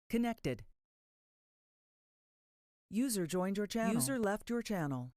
Connected. User joined your channel. User left your channel.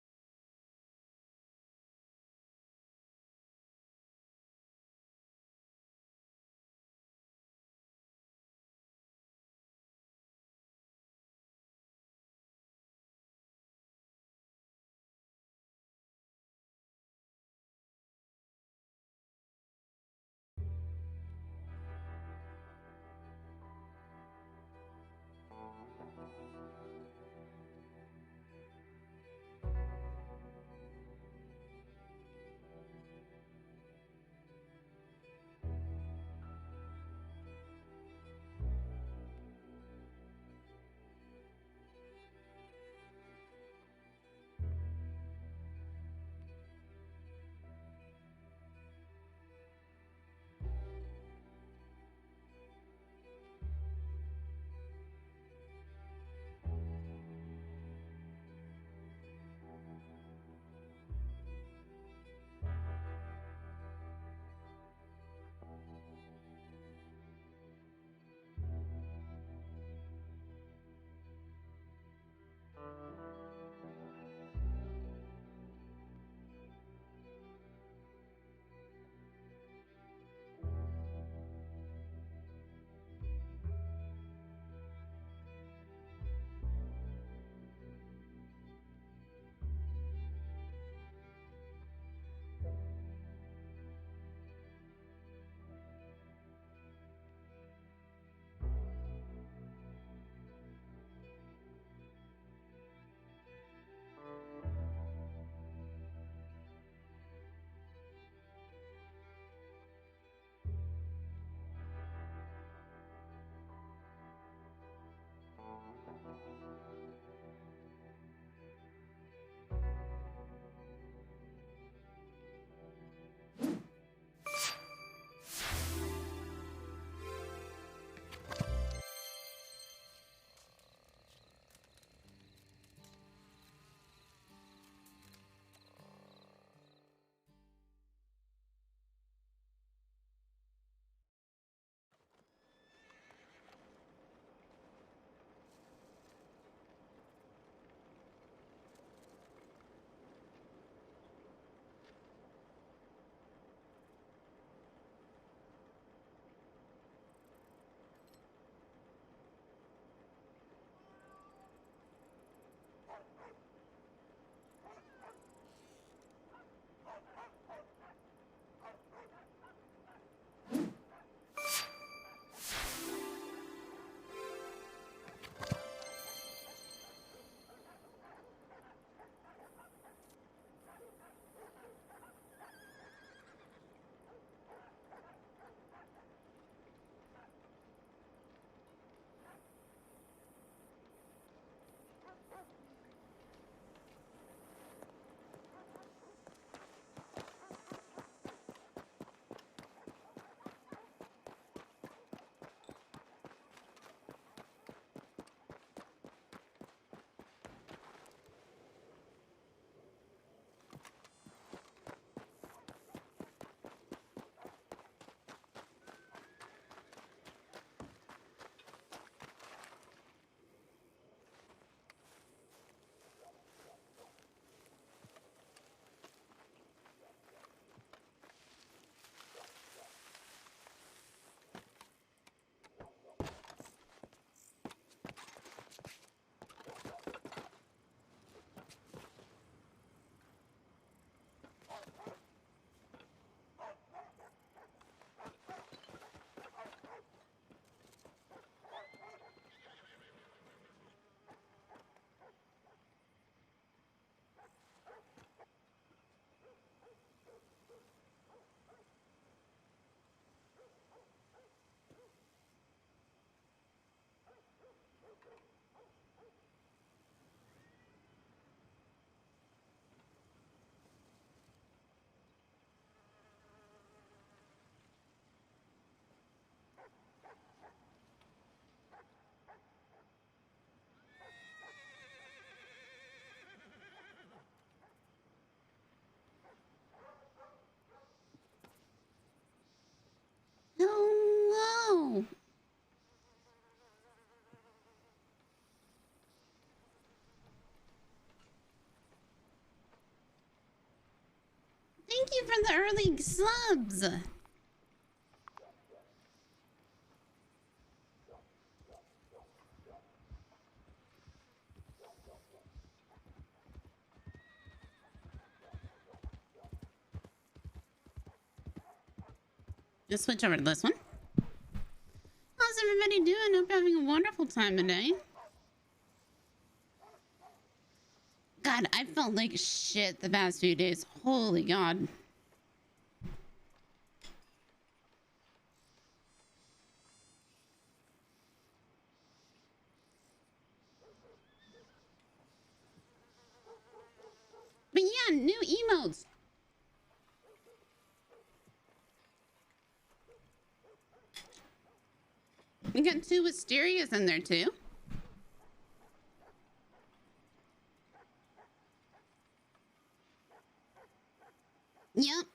Thank you for the early subs. Just switch over to this one. How's everybody doing? Hope you're having a wonderful time today. God, I felt like shit the past few days. Holy God. But yeah, new emotes. We got 2 Wisterias in there too. Yep.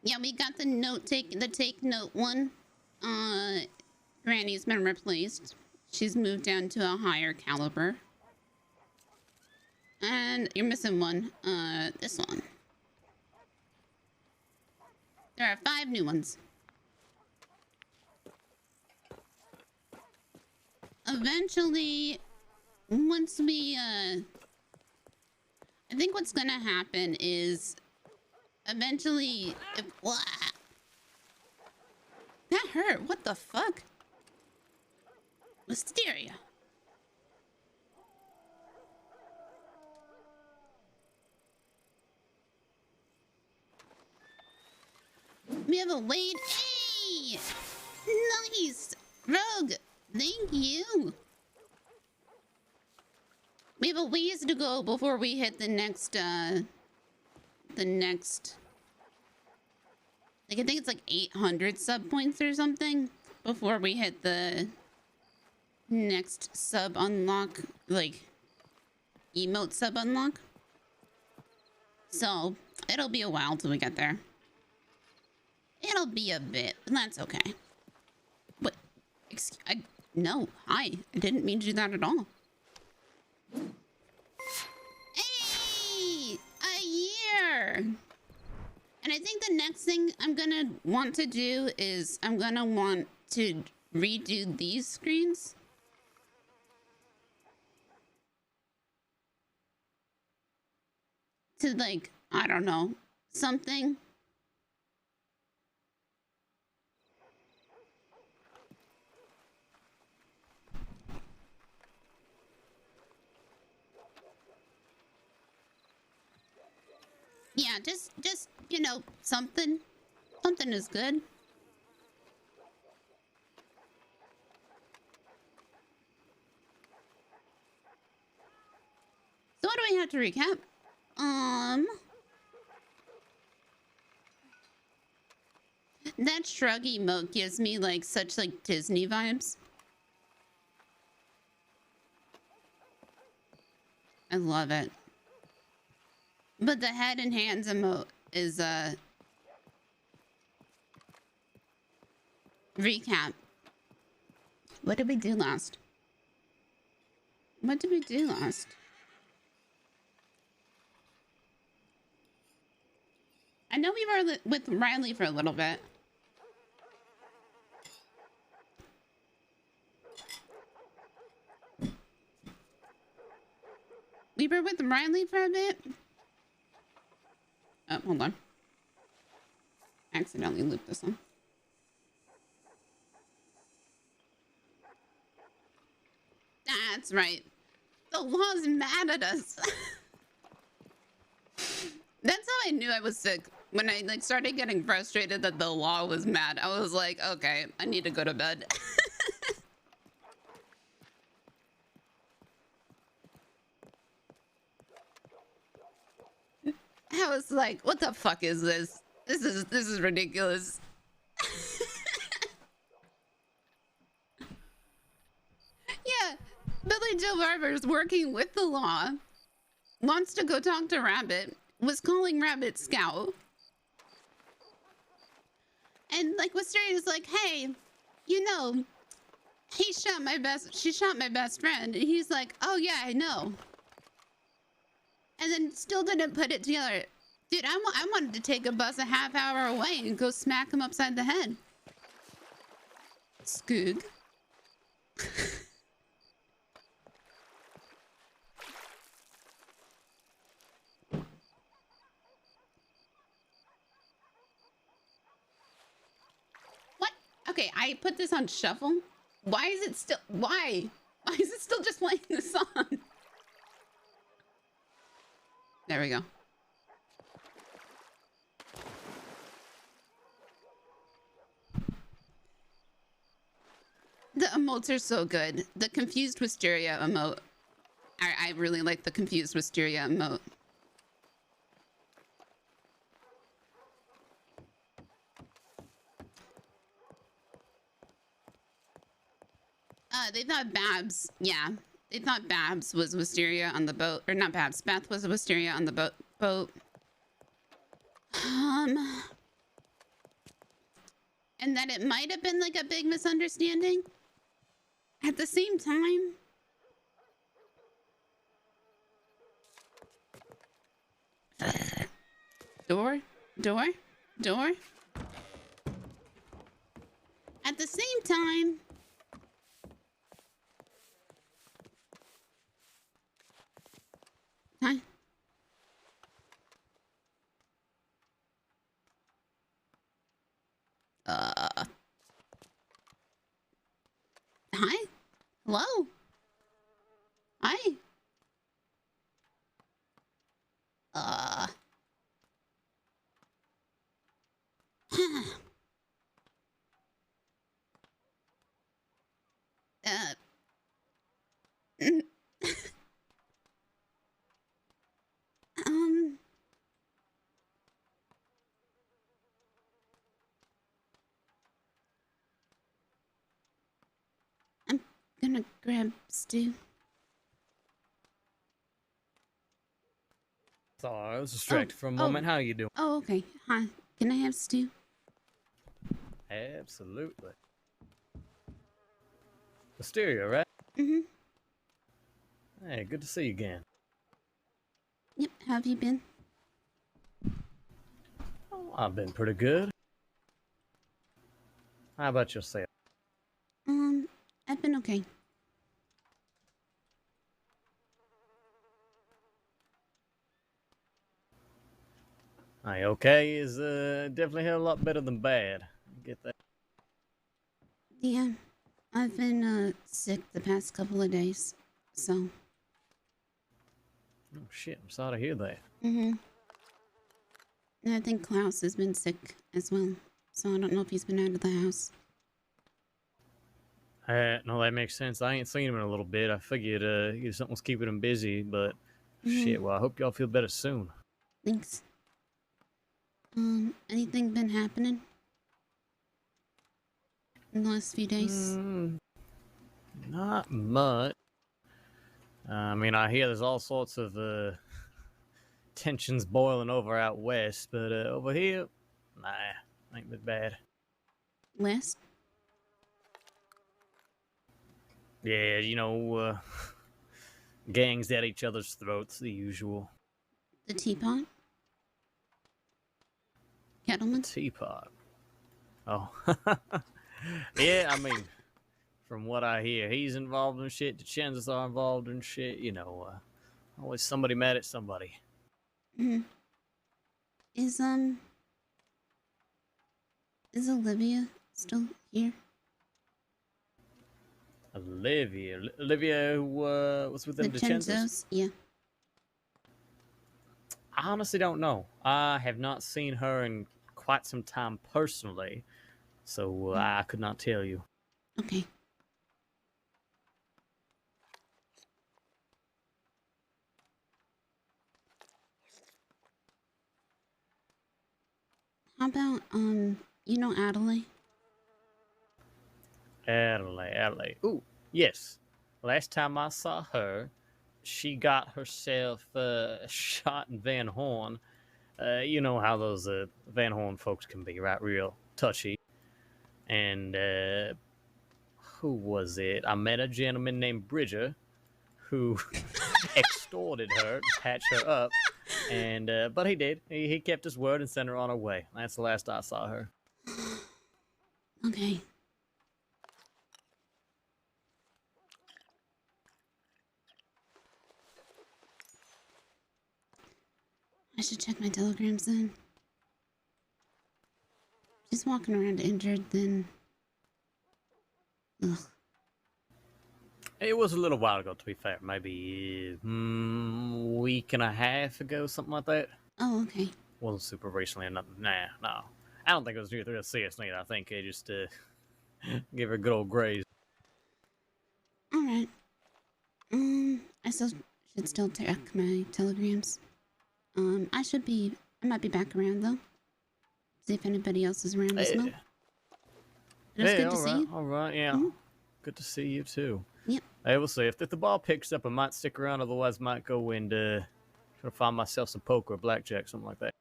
Yeah, we got the take note one. Granny's been replaced. She's moved down to a higher caliber. And you're missing one. This one. There are 5 new ones. Eventually, once we, I think what's gonna happen is, eventually, that hurt. What the fuck? Wisteria. We have a Wade. Hey! Nice! Rogue! Thank you! We have a ways to go before we hit the next, like, I think it's like 800 sub points or something before we hit the next sub unlock, like, emote sub unlock. So, it'll be a while till we get there. It'll be a bit, but that's okay. But, no, hi. I didn't mean to do that at all. Hey! A year! And I think the next thing I'm gonna want to do is I'm gonna want to redo these screens. To, like, I don't know, something. Yeah, just, you know, something. Something is good. So what do we have to recap? That shrug emote gives me, like, such, like, Disney vibes. I love it. But the head and hands emote is, recap. What did we do last? What did we do last? I know we were with Riley for a little bit. We were with Riley for a bit. Oh, hold on. Accidentally looped this one. That's right. The law's mad at us. That's how I knew I was sick. When I, like, started getting frustrated that the law was mad, I was like, okay, I need to go to bed. I was like, what the fuck is this? This is ridiculous. Yeah, Billy Joe Barber's working with the law. Wants to go talk to Rabbit. Was calling Rabbit Scout. And, like, Wisteria's like, hey, you know, She shot my best friend. And he's like, oh yeah, I know. And then still didn't put it together. Dude, I wanted to take a bus a half hour away and go smack him upside the head. Skoog. What? Okay, I put this on shuffle. Why is it still... Why? Why is it still just playing the song? There we go. The emotes are so good. The confused Wisteria emote. I really like the confused Wisteria emote. They thought Babs, yeah. They thought Babs was Wisteria on the boat. Or not Babs, Beth was a Wisteria on the boat. And that it might have been like a big misunderstanding. At the same time, door. At the same time, hi. Hi. Hello. Hi. I'm gonna grab Stu. Sorry, I was distracted for a moment. How are you doing? Oh, okay. Hi. Can I have Stu? Absolutely. Wisteria, right? Mm-hmm. Hey, good to see you again. Yep. How have you been? Oh, I've been pretty good. How about yourself? I've been okay. Hey, okay is definitely a lot better than bad. Get that? Yeah. I've been sick the past couple of days, so. Oh shit! I'm sorry to hear that. Mm-hmm. And I think Klaus has been sick as well, so I don't know if he's been out of the house. No, that makes sense. I ain't seen him in a little bit. I figured something was keeping him busy, but shit. Well, I hope y'all feel better soon. Thanks. Anything been happening in the last few days? Not much. I mean, I hear there's all sorts of tensions boiling over out west, but over here, nah, ain't been bad. West? Yeah, you know, gangs at each other's throats, the usual. The teapot? Kettleman? Teapot. Oh. Yeah, I mean, from what I hear, he's involved in shit, the Chenses are involved in shit, you know, always somebody mad at somebody. Is Olivia still here? Olivia, who was with them, the Chenses? Yeah. I honestly don't know. I have not seen her in quite some time personally, so I could not tell you. Okay. How about, you know Adelaide? Adelaide. Ooh, yes. Last time I saw her, she got herself shot in Van Horn. You know how those Van Horn folks can be, right? Real touchy. And who was it? I met a gentleman named Bridger who extorted her to patch her up, and but he did. He kept his word and sent her on her way. That's the last I saw her. Okay. I should check my telegrams then. She's walking around injured then. Ugh. It was a little while ago, to be fair. Maybe week and a half ago, something like that. Oh, okay. Wasn't super recently or nothing. Nah, no. I don't think it was real serious neither. I think they just give her a good old graze. Alright. I should still check my telegrams. I might be back around though. See if anybody else is around as well. It was good to see you. Alright, yeah. Mm-hmm. Good to see you too. Yep. Hey, we'll see. If the ball picks up, I might stick around. Otherwise, I might go and try to find myself some poker or blackjack, something like that.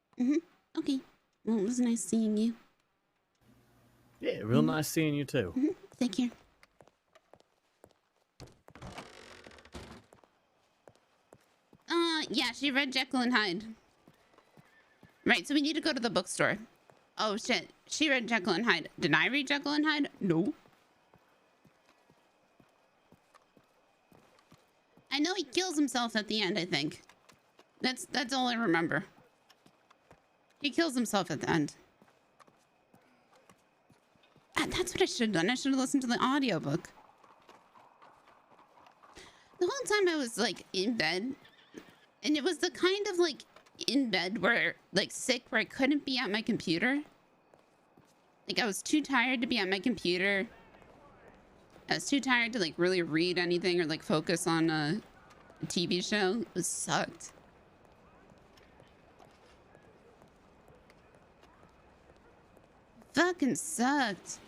Okay. Well, it was nice seeing you. Yeah, real nice seeing you too. Take care. Yeah, she read Jekyll and Hyde. Right, so we need to go to the bookstore. Oh, shit. She read Jekyll and Hyde. Did I read Jekyll and Hyde? No. I know he kills himself at the end, I think. That's all I remember. He kills himself at the end. That's what I should have done. I should have listened to the audiobook. The whole time I was, like, in bed. And it was the kind of, like, in bed where, like, sick, where I couldn't be at my computer. Like, I was too tired to be at my computer. I was too tired to, like, really read anything or, like, focus on a TV show. It sucked. Fucking sucked.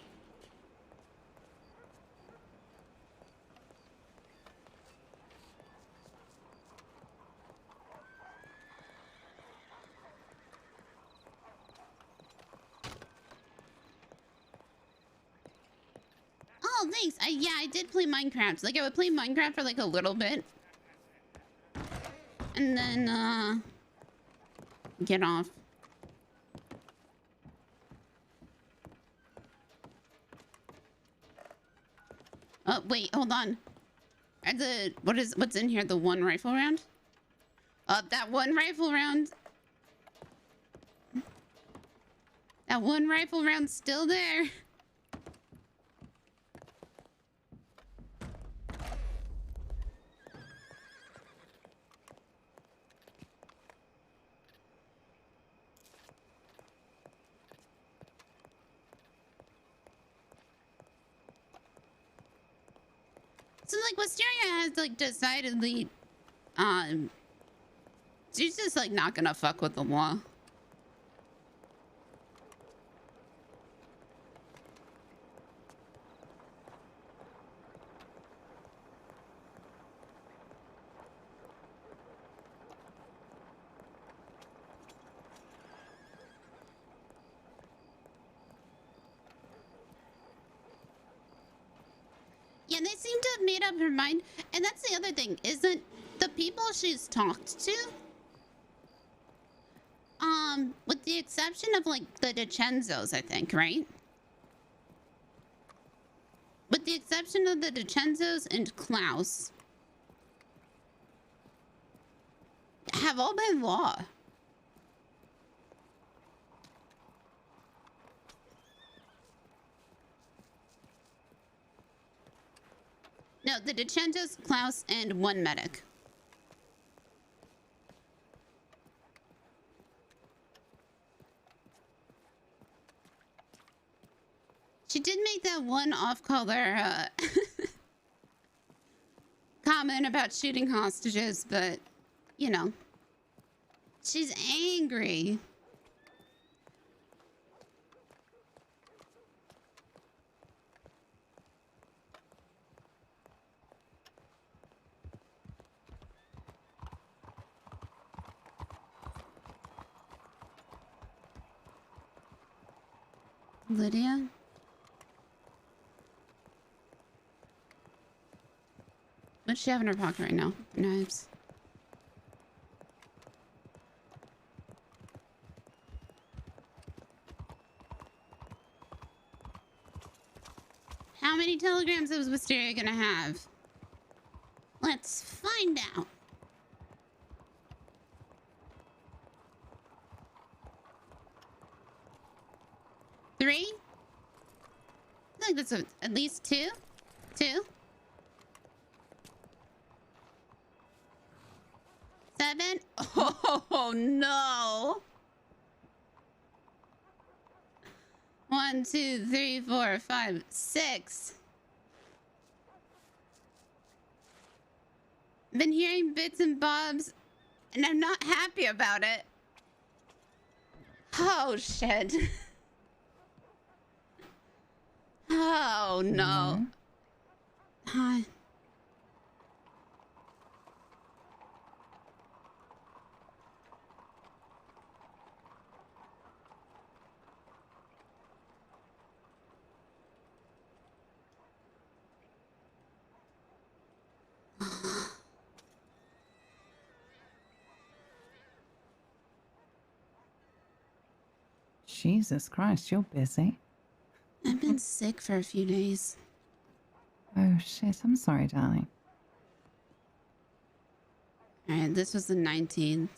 Oh, thanks. Yeah, I did play Minecraft. Like, I would play Minecraft for, like, a little bit. And then, get off. Oh, wait, hold on. What's in here? The one rifle round? That one rifle round. That one rifle round's still there. So, like, Wisteria has, like, decidedly, she's just, like, not gonna fuck with the law. Yeah, they seem to have made up her mind. And that's the other thing, isn't the people she's talked to, with the exception of, like, the DiCenzos, I think, right? With the exception of the DiCenzos and Klaus, have all been law. No, the DiCenzos, Klaus, and one medic. She did make that one off-color comment about shooting hostages, but, you know, she's angry. Lydia? does she have in her pocket right now? Knives. How many telegrams is Wisteria gonna have? Let's find out. Three? I think that's at least two. Two. 7. Oh no. 1, 2, 3, 4, 5, 6. Been hearing bits and bobs, and I'm not happy about it. Oh shit. Oh no. Hi. Jesus Christ, you're busy. I've been sick for a few days. Oh shit, I'm sorry, darling. Alright, this was the 19th.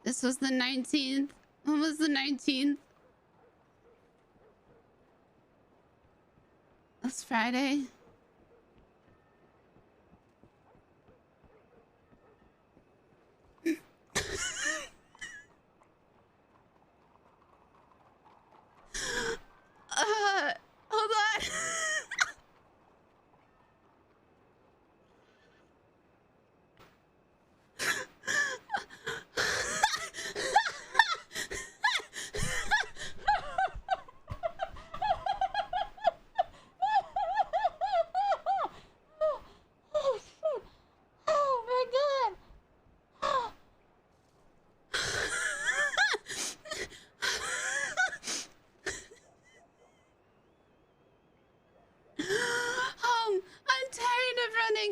This was the 19th. When was the 19th? That's Friday. Hold on.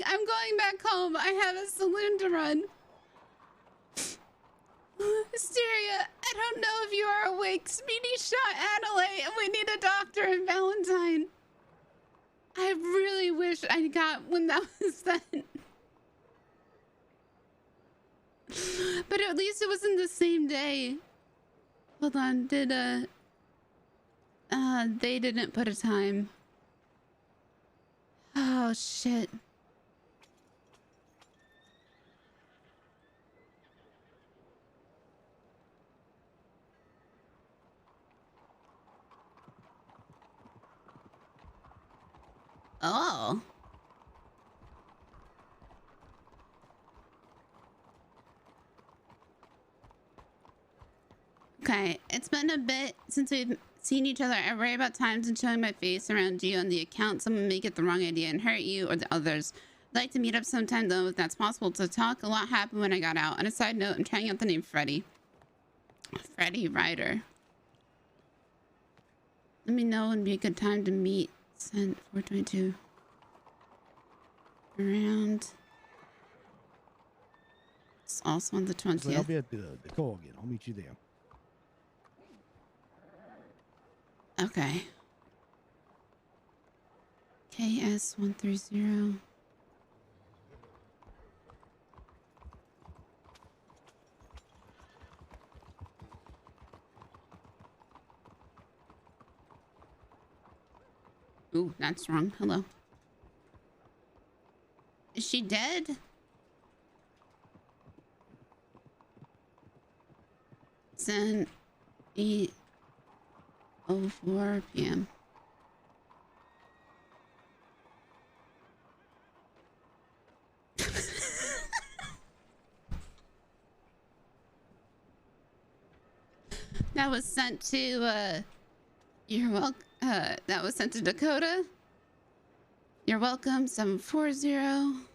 I'm going back home. I have a saloon to run. Wisteria, I don't know if you are awake. Speedy shot Adelaide and we need a doctor in Valentine. I really wish I got when that was sent. But at least it wasn't the same day. Hold on, did they didn't put a time. Oh shit. Oh. Okay, it's been a bit since we've seen each other. I worry about times and showing my face around you on the account. Someone may get the wrong idea and hurt you or the others. I'd like to meet up sometime though, if that's possible, to talk. A lot happened when I got out. On a side note, I'm trying out the name Freddy. Freddy Ryder. Let me know when would be a good time to meet. Sent 422. Around. It's also on the 20th. I'll be at the call again. I'll meet you there. Okay. KS130. Ooh, that's wrong. Hello. Is she dead? It's an 8:04 p.m. That was sent to, you're welcome. That was sent to Dakota. You're welcome, 740.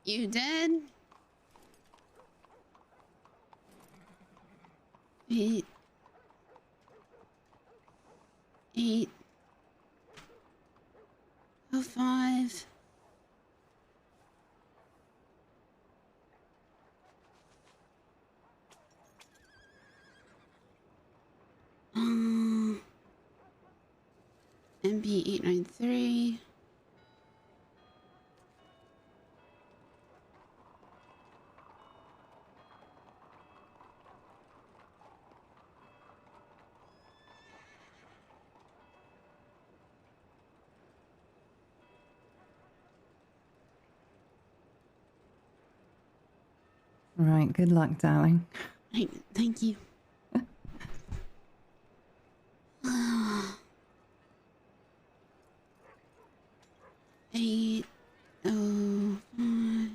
You did? 8. 5. MB 893. Right, good luck, darling. Thank you. 805.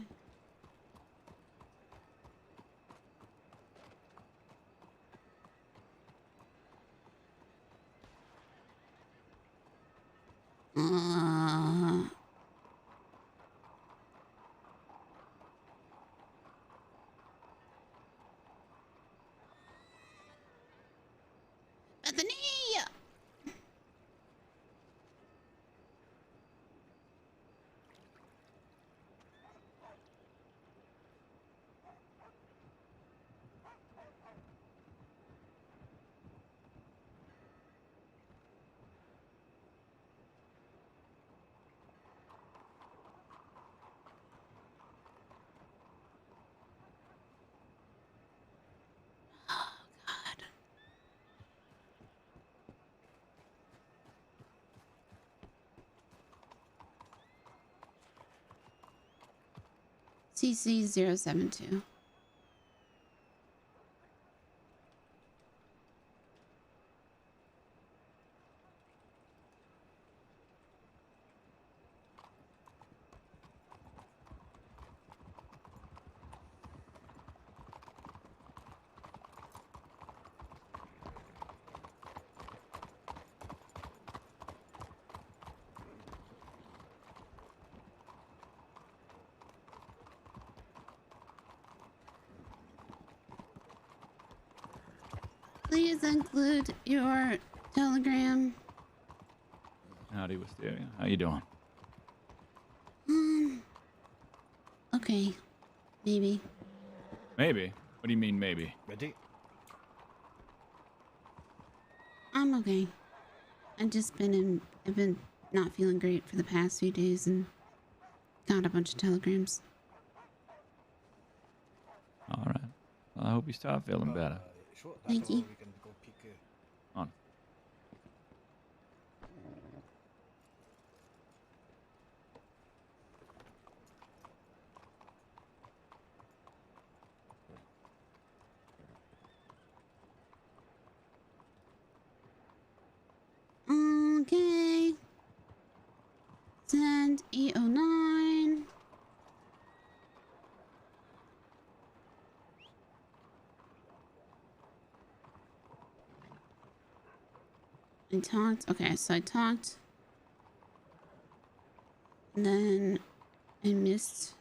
Bethany! CC072. Please include your telegram. Howdy, Wisteria. How you doing? Okay. Maybe. Maybe? What do you mean, maybe? Ready? I'm okay. I've been not feeling great for the past few days and got a bunch of telegrams. All right. Well, I hope you start feeling better. Sure. Thank you. We can go pick, On. Okay. Send E09. I talked. Okay, so I talked. And then I missed.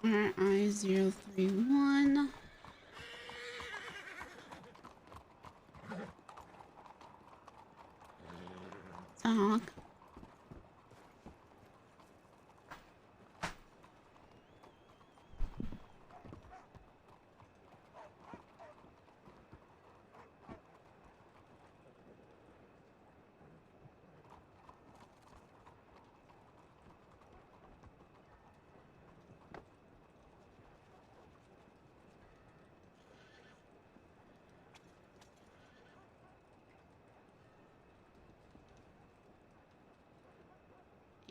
RI031. Talk.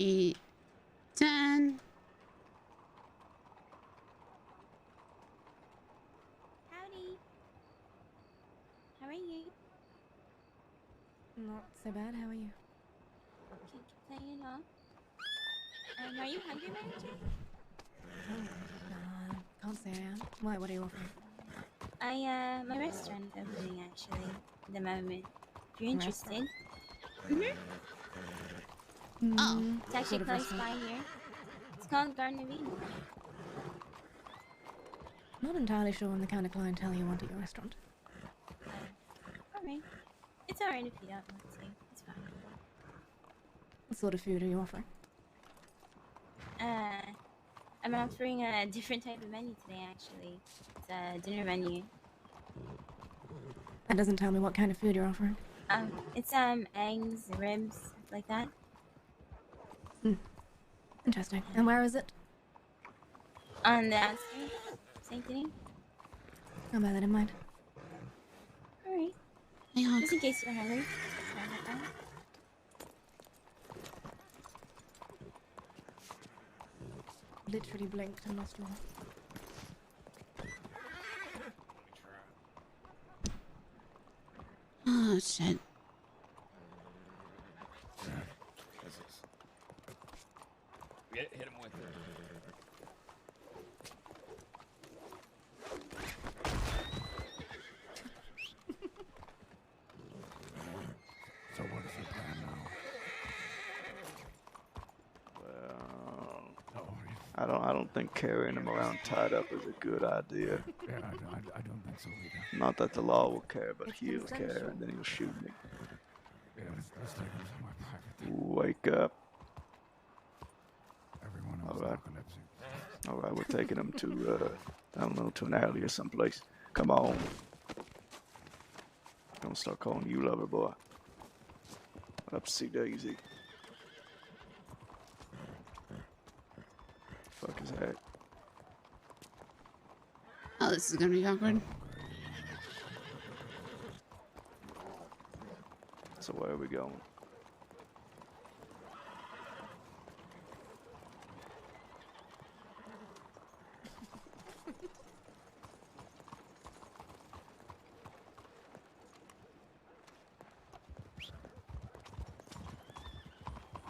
8, 10. Howdy. How are you? Not so bad, how are you? Can't complain at all. Are you hungry, manager? Can't say I am. Why, what are you offering? My restaurant is opening actually at the moment. If you're interested. Oh. It's actually Sort of close restaurant. by here. It's called Garden of Eden. Not entirely sure I'm the kind of clientele you want at your restaurant. Alright. It's alright if you don't want to. It's fine. What sort of food are you offering? I'm offering a different type of menu today actually. It's a dinner menu. That doesn't tell me what kind of food you're offering. It's eggs, ribs, stuff like that. Interesting. And where is it? On the outskirts, St. Denis. I'll bear that in mind. Alright. Hey, Hawk. Just in case you're hungry. Sorry about that. Literally blinked and lost you all. Oh, shit. Hit him with it. So what is your plan now? Well, Oh, I don't think carrying him around tied up is a good idea. yeah, I don't think so either. Not that the law will care, but It's he'll consensual. care, and then he'll shoot me. Yeah, let's take him somewhere private. Wake up. Everyone else All right. narcolepsy. All right, we're taking him to, I don't know, to an alley or someplace. Come on. Don't start calling you lover boy. Upsy daisy. Fuck is that? Oh, this is gonna be awkward. So where are we going?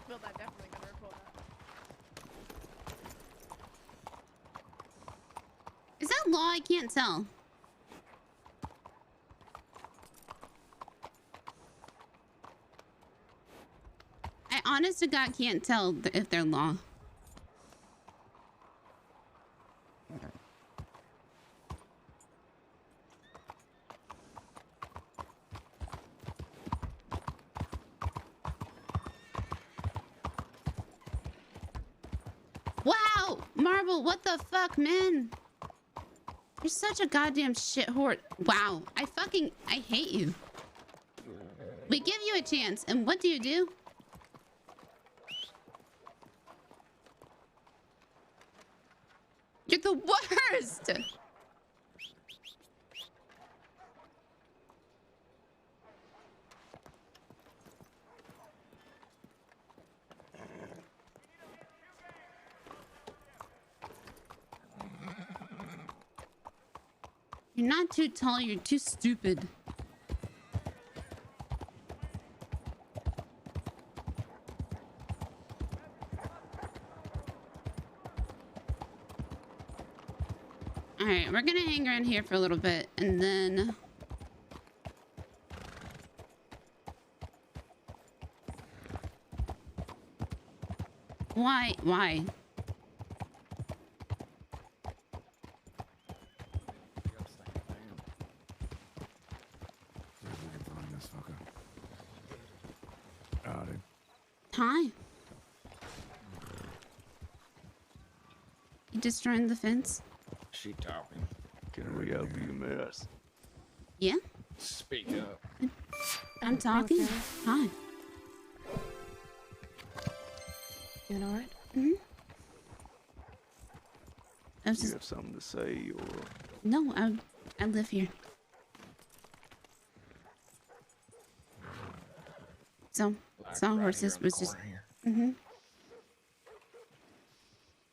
Well, that definitely gonna record that. Is that law? I can't tell. I honest to God can't tell if they're law. Wow! Marble, what the fuck, man? You're such a goddamn shit whore. Wow, I hate you. We give you a chance, and what do? You're the worst! You're not too tall, you're too stupid. Alright, we're gonna hang around here for a little bit, and then... Why? See if we can find this fucker. Howdy. Hi. You destroying the fence? She talking. Can we help you, miss? Yeah? Speak up. I'm talking. Hi. Doing alright? Mm-hmm. I was Do you just... have something to say, or No, I live here. So, Sawhorses was just... Mm-hmm.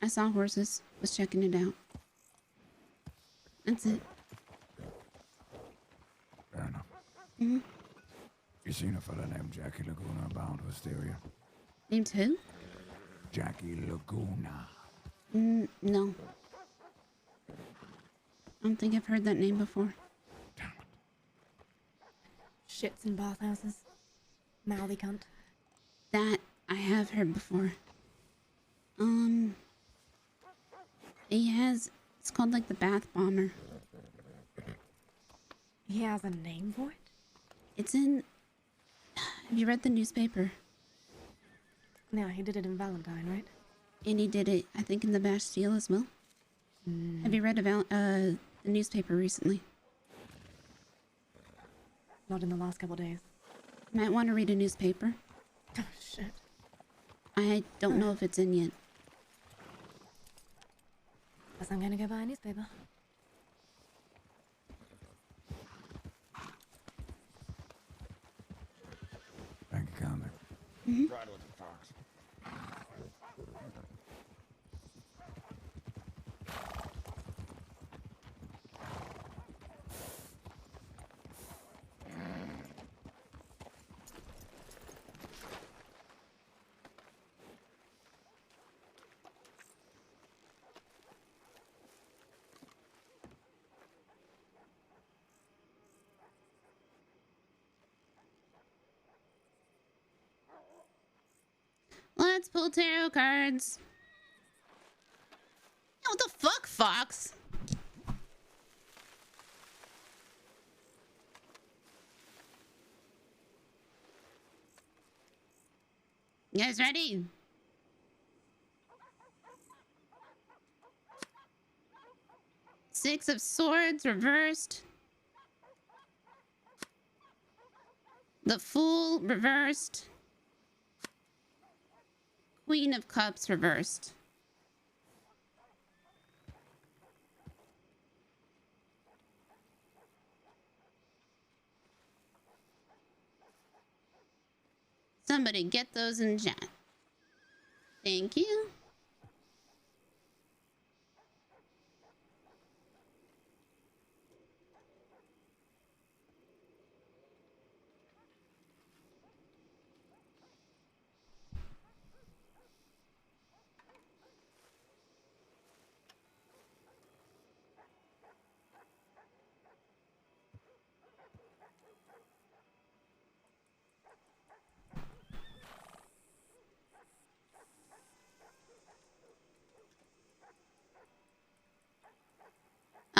I saw horses. Was checking it out. That's it. Fair enough. Mm-hmm. You seen a fella named Jackie Laguna bound Wisteria? Named who? Jackie Laguna. No. I don't think I've heard that name before. Shits in bathhouses. Mouthy cunt. That I have heard before. It's called like the Bath Bomber. He has a name for it? It's in, have you read the newspaper? Yeah, he did it in Valentine, right? And he did it, I think, in the Bastille as well. Have you read about the newspaper recently? Not in the last couple days. Might want to read a newspaper. Oh, shit. I don't know if it's in yet. Guess I'm gonna go buy a newspaper. Thank you, Convict. Ride with the fox. Let's pull tarot cards. What the fuck, Fox? You guys ready? Six of Swords reversed. The Fool reversed. Queen of Cups reversed. Somebody get those in chat. Thank you.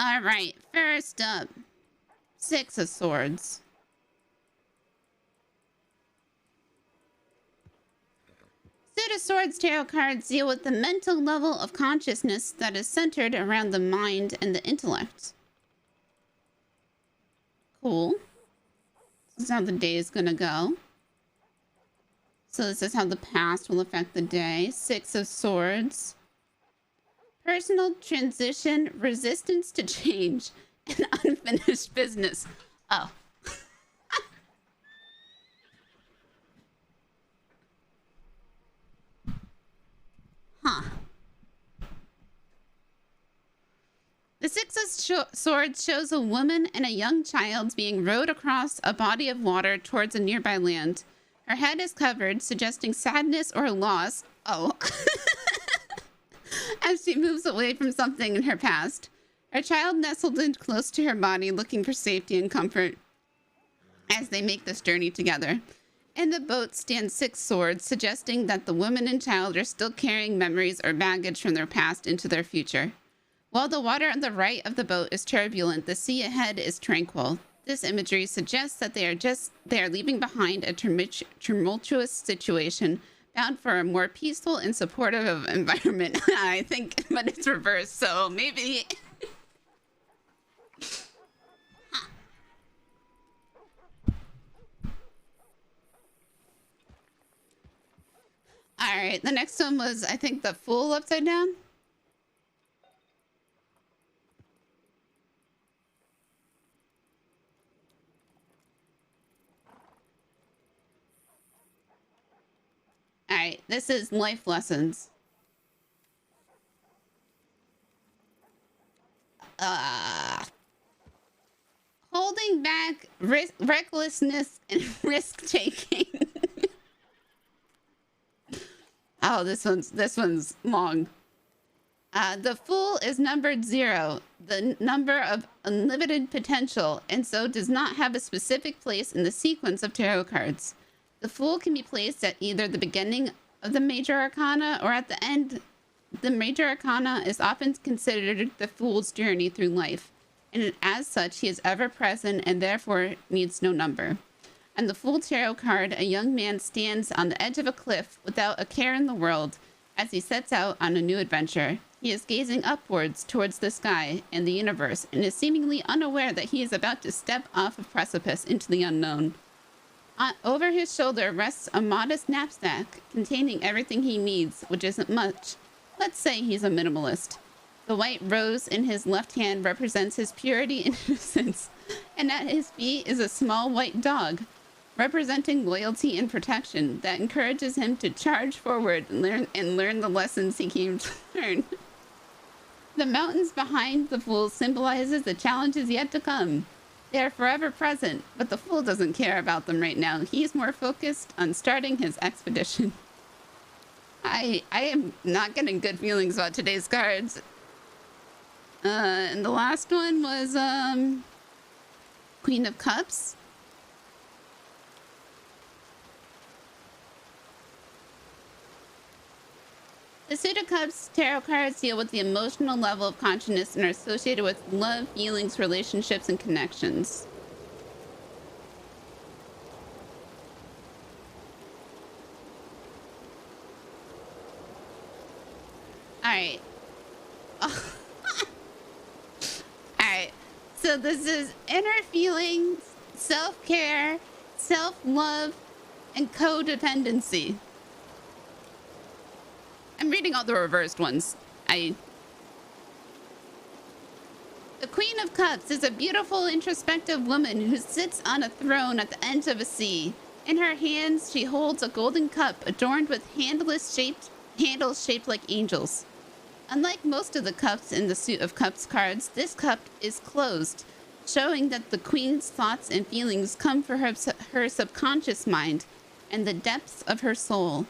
All right, first up, Six of Swords. Suit of Swords tarot cards deal with the mental level of consciousness that is centered around the mind and the intellect. Cool. This is how the day is gonna go. So this is how the past will affect the day. Six of Swords. Personal transition, resistance to change, and unfinished business. Oh. Huh. The Six of Swords shows a woman and a young child being rowed across a body of water towards a nearby land. Her head is covered, suggesting sadness or loss. Oh. As she moves away from something in her past. Her child nestled in close to her body, looking for safety and comfort as they make this journey together. In the boat stand six swords, suggesting that the woman and child are still carrying memories or baggage from their past into their future. While the water on the right of the boat is turbulent, the sea ahead is tranquil. This imagery suggests that they are leaving behind a tumultuous situation, bound for a more peaceful and supportive of environment. I think, but it's reversed, so maybe. Huh. All right, the next one was, I think, the Fool upside down. All right, this is life lessons. Holding back recklessness and risk taking. Oh, this one's long. The Fool is numbered 0, the number of unlimited potential, and so does not have a specific place in the sequence of tarot cards. The Fool can be placed at either the beginning of the major arcana or at the end. The major arcana is often considered the Fool's journey through life, and as such, he is ever present and therefore needs no number. On the Fool tarot card, a young man stands on the edge of a cliff without a care in the world as he sets out on a new adventure. He is gazing upwards towards the sky and the universe and is seemingly unaware that he is about to step off a precipice into the unknown. Over his shoulder rests a modest knapsack containing everything he needs, which isn't much. Let's say he's a minimalist. The white rose in his left hand represents his purity and innocence, and at his feet is a small white dog, representing loyalty and protection that encourages him to charge forward and learn the lessons he came to learn. The mountains behind the Fool symbolizes the challenges yet to come. They are forever present, but the Fool doesn't care about them right now. He's more focused on starting his expedition. I am not getting good feelings about today's cards. And the last one was Queen of Cups. The Suit of Cups tarot cards deal with the emotional level of consciousness and are associated with love, feelings, relationships, and connections. Alright. Oh. Alright. So this is inner feelings, self-care, self-love, and codependency. I'm reading all the reversed ones. The Queen of Cups is a beautiful, introspective woman who sits on a throne at the edge of a sea. In her hands, she holds a golden cup adorned with handles shaped like angels. Unlike most of the cups in the Suit of Cups cards, this cup is closed, showing that the Queen's thoughts and feelings come from her subconscious mind and the depths of her soul.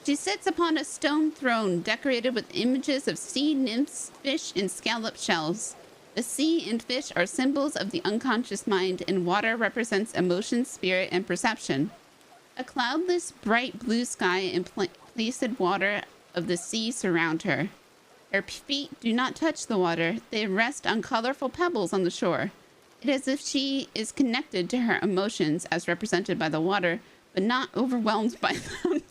She sits upon a stone throne decorated with images of sea nymphs, fish, and scallop shells. The sea and fish are symbols of the unconscious mind, and water represents emotion, spirit, and perception. A cloudless, bright blue sky and placid water of the sea surround her. Her feet do not touch the water. They rest on colorful pebbles on the shore. It is as if she is connected to her emotions as represented by the water, but not overwhelmed by them.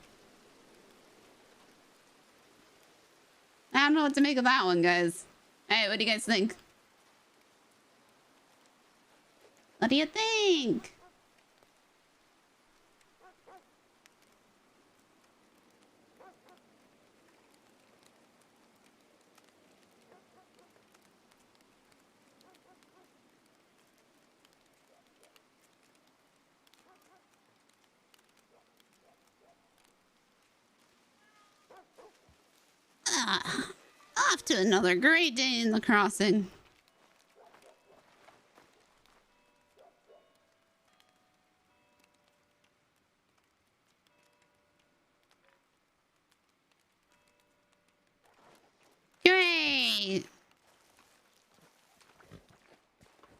I don't know what to make of that one, guys. Hey, what do you guys think? What do you think? Off to another great day in the crossing. Great!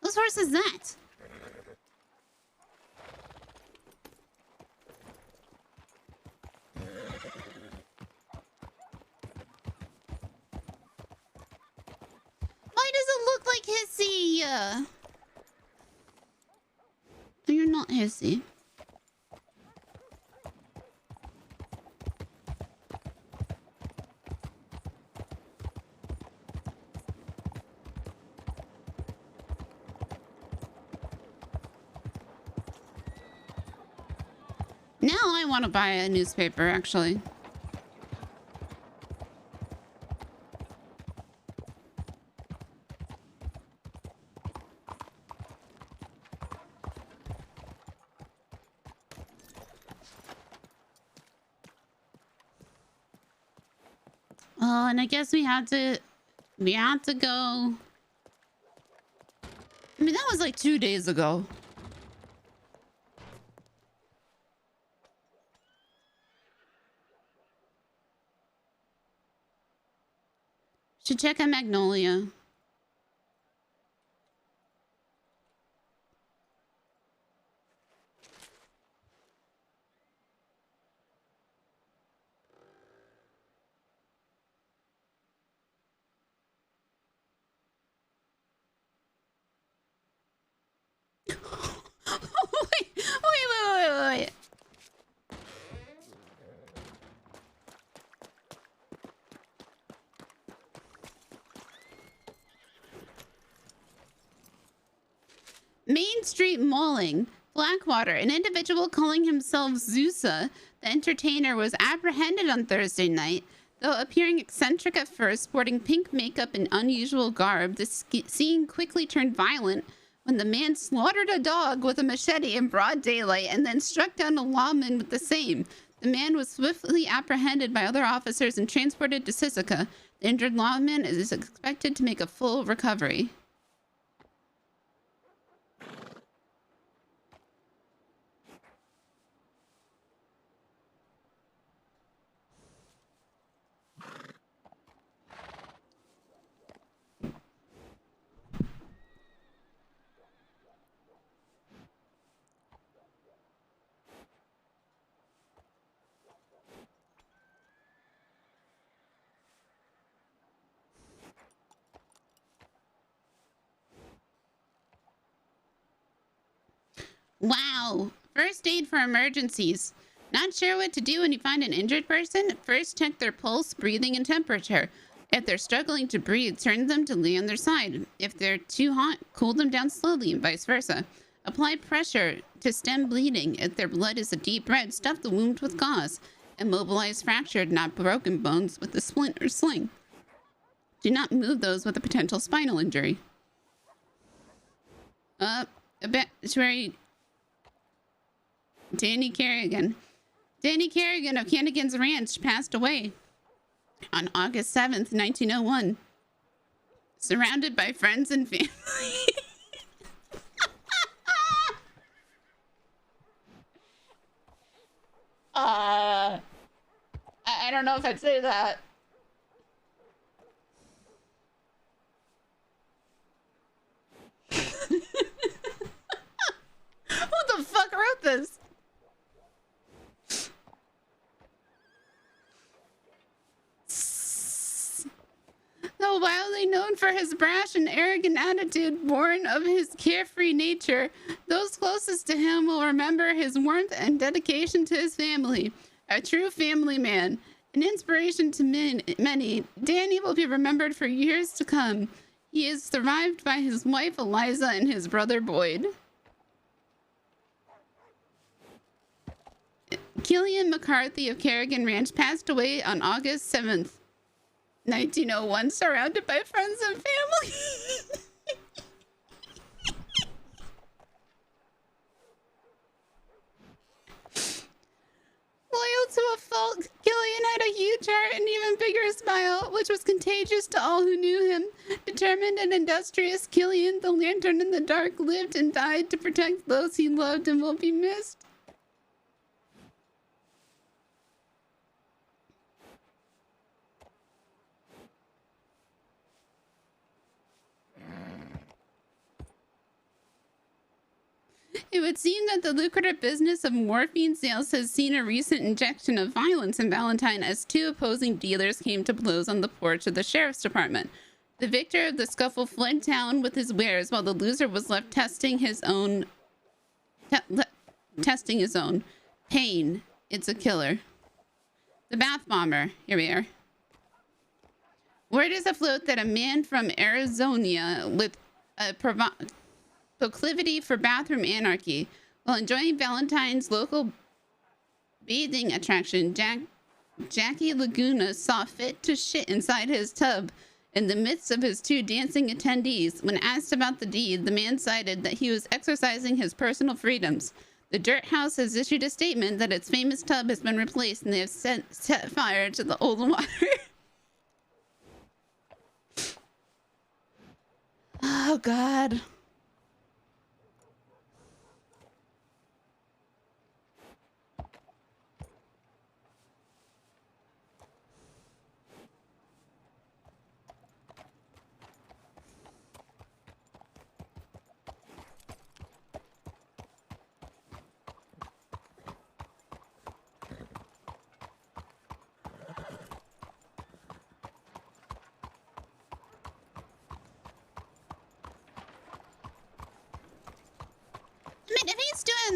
Whose horse is that? Why does it look like Hissy? You're not Hissy. Now I want to buy a newspaper, actually. Oh, and I guess we had to go I mean, that was like 2 days ago. Should check on Magnolia. wait. Main Street Mauling, Blackwater. An individual calling himself Zeusa, the entertainer, was apprehended on Thursday night. Though appearing eccentric at first, sporting pink makeup and unusual garb, the scene quickly turned violent when the man slaughtered a dog with a machete in broad daylight and then struck down a lawman with the same. The man was swiftly apprehended by other officers and transported to Sisika. The injured lawman is expected to make a full recovery. Wow. First aid for emergencies. Not sure what to do when you find an injured person? First check their pulse, breathing, and temperature. If they're struggling to breathe, turn them to lay on their side. If they're too hot, cool them down slowly and vice versa. Apply pressure to stem bleeding. If their blood is a deep red, stuff the wound with gauze. Immobilize fractured, not broken bones with a splint or sling. Do not move those with a potential spinal injury. Obituary. Danny Kerrigan. Danny Kerrigan of Cannigan's Ranch passed away on August 7th, 1901. Surrounded by friends and family. I don't know if I'd say that. Who the fuck wrote this? Though widely known for his brash and arrogant attitude born of his carefree nature, those closest to him will remember his warmth and dedication to his family. A true family man, an inspiration to many, Danny will be remembered for years to come. He is survived by his wife Eliza and his brother Boyd. Killian McCarthy of Kerrigan Ranch passed away on August 7th. 1901, surrounded by friends and family. Loyal to a fault, Killian had a huge heart and even bigger smile, which was contagious to all who knew him. Determined and industrious, Killian, the lantern in the dark, lived and died to protect those he loved and will be missed. It would seem that the lucrative business of morphine sales has seen a recent injection of violence in Valentine as two opposing dealers came to blows on the porch of the sheriff's department. The victor of the scuffle fled town with his wares while the loser was left testing his own pain. It's a killer. The bath bomber. Here we are. Word is afloat that a man from Arizona with a proclivity for bathroom anarchy, while enjoying Valentine's local bathing attraction, Jackie Laguna saw fit to shit inside his tub in the midst of his two dancing attendees. When asked about the deed, the man cited that he was exercising his personal freedoms. The Dirt House has issued a statement that its famous tub has been replaced and they have set fire to the old water. Oh, God.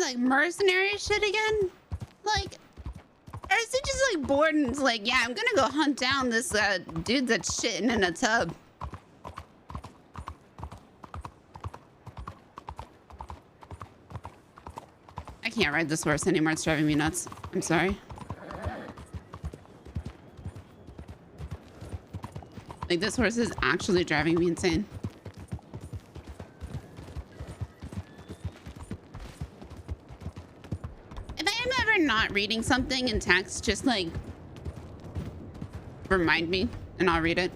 like mercenary shit again? Like, or is he just like bored and it's like, yeah, I'm gonna go hunt down this dude that's shitting in a tub? I can't ride this horse anymore. It's driving me nuts. I'm sorry. Like, this horse is actually driving me insane. If I am ever not reading something in text, just like remind me and I'll read it.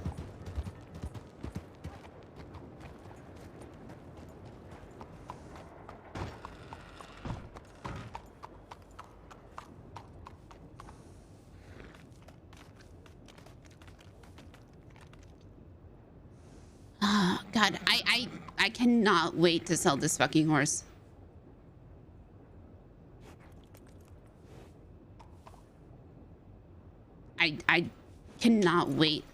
Oh, God, I cannot wait to sell this fucking horse. I cannot wait.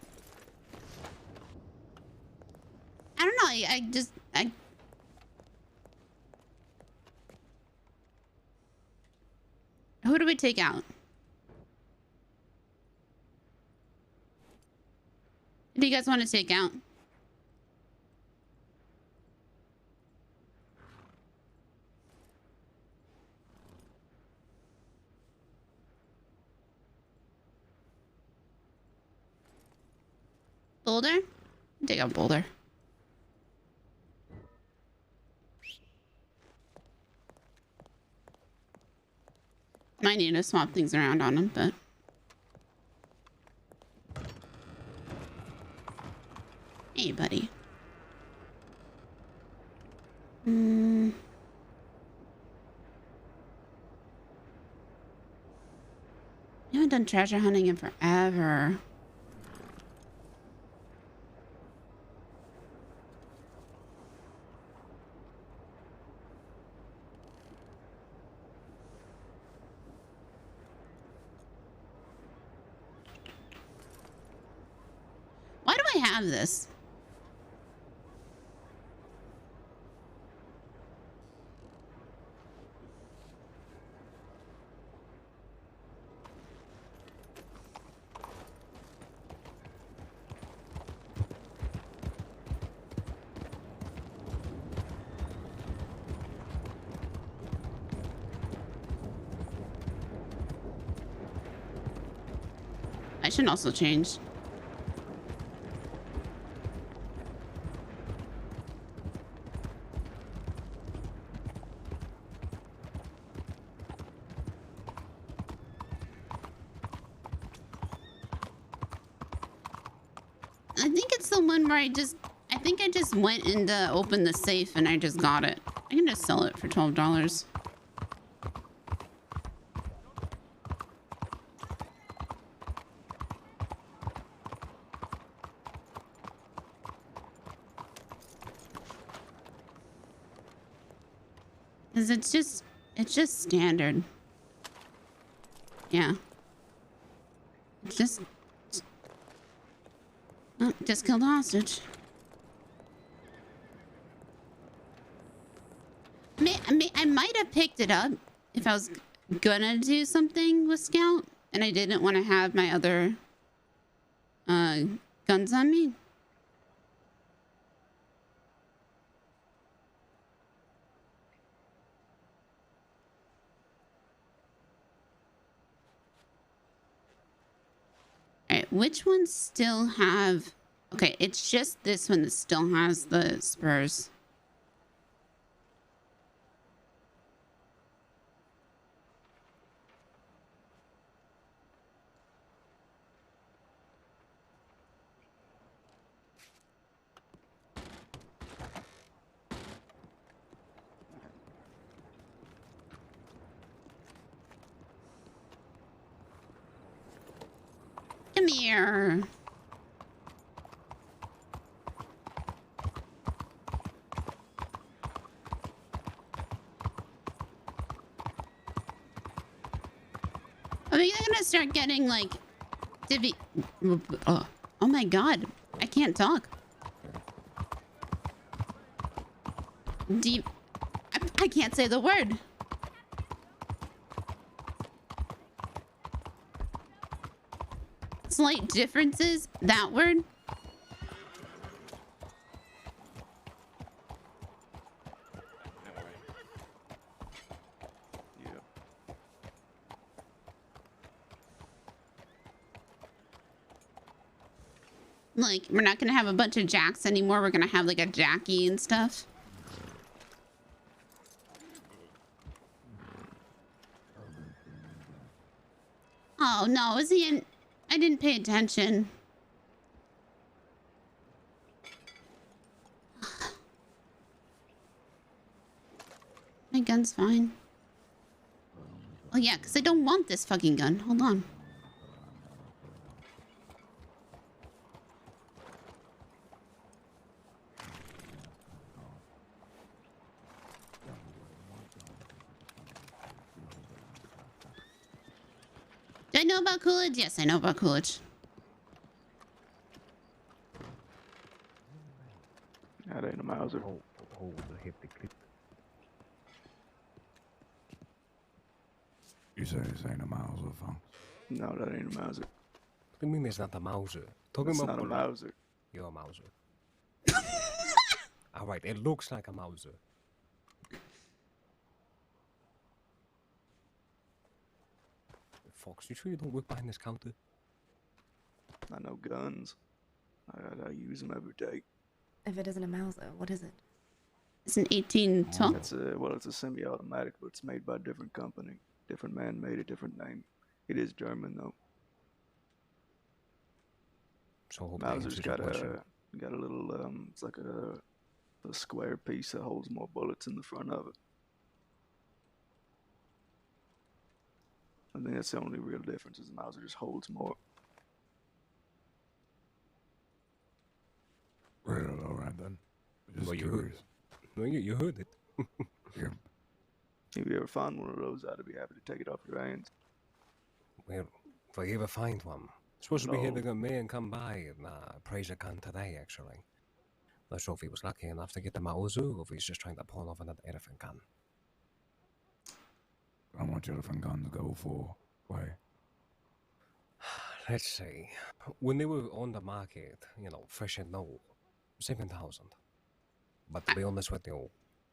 I don't know. Who do we take out? Who do you guys want to take out? Boulder? Take out Boulder. Might need to swap things around on him, but... Hey, buddy. We haven't done treasure hunting in forever. Why do I have this? I should also change. I think it's the one where I think I just went in to open the safe and I just got it. I can just sell it for $12. Cause it's just standard. Yeah. It's just... Oh, just killed a hostage. I might have picked it up if I was gonna do something with Scout and I didn't want to have my other guns on me. Alright, which ones still have... Okay, it's just this one that still has the spurs. Come here. Are we gonna start getting like oh my god, I can't talk. I can't say the word. slight differences. That word. Like, we're not gonna have a bunch of Jacks anymore. We're gonna have like a Jackie and stuff. Oh no, is he in? I didn't pay attention. My gun's fine. Oh yeah, because I don't want this fucking gun. Hold on. Do I know about Coolidge? Yes, I know about Coolidge. That ain't a Mauser. Hold the hefty clip. You say this ain't a Mauser, folks? No, that ain't a Mauser. What do you mean it's not a Mauser? Talking It's about not a Mauser. You're a Mauser. Alright, it looks like a Mauser. Fox, you sure you don't work behind this counter? I know guns. I use them every day. If it isn't a Mauser, what is it? It's an 1812. It's a semi-automatic, but it's made by a different company. Different man made a different name. It is German though. So Mauser's got a little it's like a square piece that holds more bullets in the front of it. I think that's the only real difference, is the Mauser just holds more. Well, alright then. Just well, curious. You heard it. Yeah. If you ever find one of those, I'd be happy to take it off your hands. Well, if I ever find one, supposed to be having a man come by and praise a gun today, actually. Not sure if he was lucky enough to get the Mauser, or if he's just trying to pawn off another elephant gun. How much elephant gun to go for? Why? Let's see. When they were on the market, you know, fresh and new, 7,000. But to be honest with you,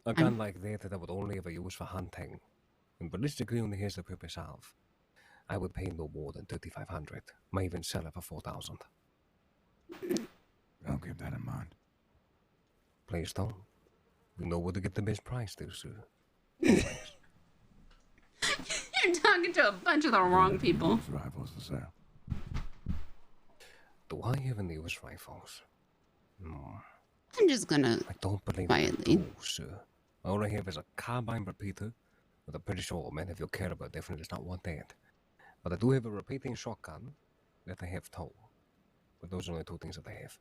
a gun like that I would only ever use for hunting, and ballistically only has the purpose of, I would pay no more than 3,500. Might even sell it for 4,000. I'll keep that in mind. Please don't. We know where to get the best price to, sir. Always. You're talking to a bunch of the wrong people. Rifles for sale. Do I have any used rifles? No. I'm just gonna I don't believe quietly. I do, sir. All I have is a carbine repeater, but I'm pretty sure men, if you care about, definitely does not want that. But I do have a repeating shotgun that I have too. But those are only two things that I have.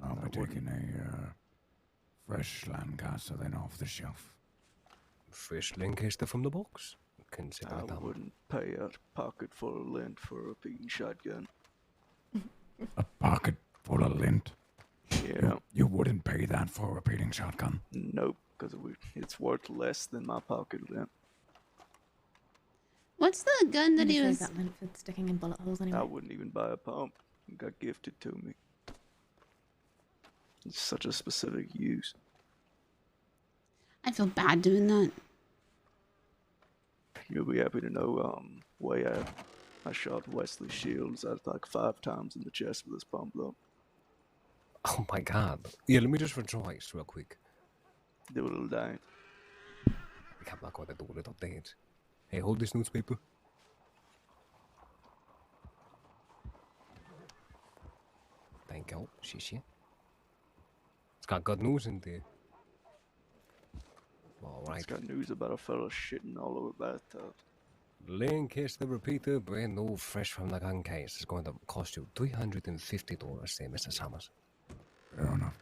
I'll be taking a fresh Lancaster then off the shelf. Fresh Lancaster from the box? Consider I wouldn't pay a pocket full of lint for a repeating shotgun. A pocket full of lint? Yeah. You wouldn't pay that for a repeating shotgun? Nope, because it's worth less than my pocket lint. What's the gun that he was? That lint for sticking in bullet holes anyway. I wouldn't even buy a pump. It got gifted to me. It's such a specific use. I feel bad doing that. You'll be happy to know, I shot Wesley Shields like 5 times in the chest with this pump though. Oh my god. Yeah, let me just rejoice real quick. Do a little dying. I'm not going to do a little dance. Hey, hold this newspaper. Thank you. Shishi. It's got good news in there. Alright. It's got news about a fellow shitting all over bathtubs. Lancaster repeater, brand new, fresh from the gun case. It's going to cost you $350 there, Mr. Summers. Fair enough.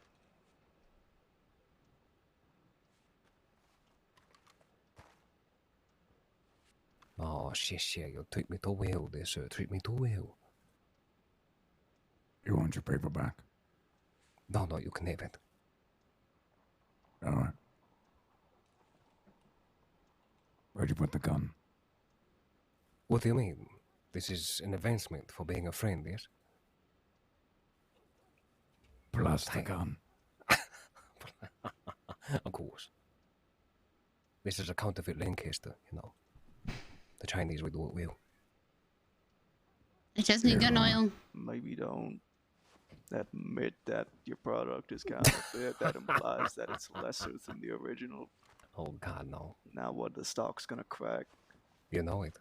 Oh, shit, you treat me too well there, sir. Treat me too well. You want your paper back? No, you can have it. Alright. Where'd you put the gun? What do you mean? This is an advancement for being a friend, yes? Plus the gun. Of course. This is a counterfeit Lancaster, you know. The Chinese would do it well. I just need gun oil. Maybe don't admit that your product is counterfeit. That implies that it's lesser than the original. Oh, God, no. Now what, the stock's gonna crack? You know it.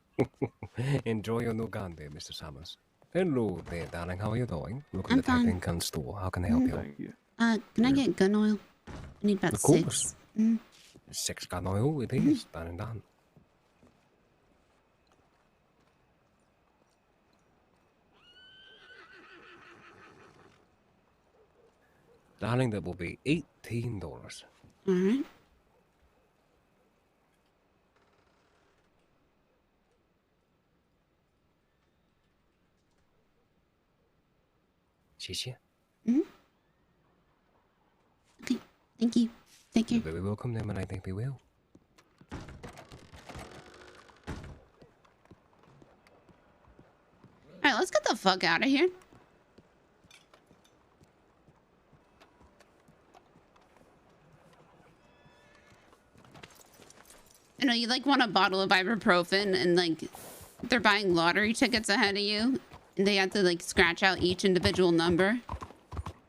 Enjoy your new gun there, Mr. Summers. Hello there, darling. How are you doing? Look at the typing gun store. How can I help you? Thank you. Can I get gun oil? I need about Of 6. course. 6 gun oil it is. Done and done. Darling, that will be $18. All right. Xie Okay. Thank you. Take care. You're very welcome then, and I think we will. All right, let's get the fuck out of here. You know, you like want a bottle of ibuprofen and like they're buying lottery tickets ahead of you and they have to like scratch out each individual number.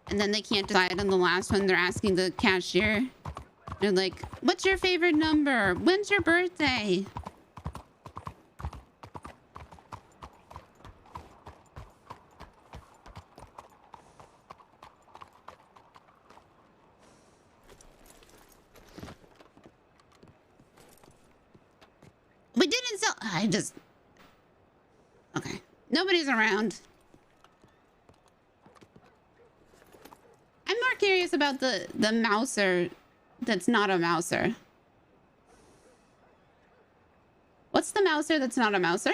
And then they can't decide on the last one. They're asking the cashier. They're like, what's your favorite number? When's your birthday? We didn't sell. Okay. Nobody's around. I'm more curious about the mouser that's not a mouser. What's the mouser that's not a mouser?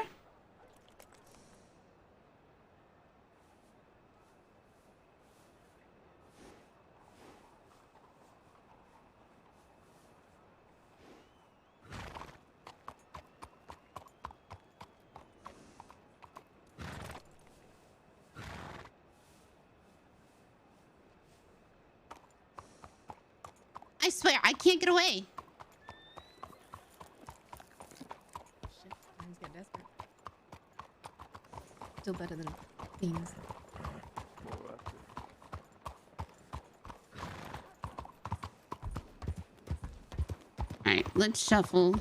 I swear, I can't get away. Shit, times get desperate. Still better than fiends. Alright, let's shuffle.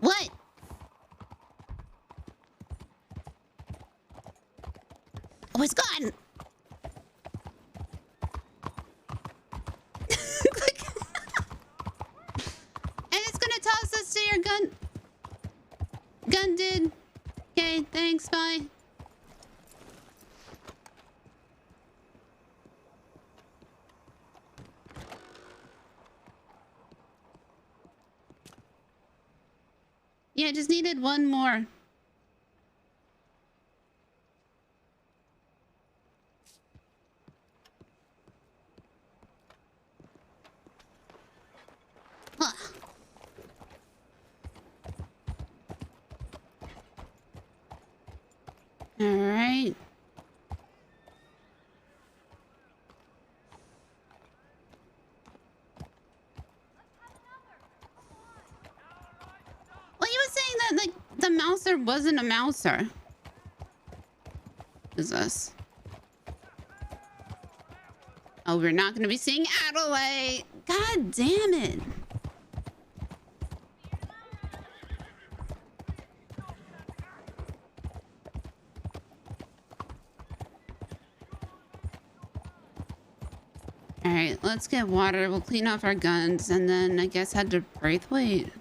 What? Oh, it's gone! And it's gonna toss us to your gun. Gun did. Okay, thanks, bye. Yeah, I just needed one more. Huh. All right. Well, you were saying that like the mouser wasn't a mouser. What is this? Oh, we're not going to be seeing Adelaide. God damn it. All right, let's get water. We'll clean off our guns and then I guess head to Braithwaite. Is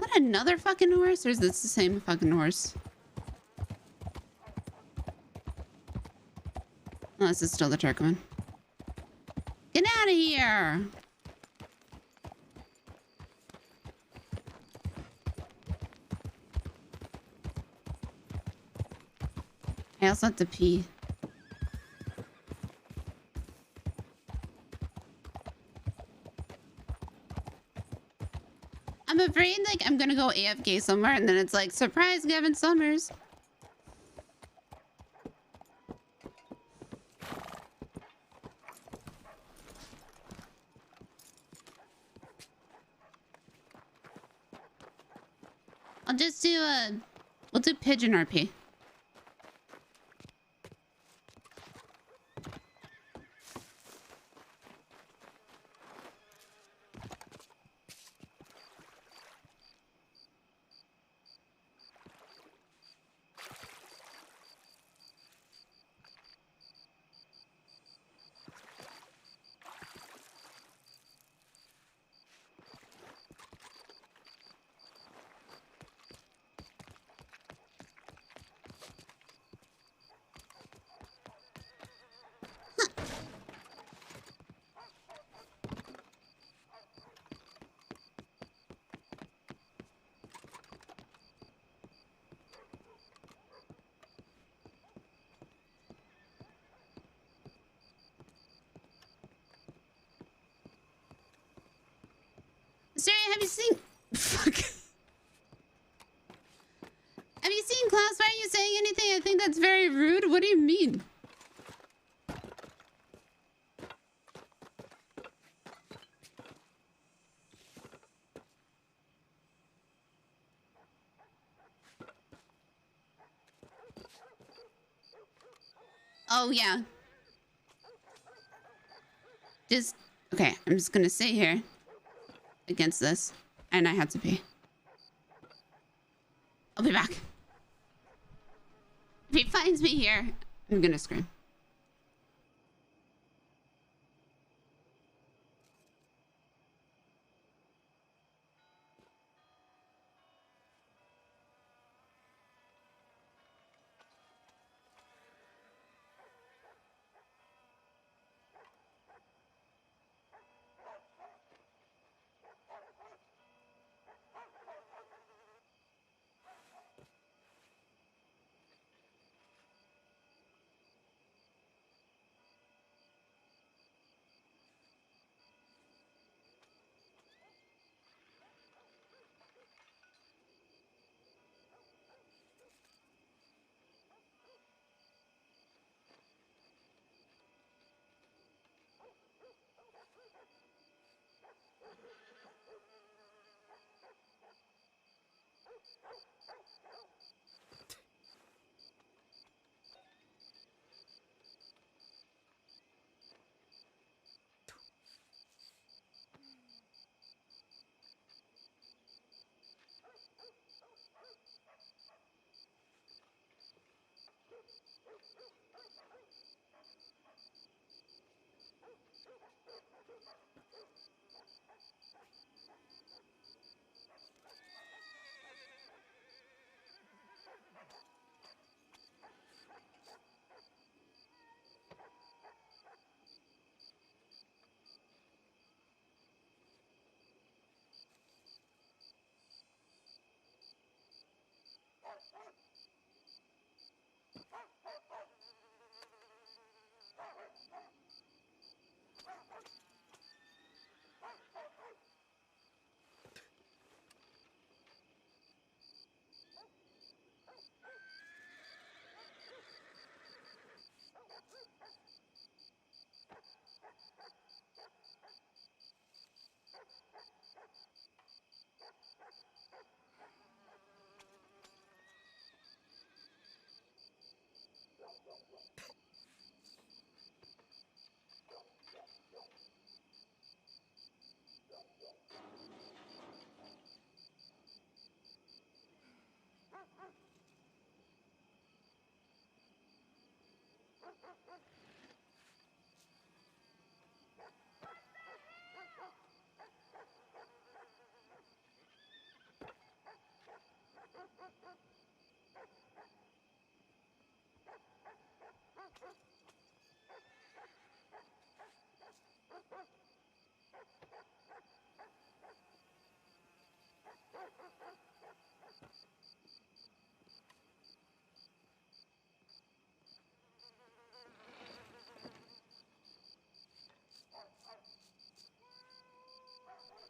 that another fucking horse or is this the same fucking horse? Oh, this is still the Turkman. Get out of here! I also have to pee. I'm afraid like I'm gonna go AFK somewhere and then it's like, surprise, Gavin Summers. I'll just do we'll do pigeon RP. Wisteria, have you seen... Fuck. Have you seen class? Why are you saying anything? I think that's very rude. What do you mean? Oh, yeah. Just... Okay, I'm just gonna sit here against this. And I have to pee. I'll be back. If he finds me here, I'm gonna scream.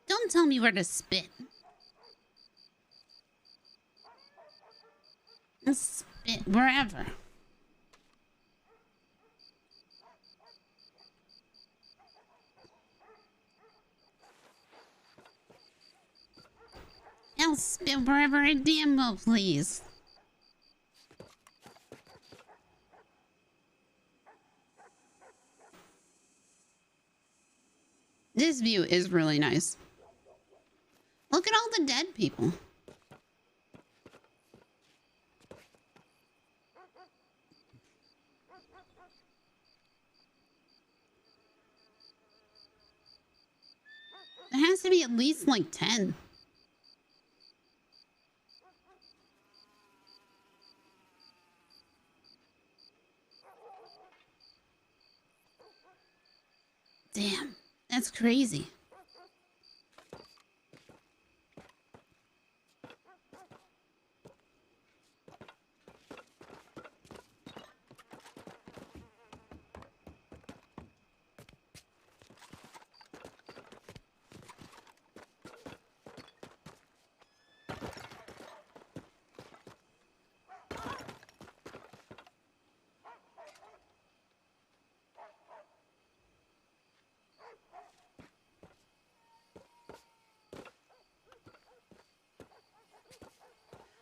Don't tell me where to spit. wherever. I'll spit wherever I damn well please. This view is really nice. Look at all the dead people. There has to be at least like 10. Damn, that's crazy.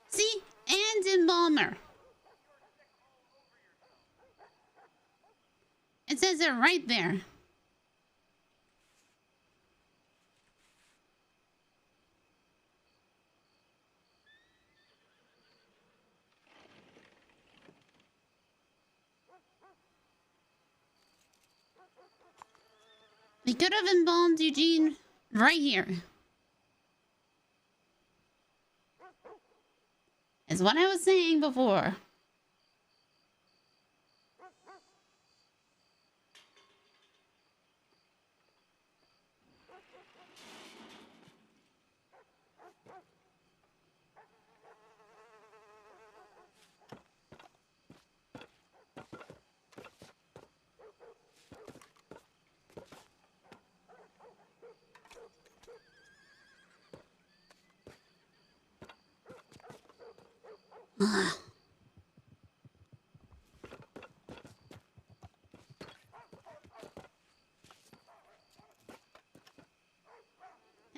See? And embalmer. It says it right there. We could have embalmed Eugene right here. Is what I was saying before.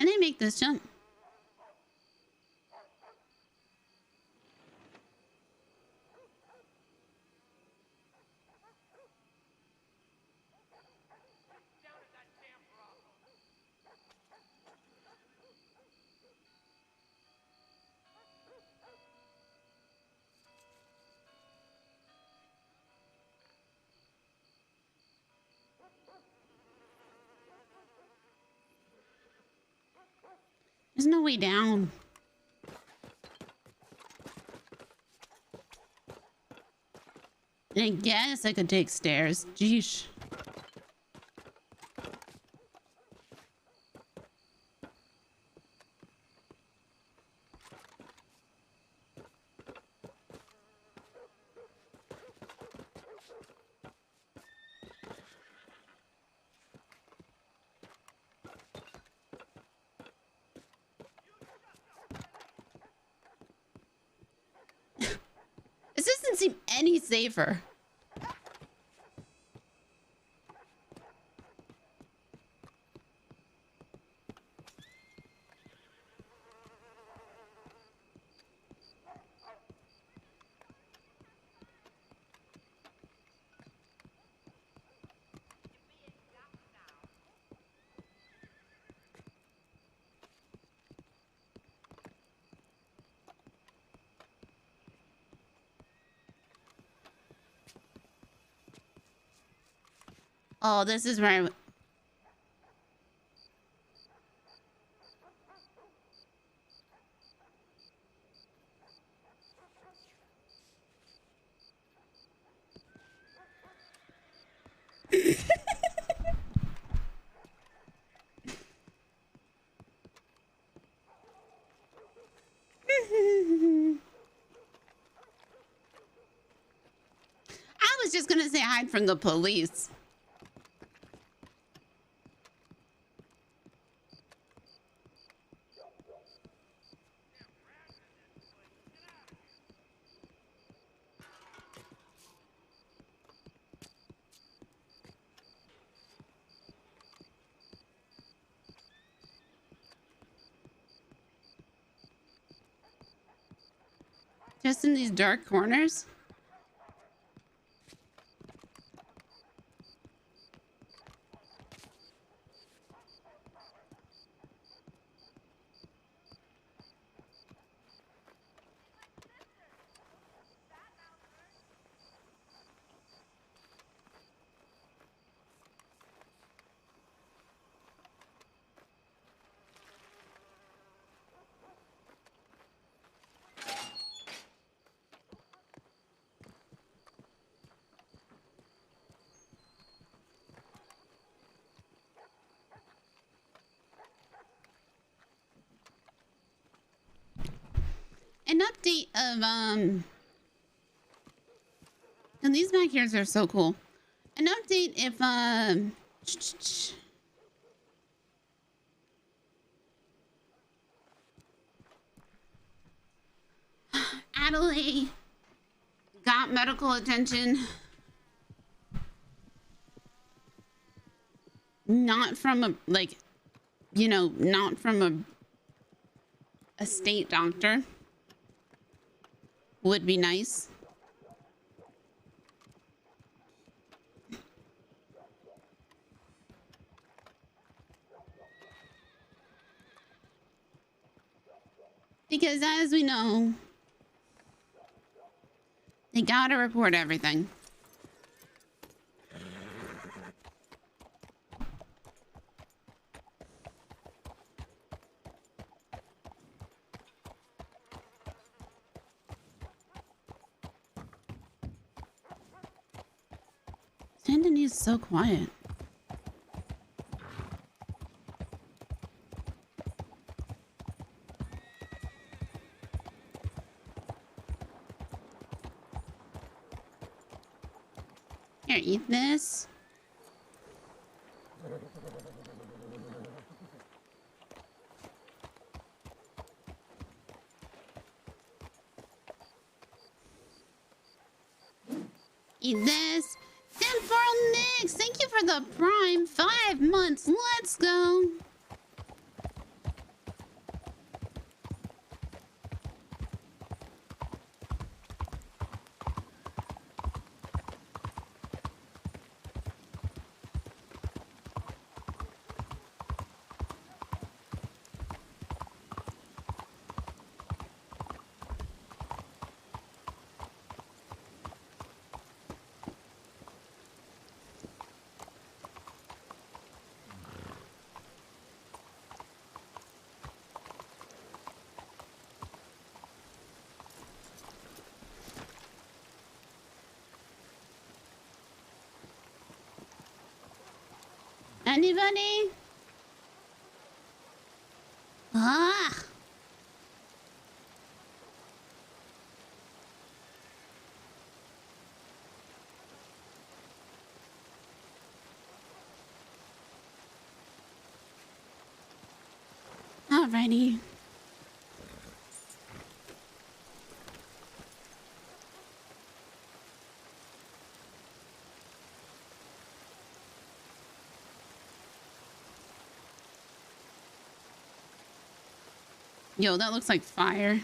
I didn't make this jump. There's no way down. I guess I could take stairs. Jeesh. This doesn't seem any safer. Oh, this is where I... I was just gonna say hide from the police. Just in these dark corners? An update of and these backyards are so cool. An update if Adelaide got medical attention, not from a not from a state doctor, would be nice. Because as we know, they gotta report everything. Sandon is so quiet. Here, eat this. Eat this. Temporal Nix, thank you for the prime 5 months. Let's go. Anybody? Ah. Alrighty. Yo, that looks like fire.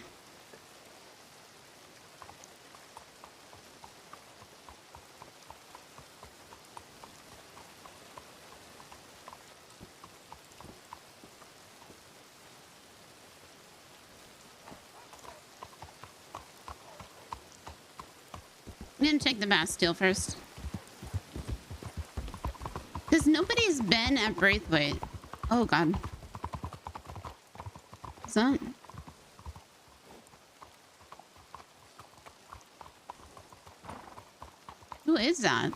I'm gonna check the Bastille first. Because nobody's been at Braithwaite. Oh, God. That? Who is that?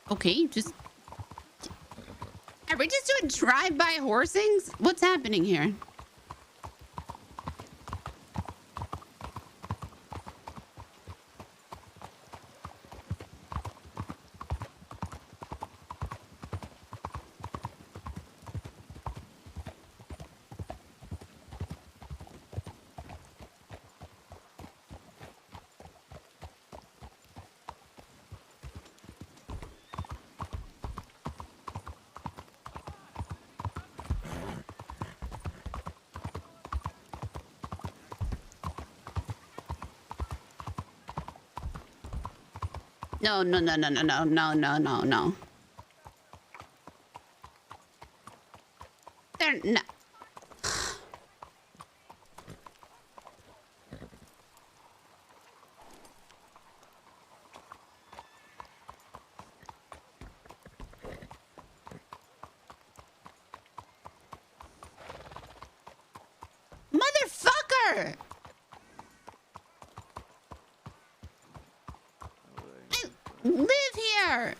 Okay, just... Are we just doing drive-by horsings? What's happening here? No, no, no, no, no, no, no, no, no, no. They're not. Motherfucker! I live here!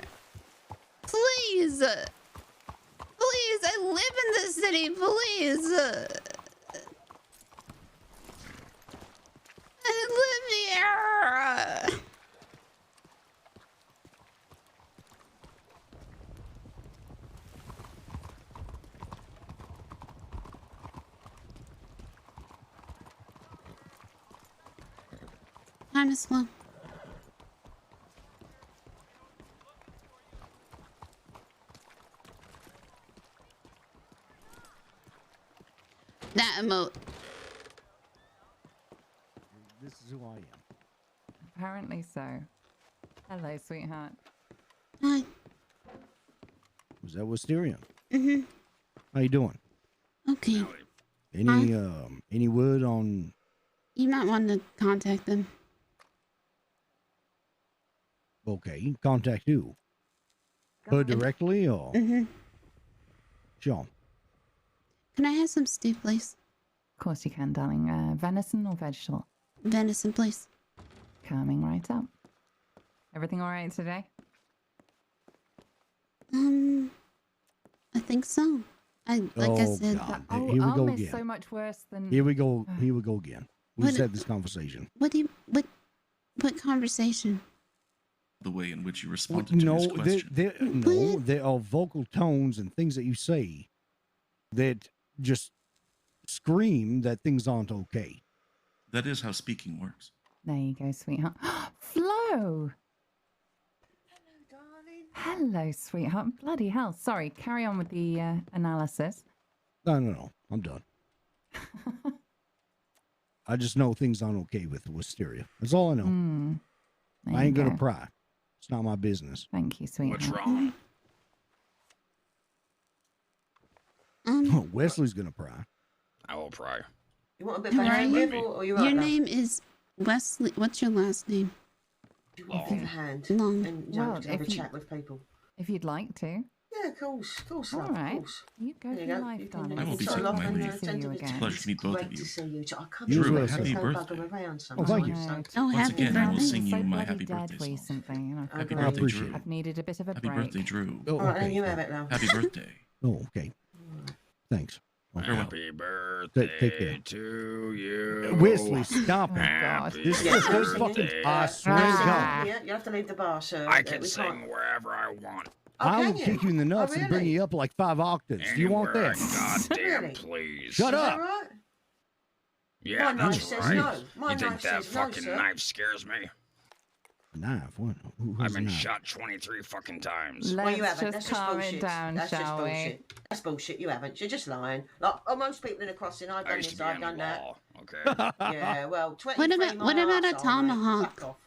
Please! Please, I live in this city, please! I live here! Time is slow. That emote. This is who I am. Apparently so. Hello, sweetheart. Hi. Was that Wisteria? Mm-hmm. How you doing? Okay. Any word on? You might want to contact them. Okay, contact who? Her directly or? Mm-hmm. Sure. Can I have some stew, please? Of course you can, darling. Venison or vegetable? Venison, please. Coming right up. Everything all right today? I think so. I said. God. Oh, Here we I'll go miss again. so much worse than. Here we go. Here we go again. We What- just had this conversation. What conversation? The way in which you responded to No, his question. there are vocal tones and things that you say that just scream that things aren't okay. That is how speaking works. There you go, sweetheart. Flo! Hello, sweetheart. Bloody hell. Sorry, carry on with the analysis. No. I'm done. I just know things aren't okay with Wisteria. That's all I know. I ain't gonna pry. It's not my business. Thank you, sweetheart. What's wrong? Wesley's gonna pry. I will pry. You want a bit Who of are hand you? or you Your right now? name is Wesley. What's your last name? Do you want a bit of hand? Long. And you know, to have a chat with people. If you'd like to. Yeah, of course, All love, right. of course. You go There for you your go. life, You can- darling. I will be It's taking love my and, leave. See you tend to again. It's a pleasure to meet both Great of you. to see you. I come Drew, here happy to birthday. bugger around Oh, thank you. sometimes, so- Oh, Once happy again, I will birthday. sing you so my bloody happy dead birthday song. recently. You know. Happy Okay. I birthday, appreciate Drew. I've needed a bit of a Happy break. birthday, Drew. Oh, All right, okay. then you have it, love. Happy birthday. Oh, okay. Thanks. Farewell. Happy birthday Take care. to you. Wesley, stop it. Happy This Yeah, is this fucking. birthday. I swear to God. Yeah, you have to leave the bar, sir. I can we sing can't- wherever I want. I can will you? kick you in the nuts and bring really? you up like 5 octaves. Do you want Anywhere that? I goddamn Really? please. Shut Is that up. right? Yeah, My knife that's says right. no. My You think knife that says no, fucking sir. knife scares me? Knife? What? Who's I've a been knife? shot 23 fucking times. Well, you Let's haven't. just That's just calm bullshit. it down, That's just shall we? bullshit. That's bullshit. You haven't. You're just lying. Like most people in a crossing, I've I done used to this, be I've on done the that. wall. Okay. Yeah, well, 23 What about my a arsehole, mate. tomahawk? Fuck off.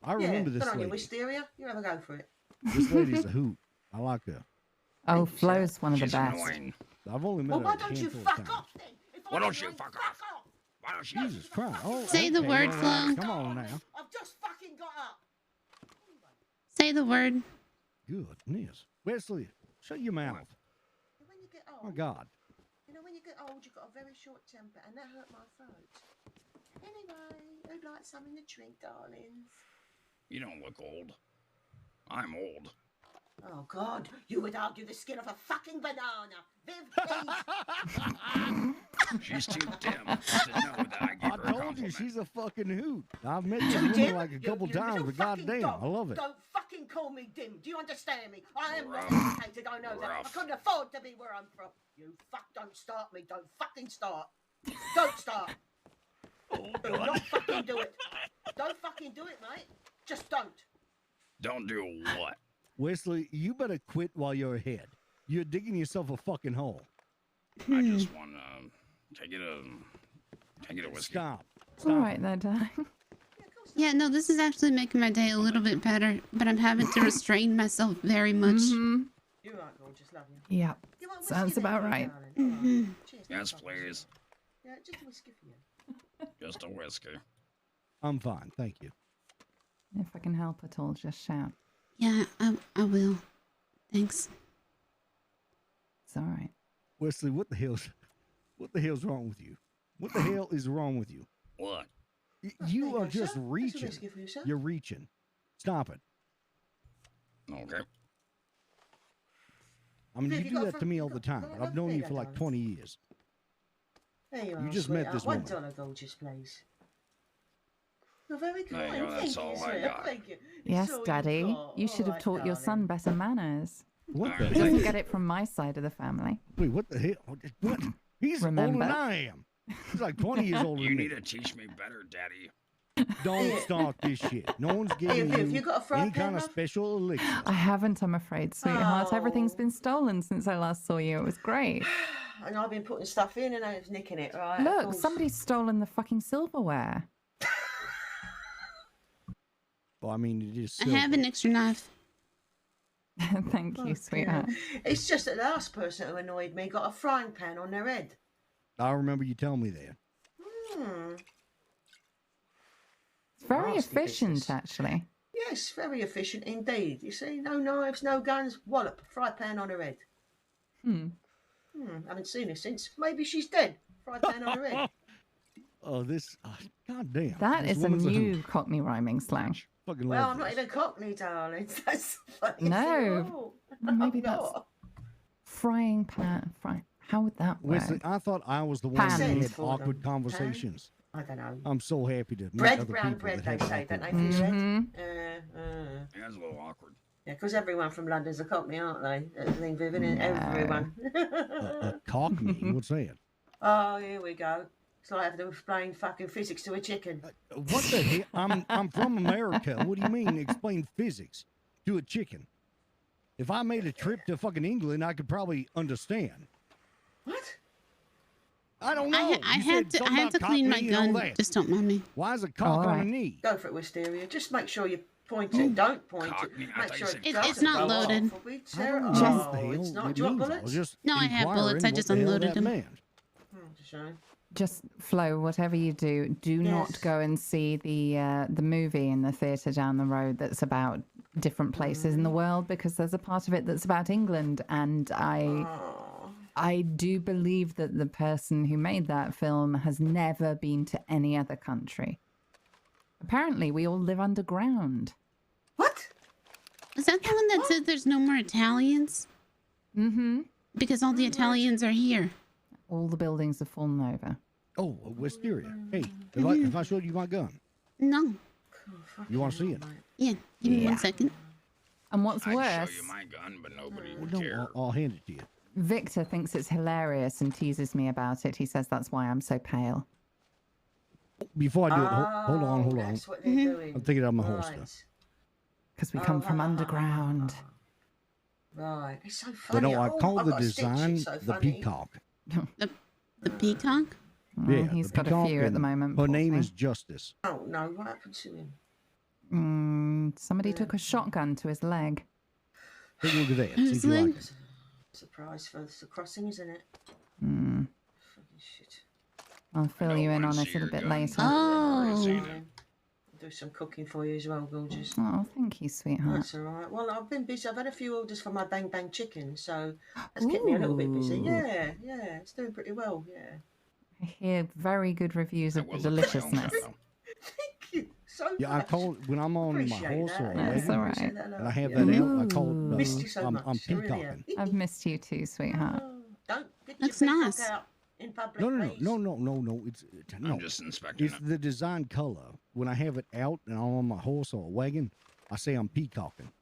I remember yeah, this good on you, lady. Wisteria. You ever go for it? This lady's a hoot. I like her. Oh, Thank you, Flo's one of the She's best. annoying. I've only met Well, her why a don't you handful of fuck times. off then? If I Why don't was you right, fuck off? off? Why don't you? Jesus Christ. Oh, Say the okay, word, all right. Flo. Come on now. I've just fucking got up. Say the word. Goodness. Wesley, shut your mouth. When you get Oh, my old, God. you know, when you get old, you've got a very short temper, and that hurt my throat. Anyway, who'd like something to drink, darlings? You don't look old. I'm old. Oh, God, you would argue the skin of a fucking banana. Viv, please. She's too dim to know that I give I her a told you compliment. she's a fucking hoot. I've met this Too woman dim? like a couple You times, little but fucking goddamn, dog. I love it. Don't fucking call me dim. Do you understand me? I am not Rough. educated, I know that. I Rough. couldn't afford to be where I'm from. You don't start me. Don't fucking start. Don't start. Do not fucking do it. Don't fucking do it, mate. Just don't. Don't do what? Wesley, you better quit while you're ahead. You're digging yourself a fucking hole. I just want to take it a whiskey. Stop. All right there, darling. Yeah, of course Yeah, no, this is actually making my day a little bit better, but I'm having to restrain myself very much. Mm-hmm. You're right, gorgeous, love you. Yeah. You want Sounds whiskey there, about right. darling? Mhm. Cheers, Yes, no problem. please. Yeah, just a whiskey for you. Just a whiskey. I'm fine, thank you. If I can help at all, just shout. Yeah, I will. Thanks. It's all right. Wesley, what the hell's wrong with you? What the hell is wrong with you? What? You There are you go, just sir. That's a reaching. whiskey for you, sir. You're reaching. Stop it. Okay. I mean, Have you you do got that a to me fr- all you the got- time. got I've another known you beer, for like darling? 20 years. There you You are, just met sweetheart. this $1 woman. gorgeous, please. You're very There you kind. go, that's Thank you, all I sweetheart. got. Thank you. Yes, It's all Daddy. you've got. You should All have right, taught your son darling. better manners. What All the right. He doesn't hell? get it from my side of the family. Wait, what the hell? What? He's Remember? older than I am. He's like 20 years older You than need me. to teach me better, Daddy. Don't start this shit. No one's giving Have you you got a fry any pan, kind of love? special elixir. I haven't, I'm afraid, sweetheart. Everything's Oh. been stolen since I last saw you. It was great. And I've been putting stuff in and I was nicking it, right? Look, Of course. somebody's stolen the fucking silverware. Well, I mean, it is I silver. have an extra knife. Thank you, sweetheart. It's just that the last person who annoyed me got a frying pan on their head. I remember you telling me that. Hmm. It's very Nasty efficient, business. actually. Yes, very efficient indeed. You see, no knives, no guns, wallop, fry pan on her head. Hmm. Haven't seen her since. Maybe she's dead. Fry pan on her head. Oh, this. God damn. That this is a woman's new Cockney rhyming slang. Fucking Well, love I'm not this. even Cockney, darling. That's funny. No. Maybe I'm that's not. frying pan. How would that work? Wesley, I thought I was the one Pan. that had Send for awkward them. conversations. I don't know. I'm so happy to meet Bread, other brown people bread, that they have say, awkward don't they, for your Mhm. head? Yeah, it's a little awkward. Yeah, because everyone from London's a Cockney, aren't they? Everything, Vivian, and everyone. Cockney? What's that? Oh, here we go. It's like having to explain fucking physics to a chicken. What the hell? I'm from America. What do you mean explain physics to a chicken? If I made a trip to fucking England, I could probably understand. What? I don't know. I You had said to, I something had to about clean my cockney and all gun. that. Just don't mind me. Why is a cock on a Alright. knee? Go for it, Wisteria. Just make sure you point it. Don't point Cockney, it. I Make thought sure you it said It's doesn't not go off. loaded. It'll be I terrible. don't know what Oh, the hell it's not. it Do you want means. I was bullets? just No, I have bullets. inquiring I what just the hell unloaded that them. meant. It's a shame. Just Flo, whatever you do, do not Yes. go and see the movie in the theatre down the road that's about different places in the world, because there's a part of it that's about England, and I do believe that the person who made that film has never been to any other country. Apparently, we all live underground. What? Is that the one that said there's no more Italians? Mm-hmm. Because all the Italians are here. All the buildings have fallen over. Oh, Wisteria. Hey, if I showed you my gun, No. you want to see it? Yeah, give me Yeah. 1 second. And what's I'd worse, show you my gun, but nobody Well, would no, care. I'll hand it to you. Victor thinks it's hilarious and teases me about it. He says that's why I'm so pale. Before I do it, hold on, hold on. That's what they're doing. I'm thinking of my Right. holster. Because we come from underground. Right. It's so But funny. no, I Oh, call I've the got a stitch. design It's so the funny. peacock. The peacock? Well, Yeah, he's the got a peacock, few at the and moment. Her poor name thing. is Justice. Oh, no. What happened to him? Somebody took a shotgun to his leg. Take a look at that. See if you like it. Surprise for the crossing, isn't it? Hmm. Fucking shit. I'll fill you in on it a little bit later. Oh. Do some cooking for you as well, gorgeous. Oh, thank you, sweetheart. That's all right. Well, I've been busy. I've had a few orders for my Bang Bang chicken, so that's kept me a little bit busy. Ooh. Yeah, yeah, it's doing pretty well. Yeah. I hear very good reviews of the deliciousness. Thank you so Yeah, I much. call it when I'm on my Appreciate horse or that. a That's wagon, all right. Appreciate that a and I lot. have Yeah. that out. I call it. Missed you so I'm much. I really peacocking. have. I've missed you too, sweetheart. Don't get That's your peacock nice. out in public, No, no, no, please. no, no, no, no. It's no. I'm just inspecting It's it. the design color. When I have it out and I'm on my horse or a wagon, I say I'm peacocking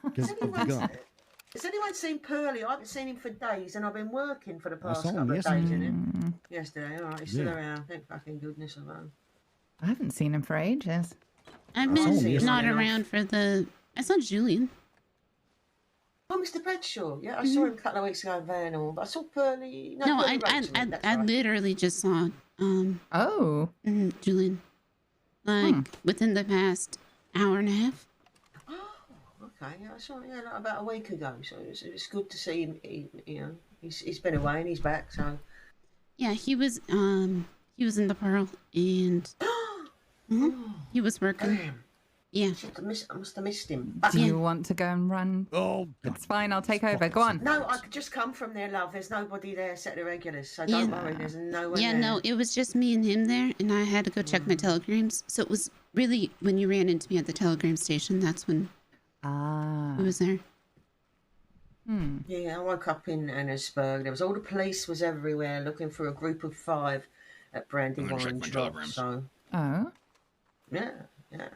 because of the gun. Has anyone seen Pearly? I haven't seen him for days, and I've been working for the past saw him couple of yesterday. days. Innit? Yesterday, all right, he's still Yeah. around. Thank fucking goodness of him. I haven't seen him for ages. I've I saw him been yesterday. not around for the... I saw Julian. Oh, Mr. Bradshaw. Yeah, I saw him a couple of weeks ago in Vanhall. But I saw Pearly. No, No, Pearly I wrote to me, that's I right. literally just saw Oh. Julian. like within the past hour and a half. Okay, yeah, I saw like about a week ago. So it's good to see him. He's been away and he's back. So Yeah, he was in the Pearl and he was working. Damn. Yeah. I must have missed him. Do you want to go and run? Oh, it's fine. I'll take over. Go on. No, I could just come from there, love. There's nobody there except the regulars, so don't worry. There's no one Yeah, there. no, it was just me and him there, and I had to go check my telegrams. So it was really when you ran into me at the telegram station. That's when he was there. Yeah, I woke up in Annesburg. There was all the police was everywhere looking for a group of 5 at Brandywine Drop. So Oh. yeah,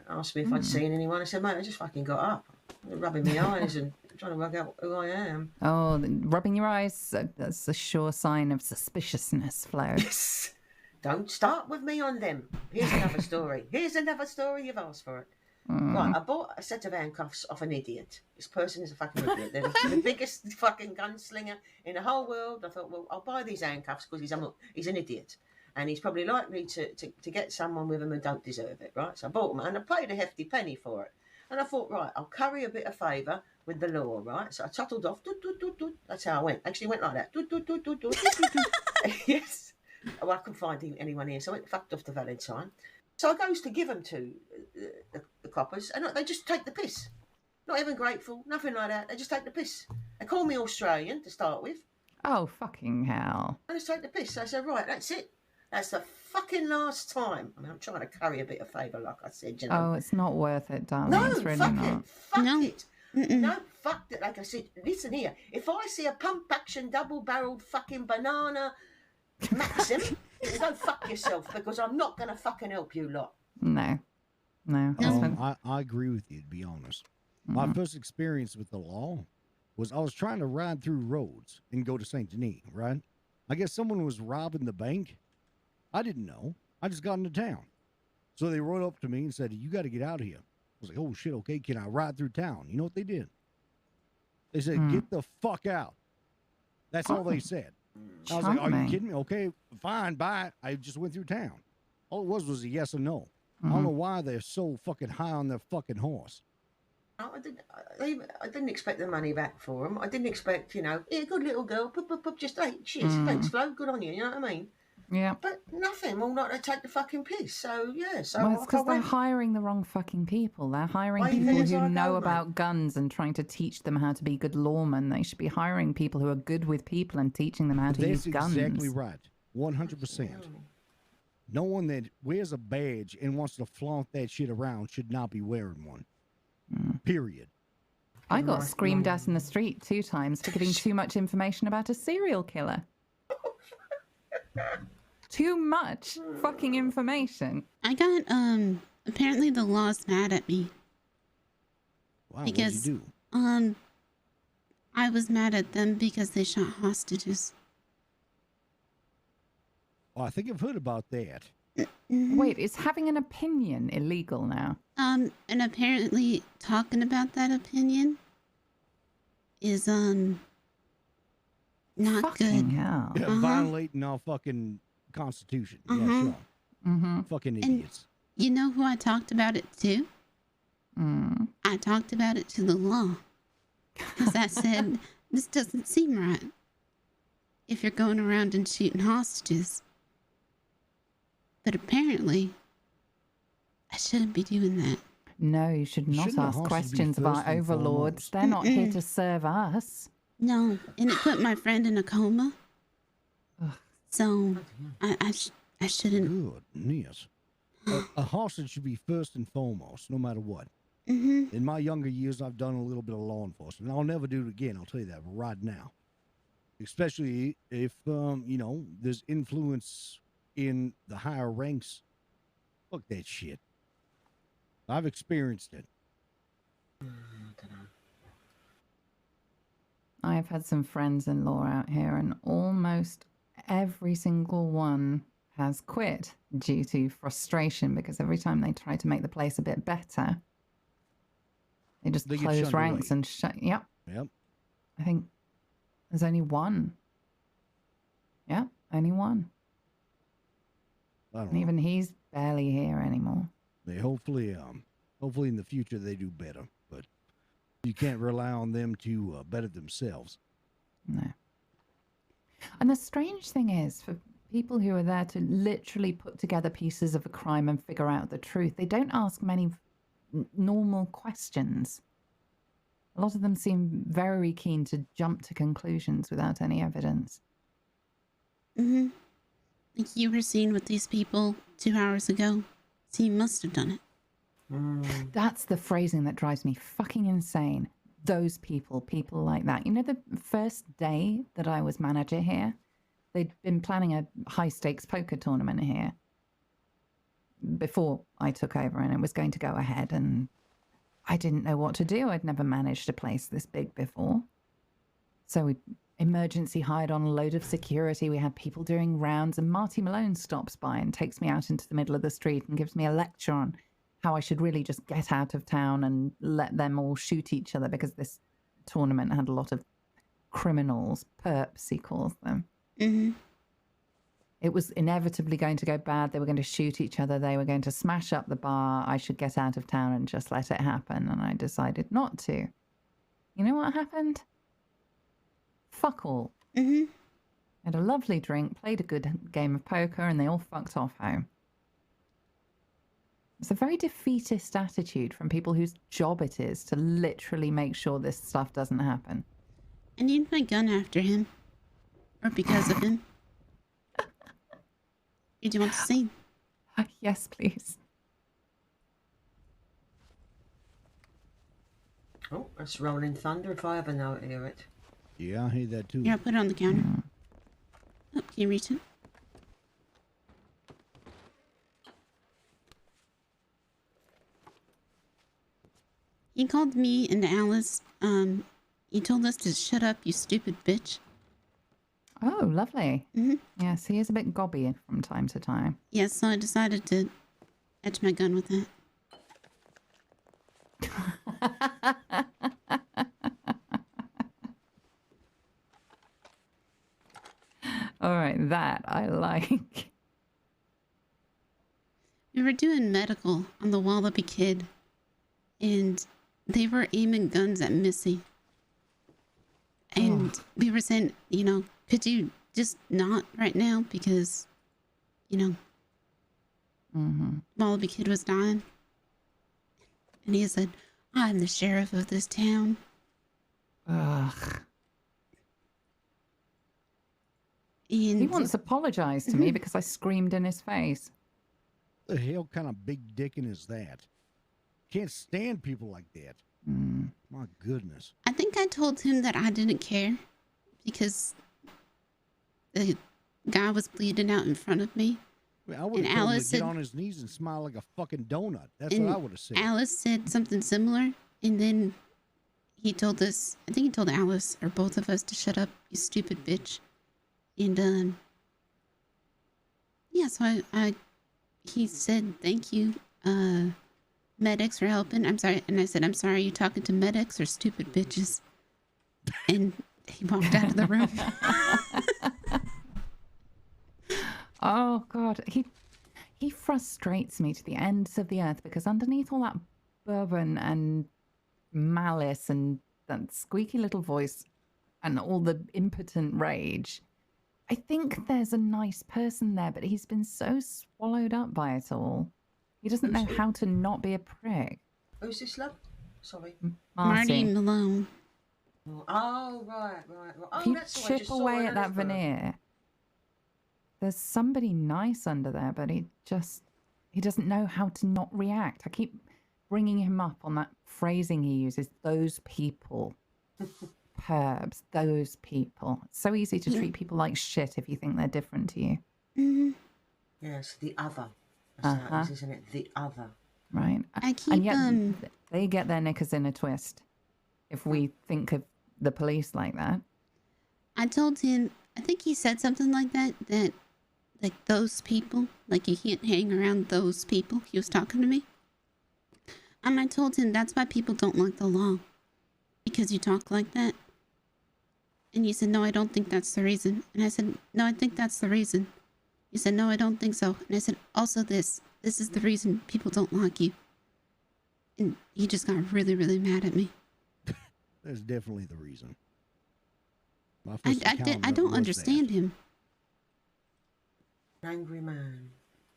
asked me if I'd seen anyone. I said, mate, I just fucking got up, rubbing my eyes and trying to work out who I am. Oh, rubbing your eyes, that's a sure sign of suspiciousness, Flo. Don't start with me on them. Here's another story. You've asked for it. Right, I bought a set of handcuffs off an idiot. This person is a fucking idiot. They're the biggest fucking gunslinger in the whole world. I thought, well, I'll buy these handcuffs because he's an idiot. And he's probably likely to get someone with him who don't deserve it, right? So I bought them and I paid a hefty penny for it. And I thought, right, I'll curry a bit of favour with the law, right? So I tottled off. Doot, doot, doot, doot. That's how I went. Actually went like that. Doot, doot, doot, doot, doot, doot, doot, doot. Yes. Oh, I couldn't find anyone here, so I went fucked off to Valentine. So I goes to give them to the coppers, and they just take the piss. Not even grateful, nothing like that. They just take the piss. They call me Australian to start with. Oh, fucking hell. I just take the piss. So I said, right, that's it. That's the fucking last time. I mean, I'm trying to curry a bit of favour, like I said, you know. Oh, it's not worth it, darling. No, it's really fuck not. it. Fuck it. No, fuck it. Like I said, listen here. If I see a pump-action, double-barreled fucking banana Maxim, you go fuck yourself, because I'm not going to fucking help you lot. No. I agree with you, to be honest. My first experience with the law was I was trying to ride through roads and go to St. Denis, right? I guess someone was robbing the bank. I didn't know. I just got into town. So they rode up to me and said, you got to get out of here. I was like, oh, shit, okay, can I ride through town? You know what they did? They said, get the fuck out. That's all they said. I was like, are you kidding me? Okay, fine, bye. I just went through town. All it was a yes or no. I don't know why they're so fucking high on their fucking horse. I didn't expect the money back for them. I didn't expect, yeah, good little girl, just, hey, shit, thanks, Flo, good on you, you know what I mean? Yeah. But nothing, well, not to take the fucking piss, so, yeah. So well, it's because they're hiring the wrong fucking people. They're hiring people who know about guns and trying to teach them how to be good lawmen. They should be hiring people who are good with people and teaching them how to use guns. That's exactly right. 100%. No one that wears a badge and wants to flaunt that shit around should not be wearing one. Period. I got screamed at in the street 2 times for giving too much information about a serial killer. Too much fucking information. I got, apparently the law's mad at me. Wow, because, what'd you do? I was mad at them because they shot hostages. Oh, I think I've heard about that. Wait, is having an opinion illegal now? And apparently talking about that opinion is, not fucking good. Hell. Yeah, violating our fucking constitution. Yeah, sure. Fucking idiots. You know who I talked about it to? I talked about it to the law. Because I said, this doesn't seem right. If you're going around and shooting hostages. But apparently, I shouldn't be doing that. No, you should not ask questions of our overlords. They're not here to serve us. No, and it put my friend in a coma. So, I shouldn't. Goodness. A hostage should be first and foremost, no matter what. In my younger years, I've done a little bit of law enforcement. I'll never do it again, I'll tell you that right now. Especially if, there's influence in the higher ranks. Fuck that shit. I've experienced it. I've had some friends-in-law out here, and almost every single one has quit due to frustration, because every time they try to make the place a bit better, they just close ranks and shut. Yep. I think there's only one. Yep, only one. And even he's barely here anymore. They hopefully in the future they do better, but you can't rely on them to better themselves. No. And the strange thing is, for people who are there to literally put together pieces of a crime and figure out the truth, they don't ask many normal questions. A lot of them seem very keen to jump to conclusions without any evidence. Mm-hmm. Like you were seen with these people 2 hours ago, so you must have done it. That's the phrasing that drives me fucking insane. Those people like that. You know, the first day that I was manager here, they'd been planning a high-stakes poker tournament here before I took over, and it was going to go ahead, and I didn't know what to do. I'd never managed a place this big before. So we emergency hired on a load of security. We had people doing rounds, and Marty Malone stops by and takes me out into the middle of the street and gives me a lecture on how I should really just get out of town and let them all shoot each other, because this tournament had a lot of criminals, perps, he calls them. Mm-hmm. It was inevitably going to go bad. They were going to shoot each other. They were going to smash up the bar. I should get out of town and just let it happen. And I decided not to. You know what happened? Fuck all. Mm-hmm. Had a lovely drink, played a good game of poker, and they all fucked off home. It's a very defeatist attitude from people whose job it is to literally make sure this stuff doesn't happen. I need my gun after him. Or because of him. Do you want to see? Yes, please. Oh, that's rolling thunder if I ever know it, hear it. Yeah, I hear that too. Yeah, put it on the counter. Oh, can you reach it? He called me and Alice. He told us to shut up, you stupid bitch. Oh, lovely. Mm-hmm. Yes, he is a bit gobby from time to time. Yes, so I decided to edge my gun with that. All right, that I like. We were doing medical on the WildRP kid, and they were aiming guns at Missy. And we were saying, you know, could you just not right now, because, you know, WildRP kid was dying. And he said, I'm the sheriff of this town. Ugh. And he once apologized to me because I screamed in his face. The hell kind of big dickin' is that? Can't stand people like that. My goodness. I think I told him that I didn't care because the guy was bleeding out in front of me. Well, I would have told him to get on his knees and smile like a fucking donut. That's what I would have said. Alice said something similar, and then he told us, I think he told Alice or both of us to shut up, you stupid bitch. And yeah, so he said thank you, medics for helping. I'm sorry, and I said, I'm sorry, are you talking to medics or stupid bitches? And he walked out of the room. Oh God, he frustrates me to the ends of the earth, because underneath all that bourbon and malice and that squeaky little voice and all the impotent rage, I think there's a nice person there, but he's been so swallowed up by it all. He doesn't know how to not be a prick. Who's this, love? Sorry. Marty Malone. Oh, right. Oh, If you that's why I chip just saw away in at that Harrisburg. veneer, there's somebody nice under there, but he doesn't know how to not react. I keep bringing him up on that phrasing he uses, those people. Perps, those people. It's so easy to treat people like shit if you think they're different to you. Mm-hmm. Yes, the other. That's how it is, isn't it? The other. Right. I keep, and yet they get their knickers in a twist if we think of the police like that. I told him, I think he said something like that, like those people, like you can't hang around those people. He was talking to me. And I told him that's why people don't like the law. Because you talk like that. And he said, no, I don't think that's the reason. And I said, no, I think that's the reason. He said, no, I don't think so. And I said, also this, This is the reason people don't like you. And he just got really, really mad at me. That's definitely the reason. My I first encounter don't was understand him. Angry man.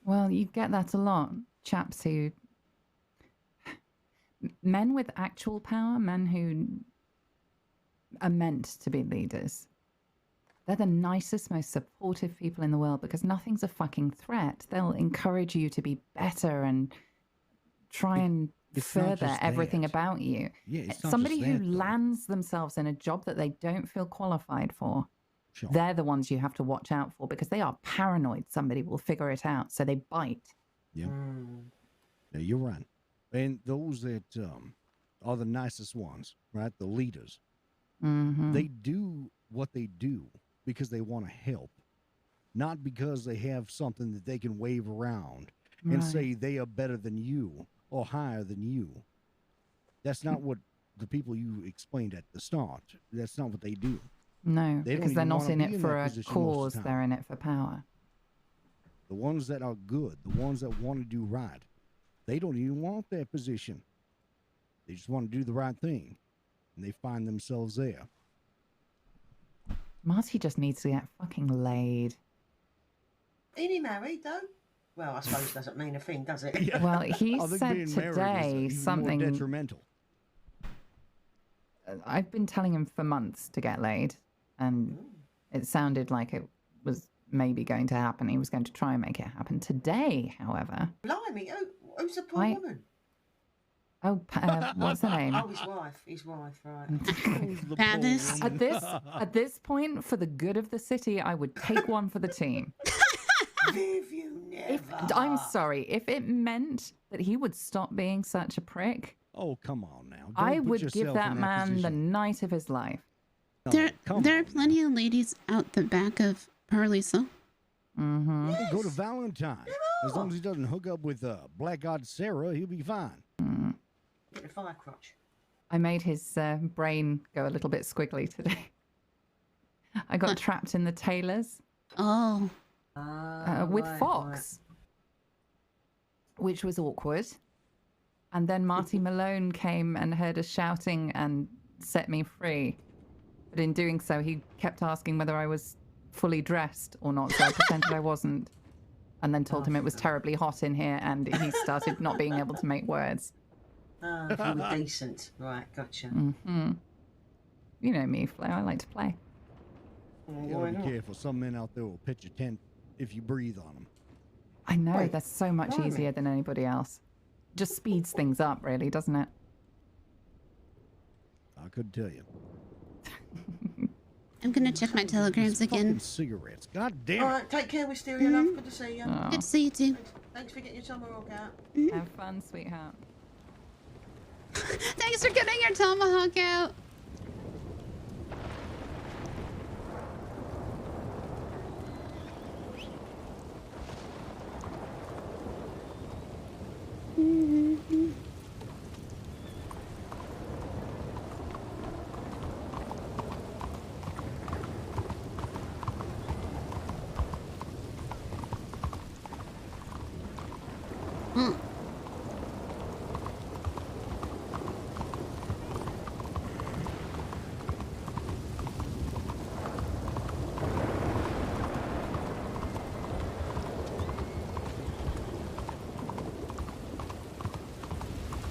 Well, you get that a lot. Chaps who... Men with actual power, men who are meant to be leaders. They're the nicest, most supportive people in the world because nothing's a fucking threat. They'll encourage you to be better and try and it's not further just everything that. about you. Yeah, it's not Somebody just who that, though. lands themselves in a job that they don't feel qualified for, Sure. they're the ones you have to watch out for because they are paranoid somebody will figure it out, so they bite. Yeah. Yeah, you're right. And those that are the nicest ones, right? The leaders. Mm-hmm. They do what they do because they want to help, not because they have something that they can wave around and Right. say they are better than you or higher than you. That's not what the people you explained at the start. That's not what they do. No, They don't because they're even not wanna in be it in for that a position most of cause, the they're time. in it for power. The ones that are good, the ones that want to do right, they don't even want that position. They just want to do the right thing, and they find themselves there. Marty just needs to get fucking laid. Ain't he married though? Well, I suppose doesn't mean a thing, does it? Well, he I think said being married is today even something more detrimental. I've been telling him for months to get laid, and it sounded like it was maybe going to happen. He was going to try and make it happen. Today, however... Blimey, who's the poor woman? Oh, what's her name? Oh, his wife, right. Pavis. At this point, for the good of the city, I would take one for the team. Viv, you never. I'm sorry. If it meant that he would stop being such a prick, Oh, come on now. Don't I put would give yourself that in man the position. night of his life. There come are plenty of ladies out the back of Parlisa. Mm-hmm. Yes. Go to Valentine. As long as he doesn't hook up with Black-Eyed Sarah, he'll be fine. Get the fire crotch. I made his brain go a little bit squiggly today. I got trapped in the tailors. Oh. With Fox, which was awkward. And then Marty Malone came and heard us shouting and set me free. But in doing so, he kept asking whether I was fully dressed or not, so I pretended I wasn't. And then told him it was terribly hot in here, and he started not being able to make words. Oh, if you were decent. Right, gotcha. Mm-hmm. You know me, Flo. I like to play. You gotta be careful. Some men out there will pitch a tent if you breathe on them. I know, Wait, they're so much blimey. easier than anybody else. Just speeds things up, really, doesn't it? I couldn't tell you. I'm gonna check my telegrams again. Cigarettes. God damn it. All right, take care, Wisteria, love. Good to see you. Oh. Good to see you too. Thanks for getting your tomahawk out. Have fun, sweetheart. Thanks for getting your tomahawk out.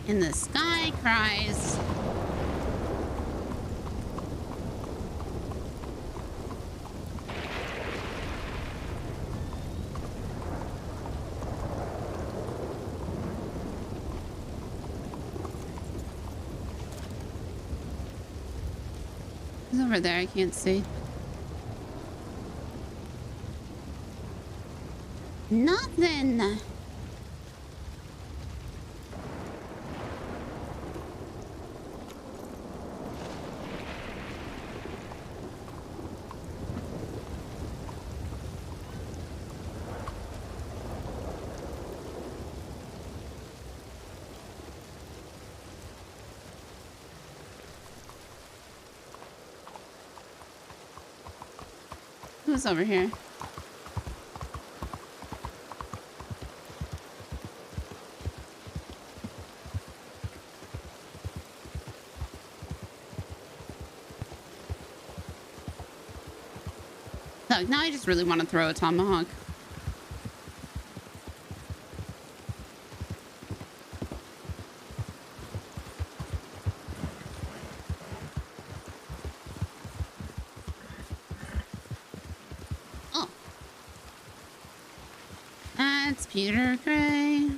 And the sky cries. Who's over there? I can't see. Nothing. Who's over here? Fuck, now I just really want to throw a tomahawk. Oh. That's Peter Gray.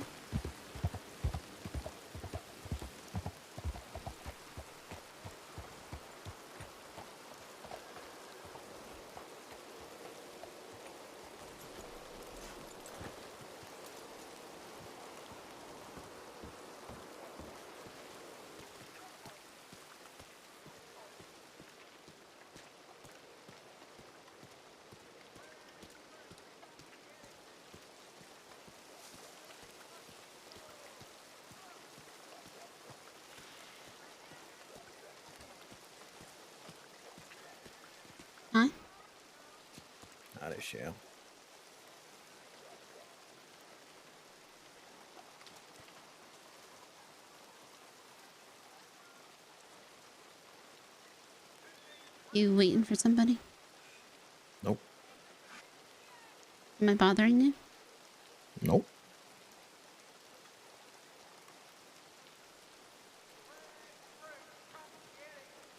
Huh? Howdy, Shell. You waiting for somebody? Nope. Am I bothering you? Nope.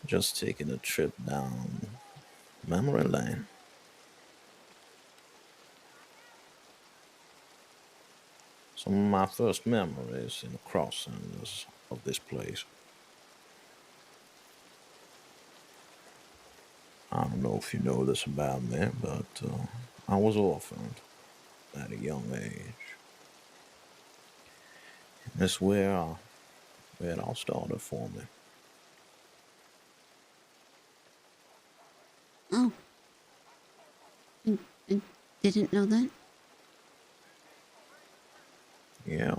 Just taking a trip down memory lane. Some of my first memories in the crossings of this place. I don't know if you know this about me, but I was orphaned at a young age. And that's where it all started for me. Oh. I didn't know that. Yeah.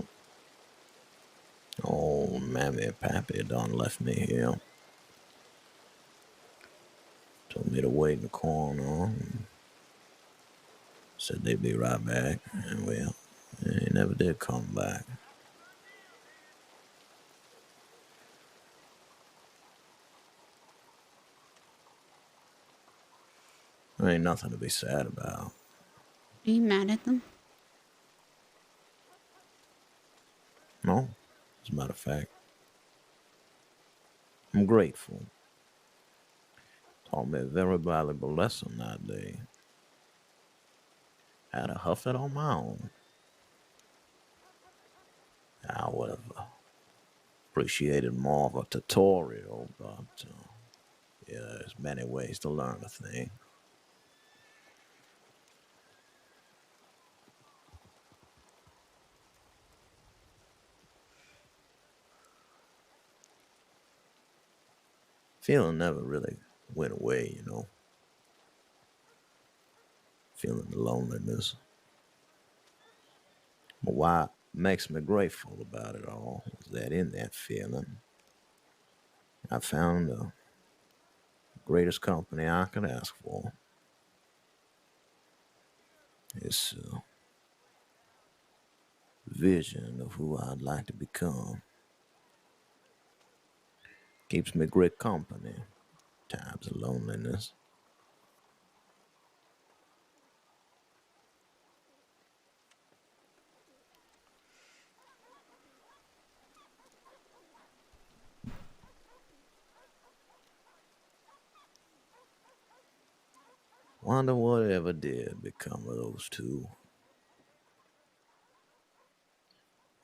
Oh, Mammy and Pappy done left me here. Told me to wait in the corner and said they'd be right back. And well, they never did come back. There ain't nothing to be sad about. Are you mad at them? No, as a matter of fact, I'm grateful. Taught me a very valuable lesson that day. Had to huff it on my own. I would have appreciated more of a tutorial, but yeah, there's many ways to learn a thing. Feeling never really went away, you know. Feeling the loneliness. But what makes me grateful about it all is that in that feeling, I found the greatest company I could ask for. This vision of who I'd like to become. Keeps me great company, times of loneliness. Wonder what ever did become of those two.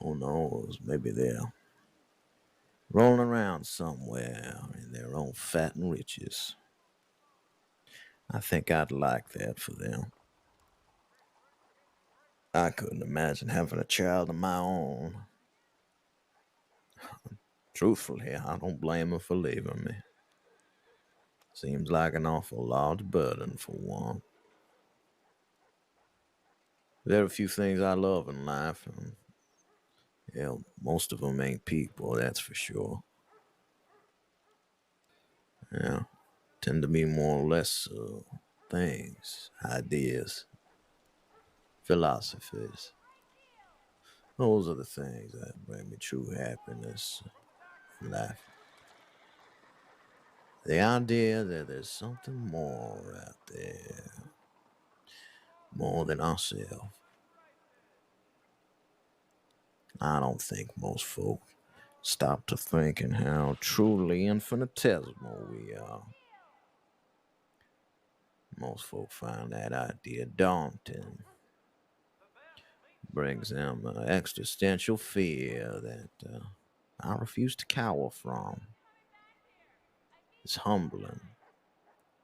Who knows, maybe they're rolling around somewhere in their own fat and riches. I think I'd like that for them. I couldn't imagine having a child of my own. Truthfully, I don't blame her for leaving me. Seems like an awful large burden for one. There are a few things I love in life, and most of them ain't people, that's for sure. Yeah, tend to be more or less things, ideas, philosophies. Those are the things that bring me true happiness in life. The idea that there's something more out there, more than ourselves. I don't think most folk stop to thinking how truly infinitesimal we are. Most folk find that idea daunting. Brings them an existential fear that I refuse to cower from. It's humbling,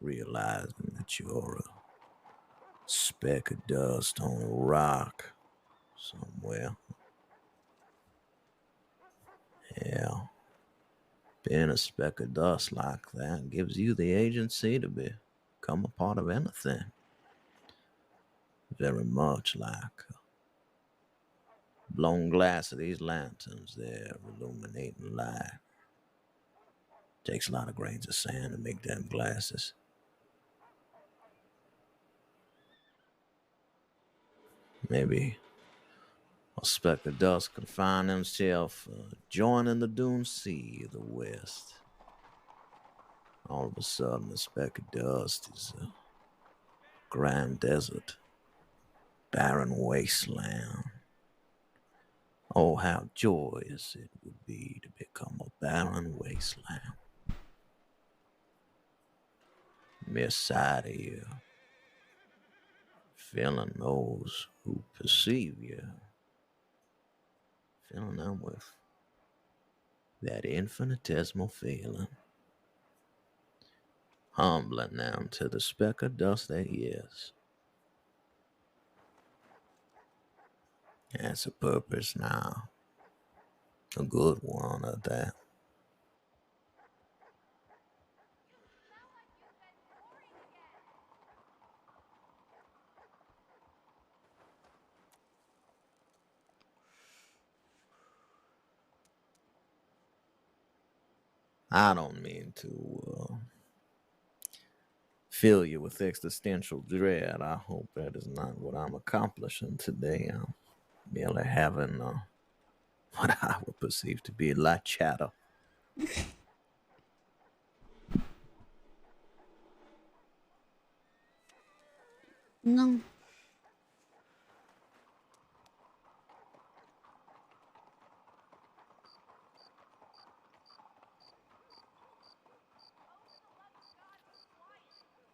realizing that you're a speck of dust on a rock somewhere. Yeah, being a speck of dust like that gives you the agency to become a part of anything. Very much like blown glass of these lanterns, they're illuminating light. Takes a lot of grains of sand to make them glasses. Maybe a speck of dust could find himself joining the dune sea of the west. All of a sudden, a speck of dust is a grand desert, barren wasteland. Oh, how joyous it would be to become a barren wasteland. Mere sight of you, feeling those who perceive you, filling them with that infinitesimal feeling, humbling them to the speck of dust that he is. That's a purpose now, a good one at that. I don't mean to fill you with existential dread. I hope that is not what I'm accomplishing today. I'm merely having what I would perceive to be light chatter. No.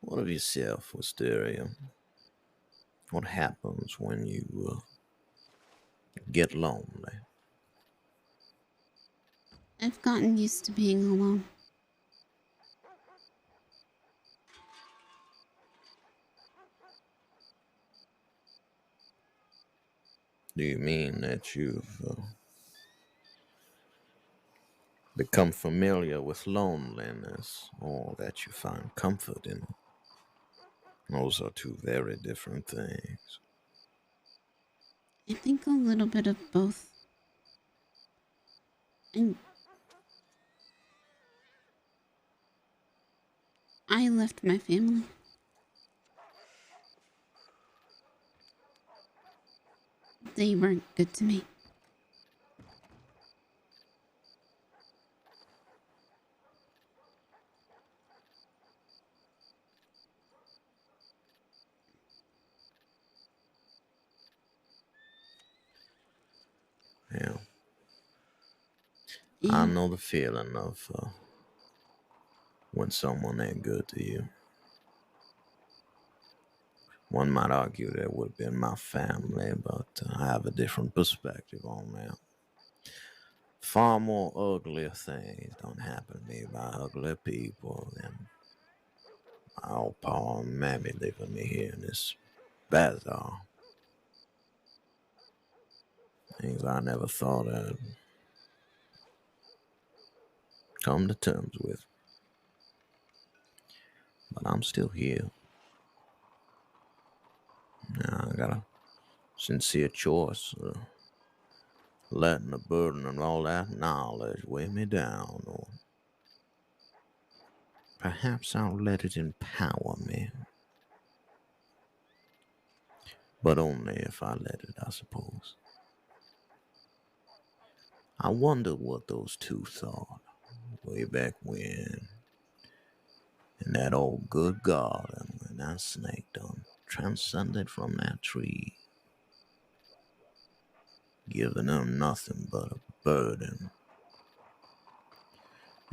What of yourself, Wisteria? What happens when you get lonely? I've gotten used to being alone. Do you mean that you've become familiar with loneliness, or that you find comfort in it? Those are two very different things. I think a little bit of both. And I left my family. They weren't good to me. Yeah. Yeah. I know the feeling of when someone ain't good to you. One might argue that would have been my family, but I have a different perspective on that. Far more uglier things don't happen to me by ugly people than my old pa and mammy leaving me here in this bazaar. Things I never thought I'd come to terms with. But I'm still here. Now I got a sincere choice. Letting the burden of all that knowledge weigh me down, or perhaps I'll let it empower me. But only if I let it, I suppose. I wonder what those two thought way back when, in that old good garden when that snake done transcended from that tree, giving them nothing but a burden.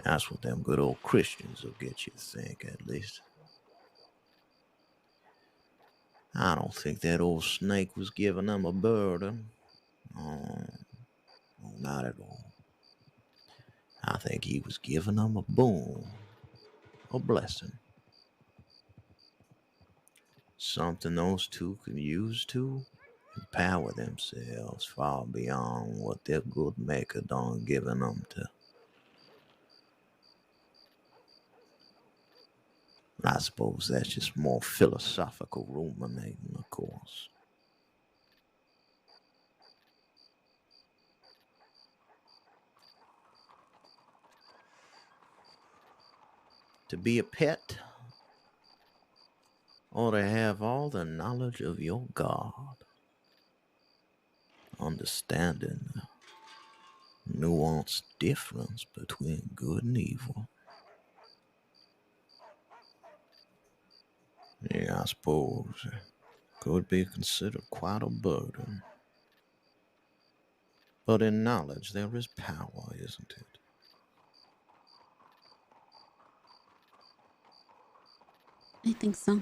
That's what them good old Christians will get you to think, at least. I don't think that old snake was giving them a burden. Oh, not at all. I think he was giving them a boon, a blessing. Something those two could use to empower themselves far beyond what their good maker done given them to. I suppose that's just more philosophical ruminating, of course. To be a pet, or to have all the knowledge of your God, understanding the nuanced difference between good and evil. Yeah, I suppose it could be considered quite a burden. But in knowledge there is power, isn't it? I think so.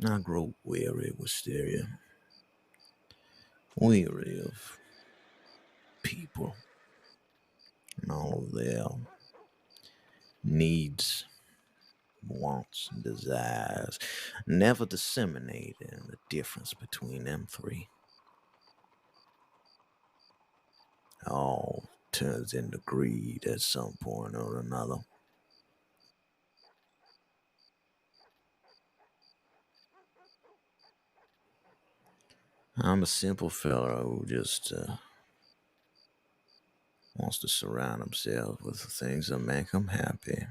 I grow weary, Wisteria. Weary of people and all of their needs, wants, and desires, never disseminating the difference between them three. All turns into greed at some point or another. I'm a simple fellow who just wants to surround himself with the things that make him happy.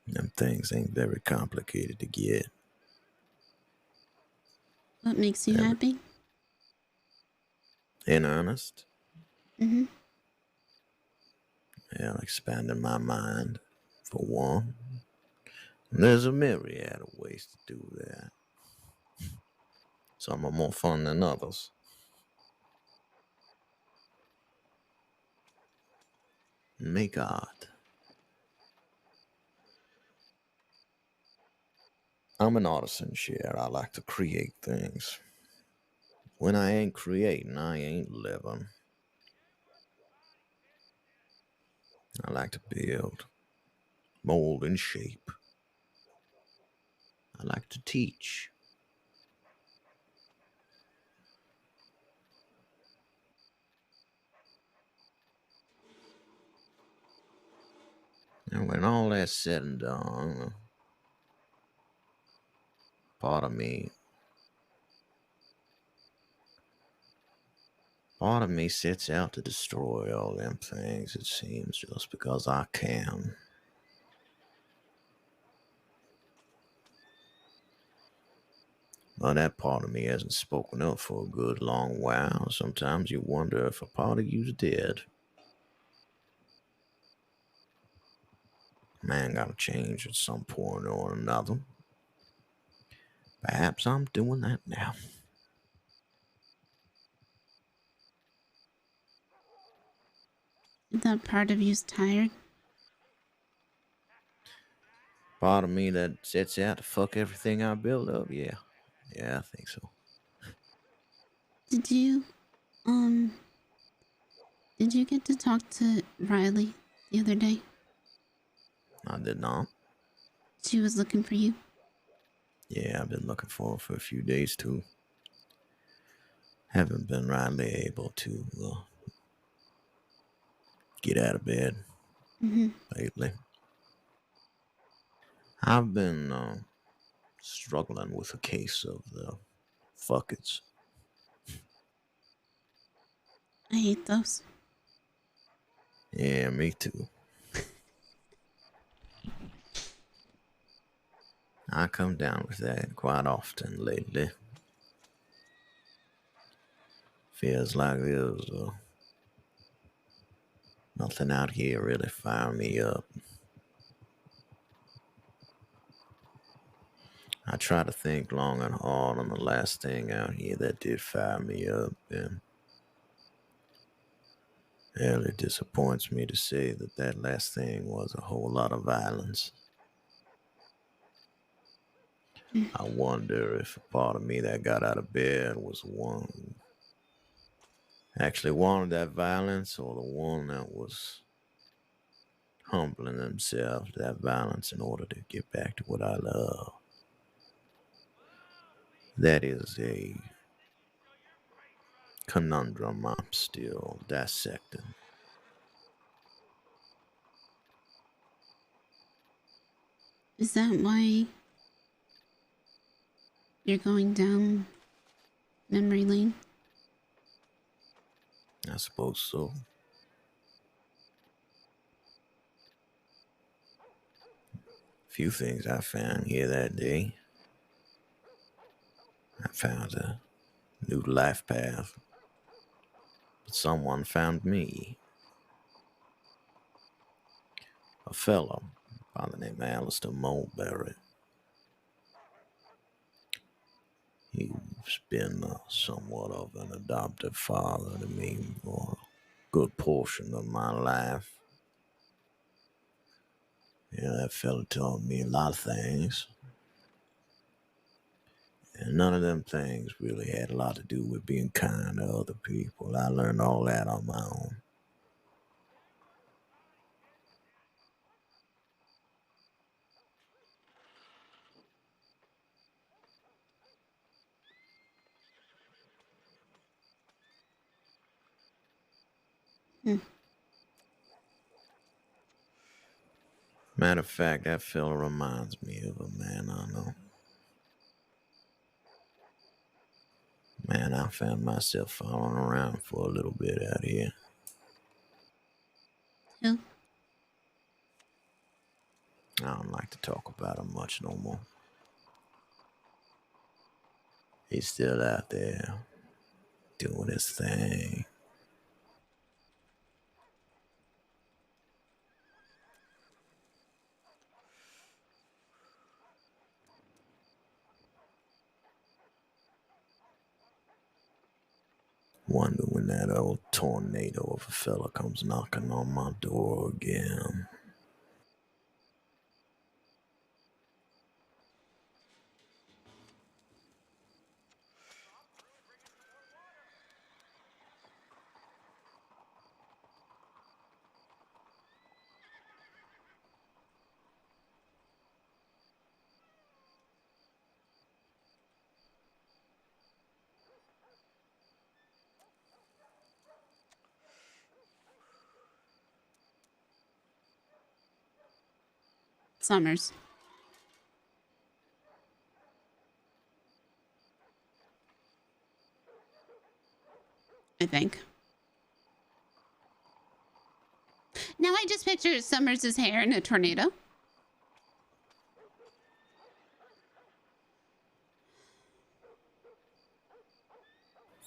Them things ain't very complicated to get. What makes you happy? In earnest? Mm-hmm. Yeah, expanding my mind, for one. And there's a myriad of ways to do that. Some are more fun than others. Make art. I'm an artisan, share. I like to create things. When I ain't creating, I ain't living. I like to build, mold, and shape. I like to teach. And when all that's said and done, part of me sets out to destroy all them things, it seems, just because I can. But that part of me hasn't spoken up for a good long while. Sometimes you wonder if a part of you's dead. Man gotta change at some point or another. Perhaps I'm doing that now. That part of you's tired. Part of me that sets out to fuck everything I build up, yeah. Yeah, I think so. Did you get to talk to Riley the other day? I did not. She was looking for you. Yeah, I've been looking for her for a few days too. Haven't been rightly able to get out of bed lately. I've been struggling with a case of the fuckets. I hate those. Yeah, me too. I come down with that quite often lately. Feels like there's nothing out here really firing me up. I try to think long and hard on the last thing out here that did fire me up, and it really disappoints me to say that that last thing was a whole lot of violence. I wonder if a part of me that got out of bed was the one who actually wanted that violence, or the one that was humbling themselves to that violence in order to get back to what I love. That is a conundrum I'm still dissecting. Is that why you're going down memory lane? I suppose so. Few things I found here that day. I found a new life path, but someone found me. A fellow by the name of Alistair Mulberry. He's been somewhat of an adoptive father to me for a good portion of my life. Yeah, that fella taught me a lot of things. And none of them things really had a lot to do with being kind to other people. I learned all that on my own. Matter of fact, that fella reminds me of a man I know. Man, I found myself following around for a little bit out here. Who? I don't like to talk about him much no more. He's still out there, doing his thing. Wonder when that old tornado of a fella comes knocking on my door again. Summers. I think. Now I just picture Summers' hair in a tornado.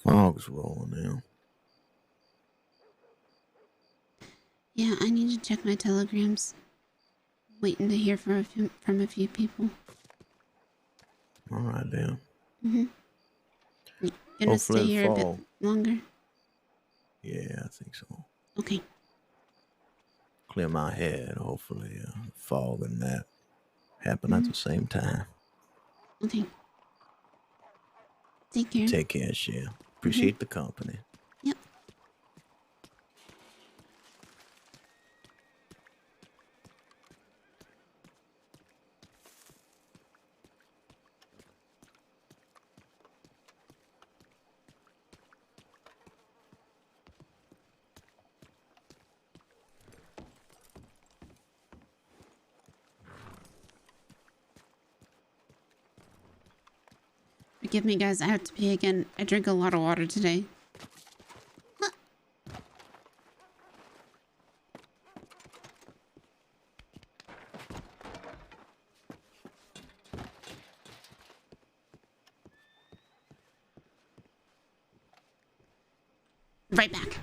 Fog's rolling now. Yeah, I need to check my telegrams. Waiting to hear from a few people. All right, then. You gonna stay here a bit longer? Yeah, I think so. Okay. Clear my head. Hopefully, fog and that happen at the same time. Okay. Take care. Take care, Shell. Appreciate the company. Yep. Forgive me, guys. I have to pee again. I drink a lot of water today. Right back.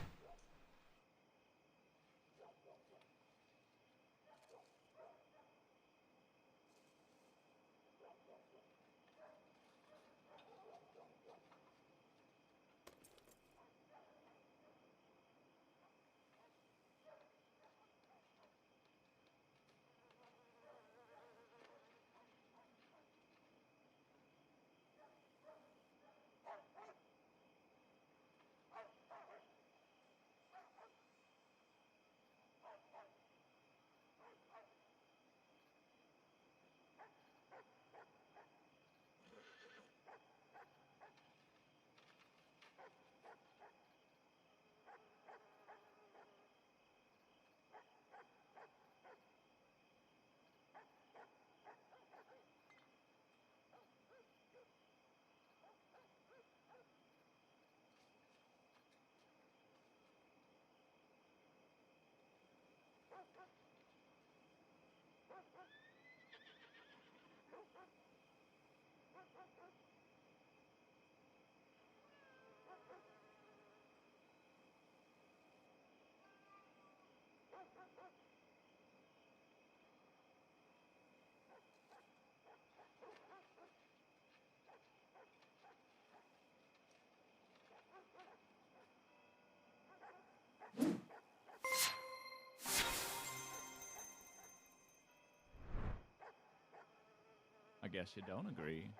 I guess you don't agree.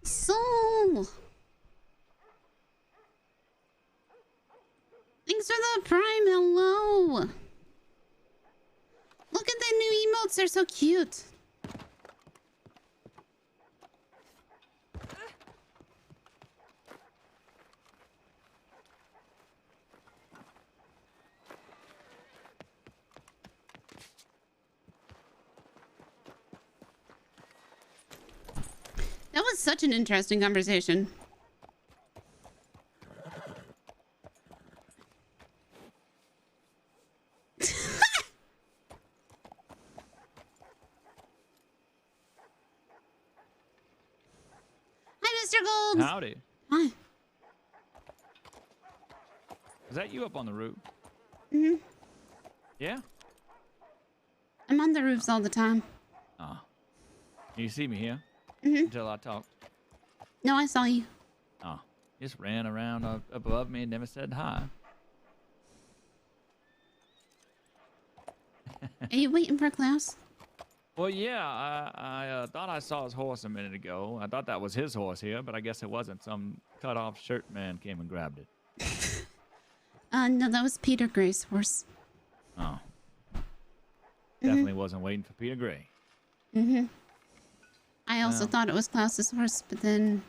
So, thanks for the prime. Hello. Look at the new emotes. They're so cute. That was such an interesting conversation. Hi, Mr. Gold. Howdy. Hi. Is that you up on the roof? Mm-hmm. Yeah? I'm on the roofs all the time. Ah. You see me here? Mm-hmm. Until I talked. No, I saw you. Ah. Just ran around up above me and never said hi. Are you waiting for Klaus? Well, yeah, I thought I saw his horse a minute ago. I thought that was his horse here, but I guess it wasn't. Some cut-off shirt man came and grabbed it. No, that was Peter Gray's horse. Oh. Definitely wasn't waiting for Peter Gray. I also thought it was Klaus's horse, but then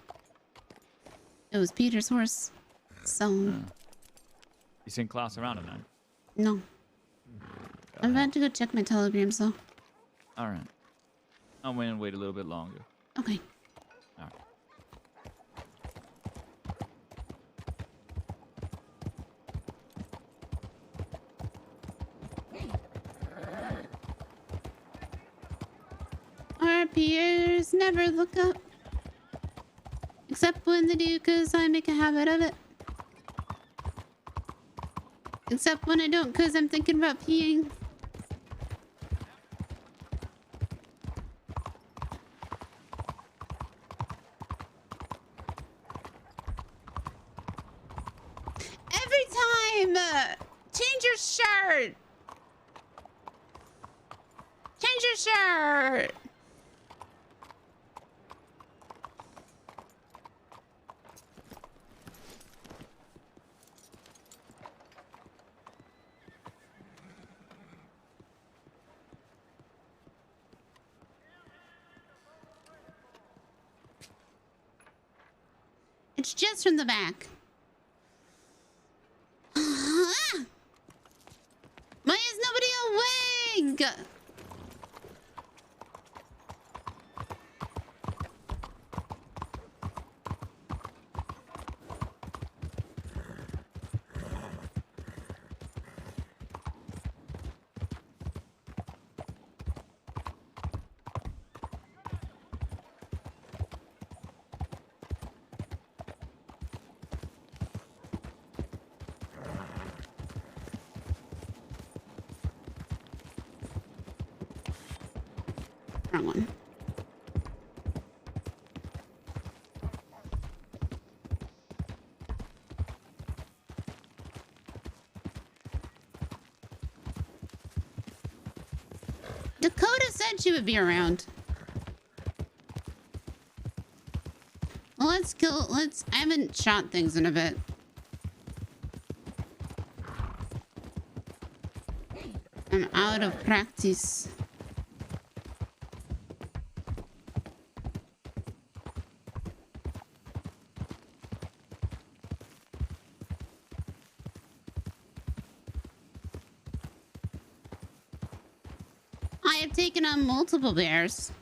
it was Peter's horse. So. You seen Klaus around tonight? No. I'm about to go check my telegrams though. All right. I'll wait a little bit longer. Okay. All right. RPers never look up. Except when they do, because I make a habit of it. Except when I don't, because I'm thinking about peeing. Every time! Change your shirt! Change your shirt! It's just from the back. Why is nobody awake? Wrong one. Dakota said she would be around. Well, let's go. I haven't shot things in a bit. I'm out of practice. I have taken on multiple bears.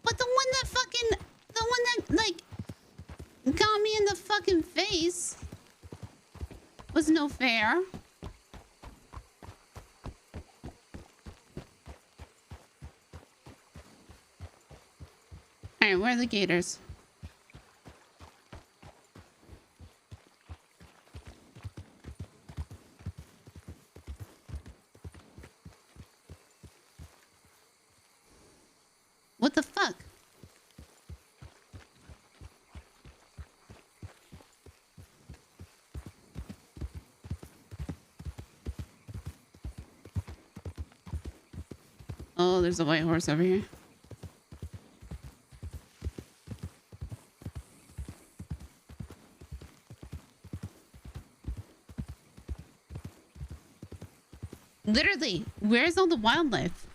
But the one that like got me in the fucking face was no fair. Alright, where are the gators? What the fuck? Oh, there's a white horse over here. Literally, where's all the wildlife?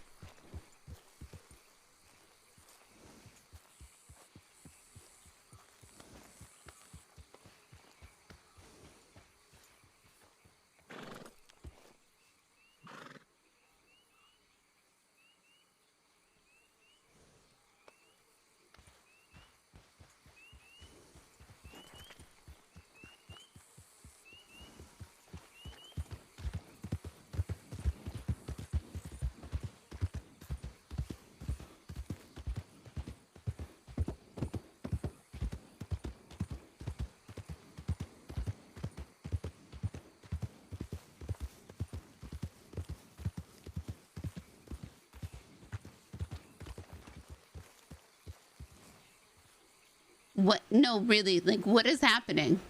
What? No, really. Like, what is happening?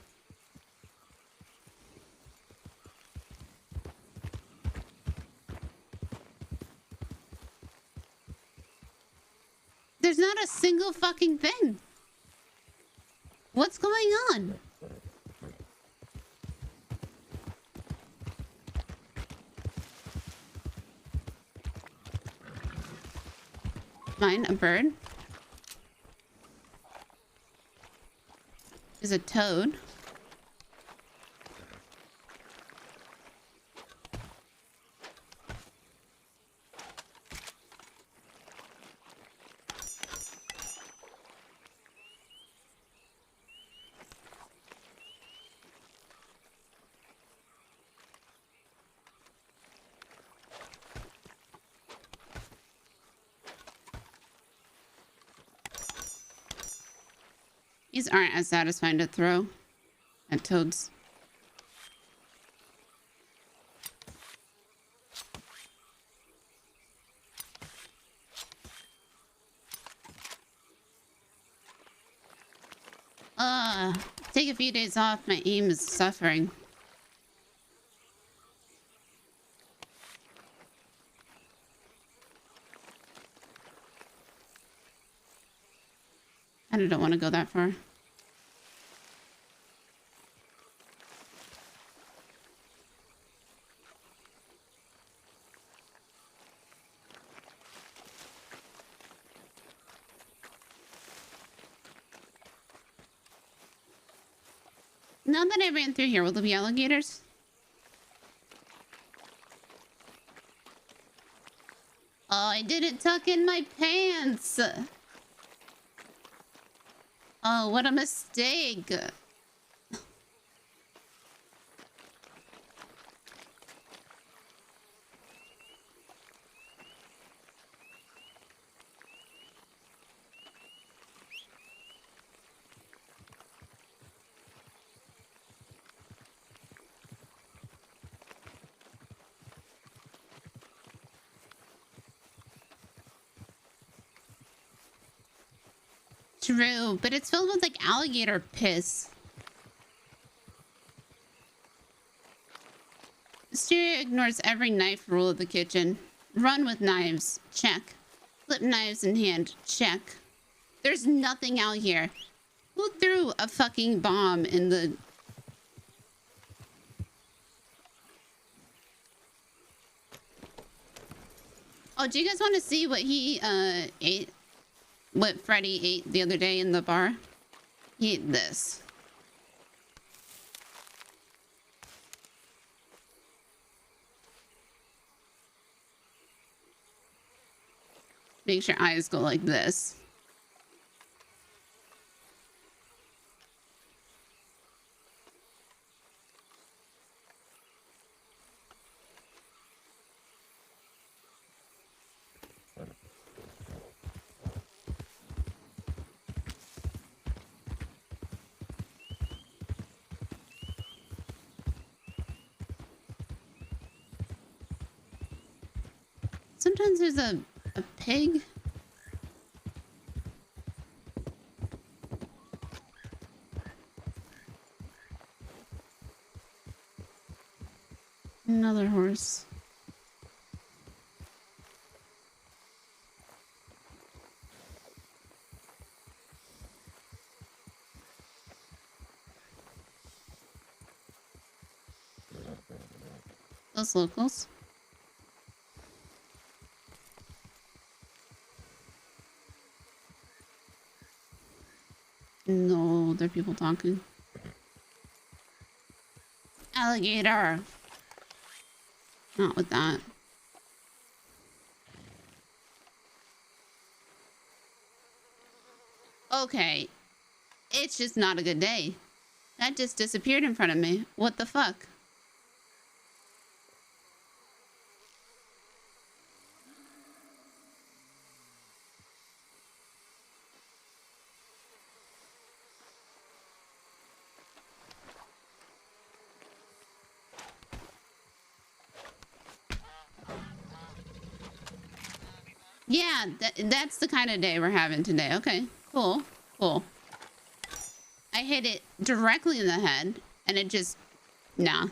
There's not a single fucking thing. What's going on? Mine, a bird. Is a toad. These aren't as satisfying to throw at toads. Take a few days off. My aim is suffering. I don't want to go that far. Now that I ran through here, will there be alligators? Oh, I didn't tuck in my pants. Oh, what a mistake. True, but it's filled with like alligator piss. Wisteria ignores every knife rule of the kitchen. Run with knives, check. Flip knives in hand, check. There's nothing out here. Who threw a fucking bomb in the... Oh, do you guys want to see what he ate? What Freddy ate the other day in the bar? He ate this. Makes your eyes go like this. Sometimes there's a pig. Another horse. Those locals. No, there are people talking. Alligator. Not with that. Okay. It's just not a good day. That just disappeared in front of me. What the fuck? Yeah, that's the kind of day we're having today. Okay, cool, cool. I hit it directly in the head, and it just... Nah.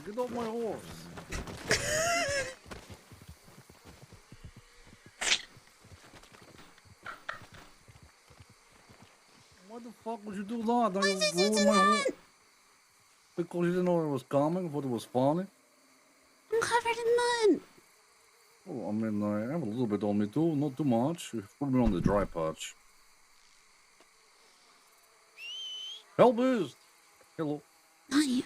Get off my horse. Why the fuck would you do that? Now you ruined my whole... Because you didn't know it was coming, thought it was funny? I'm covered in mud. Oh, I mean, I have a little bit on me too, not too much. You put me on the dry patch. Hellbeast! Hello. Hi.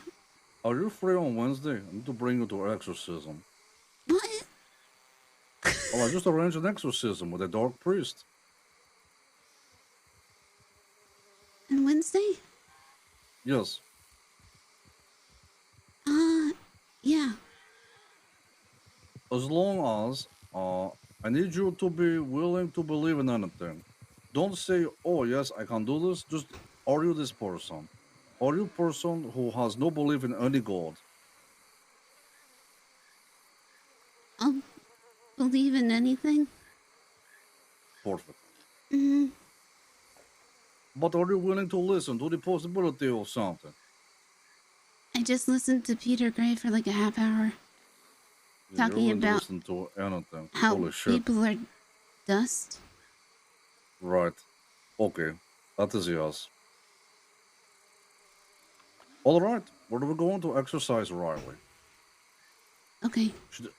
Are you free on Wednesday? I need to bring you to exorcism. What? Well, I just arranged an exorcism with a dark priest. On Wednesday? Yes. Yeah. As long as I need you to be willing to believe in anything. Don't say, oh yes, I can do this. Just, are you this person? Are you a person who has no belief in any god? I'll believe in anything. Perfect. Mm-hmm. But are you willing to listen to the possibility of something? I just listened to Peter Gray for like a half hour. You're Talking willing to about listen to anything. how Holy shit. people are dust. Right. Okay. That is yes. Alright. Where are we going to exercise Riley? Okay.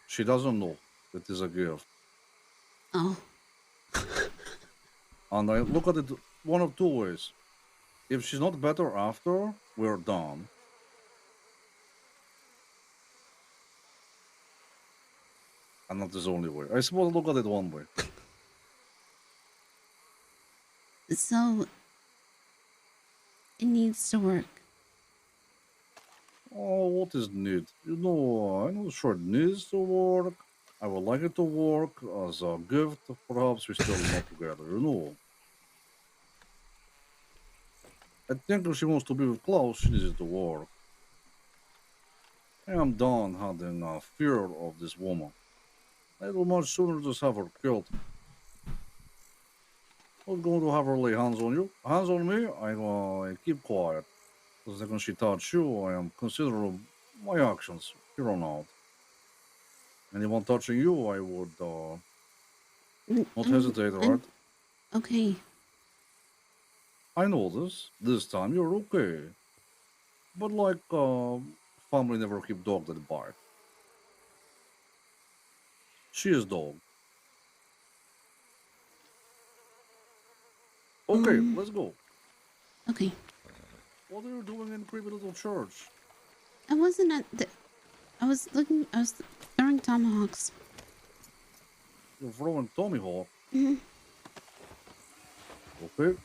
She doesn't know. It is a gift. Oh. And I look at it one of two ways. If she's not better after, we're done. And that is the only way. I suppose look at it one way. So it needs to work. Oh, what is need? You know, I'm not sure it needs to work. I would like it to work as a gift. Perhaps we still not together, you know. I think if she wants to be with Klaus, she needs it to work. I am done having a fear of this woman. I would much sooner just have her killed. I'm going to have her lay hands on you. Hands on me, I keep quiet. The second she touch you, I am considerate of my actions here on out. Anyone touching you, I would not hesitate, right? Okay. I know this. This time you're okay. But like, family never keep dog that bite. She is dog. Okay, let's go. Okay. What are you doing in creepy little church? I wasn't at the... I was throwing tomahawks. You're throwing tomahawk? Mm-hmm. Okay.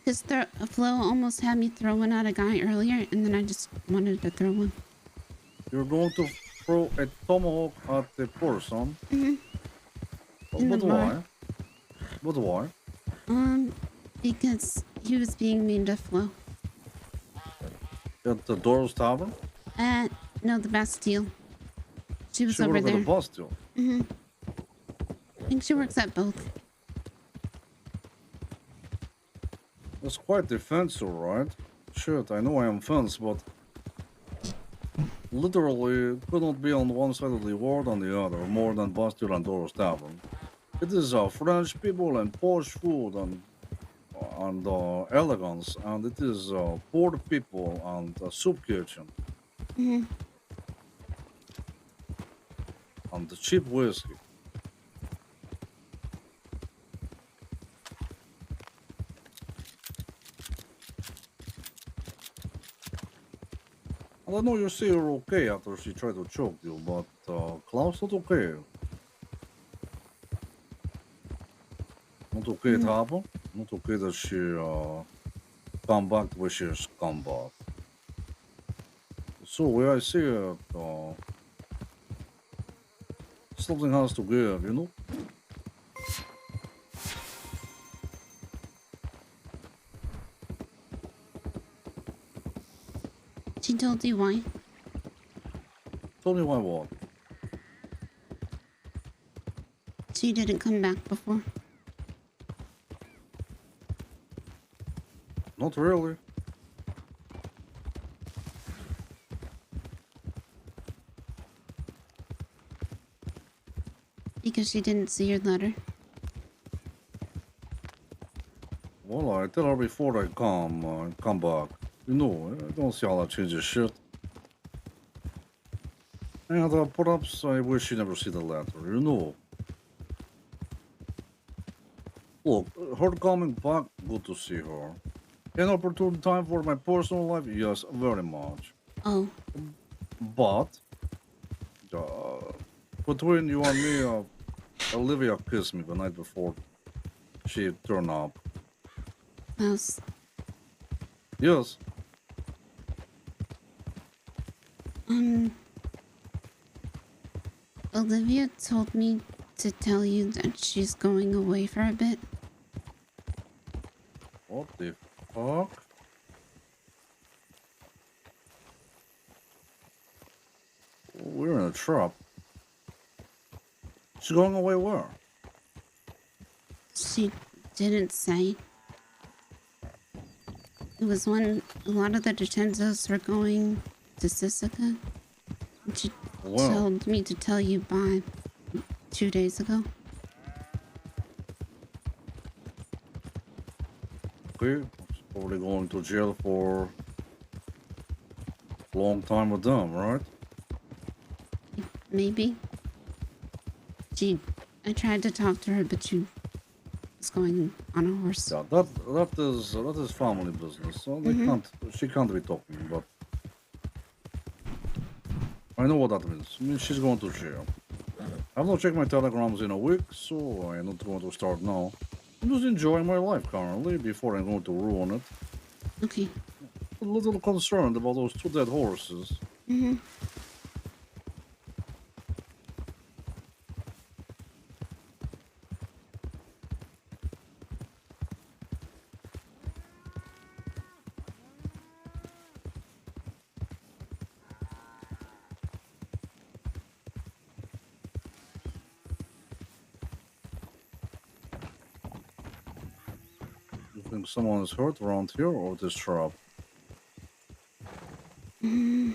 Because Flo almost had me throwing at a guy earlier, and then I just wanted to throw one. You're going to throw a tomahawk at the person? Mm-hmm. But why? But why? Because he was being mean to Flo. At the Doros Tavern? No, the Bastille. She was She over worked there. at the Bastille? Mm-hmm. I think she works at both. That's quite the fence, alright? Shit, I know I am fence, but... Literally, could not be on one side of the world on the other, more than Bastille and Doros Tavern. It is French people and posh food and elegance, and it is poor people and soup kitchen. Mm-hmm. And the cheap whiskey. And I know you say you're okay after she tried to choke you, but Klaus not okay. Not okay it happened. Not okay that she come back the way she's come back. So where I see it, something has to give, you know? She told you why? Tell me why what? She didn't come back before. Not really. Because she didn't see your letter. Well, I tell her before I come back. You know, I don't see how that changes shit. And perhaps I wish she never see the letter, you know. Look, her coming back, good to see her. An opportune time for my personal life, yes, very much. Oh. But, between you and me, Olivia kissed me the night before she turned up. Mouse. Yes. Olivia told me to tell you that she's going away for a bit. What the fuck? We're in a trap. She's going away where? She didn't say. It was when a lot of the detectives were going to Sisika. And she told me to tell you bye 2 days ago. Okay, she's probably going to jail for a long time with them, right? Maybe. I tried to talk to her, but she was going on a horse. Yeah, that is family business. So they she can't be talking, but I know what that means. I mean, she's going to jail. I've not checked my telegrams in a week, so I'm not going to start now. I'm just enjoying my life currently before I'm going to ruin it. Okay. A little concerned about those 2 dead horses. Mm-hmm. You think someone is hurt around here or this trap? Mm.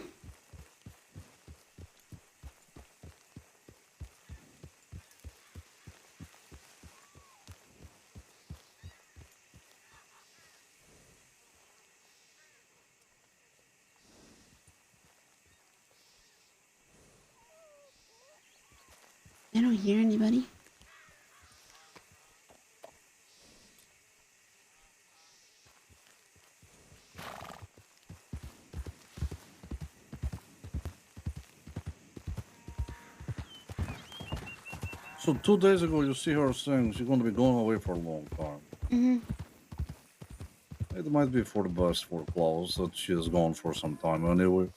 I don't hear anybody. So 2 days ago, you see her saying she's going to be going away for a long time. Mm-hmm. It might be for the best for Klaus that she is gone for some time anyway.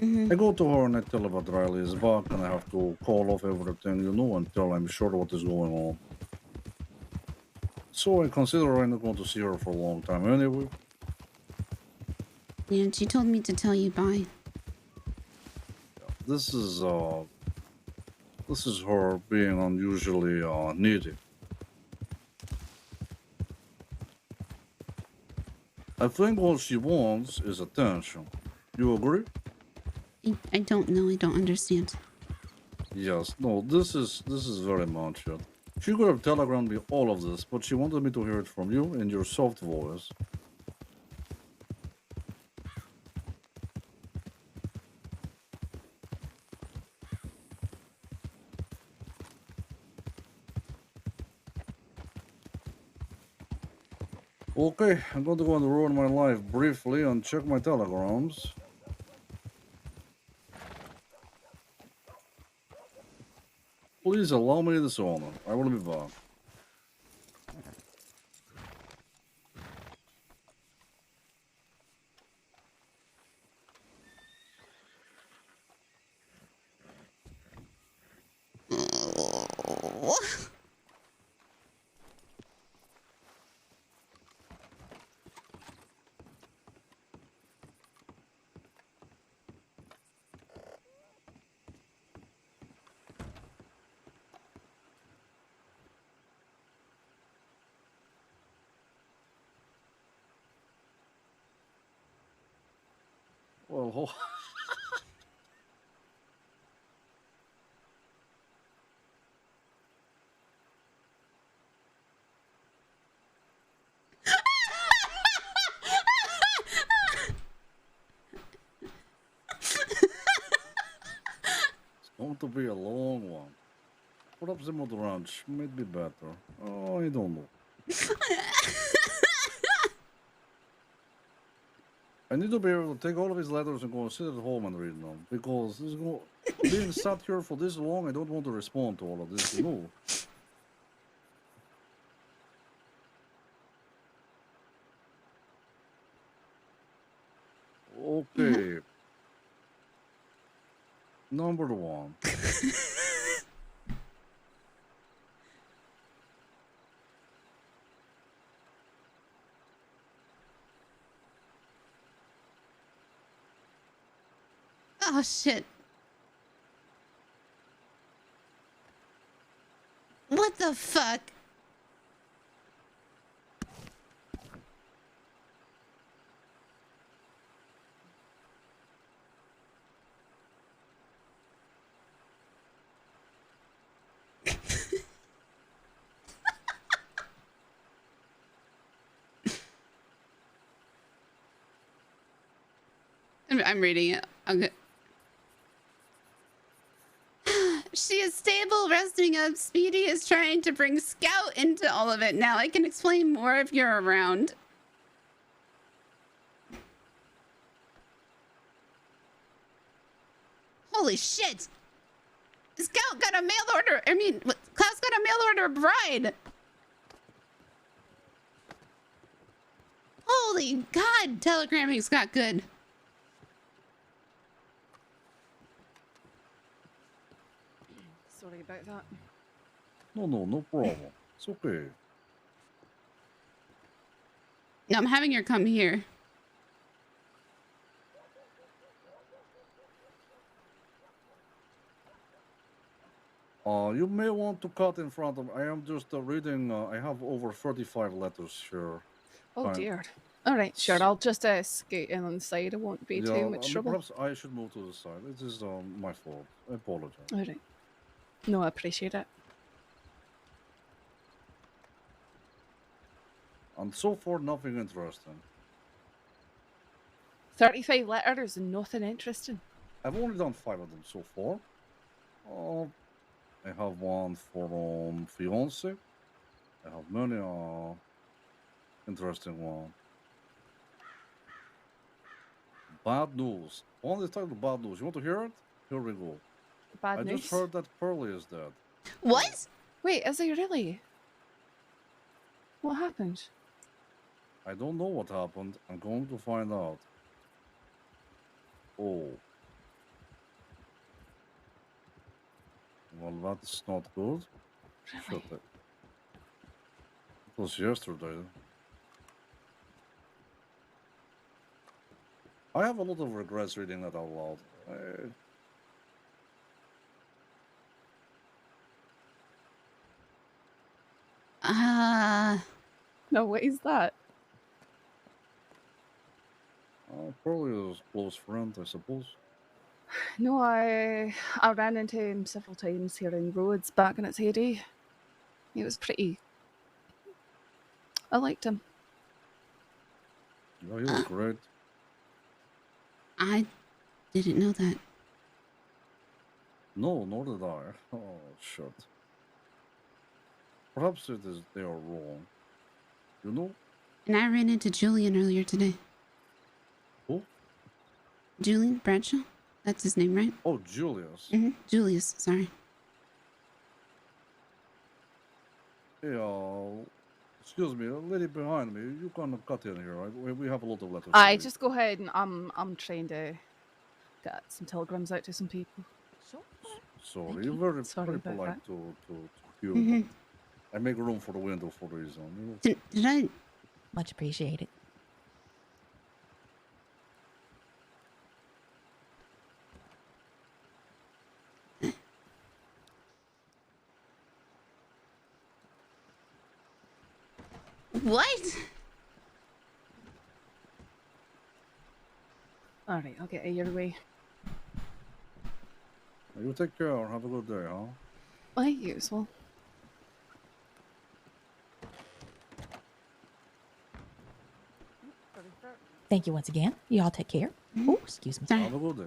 Mm-hmm. I go to her and I tell her that Riley is back and I have to call off everything, you know, until I'm sure what is going on. So I consider I'm not going to see her for a long time anyway. Yeah, she told me to tell you bye. This is her being unusually needy. I think what she wants is attention. You agree? I don't know. I don't understand. Yes. No, this is very much it. She could have telegrammed me all of this, but she wanted me to hear it from you in your soft voice. Okay, I'm going to go and ruin my life briefly and check my telegrams. Please allow me this honor. I will be back. Well, Going to be a long one. Perhaps the mod ranch might be better. Oh, I don't know. I need to be able to take all of his letters and go and sit at home and read them. Because this being sat here for this long, I don't want to respond to all of this, you know. Okay. Number 1. Oh shit. What the fuck? I'm reading it. Okay. She is stable, resting up. Speedy is trying to bring Scout into all of it. Now I can explain more if you're around. Holy shit! Scout got a mail order. I mean, Klaus got a mail order bride. Holy God, telegramming's got good. Sorry about that. No problem. It's okay. No, I'm having her come here. You may want to cut in front of. I am just reading. I have over 35 letters here. Oh dear. All right, sure. I'll just skate in on the side. It won't be too much trouble. Perhaps I should move to the side. It is my fault. I apologize. All right. No, I appreciate it. And so far, nothing interesting. 35 letters and nothing interesting. I've only done 5 of them so far. I have one from fiance. I have many interesting one. Bad news. One is titled Bad News. You want to hear it? Here we go. Bad news? I just heard that Pearly is dead. What? Wait, is he really? What happened? I don't know what happened. I'm going to find out. Oh. Well, that's not good. Really? Shit. It was yesterday. I have a lot of regrets reading that out loud. No, what is that? Probably a close friend, I suppose. No, I ran into him several times here in Rhodes back in its heyday. He was pretty. I liked him. Yeah, he was great. I didn't know that. No, nor did I. Oh, shit. Perhaps it is they are wrong. You know? And I ran into Julian earlier today. Who? Julian Bradshaw? That's his name, right? Oh, Julius. Mm-hmm. Julius, sorry. Hey, excuse me, a lady behind me. You can cut in here, right? We have a lot of letters. I just go ahead and I'm trying to get some telegrams out to some people. Sorry, you're very polite to you. Mm-hmm. I make room for the window for a reason. You know? Did I? Much appreciated. What? All right, I'll get your way. You take care. Have a good day, huh? Why useful? Thank you once again. You all take care. Oh, excuse me. Have a good day.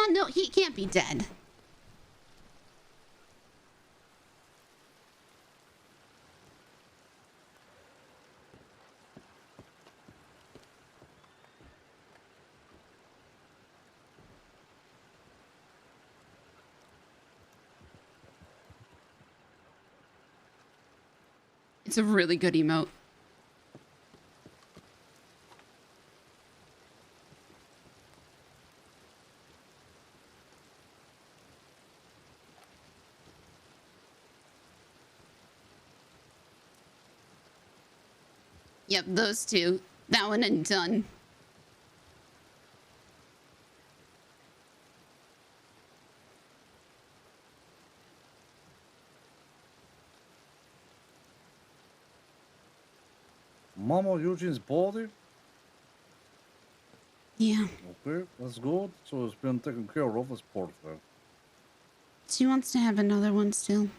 Oh no, he can't be dead. It's a really good emote. Yep, those two. That one and done. Mama Eugene's body? Yeah. Okay, that's good. So it's been taken care of as part of that. She wants to have another one still.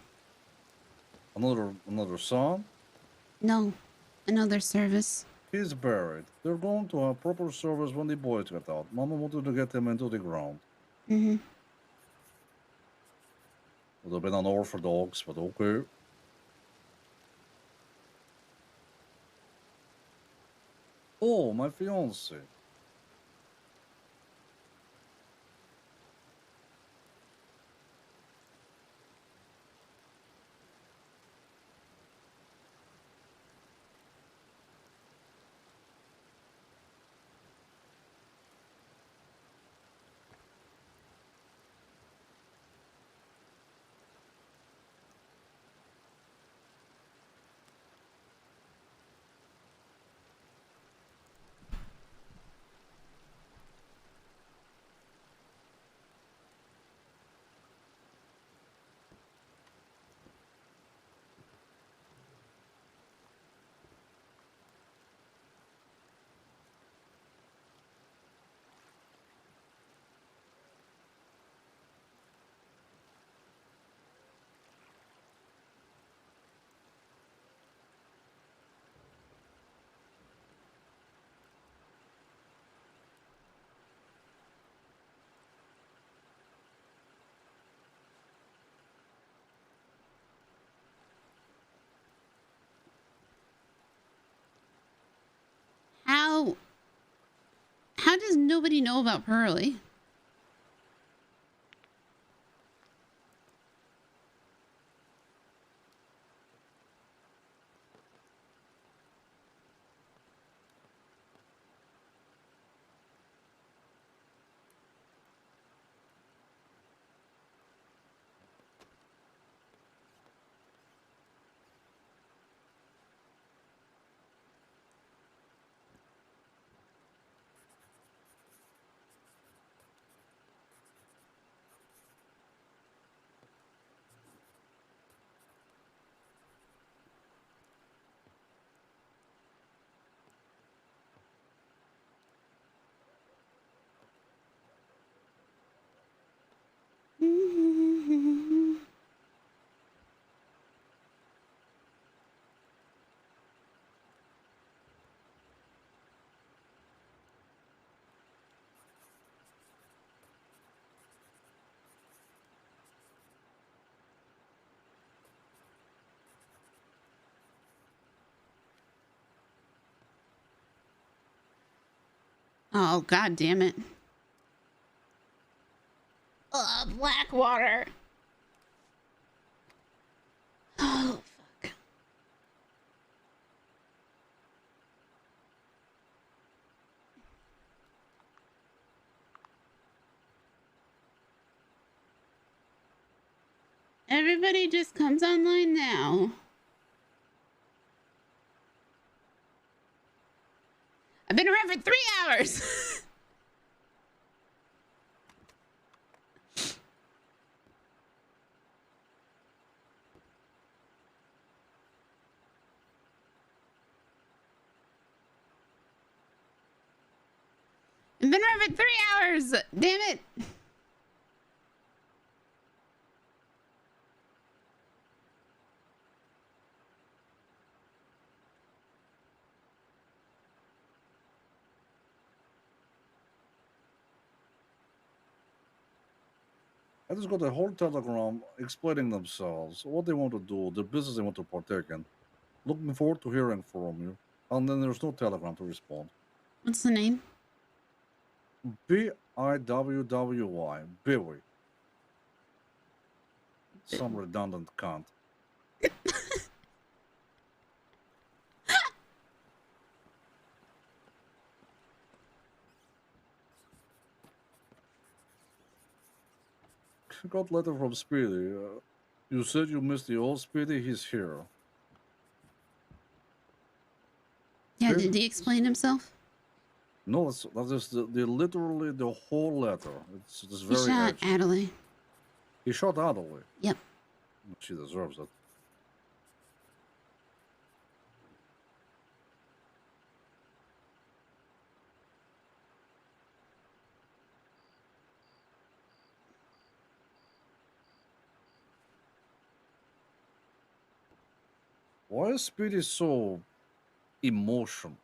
Another son? No, another service. He's buried. They're going to have proper service when the boys get out. Mama wanted to get him into the ground. Mm-hmm. Would have been unorthodox, but okay. Oh, my fiance. How does nobody know about Pearly? Oh, god damn it. Blackwater. Oh, fuck. Everybody just comes online now. I've been around for 3 hours. I've been around for 3 hours. Damn it. I just got a whole telegram explaining themselves, what they want to do, the business they want to partake in. Looking forward to hearing from you. And then there's no telegram to respond. What's the name? Biwwy. Biwi. Some redundant cunt. Got letter from Speedy. You said you missed the old Speedy. He's here. Yeah, did he explain himself? No, that is the literally the whole letter. It's He very. shot edgy. Adelaide. He shot Adelaide. Yep. She deserves it. Why is Speedy so emotional?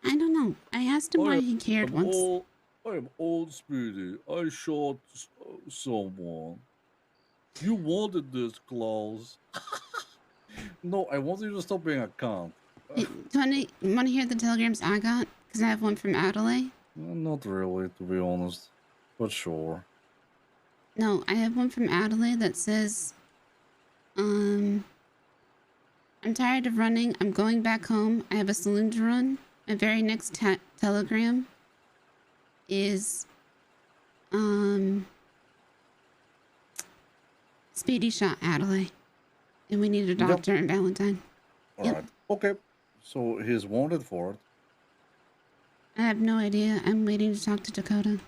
I don't know. I asked him why he cared once. I am old Speedy. I shot someone. You wanted this, Klaus. No, I want you to stop being a cunt. Do you want to hear the telegrams I got? Because I have one from Adelaide. Not really, to be honest. But sure. No, I have one from Adelaide that says, I'm tired of running. I'm going back home. I have a saloon to run. My very next telegram is, Speedy shot Adelaide. And we need a doctor in Valentine. Alright, okay. So he's wanted for it. I have no idea. I'm waiting to talk to Dakota.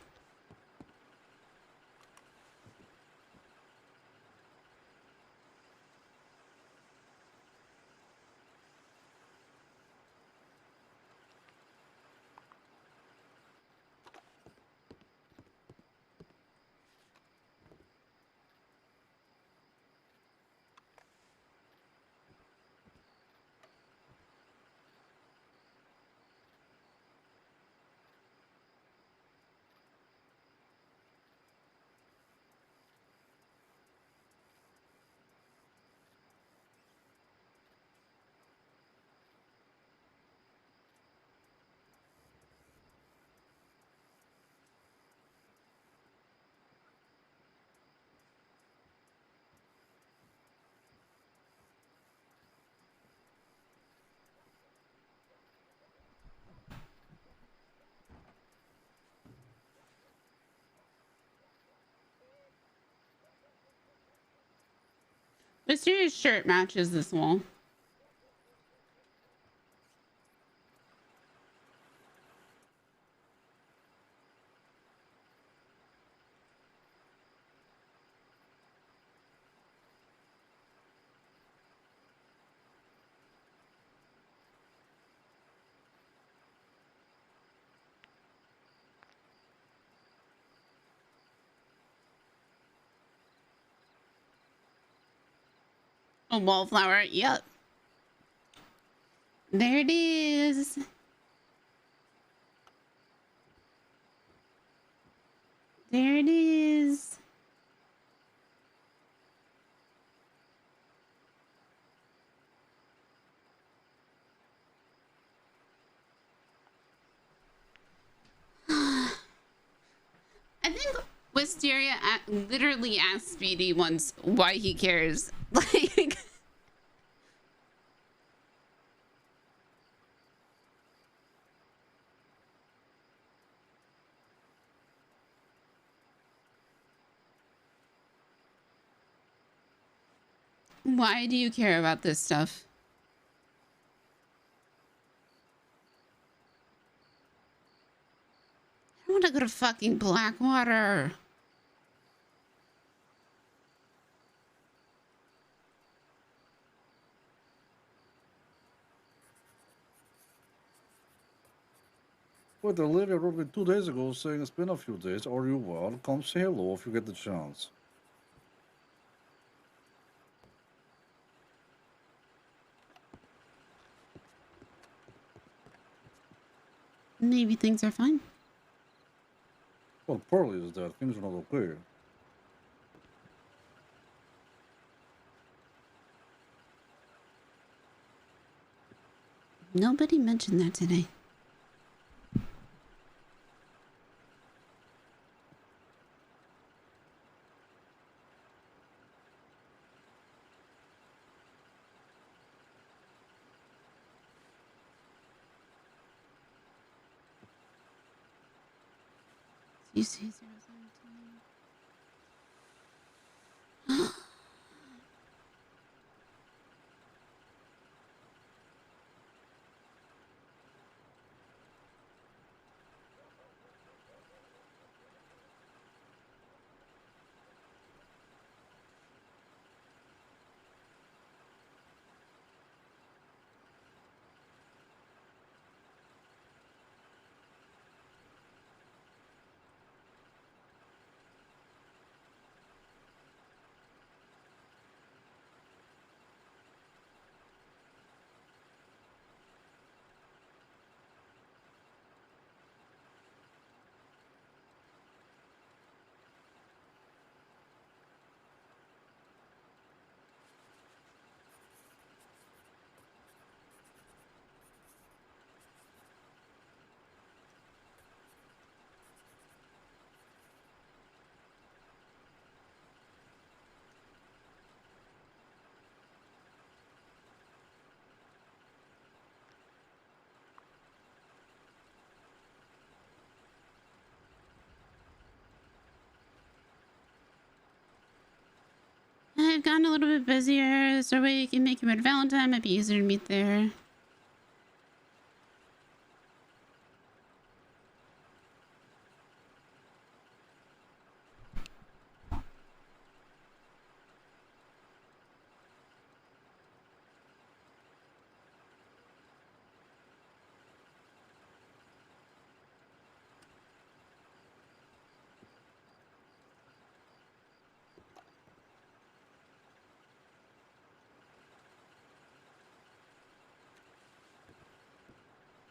Wisteria's shirt matches this wall. A wallflower, yep. There it is. There it is. I think Wisteria literally asked Speedy once why he cares. Like, why do you care about this stuff? I want to go to fucking Blackwater. Wait, Olivia wrote me 2 days ago saying it's been a few days. Are you well? Come say hello if you get the chance. Maybe things are fine. Well, Pearly is dead. Things are not okay. Nobody mentioned that today. You see 017. I've gotten a little bit busier. Is there a way you can make it at Valentine? Might be easier to meet there.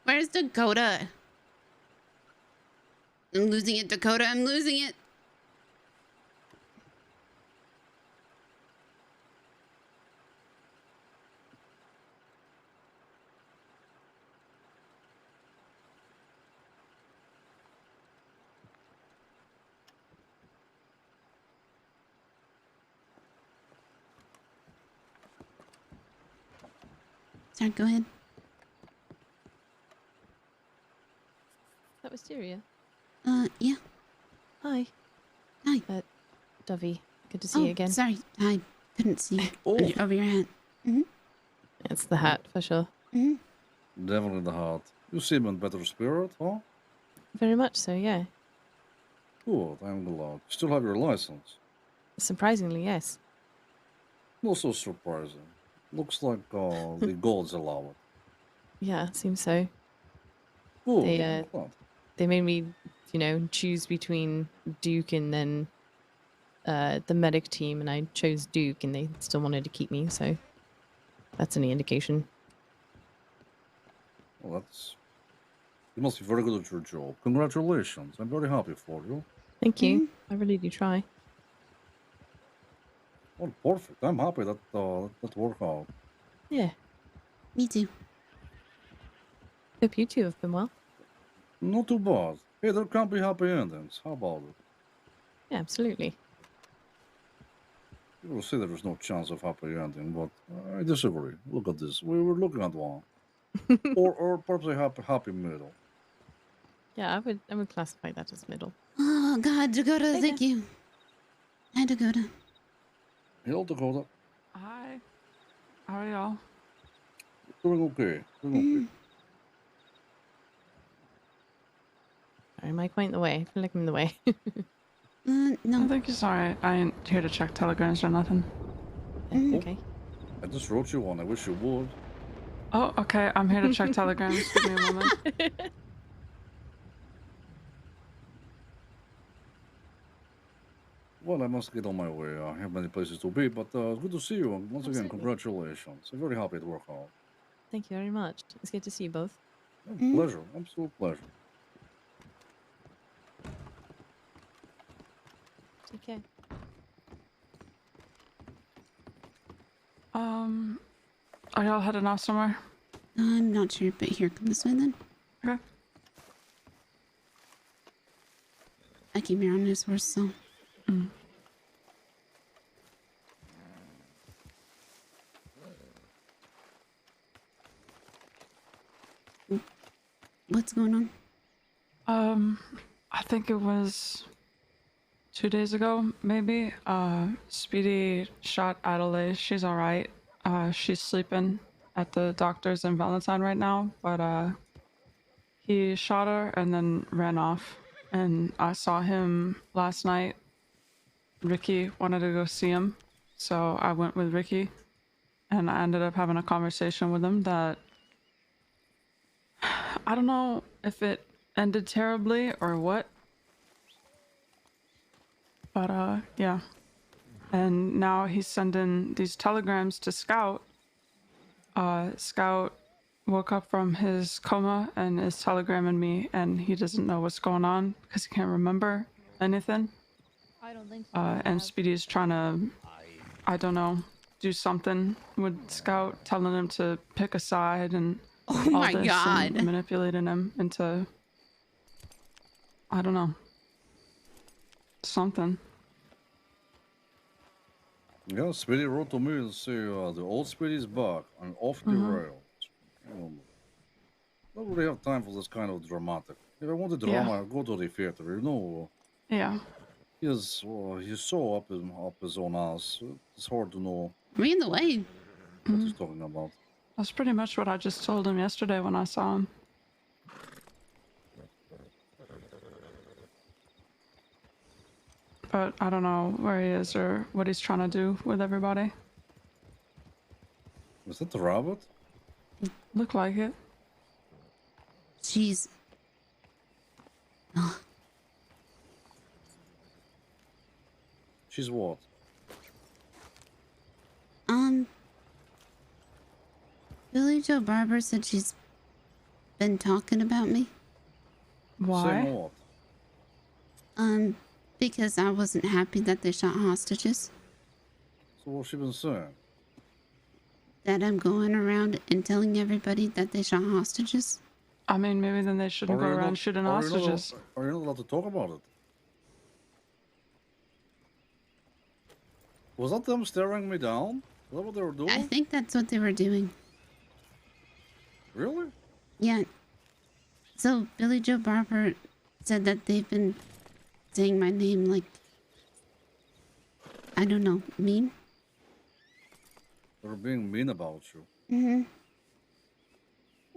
Where's Dakota? I'm losing it, Dakota. I'm losing it. Sorry, go ahead. That Wisteria? Yeah. Hi. Hi. Dovey, good to see you again. Sorry, I couldn't see over your hat. It's the hat, for sure. Definitely the hat. You seem in better spirit, huh? Very much so, yeah. Good, I'm glad. You still have your license. Surprisingly, yes. Not so surprising. Looks like the gods allow it. Yeah, seems so. Good, They, I'm glad. they made me, choose between Duke and then the medic team, and I chose Duke, and they still wanted to keep me, so that's any indication. Well, you must be very good at your job. Congratulations. I'm very happy for you. Thank you. I really do try. Well, perfect. I'm happy that that worked out. Yeah. Me too. Hope you two have been well. Not too bad. Hey, there can't be happy endings. How about it? Yeah, absolutely. You will say there is no chance of happy ending, but I disagree. Look at this. We were looking at one. or perhaps a happy middle. Yeah, I would classify that as middle. Oh, God, Dakota, thank you. Hi, Dakota. Hello, Dakota. Hi. How are y'all? Doing okay. Doing okay. Sorry, am I quite in the way? I feel like I'm in the way. No. I think you're sorry. I ain't here to check telegrams or nothing. Okay. I just wrote you one. I wish you would. Oh, okay. I'm here to check telegrams. Give me a moment. Well, I must get on my way. I have many places to be, but good to see you. And once again, congratulations. I'm very happy it worked out. Thank you very much. It's good to see you both. Pleasure. Absolute pleasure. Take care. Are y'all heading off somewhere? I'm not sure, but here, come this way then. Okay. I came here on this horse, so. What's going on? I think it was 2 days ago, maybe. Speedy shot Adelaide. She's all right. She's sleeping at the doctor's in Valentine right now, but he shot her and then ran off. And I saw him last night. Ricky wanted to go see him, so I went with Ricky, and I ended up having a conversation with him that I don't know if it ended terribly or what, but yeah. And now he's sending these telegrams to Scout. Scout woke up from his coma and is telegramming me, and he doesn't know what's going on because he can't remember anything. I don't think so. And Speedy's trying to, I don't know, do something with Scout, telling him to pick a side and Oh all my this, God. and manipulating him into, I don't know, something. Yeah, Speedy wrote to me and say the old Speedy's back and off the rails. Don't really have time for this kind of dramatic. If I wanted drama, I'd go to the theater, you know. Yeah. He's so up his own ass. It's hard to know Read the way. what he's talking about. That's pretty much what I just told him yesterday when I saw him. But I don't know where he is or what he's trying to do with everybody. Was that the rabbit? Look like it. Jeez. She's what? Billy Joe Barber said she's been talking about me. Why? Saying what? Because I wasn't happy that they shot hostages. So what's she been saying? That I'm going around and telling everybody that they shot hostages. I mean, maybe then they shouldn't go around shooting hostages. Are you not allowed to talk about it? Was that them staring me down? Is that what they were doing? I think that's what they were doing. Really? Yeah. So Billy Joe Barber said that they've been saying my name like, I don't know, mean? They're being mean about you. Mm-hmm.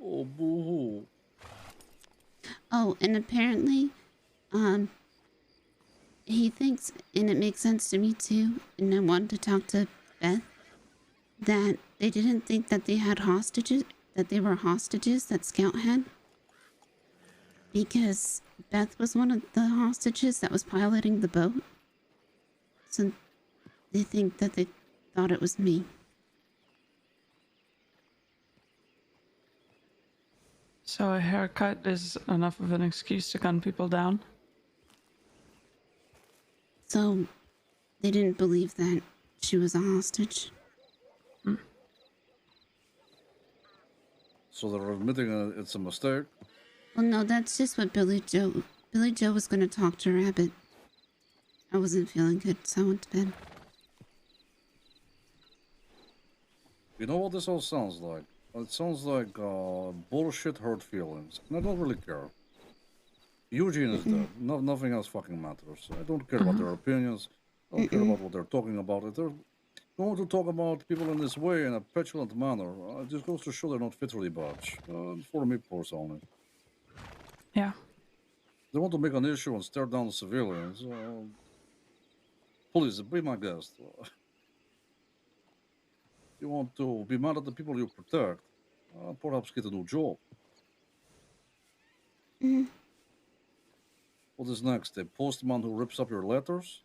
Oh, boo-hoo. Oh, and apparently, he thinks, and it makes sense to me too, and I wanted to talk to Beth, that they didn't think that they had hostages, that they were hostages that Scout had. Because Beth was one of the hostages that was piloting the boat. So they think that they thought it was me. So a haircut is enough of an excuse to gun people down? So they didn't believe that she was a hostage. So they're admitting it's a mistake? Well, no, that's just what Billy Joe was going to talk to Rabbit. I wasn't feeling good, so I went to bed. You know what this all sounds like? It sounds like bullshit hurt feelings. And I don't really care. Eugene is dead. Nothing else fucking matters. I don't care about their opinions. I don't care about what they're talking about. If they're going to talk about people in this way in a petulant manner, it just goes to show they're not fit for the badge. For me personally. Yeah. They want to make an issue and stare down the civilians. Please, be my guest. You want to be mad at the people you protect, perhaps get a new job. What is next? A postman who rips up your letters?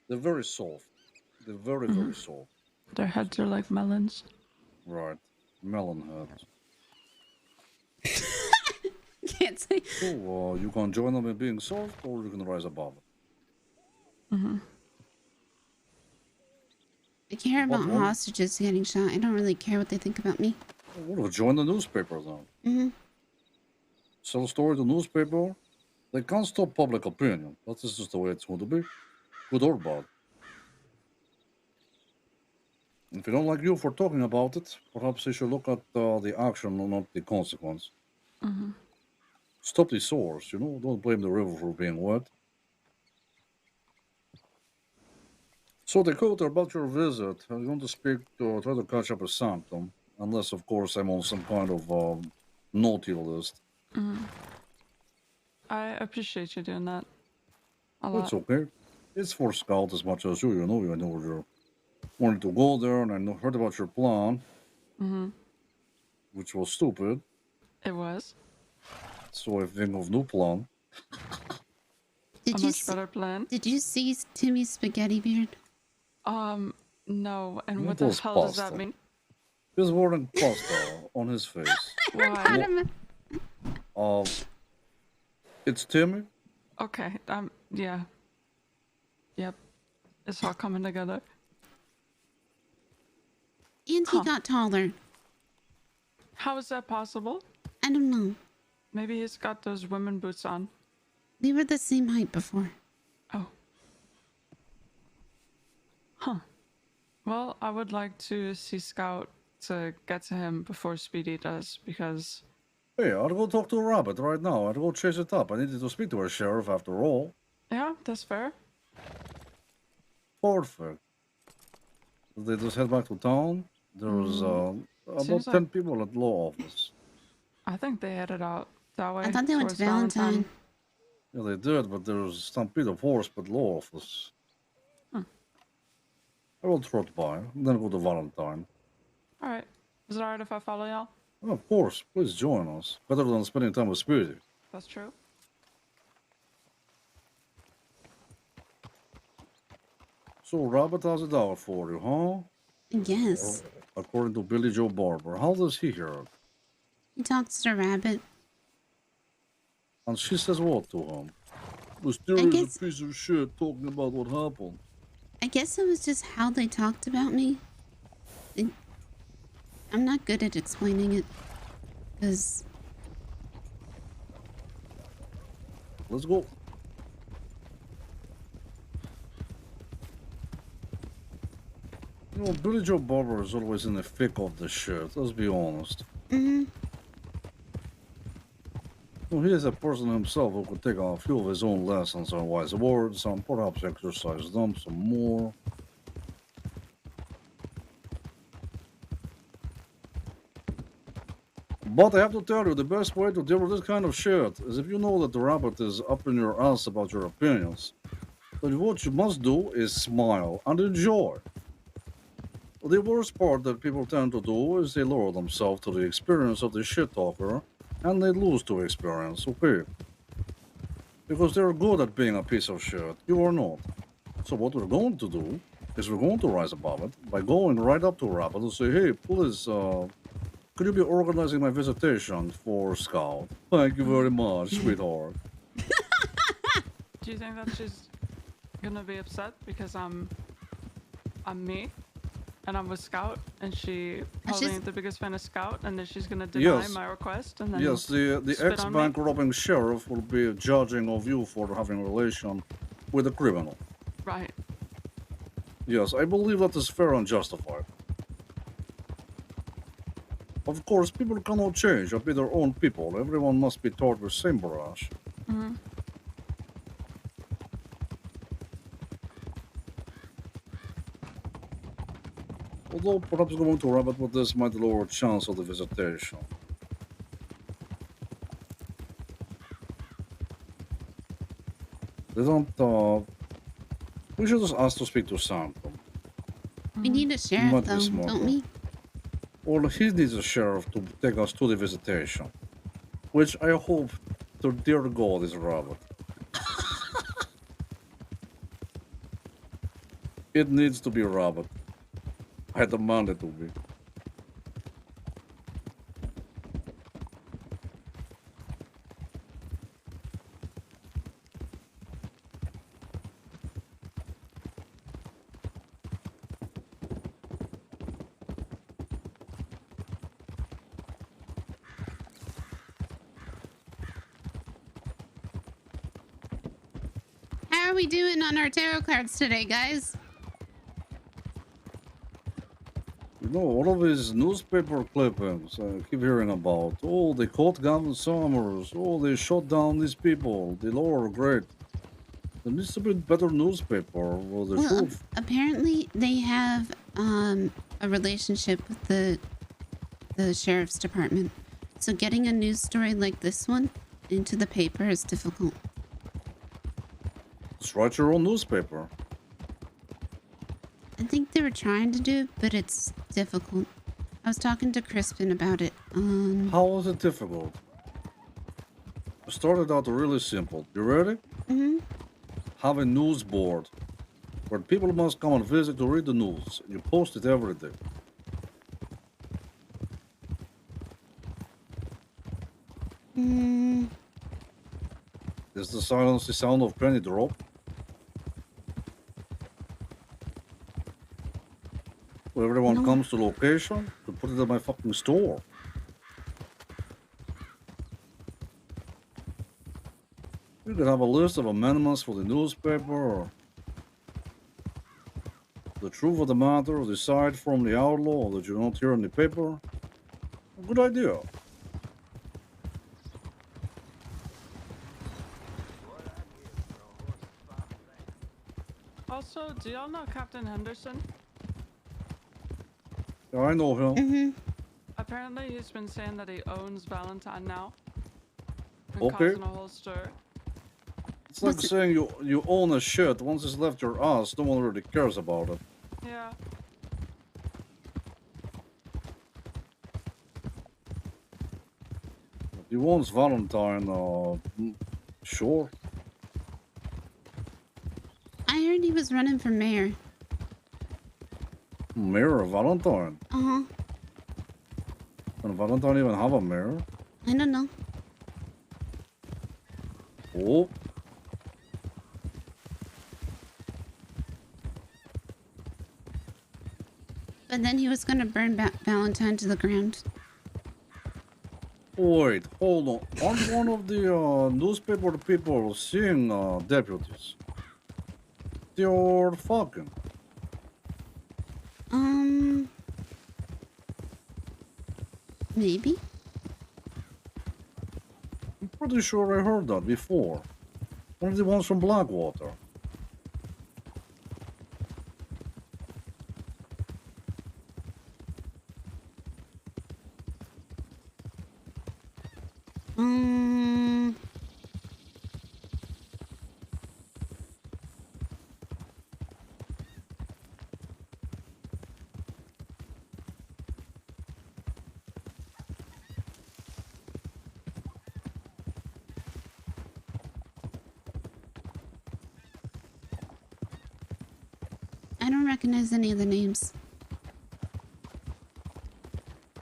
They're very soft. They're very, very soft. Their heads are like melons. Right. Melon heads. can't say. So, you can join them in being soft, or you can rise above it. Mm-hmm. I care What about one? hostages getting shot. I don't really care what they think about me. Well, join the newspaper then. Mm-hmm. Sell a story to newspaper. They can't stop public opinion. That is just the way it's going to be. Good or bad. If you don't like you for talking about it, perhaps you should look at the action and not the consequence. Mm-hmm. Stop the source, you know? Don't blame the river for being wet. So, Dakota, about your visit, I want to speak to try to catch up with Sanctum. Unless, of course, I'm on some kind of naughty list. Mm-hmm. I appreciate you doing that a lot. It's okay. It's for Scout as much as you. You know you wanted to go there, and I heard about your plan, Mm-hmm. which was stupid. It was So I think of new plan. a much better plan. Did you see Timmy's spaghetti beard? No. And It what the was hell does that pasta. mean? He's wearing pasta on his face. Why? It's Timmy. Okay. Yeah. Yep. It's all coming together. And he got taller. How is that possible? I don't know. Maybe he's got those women boots on. We were the same height before. Oh. Huh. Well, I would like to see Scout to get to him before Speedy does, because... Hey, I'll go talk to a rabbit right now. I'll go chase it up. I needed to speak to our sheriff after all. Yeah, that's fair. Perfect. They just head back to town. There's about Seems 10 like- people at law office. I think they headed out that way. I thought they went to towards Valentine. Yeah, they did, but there's stampede of horse at law office. Hmm. I will trot by, then go to Valentine. Alright. Is it alright if I follow y'all? Oh, of course, please join us. Better than spending time with Speedy. That's true. So, Rabbit has it out for you, huh? Yes. According to Billy Joe Barber. How does he hear it? He talks to Rabbit. And she says what to him? Wisteria's a piece of shit talking about what happened. I guess it was just how they talked about me. I'm not good at explaining it. Because... Let's go. You know, Billy Joe Barber is always in the thick of the shit, let's be honest. Mm-hmm. Well, he is a person himself who could take a few of his own lessons on wise words and perhaps exercise them some more. But I have to tell you, the best way to deal with this kind of shit is if you know that the rabbit is up in your ass about your opinions. But what you must do is smile and enjoy. The worst part that people tend to do is they lower themselves to the experience of the shit talker and they lose to experience, okay? Because they're good at being a piece of shit, you are not. So what we're going to do is we're going to rise above it by going right up to Rabbit and say, hey, please, could you be organizing my visitation for Scout? Thank you very much, sweetheart. Do you think that she's gonna be upset because I'm me? And I'm with Scout, and she probably ain't the biggest fan of Scout, and then she's gonna deny my request, and then Yes, the spit on me? ex-bank robbing sheriff will be judging of you for having a relation with a criminal. Right. Yes, I believe that is fair and justified. Of course, people cannot change or be their own people. Everyone must be taught with same brush. Mm-hmm. Although perhaps going to Rabbit with this might lower chance of the visitation. They don't, we should just ask to speak to Sanctum. We need a sheriff, though, don't we? Or he needs a sheriff to take us to the visitation. Which I hope to dear God is Rabbit. It needs to be Rabbit. I demand it to be. we doing on our tarot cards today, guys? You know, all of these newspaper clippings I keep hearing about. Oh, they caught Gavin Summers. Oh, they shot down these people. The law are great. There needs to be better newspaper or the Well, truth. apparently they have a relationship with the sheriff's department. So getting a news story like this one into the paper is difficult. Just write your own newspaper. I think they were trying to do, but it's difficult. I was talking to Crispin about it. How was it difficult? I started out really simple. You ready? Mm-hmm. Have a news board where people must come and visit to read the news. You post it every day. Mm. Is the silence the sound of penny drop? Where everyone comes to location to put it in my fucking store. You could have a list of amendments for the newspaper or the truth of the matter, decide from the outlaw that you don't hear in the paper. A good idea. Also, do y'all know Captain Henderson? Yeah, I know him. Mm-hmm. Apparently, he's been saying that he owns Valentine now. And Okay. causing a whole stir. It's like saying you own a shit. Once it's left your ass, no one really cares about it. Yeah. If he owns Valentine, sure. I heard he was running for mayor. Mayor of Valentine. Uh-huh. Can Valentine even have a mayor? I don't know. Oh. But then he was going to burn Valentine to the ground. Wait, hold on. Aren't one of the newspaper people seeing deputies? They're fucking. Maybe. I'm pretty sure I heard that before. One of the ones from Blackwater. I don't recognize any of the names.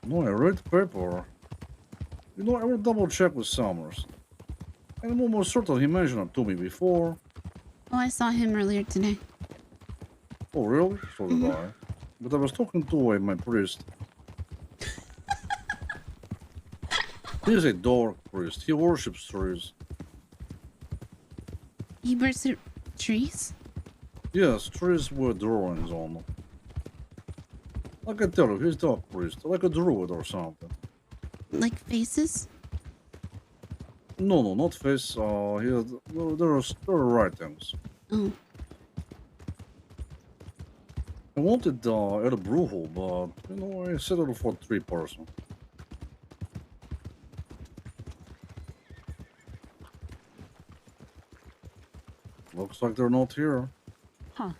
No, I read the paper. You know, I will double check with Summers. I'm almost certain he mentioned it to me before. Oh, I saw him earlier today. Oh, really? So did I. But I was talking to my priest. He's a dark priest. He worships trees. He burns through trees? Yes, trees with drawings on them. I can tell you, he's a dark priest. Like a druid or something. Like faces? No, not face. There are writings. Oh. I wanted at a Brujo, but, you know, I settled for 3-person. Looks like they're not here. Huh.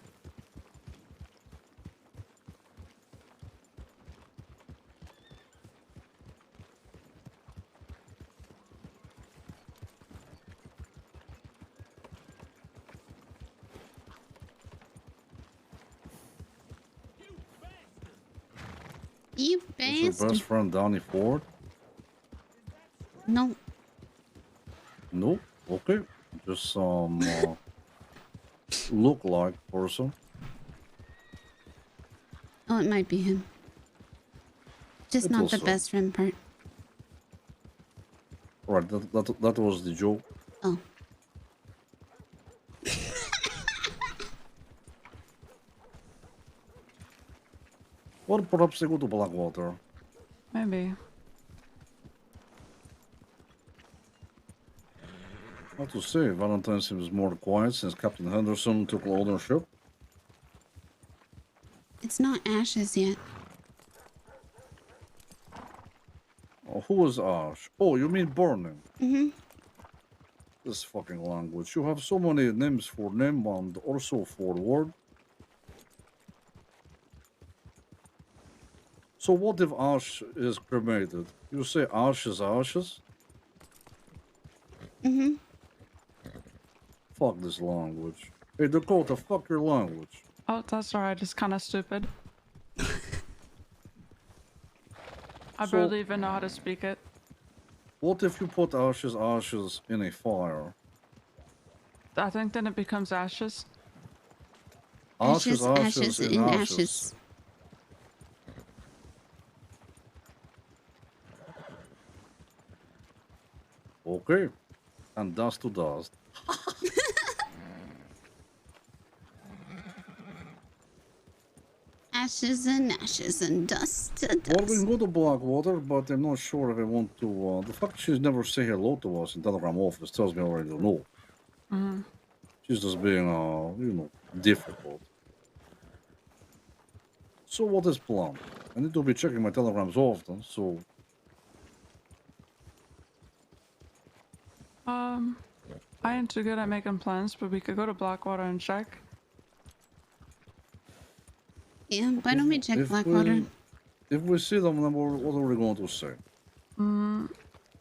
You Is your bastard. best friend Donnie Ford? No. Nope. Okay. Just some look-like person. Oh, it might be him. Just It not was the so. best friend part. Right. That was the joke. Oh. Or perhaps they go to Blackwater. Maybe. What to say, Valentine seems more quiet since Captain Henderson took ownership. It's not ashes yet. Oh, who is Ash? Oh, you mean burning? Mm-hmm. This fucking language. You have so many names for name and also for word. So what if Ash is cremated? You say Ash is ashes? Mm-hmm. Fuck this language. Hey, Dakota, fuck your language. Oh, that's alright. It's kind of stupid. I So- barely even know how to speak it. What if you put ashes in a fire? I think then it becomes ashes. Ashes in ashes. ashes. Okay. And dust to dust. Ashes and dust to dust. Well, we can go to Blackwater, but I'm not sure if I want to. The fact she's never say hello to us in Telegram office tells me I already know. Mm-hmm. She's just being, difficult. So what is plan? I need to be checking my telegrams often, so... I ain't too good at making plans, but we could go to Blackwater and check. Yeah, why don't we check If Blackwater? If we see them, then what are we going to say?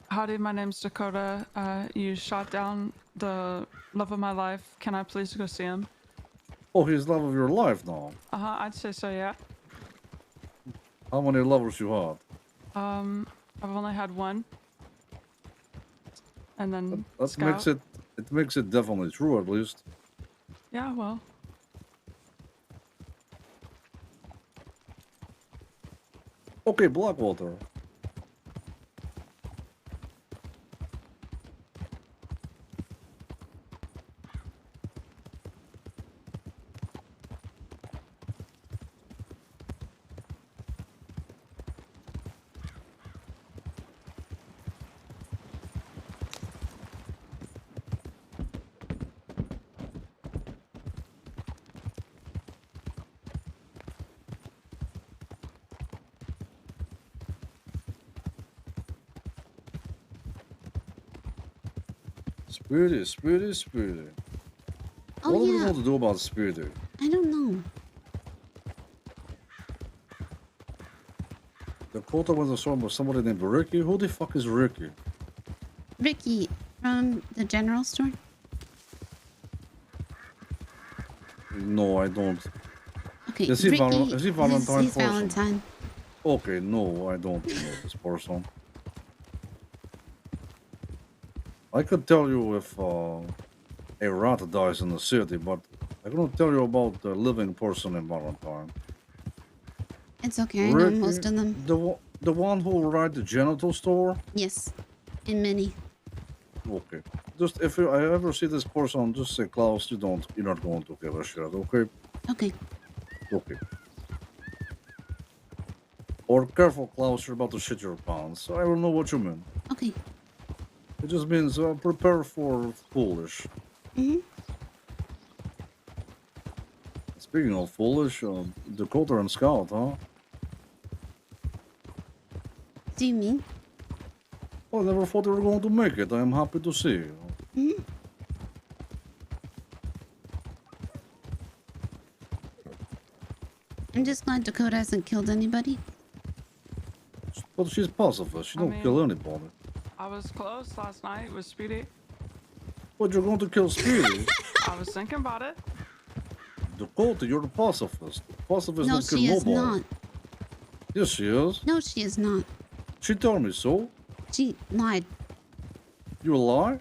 Howdy, my name's Dakota. You shot down the love of my life. Can I please go see him? Oh, he's love of your life now. Uh-huh, I'd say so, yeah. How many lovers you had? I've only had one. And then That Scout. makes it definitely true, at least. Yeah, well. Okay, Blackwater. Speedy. Oh, What are we yeah. going to do about Speedy? I don't know. Dakota went to storm with somebody named Ricky. Who the fuck is Ricky? Ricky from the general store? No, I don't. Okay, Is he Ricky, is he Valentine he's person? Valentine. Okay, no, I don't know this person. I could tell you if a rat dies in the city, but I cannot tell you about the living person in Valentine. It's okay, I know Ricky, most of them. The one who ride the genital store? Yes, in many. Okay. Just if I ever see this person, just say, Klaus, you're not going to give a shit, okay? Okay. Okay. Or careful, Klaus, you're about to shit your pants. I don't know what you mean. Okay. It just means prepare for foolish. Mm-hmm. Speaking of foolish, Dakota and Scout, huh? Do you mean? Oh, I never thought they were going to make it. I am happy to see you. Mm-hmm. I'm just glad Dakota hasn't killed anybody. But she's pacifist. She don't kill anybody. I was close last night with Speedy. But you're going to kill Speedy? I was thinking about it. Dakota, you're the pacifist. Pacifists No, don't kill she is nobody. not. Yes, she is. No, she is not. She told me so. She lied. You lie?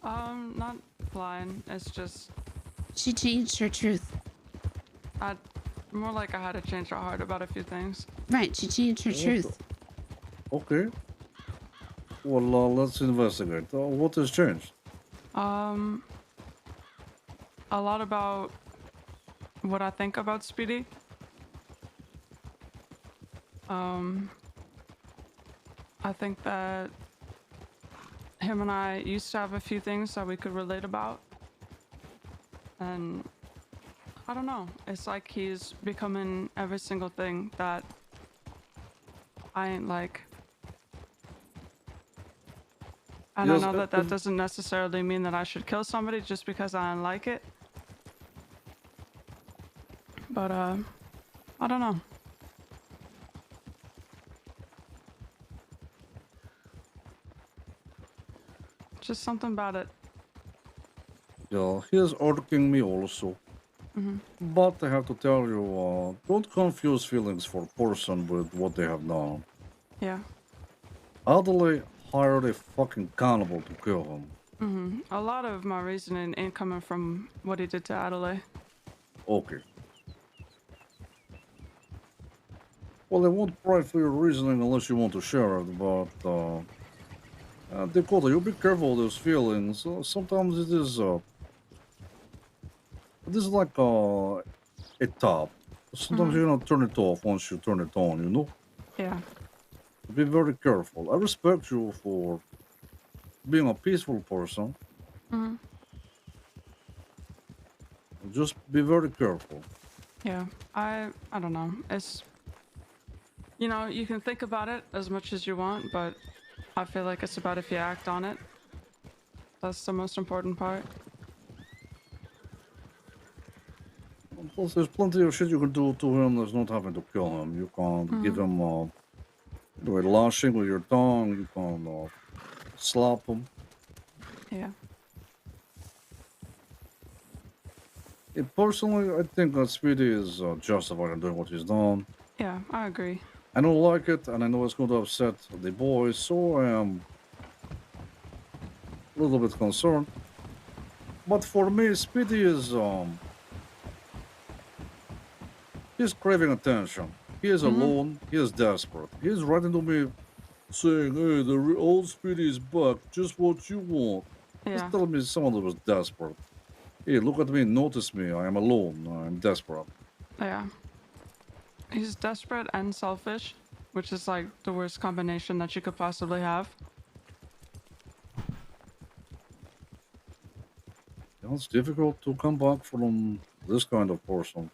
Not lying. It's just She changed her truth. more like I had to change her heart about a few things. Right, she changed her truth. Okay. Well, let's investigate. What has changed? A lot about what I think about Speedy. I think that him and I used to have a few things that we could relate about. And I don't know. It's like he's becoming every single thing that I ain't like. And Yes, I know that that doesn't necessarily mean that I should kill somebody just because I don't like it. But, I don't know. Just something about it. Yeah, he is irking me also. But I have to tell you, don't confuse feelings for person with what they have done. Yeah. Adelaide hired a fucking cannibal to kill him. A lot of my reasoning ain't coming from what he did to Adelaide. Okay. Well, I won't pry for your reasoning unless you want to share it, but Dakota, you be careful of those feelings. Sometimes it is like a tap. Sometimes you cannot turn it off once you turn it on, you know? Yeah. Be very careful. I respect you for being a peaceful person. Just be very careful. Yeah. I don't know. It's, you know, you can think about it as much as you want, but I feel like it's about if you act on it. That's the most important part. Plus, there's plenty of shit you can do to him that's not having to kill him. You can give him do a lashing with your tongue. You can slap him. Yeah. Personally, I think that Speedy is justified in doing what he's done. Yeah, I agree. I don't like it, and I know it's going to upset the boys, so I am a little bit concerned. But for me, Speedy is he's craving attention. He is alone. He is desperate. He is writing to me saying, "Hey, the old Speedy is back. Just what you want." Yeah. He's telling me someone that was desperate. Hey, look at me. Notice me. I am alone. I'm desperate. Yeah. He's desperate and selfish, which is like the worst combination that you could possibly have. It's difficult to come back from this kind of person.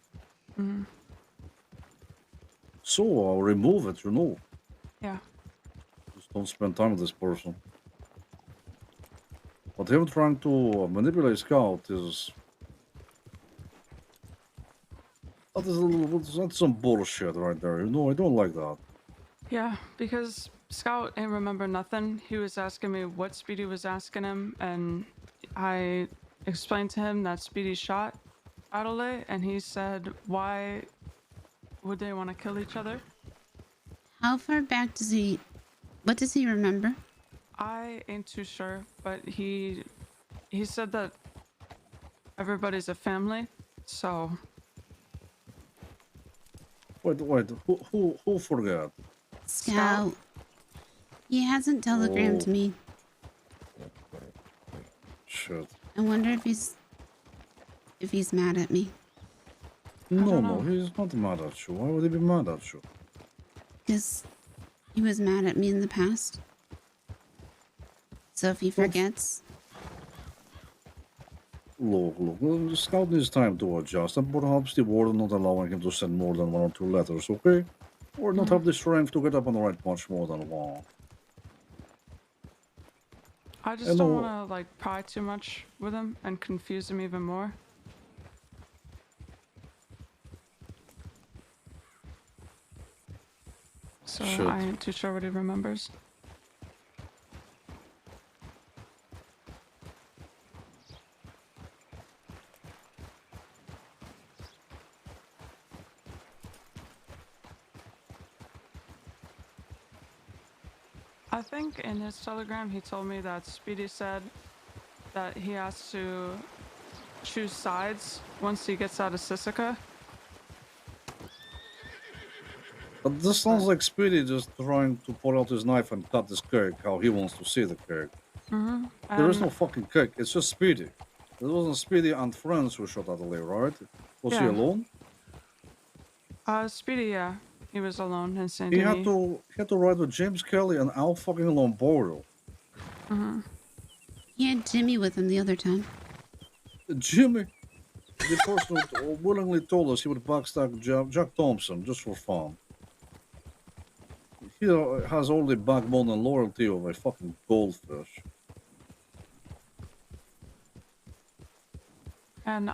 So I'll remove it, you know. Yeah. Just don't spend time with this person. But him trying to manipulate Scout is... That's some bullshit right there, you know? I don't like that. Yeah, because Scout ain't remember nothing. He was asking me what Speedy was asking him, and I explained to him that Speedy shot Adelaide, and he said, why would they want to kill each other? How far back does he... What does he remember? I ain't too sure, but he said that everybody's a family, so... Wait, who forgot? Scout. He hasn't telegrammed me. Shit. I wonder if he's mad at me. No, he's not mad at you. Why would he be mad at you? Because he was mad at me in the past. So if he forgets... Look, the Scout needs time to adjust, and perhaps the warden not allowing him to send more than 1 or 2 letters, okay? Or not have the strength to get up and write much more than 1. I just don't want to, like, pry too much with him and confuse him even more. So I ain't too sure what he remembers. I think in his telegram he told me that Speedy said that he has to choose sides once he gets out of Sisika. But this sounds like Speedy just trying to pull out his knife and cut this cake how he wants to see the cake. There is no fucking cake, it's just Speedy. It wasn't Speedy and friends who shot Adelaide, right? Was he alone? Speedy, yeah. He was alone in Saint He Denis. had to ride with James Kelly and Al fucking Lombardo. Mm-hmm. He had Jimmy with him the other time. Jimmy, the person who willingly told us he would backstab Jack Thompson just for fun. He has all the backbone and loyalty of a fucking goldfish. And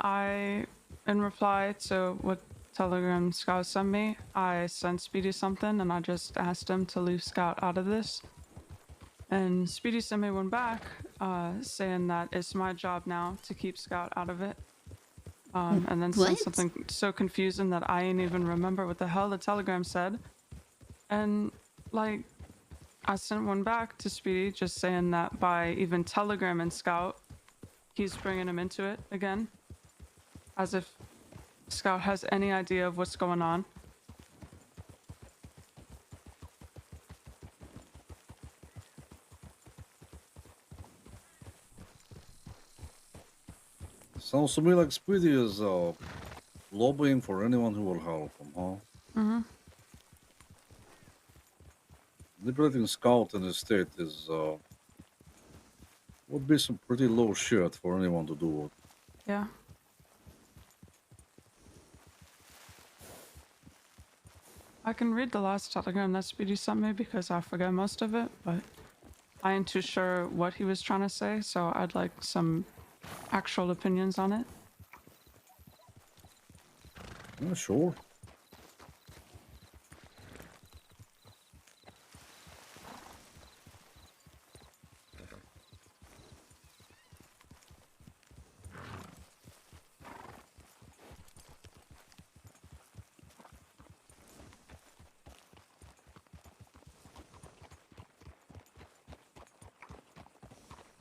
in reply to what Telegram Scout sent me, I sent Speedy something and I just asked him to leave Scout out of this. And Speedy sent me one back saying that it's my job now to keep Scout out of it. And then sent something so confusing that I ain't even remember what the hell the Telegram said. And like, I sent one back to Speedy just saying that by even Telegramming Scout, he's bringing him into it again. As if Scout has any idea of what's going on. Sounds to me like Speedy is lobbying for anyone who will help him, huh? Mm-hmm. Liberating Scout in the state is would be some pretty low shit for anyone to do it. Yeah. I can read the last telegram that Speedy sent me because I forget most of it, but I ain't too sure what he was trying to say, so I'd like some actual opinions on it. Yeah, sure.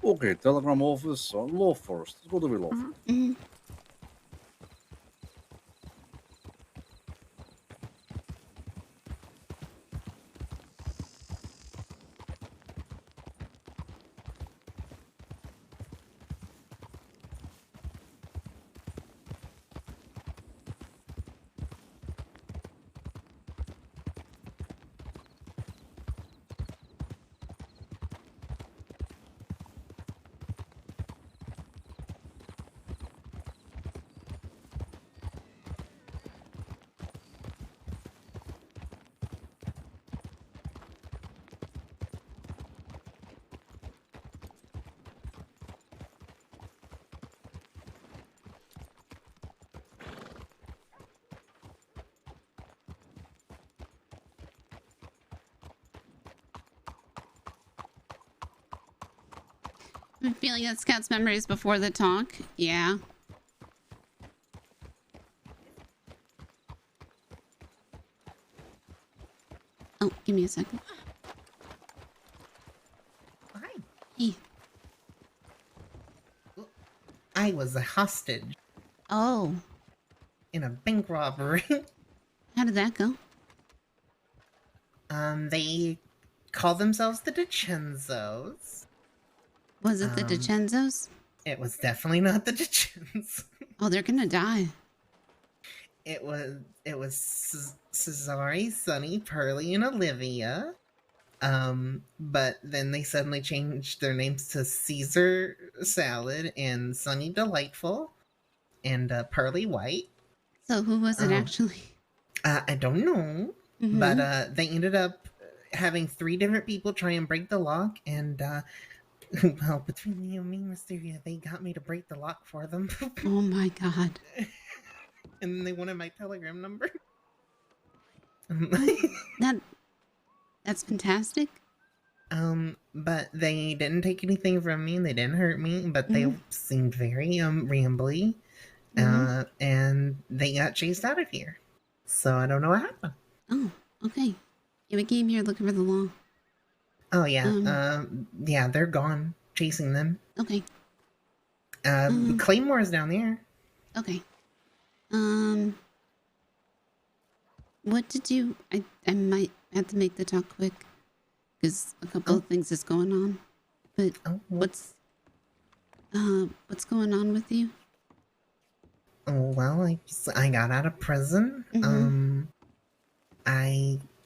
Okay, Telegram office, law first. Let's go to the law first. I'm feeling that Scout's memories before the talk. Yeah. Oh, give me a second. Hi. Hey. I was a hostage. Oh. In a bank robbery. How did that go? They call themselves the DiCenzos. Was it the DiCenzos? It was definitely not the DiCenzos. Oh, they're gonna die. It was Cesare, Sunny, Pearly, and Olivia. But then they suddenly changed their names to Caesar Salad and Sunny Delightful and Pearly White. So who was it actually? I don't know. Mhm. But they ended up having 3 different people try and break the lock, and well, between you and me, Wisteria, they got me to break the lock for them. Oh my god. And then they wanted my Telegram number. That's fantastic. But they didn't take anything from me, and they didn't hurt me, but they seemed very rambly. And they got chased out of here. So I don't know what happened. Oh, okay. Yeah, we came here looking for the law. Oh yeah. Yeah, they're gone. Chasing them. Okay. Claymore's down there. Okay. What did you... I might have to make the talk quick, because a couple of things is going on. But what's going on with you? Oh, well, I got out of prison.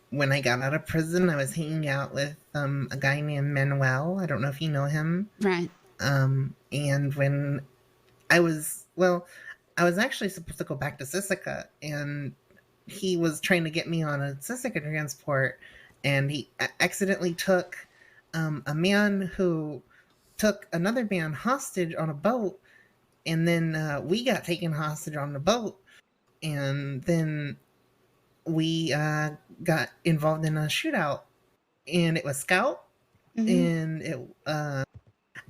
when I got out of prison, I was hanging out with a guy named Manuel. I don't know if you know him. Right. And when I was actually supposed to go back to Sisika, and he was trying to get me on a Sisika transport, and he accidentally took a man who took another man hostage on a boat, and then we got taken hostage on the boat, and then we got involved in a shootout, and it was Scout, and I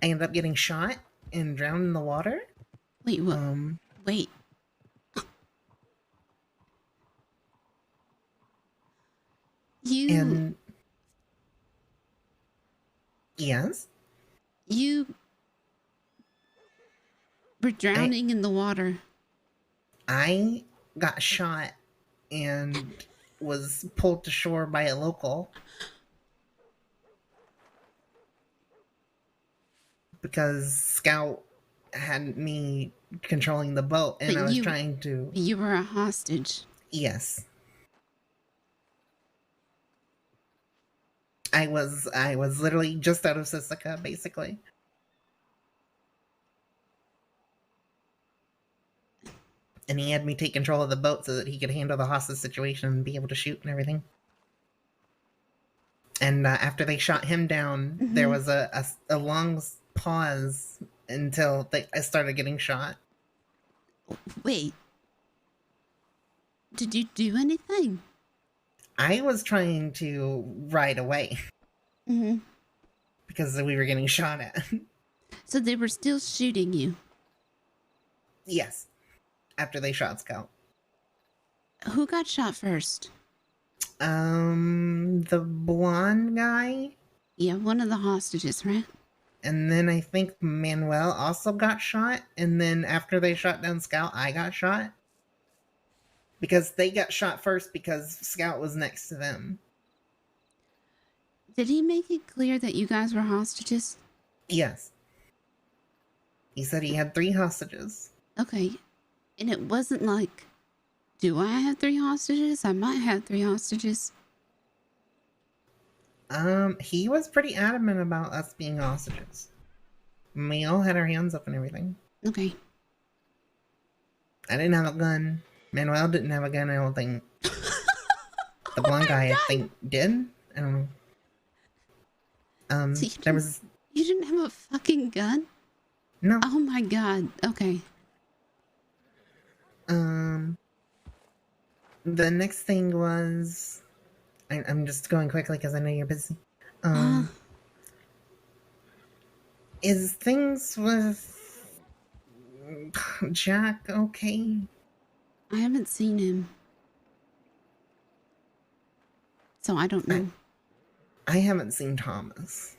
ended up getting shot and drowned in the water. Wait, what? Wait. You. Yes. You were drowning in the water. I got shot and was pulled to shore by a local because Scout had me controlling the boat, and I was trying to. You were a hostage. Yes. I was literally just out of Sisika, basically. And he had me take control of the boat so that he could handle the hostage situation and be able to shoot and everything. And after they shot him down, there was a long pause until I started getting shot. Wait. Did you do anything? I was trying to ride away. Because we were getting shot at. So they were still shooting you? Yes. After they shot Scout. Who got shot first? The blonde guy. Yeah, one of the hostages, right? And then I think Manuel also got shot. And then after they shot down Scout, I got shot. Because they got shot first because Scout was next to them. Did he make it clear that you guys were hostages? Yes. He said he had 3 hostages. Okay. And it wasn't like, do I have 3 hostages? I might have 3 hostages. He was pretty adamant about us being hostages. We all had our hands up and everything. Okay. I didn't have a gun. Manuel didn't have a gun, I don't think. The blonde guy, I think, did? I don't know. So you didn't have a fucking gun? No. Oh my god. Okay. The next thing was... I'm just going quickly because I know you're busy. Is things with Jack okay? I haven't seen him. So I don't know. I haven't seen Thomas.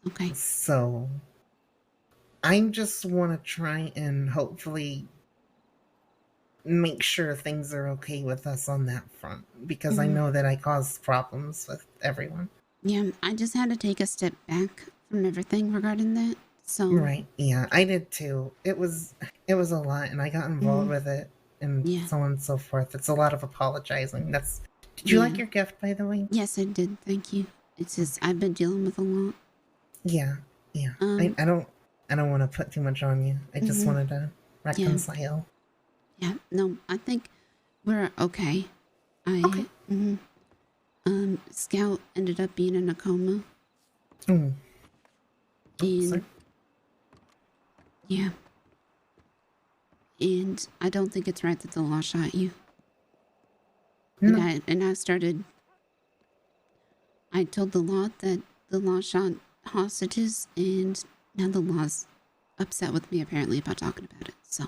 Okay. So I just want to try and hopefully make sure things are okay with us on that front, because I know that I caused problems with everyone. Yeah, I just had to take a step back from everything regarding that. So Right. Yeah, I did too. It was a lot, and I got involved with it, and so on and so forth. It's a lot of apologizing. Did you like your gift, by the way? Yes, I did. Thank you. It's just I've been dealing with a lot. Yeah. I don't want to put too much on you. I just wanted to reconcile. Yeah. No, I think we're okay. Okay. Scout ended up being in a coma. Mm. And yeah. And I don't think it's right that the law shot you. No. I told the law that the law shot hostages, and now the law's upset with me apparently about talking about it, so.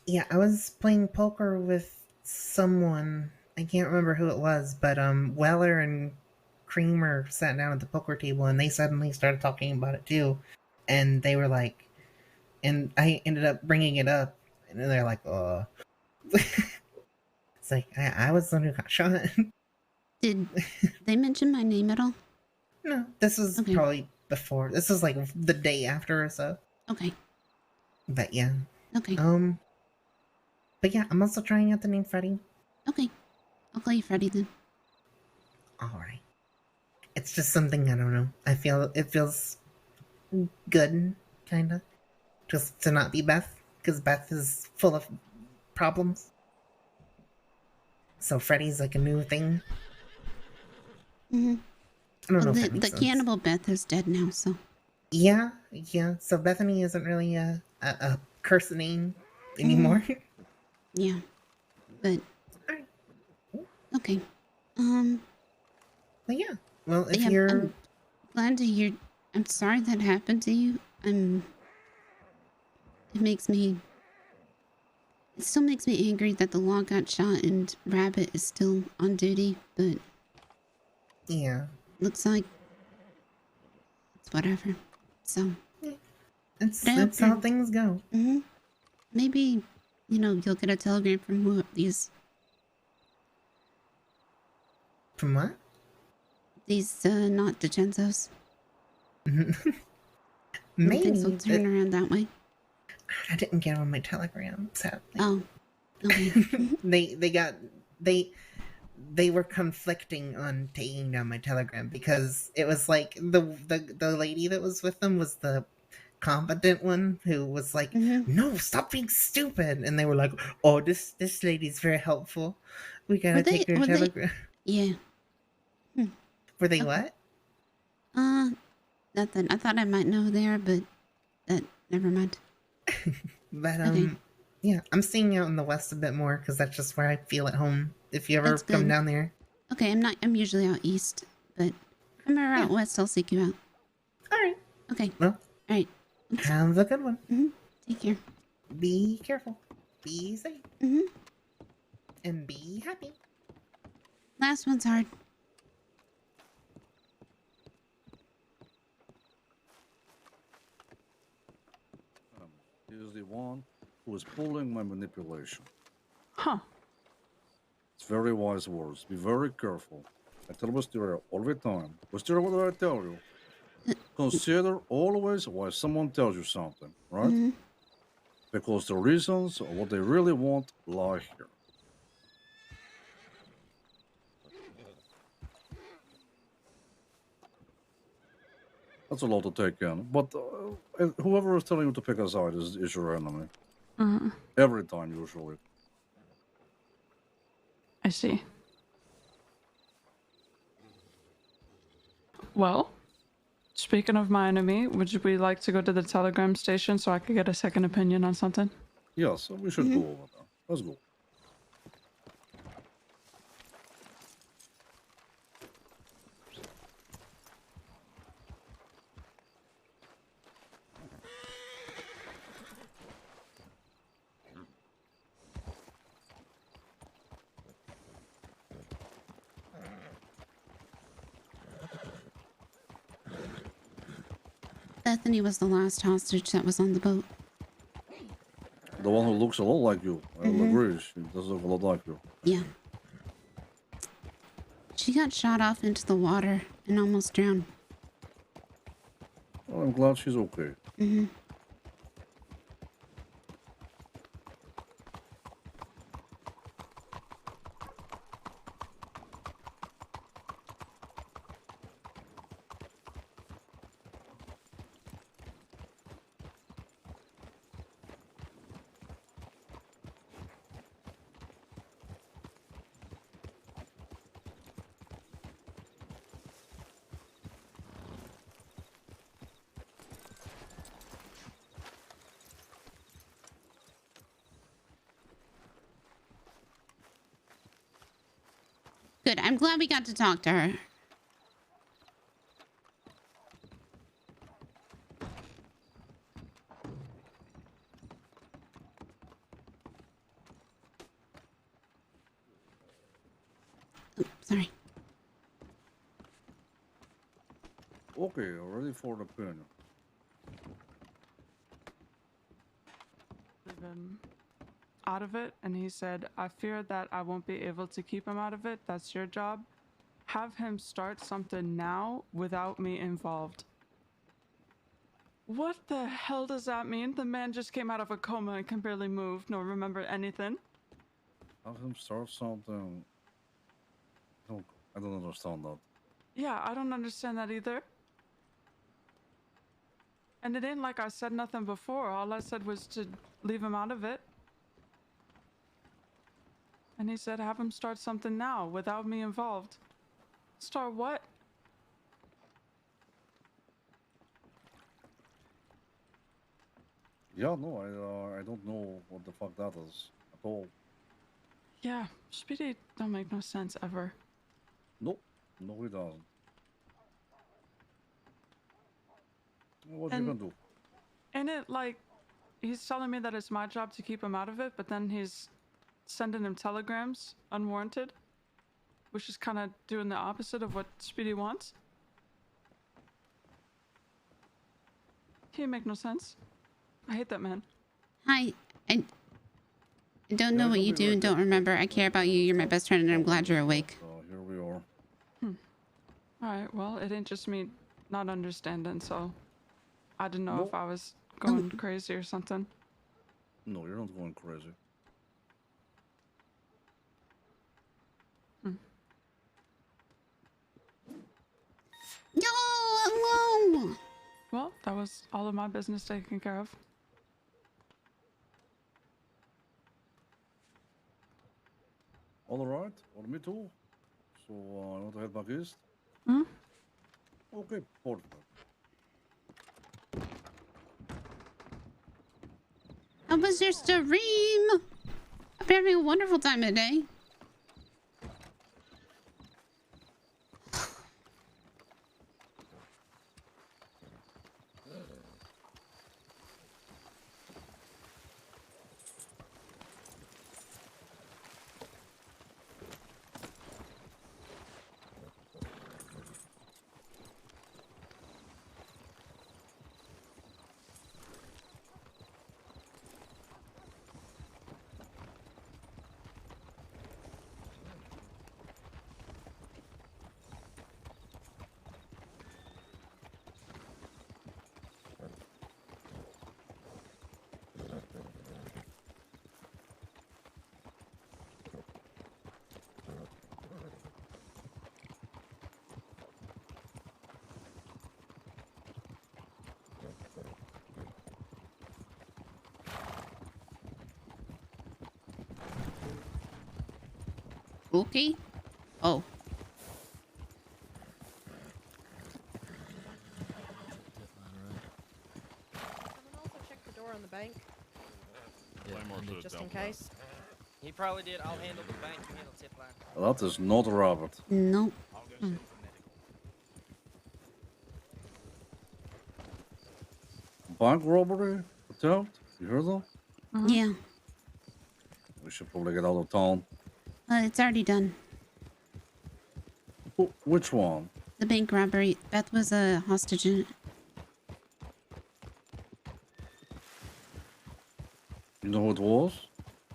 Yeah, I was playing poker with someone. I can't remember who it was, but Weller and Creamer sat down at the poker table, and they suddenly started talking about it too. And they were like, and I ended up bringing it up, and they're like, It's like, I was the one who got shot. Did they mention my name at all? No, this was probably before. This was like the day after or so. Okay. But yeah. Okay. But But yeah, I'm also trying out the name Freddy. Okay. I'll call you Freddy then. Alright. It's just something, I don't know. It feels good, kinda. Just to not be Beth, because Beth is full of problems. So Freddy's like a new thing. Mm-hmm. I don't know if the, that makes the sense. cannibal Beth is dead now, so. Yeah. So Bethany isn't really a curse name anymore. Yeah. But okay. But yeah. Well, if yeah, you're I'm glad to hear. I'm sorry that happened to you. It still makes me angry that the law got shot and Rabbit is still on duty, but yeah, looks like it's whatever. So it's how things go. Mm-hmm. Maybe, you'll get a telegram from who these. From what? These not DeGenzos. Maybe things will turn around that way. I didn't get on my telegram, sadly. Oh, okay. They were conflicting on taking down my telegram because it was like the lady that was with them was the competent one who was like, no, stop being stupid, and they were like, oh, this lady's very helpful, we gotta take her telegram. Yeah. Were they what? Nothing. I thought I might know there, but never mind. But yeah, I'm seeing out in the west a bit more because that's just where I feel at home. If you ever come down there. Okay, I'm usually out east, but if I'm ever out west, I'll seek you out. All right. Okay. Well. All right. Have a good one. Take care. Be careful. Be safe. And be happy. Last one's hard. He is the one who is pulling my manipulation. Huh. It's very wise words. Be very careful. I tell Wisteria all the time. Wisteria, what do I tell you? Consider always why someone tells you something, right? Because the reasons of what they really want lie here. That's a lot to take in. But whoever is telling you to pick a side is your enemy. Every time, usually. I see. Well, speaking of my enemy, would we like to go to the telegram station so I could get a second opinion on something? Yes, we should go over there. Let's go. Bethany was the last hostage that was on the boat. The one who looks a lot like you. I will agree. She does look a lot like you. Yeah. She got shot off into the water and almost drowned. Well, I'm glad she's okay. Good. I'm glad we got to talk to her. Oops, sorry. Okay, ready for the opinion. Out of it, and he said, I fear that I won't be able to keep him out of it. That's your job. Have him start something now without me involved. What the hell does that mean? The man just came out of a coma and can barely move nor remember anything. Have him start something. I don't understand that. Yeah, I don't understand that either. And it ain't like I said nothing before. All I said was to leave him out of it. And he said, have him start something now without me involved. Start what? Yeah, no, I don't know what the fuck that is at all. Yeah, Speedy don't make no sense ever. Nope, no, he doesn't. What you And- gonna do? Ain't it like he's telling me that it's my job to keep him out of it, but then he's sending him telegrams unwarranted, which is kind of doing the opposite of what Speedy wants? Can't make no sense. I hate that man. Hi. I don't know what you do and don't remember. I care about you. You're my best friend, and I'm glad you're awake. So here we are. Alright, well, it ain't just me not understanding, so I didn't know if I was going crazy or something. No, you're not going crazy. Yo, hello! Well, that was all of my business taken care of. All right, well, me too. So, I want to head back east? Hmm? Okay, perfect. How was your stream? I'm having a wonderful time today. Okay. Oh. Also check the door on the bank. Yeah, Just in case. He probably did. I'll handle the bank. You handle tip line. Well, that is not Robert. Nope. Bank robbery attempt? You heard that? Yeah. We should probably get out of town. It's already done. Which one? The bank robbery. Beth was a hostage in it. You know who it was?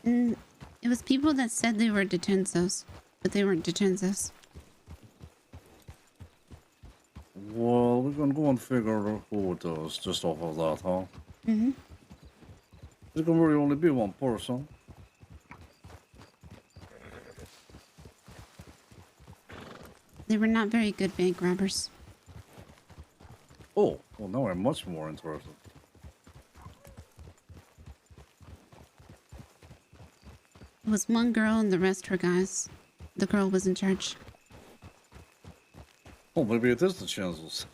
It was people that said they were Detenzos, but they weren't Detenzos. Well, we're gonna go and figure who it is just off of that, huh? Mm-hmm. There can really only be one person. They were not very good bank robbers. Oh, well, now I'm much more interested. It was one girl and the rest were guys. The girl was in charge. Oh, maybe it is the Chancels.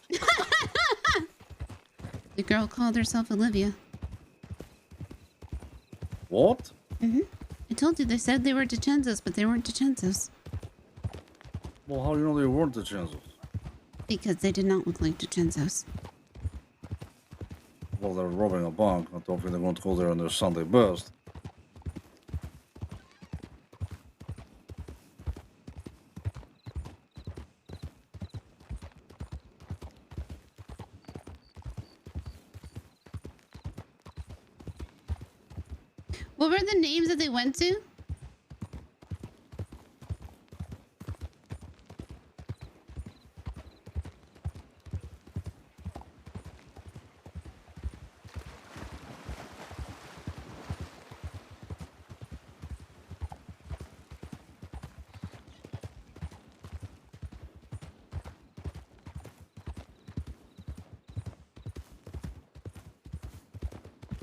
The girl called herself Olivia. What? Mm-hmm. I told you they said they were Detenzos, but they weren't Detenzos. Well, how do you know they weren't the Chancels? Because they did not look like Detenzos. Well, they're robbing a bank. I don't think they're going to go there on their Sunday best. What were the names that they went to?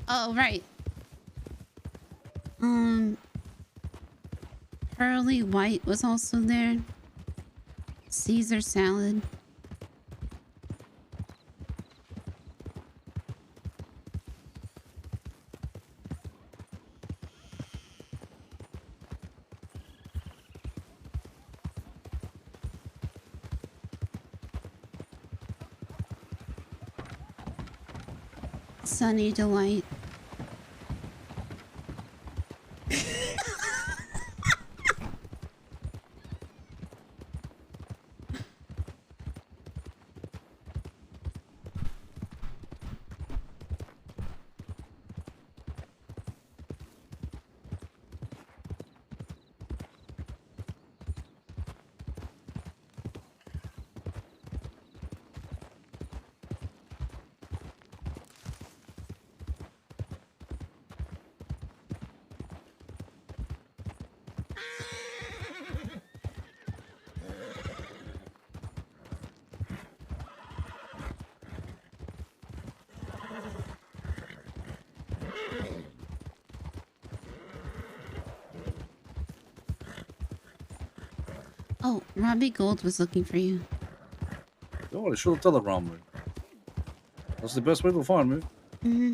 Oh, right. Pearly White was also there. Caesar salad. Sunny Delight. Oh, Robbie Gold was looking for you. Oh, they should have telegrammed me. That's the best way to find me. Mm-hmm.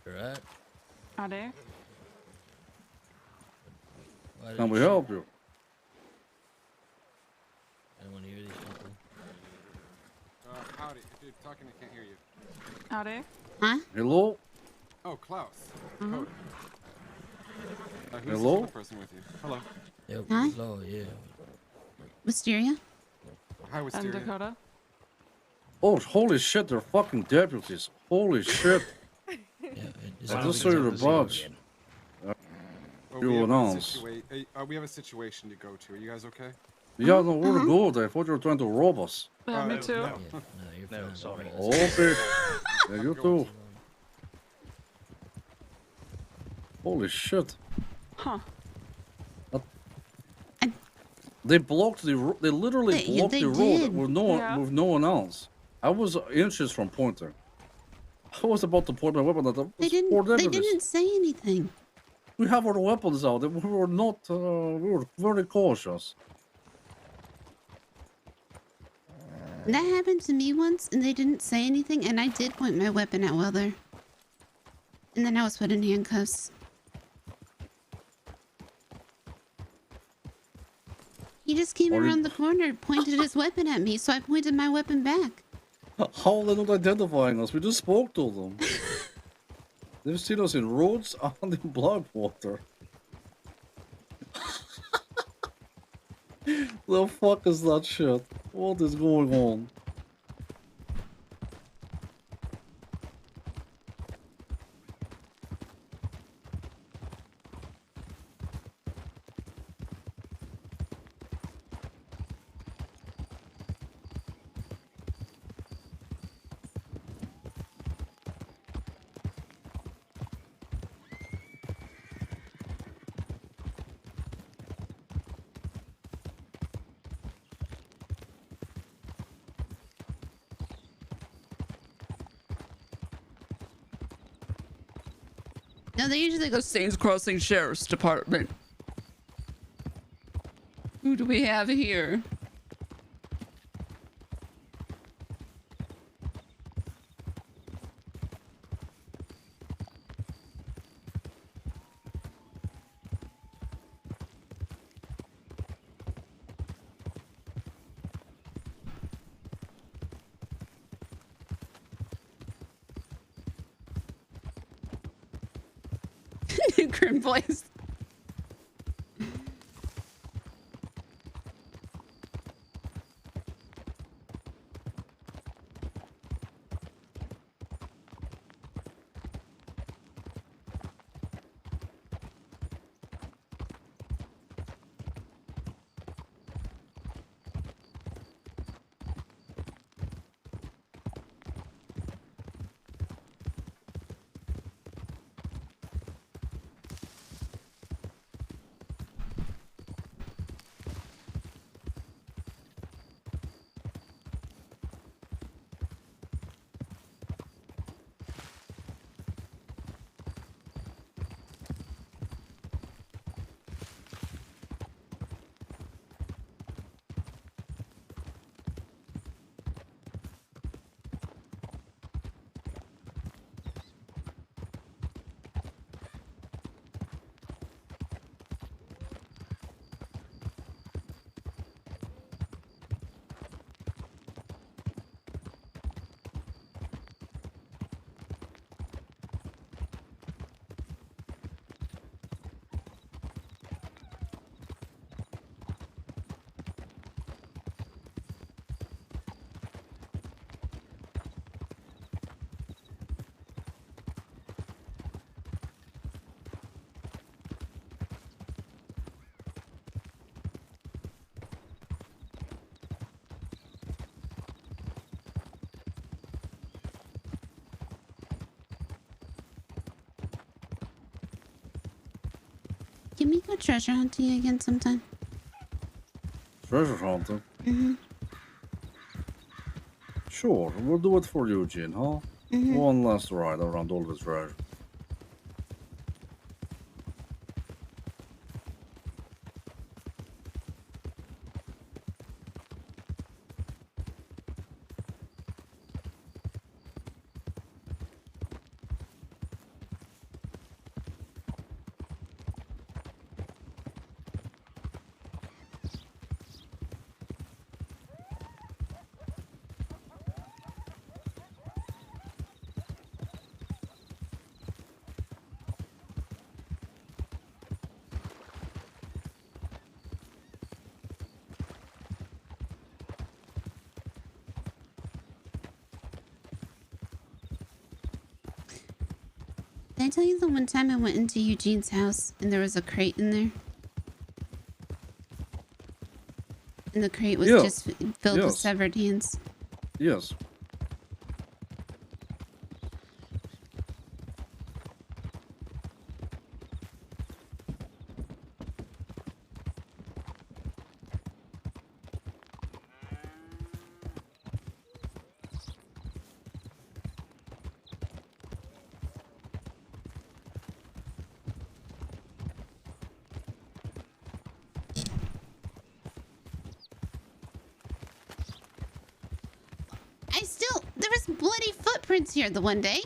Right. Howdy. Can we help you? Anyone hear these people? Howdy. If you're talking, I can't hear you. Howdy. Huh? Hello? Oh, Klaus. Mhm. Code. Who's Hello? this other person with you? Hello. Yep. Hi? Hello, yeah. Wisteria? Hi, And Wisteria. Dakota. Oh, holy shit, they're fucking deputies. Holy shit. I just saw your badge. Oh, You we have, announce. we have a situation to go to. Are you guys okay? Yeah, no, we're good. I thought you were trying to rob us. Yeah, me too. No. No, sorry. Okay. Yeah, you too. Holy shit. Huh. They blocked the they literally They- blocked they the road did. with no one else. I was inches from pointing. I was about to point my weapon at them. They didn't say anything. We have our weapons out. We were not. We were very cautious. That happened to me once, and they didn't say anything, and I did point my weapon at Weather. And then I was put in handcuffs. He just came Or around you- the corner, pointed his weapon at me, so I pointed my weapon back. How are they not identifying us? We just spoke to them. They've seen us in roads and in Blackwater. The fuck is that shit? What is going on? No, they usually go Saints Crossing Sheriff's Department. Who do we have here? Grim voice. Can we go treasure hunting again sometime? Treasure hunting? Mm-hmm. Sure, we'll do it for Eugene, huh? One last ride around all the treasure. Did I tell you the one time I went into Eugene's house and there was a crate in there? And the crate was just filled with severed hands. Yes. There was bloody footprints here the one day.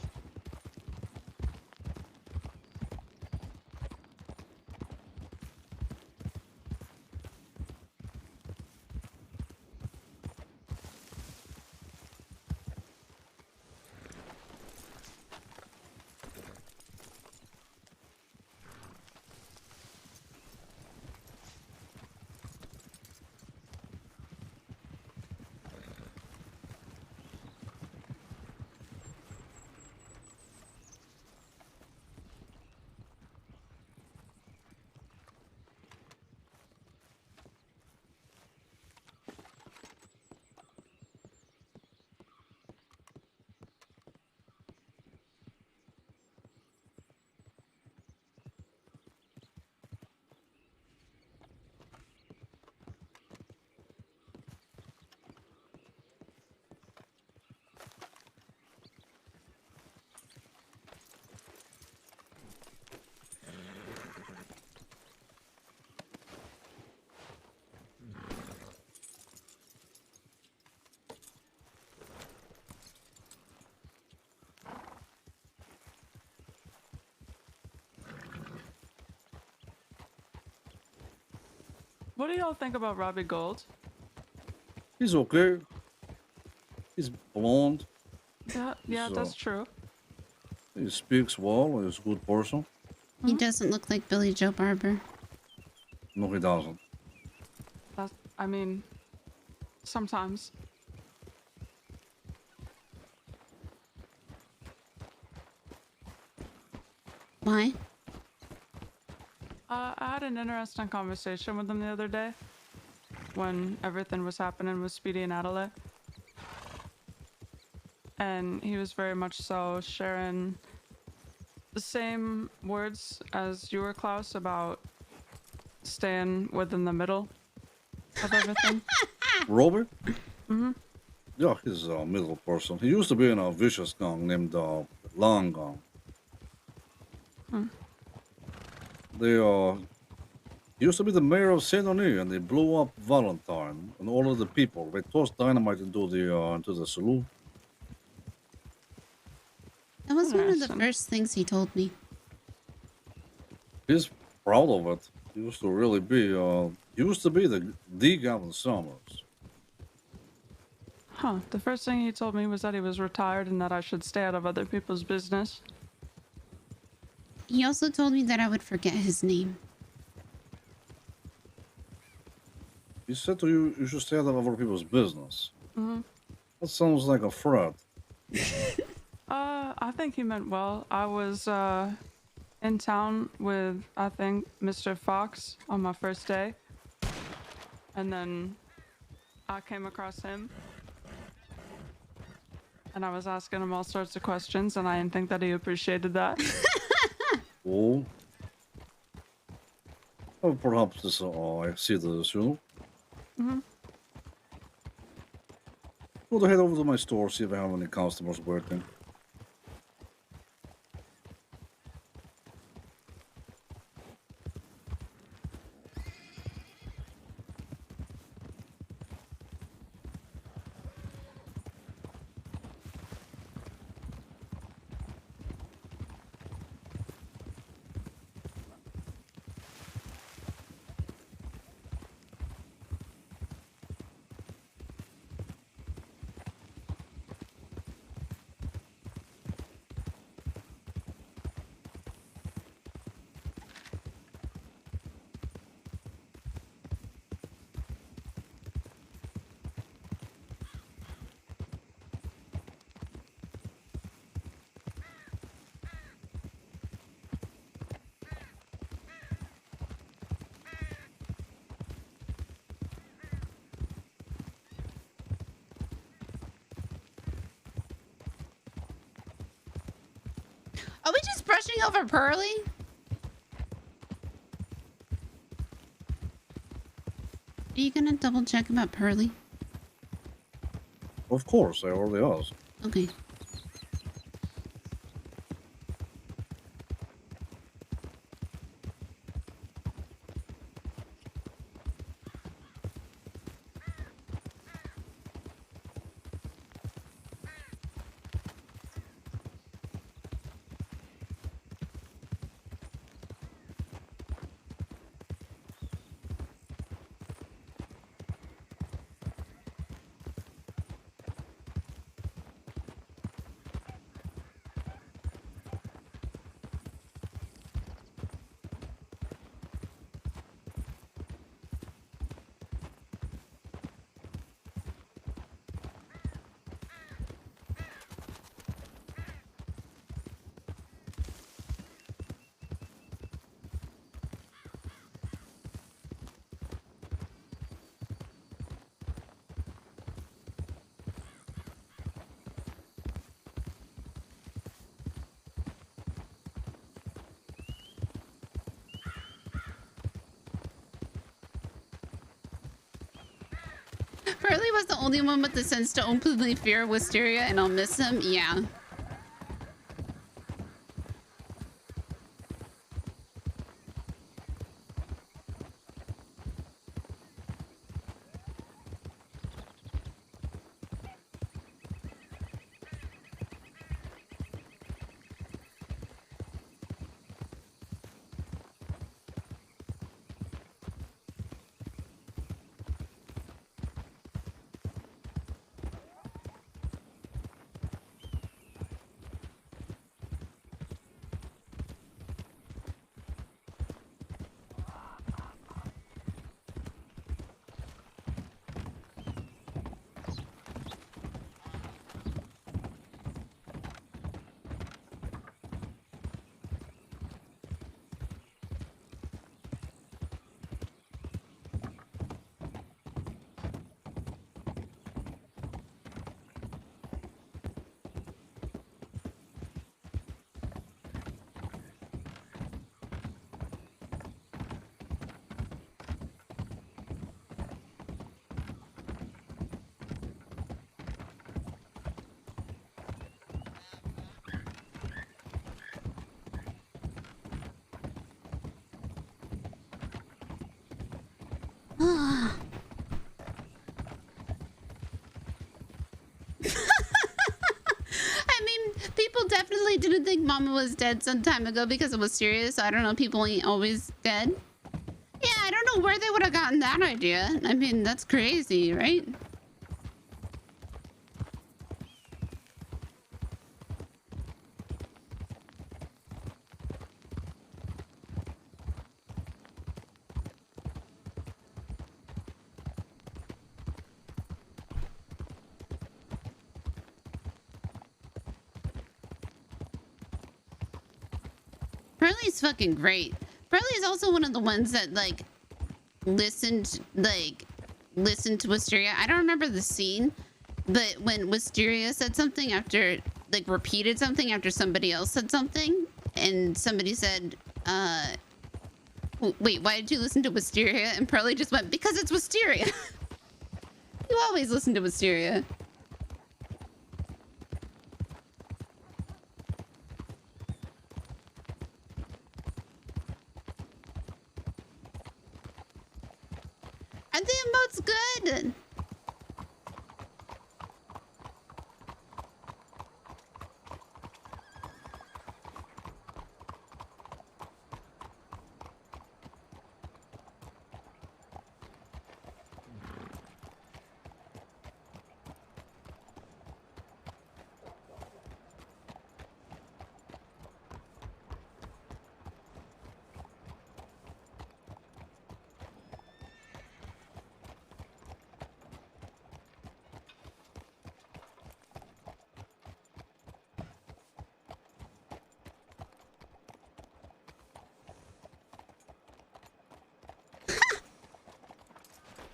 What do y'all think about Robbie Gold? He's okay. He's blonde. Yeah, that's true. He speaks well. He's a good person. He doesn't look like Billy Joe Barber. No, he doesn't. I mean, sometimes. Why? I had an interesting conversation with him the other day when everything was happening with Speedy and Adelaide. And he was very much so sharing the same words as you were, Klaus, about staying within the middle of everything. Robert? Mm-hmm. Yeah, he's a middle person. He used to be in a vicious gang named Long Gang. Hmm. He used to be the mayor of Saint Denis, and they blew up Valentine and all of the people. They tossed dynamite into the saloon. That was one of the first things he told me. He's proud of it. He used to really be. He used to be the Gavin Summers. Huh. The first thing he told me was that he was retired and that I should stay out of other people's business. He also told me that I would forget his name. He said to you, you should stay out of other people's business. Mm-hmm. That sounds like a threat. I think he meant well. I was in town with, I think, Mr. Fox on my first day. And then I came across him. And I was asking him all sorts of questions, and I didn't think that he appreciated that. Oh. Oh, perhaps this, I see the soon. We'll head over to my store, see if I have any customers working. Are we just brushing over Pearly? Are you gonna double check about Pearly? Of course, I already asked. Okay. Pearly was the only one with the sense to openly fear Wisteria, and I'll miss him. Yeah. I mean, people definitely didn't think Mama was dead some time ago because it was serious. So I don't know. People ain't always dead. Yeah, I don't know where they would have gotten that idea. I mean, that's crazy, right? Pearly's fucking great. Pearly's also one of the ones that like listened to Wisteria. I don't remember the scene, but when Wisteria said something after, like, repeated something after somebody else said something, and somebody said, Wait, why did you listen to Wisteria? And Pearly just went, because it's Wisteria. You always listen to Wisteria. Are the emotes good?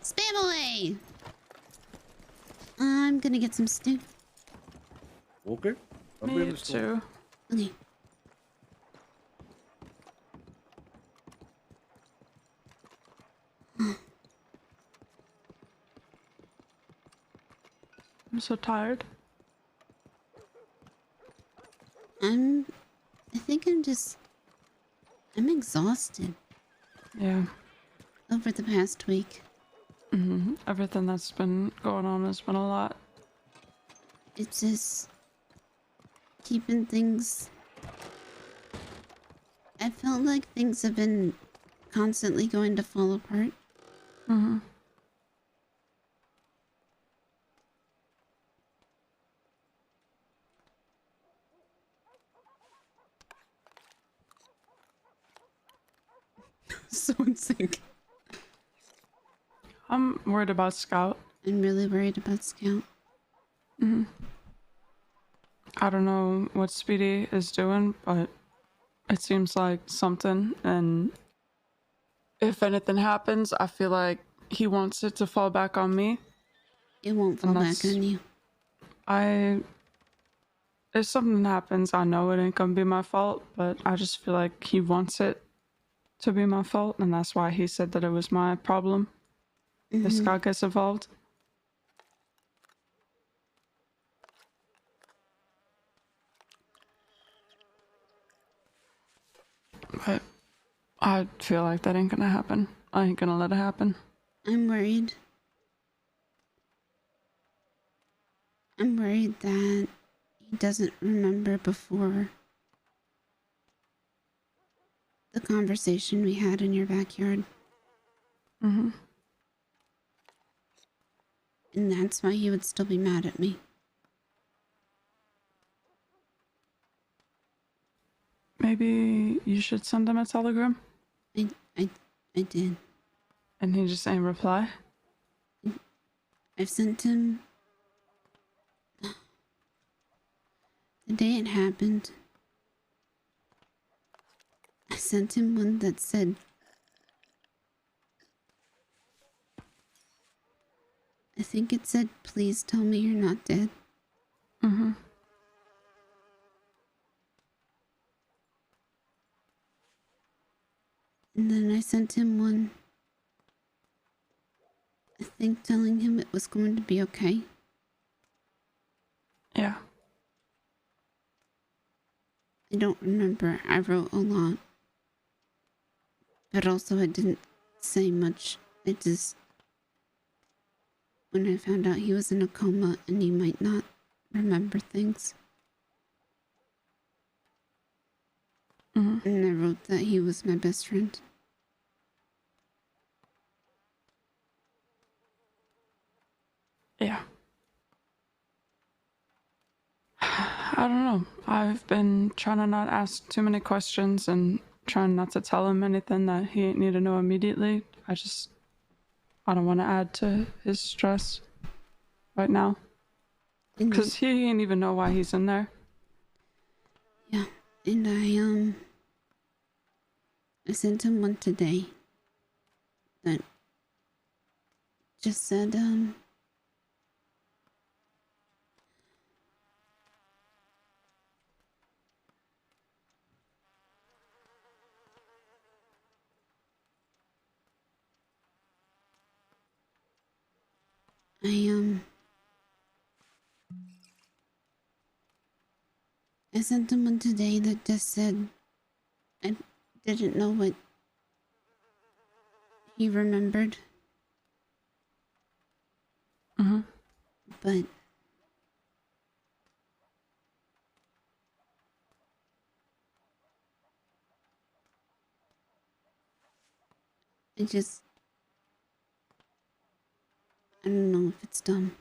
Spam away. I'm gonna get some stew. Okay. I'll be in Me the store. too. Okay. I'm so tired. I think I'm exhausted Yeah. over the past week. Everything that's been going on has been a lot. It's just keeping things. I felt like things have been constantly going to fall apart. So in sync. I'm worried about Scout. I'm really worried about Scout. I don't know what Speedy is doing, but it seems like something, and if anything happens, I feel like he wants it to fall back on me. It won't fall back on you. If something happens, I know it ain't gonna be my fault, but I just feel like he wants it to be my fault, and that's why he said that it was my problem if Scott gets involved. But I feel like that ain't gonna happen. I ain't gonna let it happen. I'm worried. I'm worried that he doesn't remember before the conversation we had in your backyard. And that's why he would still be mad at me. Maybe you should send him a telegram. I did. And he just ain't reply? I've sent him... The day it happened, I sent him one that said, I think it said, please tell me you're not dead. And then I sent him one, I think telling him it was going to be okay. Yeah. I don't remember. I wrote a lot. But also I didn't say much. I just... When I found out he was in a coma and he might not remember things. And I wrote that he was my best friend. Yeah. I don't know. I've been trying to not ask too many questions and trying not to tell him anything that he ain't need to know immediately. I don't want to add to his stress right now. Because he ain't even know why he's in there. Yeah, and I sent him one today that just said, I sent him one today that just said I didn't know what he remembered. But I don't know if it's dumb.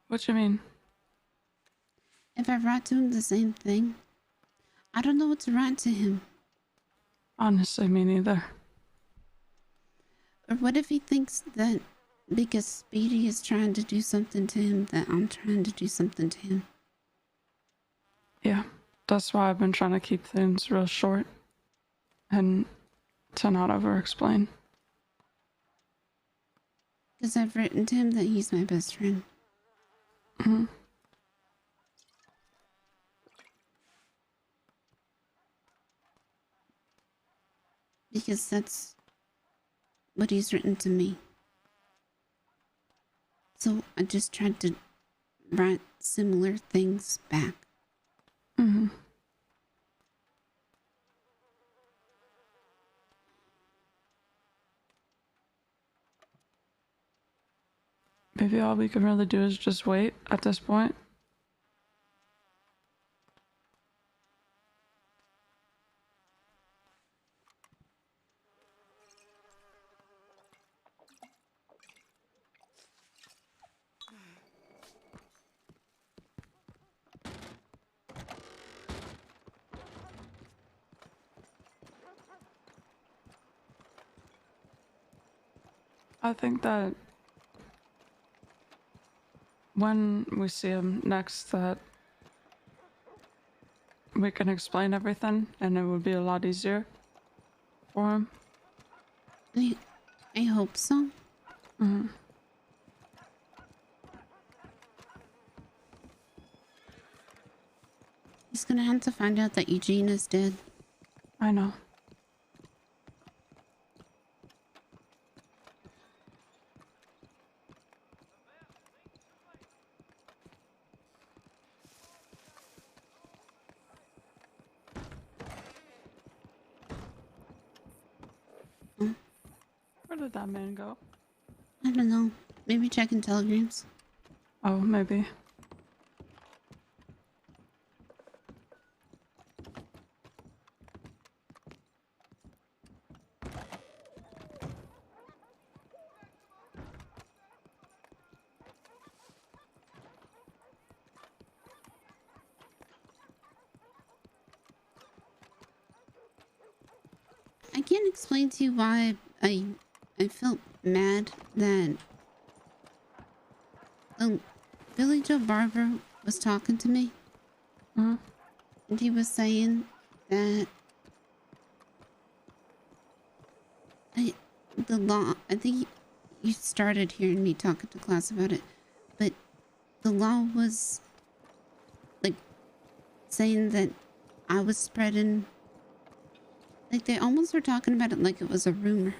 What you mean? If I write to him the same thing, I don't know what to write to him. Honestly, me neither. Or what if he thinks that because Speedy is trying to do something to him, that I'm trying to do something to him? Yeah, that's why I've been trying to keep things real short and to not over-explain. Because I've written to him that he's my best friend. Because that's what he's written to me. So I just tried to write similar things back. Maybe all we can really do is just wait at this point. I think that when we see him next, that we can explain everything and it would be a lot easier for him. I hope so. He's gonna have to find out that Eugene is dead. I know. Where did that man go? I don't know. Maybe checking telegrams. Oh, maybe. I can't explain to you why I felt mad that Billy Joe Barber was talking to me. And he was saying that the law, I think you started hearing me talking to class about it, but the law was like saying that I was spreading, like they almost were talking about it like it was a rumor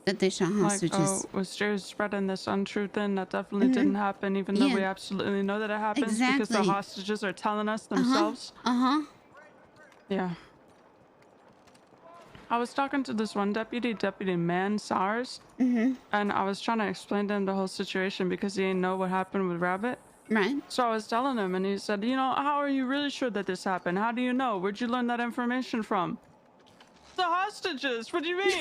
that they shot hostages. Like, oh, Wisteria's spreading this untrue thing that definitely didn't happen, even though we absolutely know that it happens because the hostages are telling us themselves. Yeah. I was talking to this one deputy, Deputy Man SARS, and I was trying to explain to him the whole situation because he didn't know what happened with Rabbit. Right. So I was telling him, and he said, you know, how are you really sure that this happened? How do you know? Where'd you learn that information from? The hostages! What do you mean?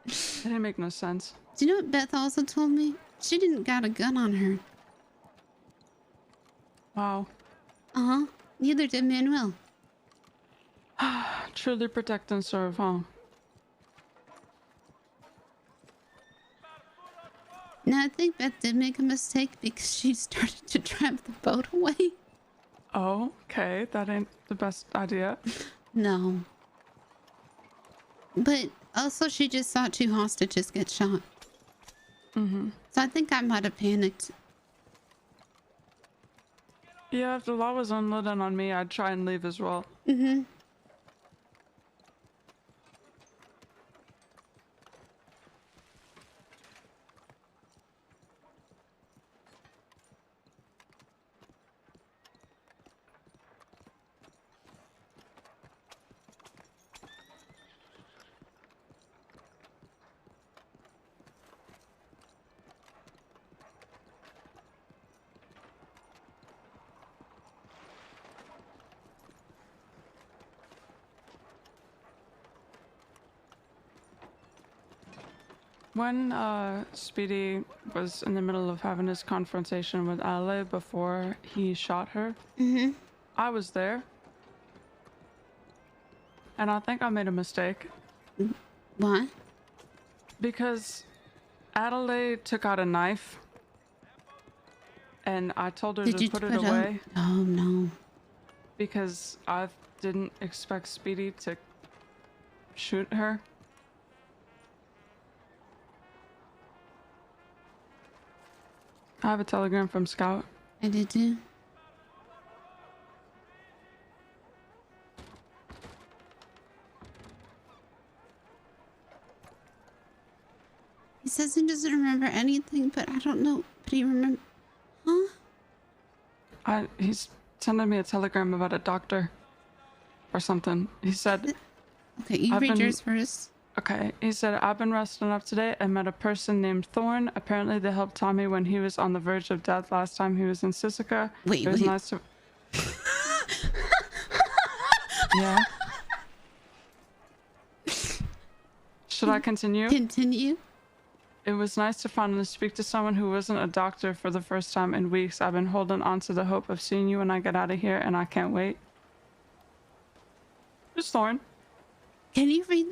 It didn't make no sense. Do you know what Beth also told me? She didn't got a gun on her. Wow. Neither did Manuel. Truly protect and serve, huh? Now, I think Beth did make a mistake because she started to drive the boat away. Oh, okay. That ain't the best idea. No. But also she just saw 2 hostages get shot. So I think I might have panicked. Yeah, if the law was unloaded on me, I'd try and leave as well. When Speedy was in the middle of having his confrontation with Ale before he shot her, I was there. And I think I made a mistake. Why? Because Adelaide took out a knife and I told her Did to you put put it out- away. Oh no. Because I didn't expect Speedy to shoot her. I have a telegram from Scout. I did too. He says he doesn't remember anything, but I don't know. But he remember. Huh? He's sending me a telegram about a doctor or something. He said. Okay, you read yours first. Okay, he said, I've been resting up today and met a person named Thorn. Apparently they helped Tommy when he was on the verge of death last time he was in Sisika. Wait, it was wait. Nice to... Yeah. Should I continue? Continue. It was nice to finally speak to someone who wasn't a doctor for the first time in weeks. I've been holding on to the hope of seeing you when I get out of here, and I can't wait. Who's Thorn? Can you read?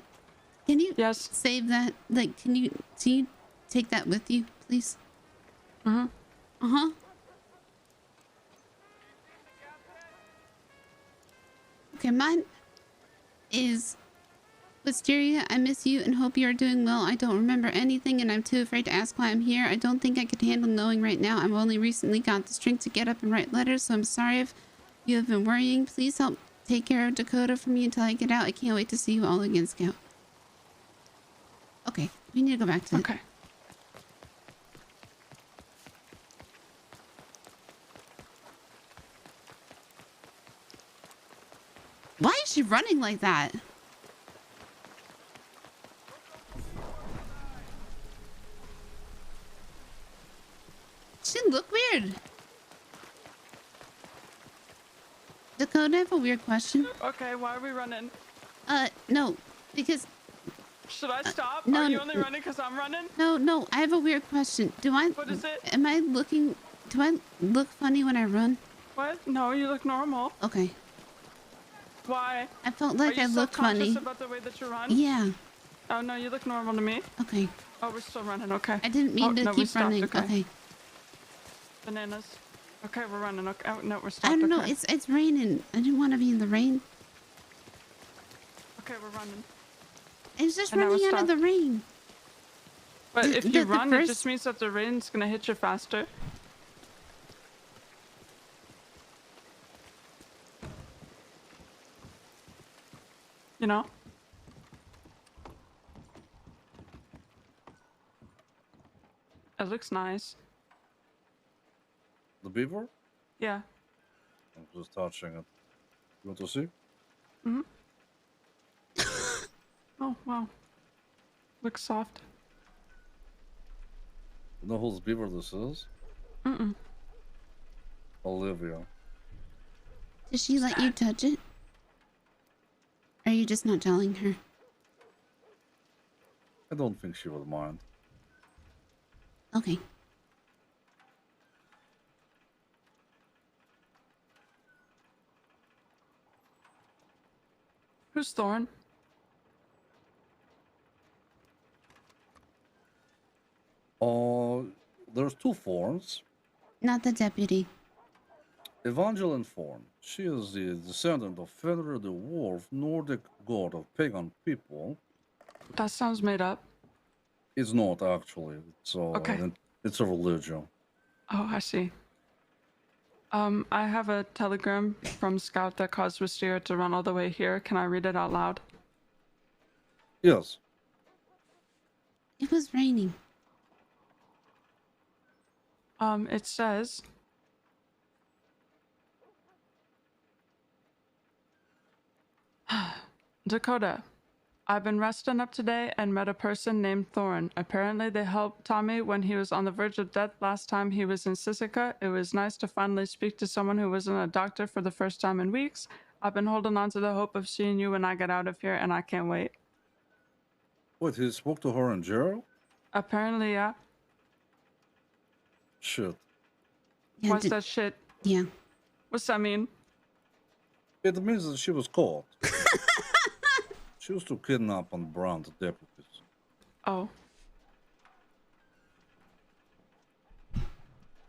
Can you save that? Like, can you take that with you, please? Uh-huh. Okay, mine is Wisteria. I miss you and hope you are doing well. I don't remember anything and I'm too afraid to ask why I'm here. I don't think I could handle knowing right now. I've only recently got the strength to get up and write letters, so I'm sorry if you have been worrying. Please help take care of Dakota for me until I get out. I can't wait to see you all again, Scout. Okay, we need to go back to Okay. Why is she running like that? She look weird. Dakota, I have a weird question. Okay, why are we running? No, because... Should I stop? No, Are you only running because I'm running? No, I have a weird question. What is it? Am I looking... Do I look funny when I run? What? No, you look normal. Okay. Why? I felt like Are you I looked funny. self-conscious about the way that you run? Yeah. Oh, no, you look normal to me. Okay. Oh, we're still running, okay. I didn't mean to no, we keep stopped, running. Okay. Bananas. Okay, we're running. Okay. Oh, no, we're stopped. I don't know. okay. It's raining. I didn't want to be in the rain. Okay, we're running. It's just And now running we're out of the stopped. rain. But The- if you the run, it first- just means that the rain's gonna hit you faster. You know? It looks nice. The beaver? Yeah. I'm just touching it. You want to see? Mm-hmm. Oh, wow. Looks soft. You know whose beaver this is? Mm-mm. Olivia. Does she let you touch it? Or are you just not telling her? I don't think she would mind. Okay. Who's Thorn? There's two Thorns. Not the deputy. Evangeline Thorn. She is the descendant of Fenrir the Wolf, Nordic god of pagan people. That sounds made up. It's not actually. Okay. It's a religion. Oh, I see. I have a telegram from Scout that caused Wisteria to run all the way here. Can I read it out loud? Yes. It was raining. It says... Dakota, I've been resting up today and met a person named Thorn. Apparently they helped Tommy when he was on the verge of death last time he was in Sisika. It was nice to finally speak to someone who wasn't a doctor for the first time in weeks. I've been holding on to the hope of seeing you when I get out of here, and I can't wait. Wait, he spoke to her in jail? Apparently, yeah. Shit. Yeah, What's that shit? Yeah. What's that mean? It means that she was caught. She used to kidnap and brand the deputies. Oh.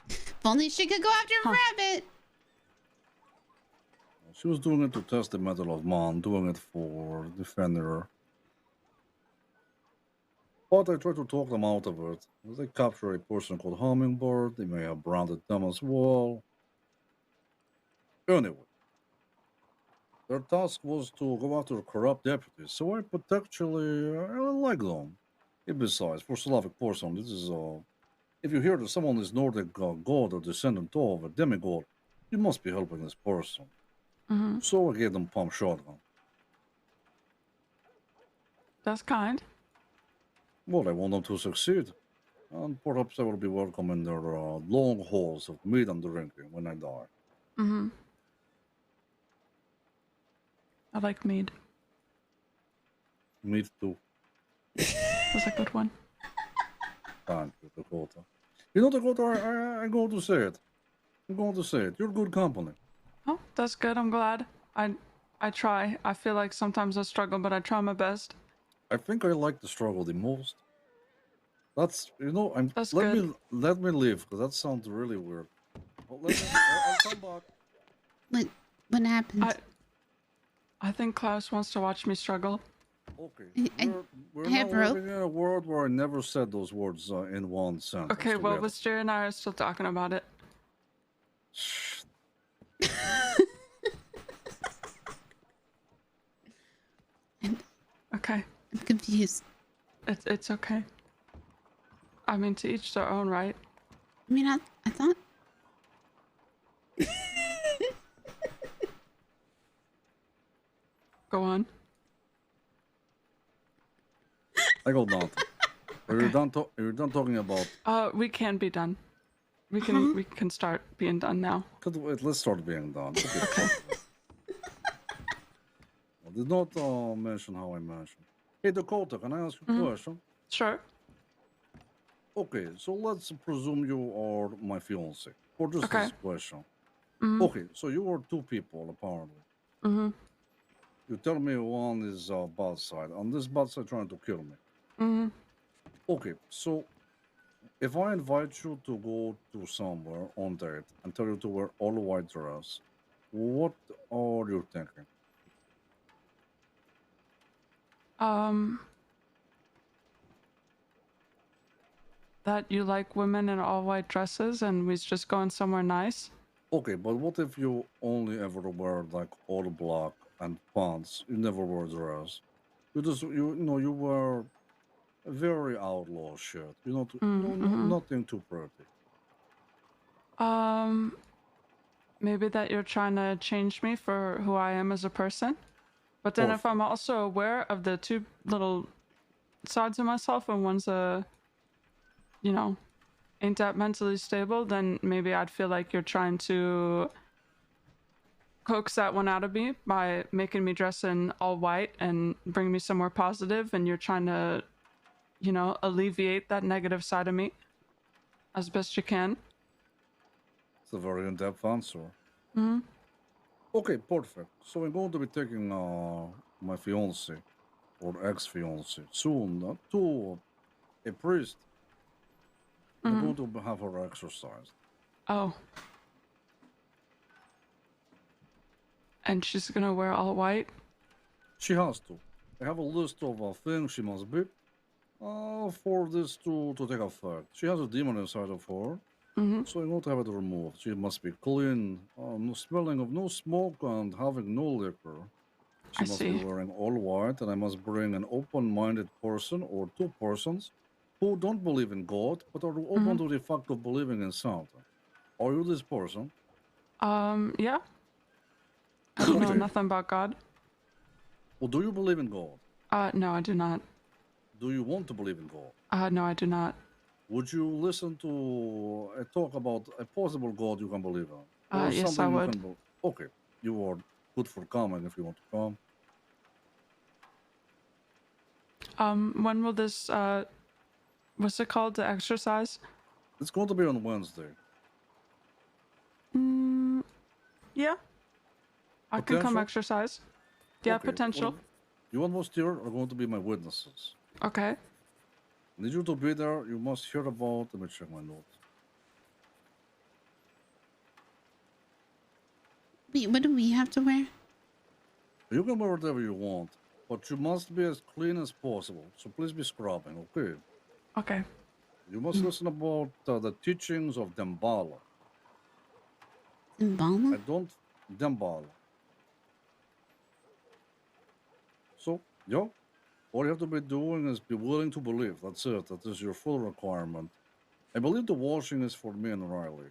If only she could go after a rabbit. She was doing it to test the metal of man, doing it for defender. But I tried to talk them out of it. They captured a person called Hummingbird. They may have branded them as well. Anyway, their task was to go after corrupt deputies, so I potentially like them. And besides, for Slavic person, this is if you hear that someone is Nordic god or descendant of a demigod, you must be helping this person. Mm-hmm. So I gave them pump shotgun. That's kind. Well, I want them to succeed, and perhaps I will be welcome in their long halls of meat and drinking when I die. Mm-hmm. I like mead. Me too. That's a good one. Thank you, Dakota. You know, Dakota, I'm going to say it. I'm going to say it. You're good company. Oh, that's good. I'm glad. I try. I feel like sometimes I struggle, but I try my best. I think I like the struggle the most. That's That's let good. me leave because that sounds really weird. Well, I'll come back. What happened? I think Klaus wants to watch me struggle. Okay. We're I now have rope. living in a world where I never said those words in one sentence. Okay, well, together. Wisteria and I are still talking about it. Okay. I'm confused. It's okay. I mean, to each their own, right? I mean, I thought. Go on. I got nothing. Are you done? Are you done talking about? We can be done. We can Uh-huh. we can start being done now. Let's start being done. Okay. I did not mention how I mentioned. Hey, Dakota, can I ask you a question? Sure. Okay, so let's presume you are my fiance for just Okay. this question. Mhm. Okay, so you are two people apparently. Mm-hmm. You tell me one is bad side, and this bad side trying to kill me. Mm-hmm. Okay, so if I invite you to go to somewhere on date and tell you to wear all white dress, what are you thinking? That you like women in all white dresses and we's just going somewhere nice? Okay, but what if you only ever wear like all black and pants? You never wear dress. You wear a very outlaw shit. Nothing too pretty. Maybe that you're trying to change me for who I am as a person. But then if I'm also aware of the two little sides of myself and one's ain't that mentally stable, then maybe I'd feel like you're trying to coax that one out of me by making me dress in all white and bring me somewhere positive, and you're trying to, alleviate that negative side of me as best you can. It's a very in-depth answer. Mm-hmm. Okay, perfect. So I'm going to be taking my fiance or ex-fiance soon to a priest. I'm going to have her exercised. Oh. And she's gonna wear all white? She has to. I have a list of things she must be for this to take effect. She has a demon inside of her, so I'm going to have it removed. She must be clean, no smelling of no smoke, and having no liquor. She must be wearing all white, and I must bring an open-minded person or two persons who don't believe in God, but are open to the fact of believing in something. Are you this person? Yeah. I don't know nothing about God. Well, do you believe in God? No, I do not. Do you want to believe in God? No, I do not. Would you listen to a talk about a possible God you can believe in? Or Yes, I something would. you can Okay, you are good for coming if you want to come. When will this what's it called? The exercise? It's going to be on Wednesday. Yeah. I can come Potential? exercise. Yeah, Okay, potential. well, you and Wisteria are going to be my witnesses. Okay. I need you to be there. You must hear about. Let me check my notes. Wait, what do we have to wear? You can wear whatever you want, but you must be as clean as possible. So please be scrubbing, okay? Okay. You must listen about the teachings of Dembala. Dembala? I don't. Dembala. So, yeah, all you have to be doing is be willing to believe. That's it. That is your full requirement. I believe the washing is for me and Riley.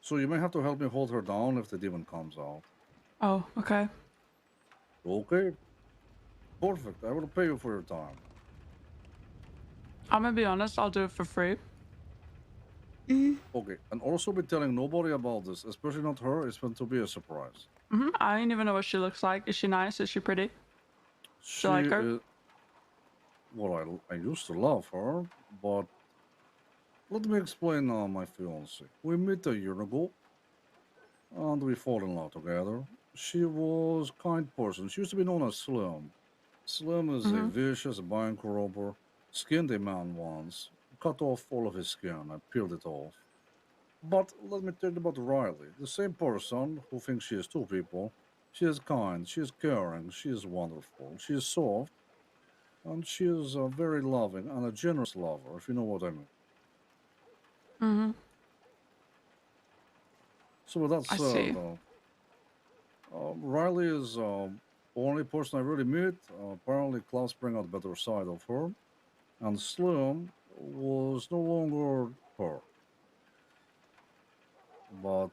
So you may have to help me hold her down if the demon comes out. Oh, okay. Okay. Perfect. I will pay you for your time. I'm gonna be honest, I'll do it for free. Okay, and also be telling nobody about this, especially not her. It's meant to be a surprise. I don't even know what she looks like. Is she nice? Is she pretty? She Do you like her? is. Well, I used to love her, but let me explain my fiance. We met a year ago, and we fall in love together. She was a kind person. She used to be known as Slim. Slim is a vicious bank robber. Skinned a man once. Cut off all of his skin. I peeled it off. But let me tell you about Riley. The same person who thinks she is two people. She is kind, she is caring, she is wonderful, she is soft, and she is a very loving and a generous lover, if you know what I mean. So with that I said, see. Riley is only person I really meet. Apparently, Klaus bring out the better side of her, and Slim was no longer her. But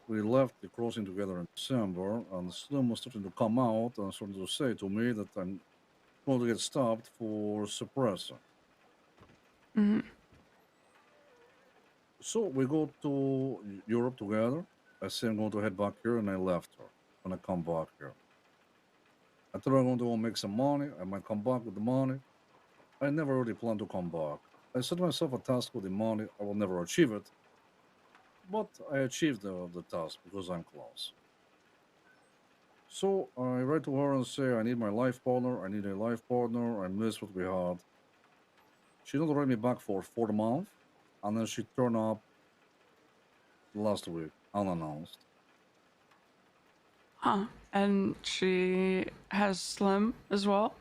we left the crossing together in December, and Slim was starting to come out and starting to say to me that I'm going to get stopped for suppressing. So we go to Europe together. I say I'm going to head back here, and I left her when I come back here. I thought I'm going to go make some money. I might come back with the money. I never really planned to come back. I set myself a task with the money. I will never achieve it. But I achieved the task because I'm close. So I write to her and say, I need my life partner. I need a life partner. I miss what we had. She don't write me back for 4 months. And then she turned up last week, unannounced. Huh. And she has Slim as well?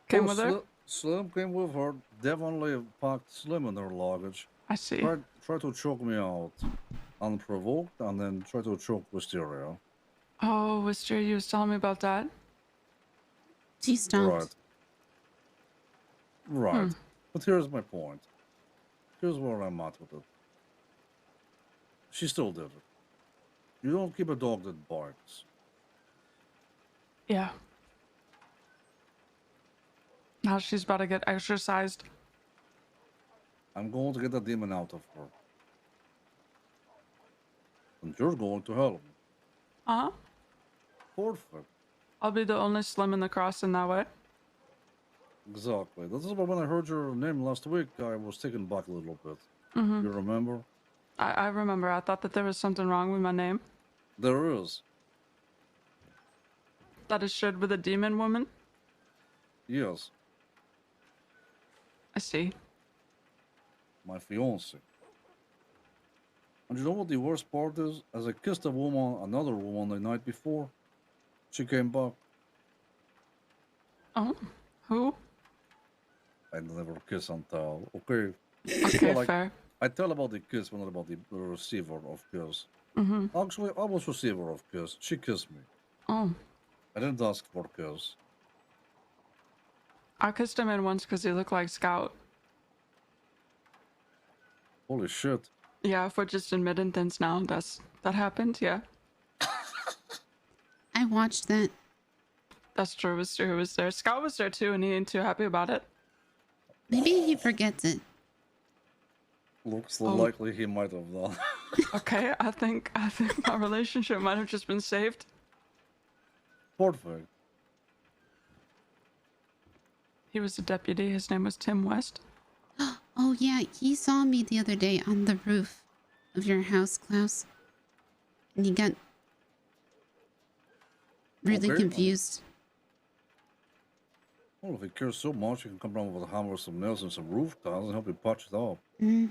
Came with her? Slim came with her. Definitely packed Slim in her luggage. I see. Tried to choke me out unprovoked, and then tried to choke Wisteria. Oh, Wisteria, you was telling me about that? She stopped. Right. But here's my point. Here's where I'm at with it. She still did it. You don't keep a dog that barks. Yeah. Now she's about to get exercised. I'm going to get that demon out of her. And you're going to help me. Uh-huh. Perfect. I'll be the only Slim in the cross in that way. Exactly. This is why when I heard your name last week, I was taken back a little bit. You remember? I remember. I thought that there was something wrong with my name. There is. That is shared with a demon woman? Yes. I see. My fiance. And you know what the worst part is? As I kissed a woman, another woman the night before, she came back. Oh, who? I never kiss and tell. Okay. Okay, Well, fair. I tell about the kiss, but not about the receiver of kiss. Actually, I was receiver of kiss. She kissed me. Oh. I didn't ask for kiss. I kissed him in once because he looked like Scout. Holy shit. Yeah, if we're just admitting things now, that happened, yeah. I watched that. That's true, Wisteria was there. Scout was there too, and he ain't too happy about it. Maybe he forgets it. Looks likely he might have done. Okay, I think our relationship might have just been saved. Perfect. He was a deputy. His name was Tim West. Oh yeah, he saw me the other day on the roof of your house, Klaus. And he got really Okay. confused. Well, if he cares so much, he can come down with a hammer, some nails, and some roof tiles and help you patch it up. Mm.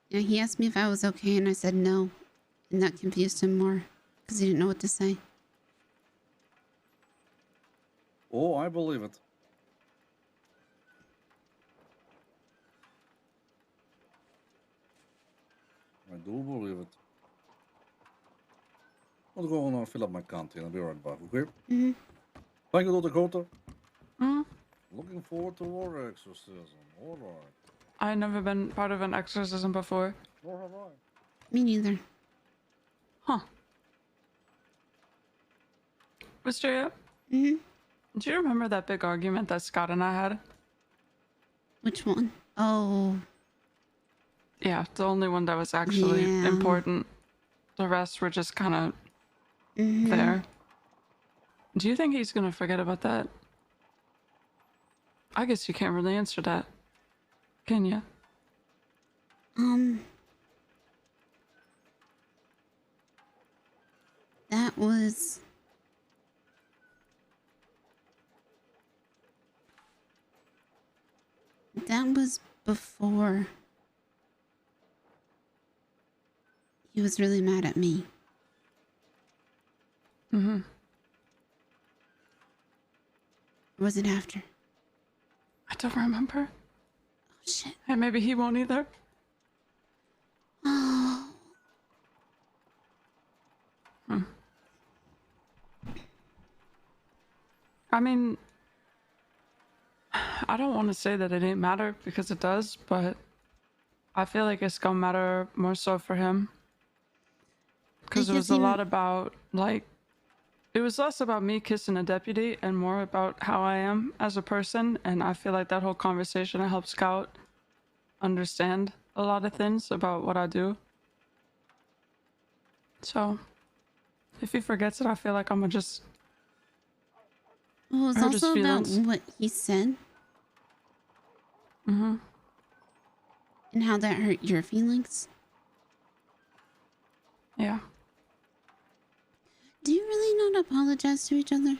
Yeah, he asked me if I was okay, and I said no. And that confused him more, because he didn't know what to say. Oh, I believe it. I do believe it. I'll go and fill up my canteen. I'll be right back, okay? Mm-hmm. Thank you, Dakota. Mm-hmm. Looking forward to our exorcism. All right. I've never been part of an exorcism before. Nor have I. Me neither. Huh. Wisteria? Mm-hmm. Do you remember that big argument that Scott and I had? Which one? Oh. Yeah, the only one that was actually important. The rest were just kind of there. Do you think he's gonna forget about that? I guess you can't really answer that, can you? That was... That was before he was really mad at me. Mm-hmm. Or was it after? I don't remember. Oh, shit. And maybe he won't either. Oh. I mean, I don't want to say that it didn't matter because it does, but I feel like it's gonna matter more so for him. Because it was a lot about, like, it was less about me kissing a deputy and more about how I am as a person. And I feel like that whole conversation helped Scout understand a lot of things about what I do. So, if he forgets it, I feel like I'm gonna just... Well, it was hurt his also about feelings. what he said. Mm-hmm. And how that hurt your feelings. Yeah. Do you really not apologize to each other?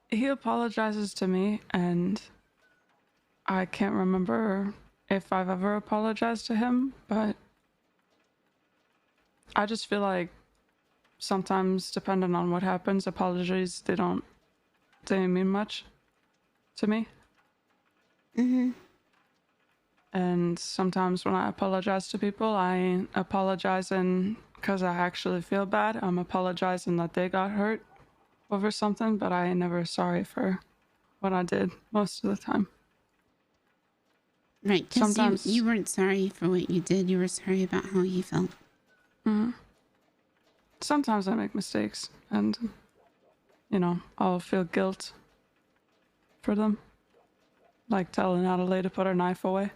He apologizes to me, and I can't remember if I've ever apologized to him, but I just feel like sometimes, depending on what happens, apologies, they don't mean much to me. Mm-hmm. And sometimes when I apologize to people, I ain't apologizing because I actually feel bad. I'm apologizing that they got hurt over something, but I ain't never sorry for what I did most of the time. Right, because sometimes you weren't sorry for what you did. You were sorry about how you felt. Mm-hmm. Sometimes I make mistakes, and, you know, I'll feel guilt for them. Like telling Adelaide to put her knife away.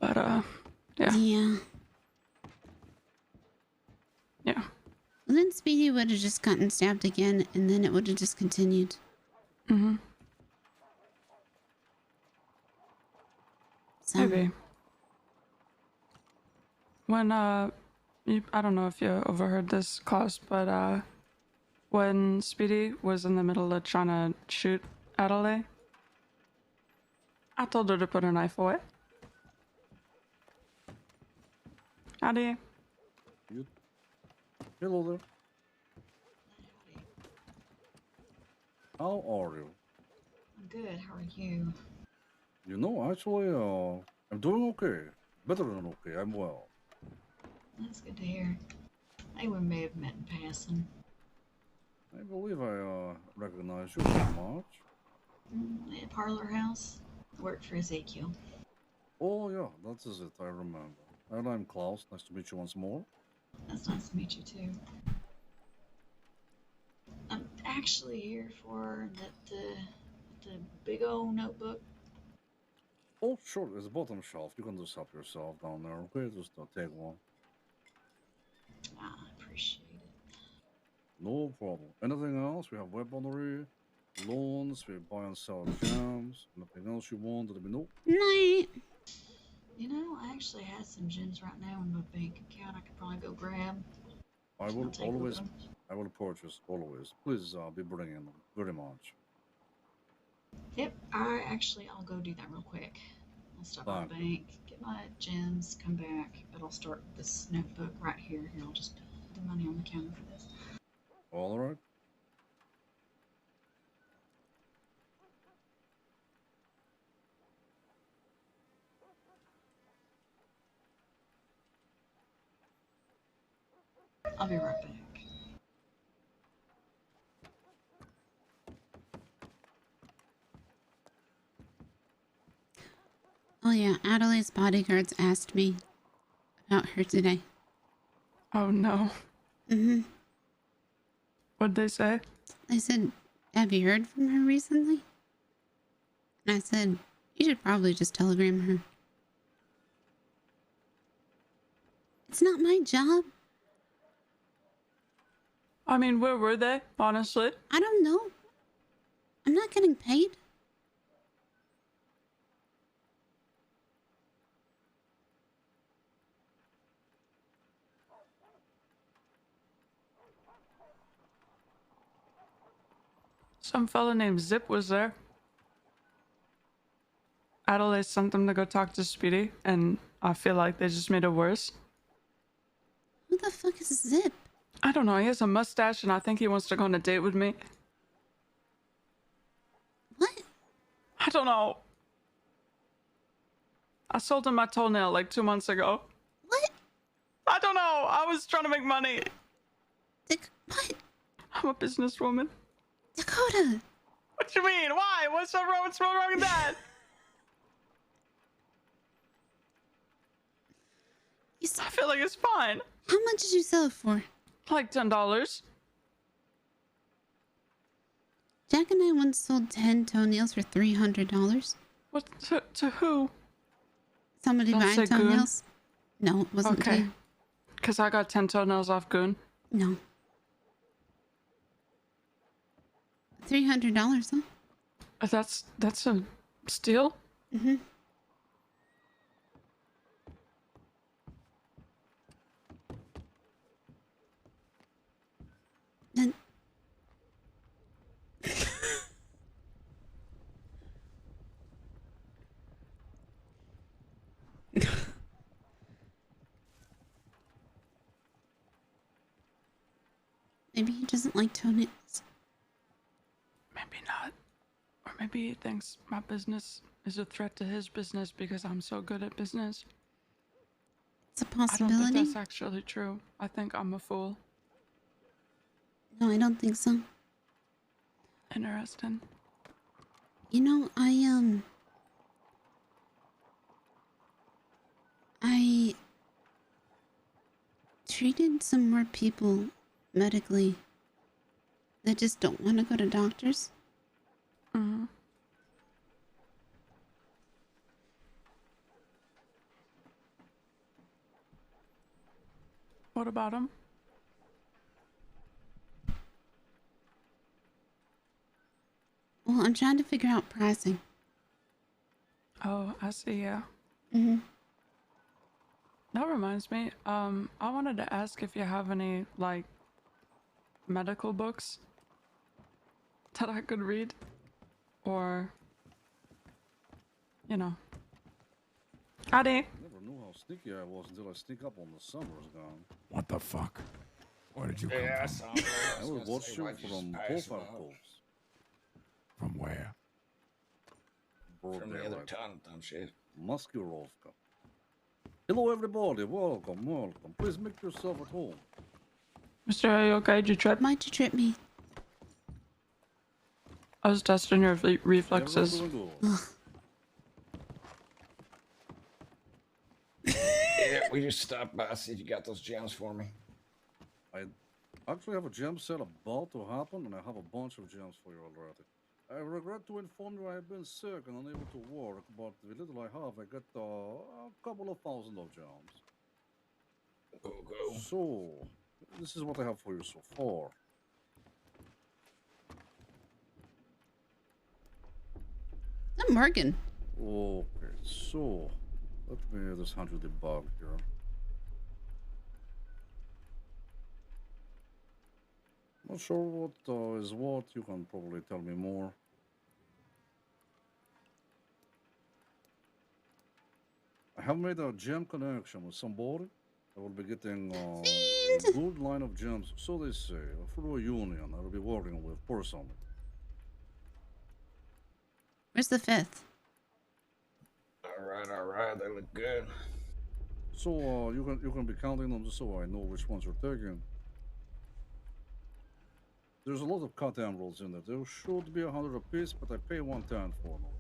But, yeah. Yeah. Yeah. Well, then Speedy would have just gotten stabbed again, and then it would have just continued. Mm-hmm. So. Maybe. When, I don't know if you overheard this, Klaus, but, when Speedy was in the middle of trying to shoot Adelaide, I told her to put her knife away. Howdy. Hello there. How are you? I'm good. How are you? You know, actually, I'm doing okay. Better than okay. I'm well. That's good to hear. I think we may have met in passing. I believe I recognize you so much. At Parlor House. Worked for Ezekiel. Oh yeah, that is it. I remember. And I'm Klaus. Nice to meet you once more. That's nice to meet you too. I'm actually here for the big old notebook. Oh sure, it's the bottom shelf. You can just help yourself down there. Okay, just take one. No problem. Anything else? We have weaponry, loans, we buy and sell gems. Anything else you want? Let me know. Night. You know, I actually had some gems right now in my bank account. I could probably go grab. I will take a look always, at 'em. I will purchase always. Please be bringing them very much. Yep, I'll go do that real quick. I'll stop by the Thank you. bank, get my gems, come back, but I'll start this notebook right here. Here, I'll just put the money on the counter for this. All right. I'll be right back. Oh yeah, Adelaide's bodyguards asked me about her today. Oh no. Mm-hmm. What'd they say? They said, have you heard from her recently? And I said, you should probably just telegram her. It's not my job. I mean, where were they, honestly? I don't know. I'm not getting paid. Some fella named Zip was there. Adelaide sent them to go talk to Speedy, and I feel like they just made it worse. Who the fuck is Zip? I don't know, he has a mustache and I think he wants to go on a date with me. What? I don't know. I sold him my toenail like 2 months ago. What? I don't know, I was trying to make money. What? I'm a businesswoman. Dakota! What you mean? Why? What's so wrong with that? I feel like it's fine. How much did you sell it for? Like $10. Jack and I once sold 10 toenails for $300. What? To who? Somebody Don't buying say Goon. toenails? No, it wasn't Okay. Goon. Because I got 10 toenails off Goon. No. $300, huh? That's a steal? Mm-hmm. Then... Maybe he doesn't like toenails. Maybe not. Or maybe he thinks my business is a threat to his business because I'm so good at business. It's a I don't possibility. think that's actually true. I think I'm a fool. No, I don't think so. Interesting. You know, I treated some more people medically that just don't want to go to doctors. Mm-hmm. What about him? Well, I'm trying to figure out pricing. Oh, I see, yeah. Mm-hmm. That reminds me, I wanted to ask if you have any, like, medical books that I could read? Or, you know. Addy! I never knew how sneaky I was until I sneak up on the summer's gone. What the fuck? Where did you come from? I will watch you from profile calls. From where? From the other town, dumb shit. Maskurovka. Hello, everybody. Welcome, welcome. Please make yourself at home. Mister, are you okay? Did you trip? Why'd you trip me? I was testing your reflexes. Yeah, we just stopped by, see if you got those gems for me. I actually have a gem set about to happen, and I have a bunch of gems for you already. I regret to inform you I have been sick and unable to work, but the little I have, I get a couple of thousand of gems. Go. So, this is what I have for you so far. I'm Morgan. Okay, so let me just handle the bug here. Not sure what is what. You can probably tell me more. I have made a gem connection with somebody. I will be getting a good line of gems, so they say, through a union I will be working with personally. Where's the 5th? All right, they look good. So you can be counting them just so I know which ones you're taking. There's a lot of cut emeralds in there. There should be 100 apiece, but I pay 110 for them.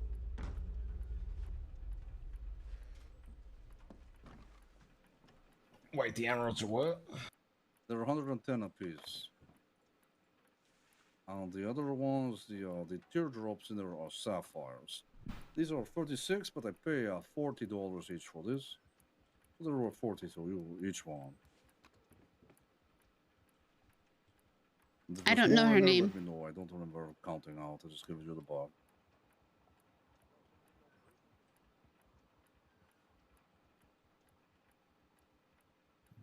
Wait, the emeralds are what? They're 110 apiece. And the other ones, the teardrops in there are sapphires. These are 36, but I pay $40 each for this. So there were 40 to you each one. I don't know her name. Let me know. I don't remember counting out. I just give you the bug.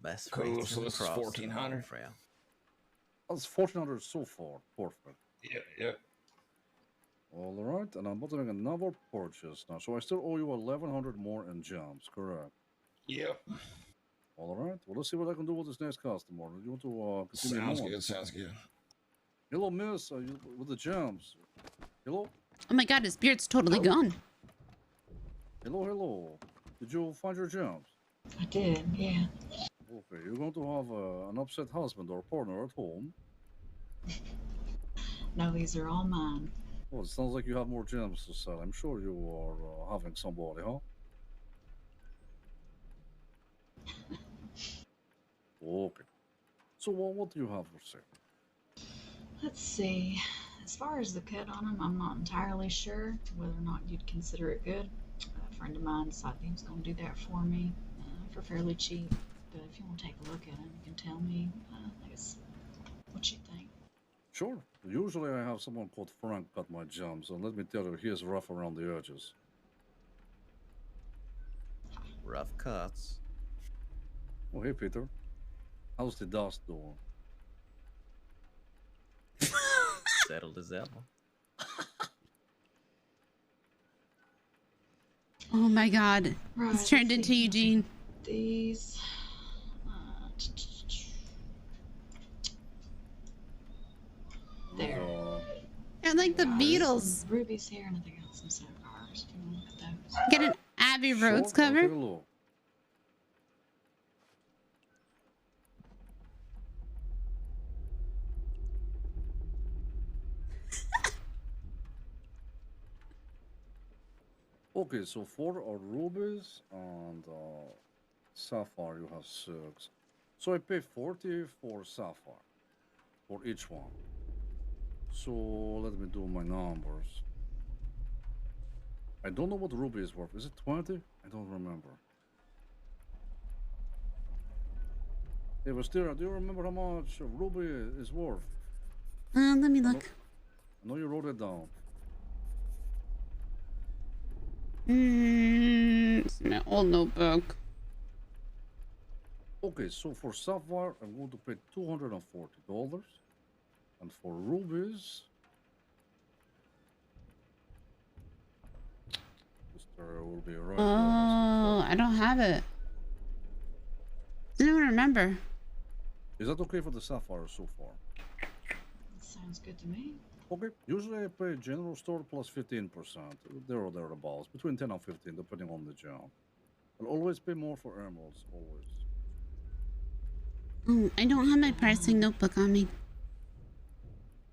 Best Cool, rates so in this is crossing, 1400. Frail. That's 1400 so far. Perfect. Yeah. All right, and I'm buttoning another purchase now. So I still owe you 1100 more in gems, correct? Yep. All right. Well, let's see what I can do with this next customer. You want to continue Sounds on? good. Sounds good. Hello, miss. With the gems. Hello. Oh my god, his beard's totally gone. Hello. Did you find your gems? I did, yeah. Okay, you're going to have an upset husband or partner at home. No, these are all mine. Well, it sounds like you have more gems to sell. I'm sure you are having somebody, huh? Okay. So, what do you have for sale? Let's see. As far as the cut on them, I'm not entirely sure whether or not you'd consider it good. A friend of mine decided he was going to do that for me for fairly cheap. But if you want to take a look at them, you can tell me, I guess, what you think. Sure. Usually I have someone called Frank cut my gems, and let me tell you, he is rough around the edges. Rough cuts. Oh, hey, Peter. How's the dust doing? Settled as ever. Oh my god. Right, It's turned into Eugene. These. There. They're like the Beatles. Some rubies here, and I think I got some sapphires. If you want to look at those. Get an Abbey Roads cover. Okay, so 4 are rubies and sapphire you have 6. So I pay 40 for sapphire for each one. So let me do my numbers. I don't know what ruby is worth. Is it 20? I don't remember. Hey, Wisteria, do you remember how much ruby is worth? Let me look. I know you wrote it down. It's my old notebook. Okay, so for sapphire, I'm going to pay $240. And for rubies, Wisteria will be right. Oh, I don't have it. Didn't even remember. Is that okay for the sapphire so far? Sounds good to me. Okay, usually I pay general store plus 15%. There or thereabouts, between 10 and 15, depending on the gem. I'll always pay more for emeralds, always. I don't have my pricing notebook on me.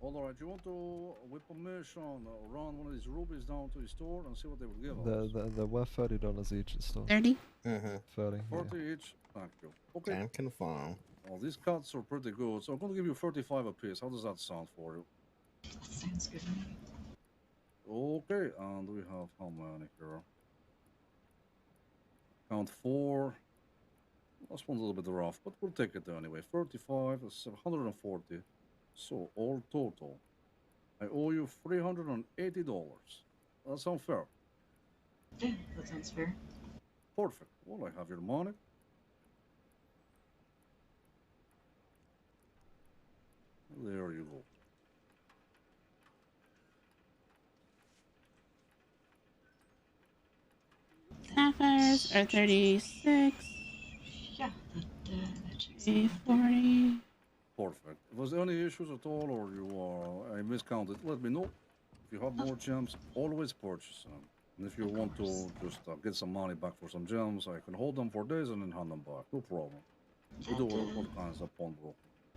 All right, you want to, with permission, run one of these rubies down to the store and see what they will give us? They're worth $30 each at store. 30? 30. 40 each. Thank you. Okay. Can confirm. Well, these cuts are pretty good, so I'm going to give you 35 apiece. How does that sound for you? That sounds good to me. Okay, and we have how many here? Count 4. Last one's a little bit rough, but we'll take it anyway. 35, that's 140. So, all total, I owe you $380. That sounds fair. Yeah, that sounds fair. Perfect. Well, I have your money. There you go. Sapphires are 36. Yeah, that checks out. 340. Perfect. If there's any issues at all, or I miscounted, let me know. If you have more gems, always purchase them. And if you want to just get some money back for some gems, I can hold them for days and then hand them back. No problem. We do all kinds of pawnbroking.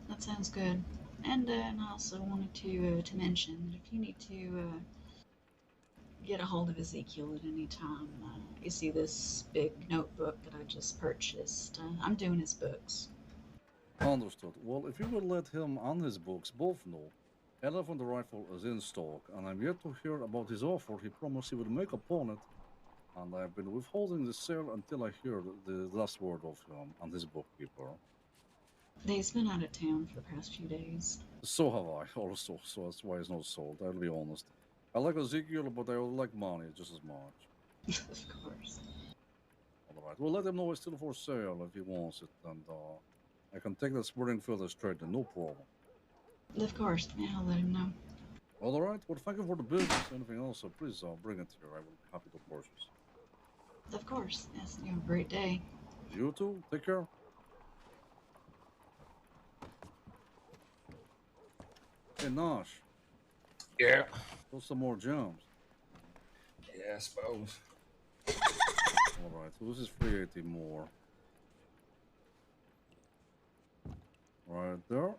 That sounds good. And I also wanted to mention that if you need to get a hold of Ezekiel at any time, you see this big notebook that I just purchased. I'm doing his books. Understood. Well, if you will let him and his books both know, Elephant Rifle is in stock, and I'm yet to hear about his offer. He promised he would make upon it, and I've been withholding the sale until I hear the last word of him and his bookkeeper. He's been out of town for the past few days. So have I, also, so that's why it's not sold, I'll be honest. I like Ezekiel, but I would like money just as much. Of course. Alright, we'll let him know it's still for sale if he wants it, and I can take that Springfield straight, no problem. Of course, yeah, I'll let him know. Alright, well, thank you for the business. Anything else, so please bring it here. I will be happy to purchase. Of course, yes, you have a great day. You too, take care. Hey, Nosh. Yeah. Got some more gems. Yeah, I suppose. Alright, so this is 380 more. Right there.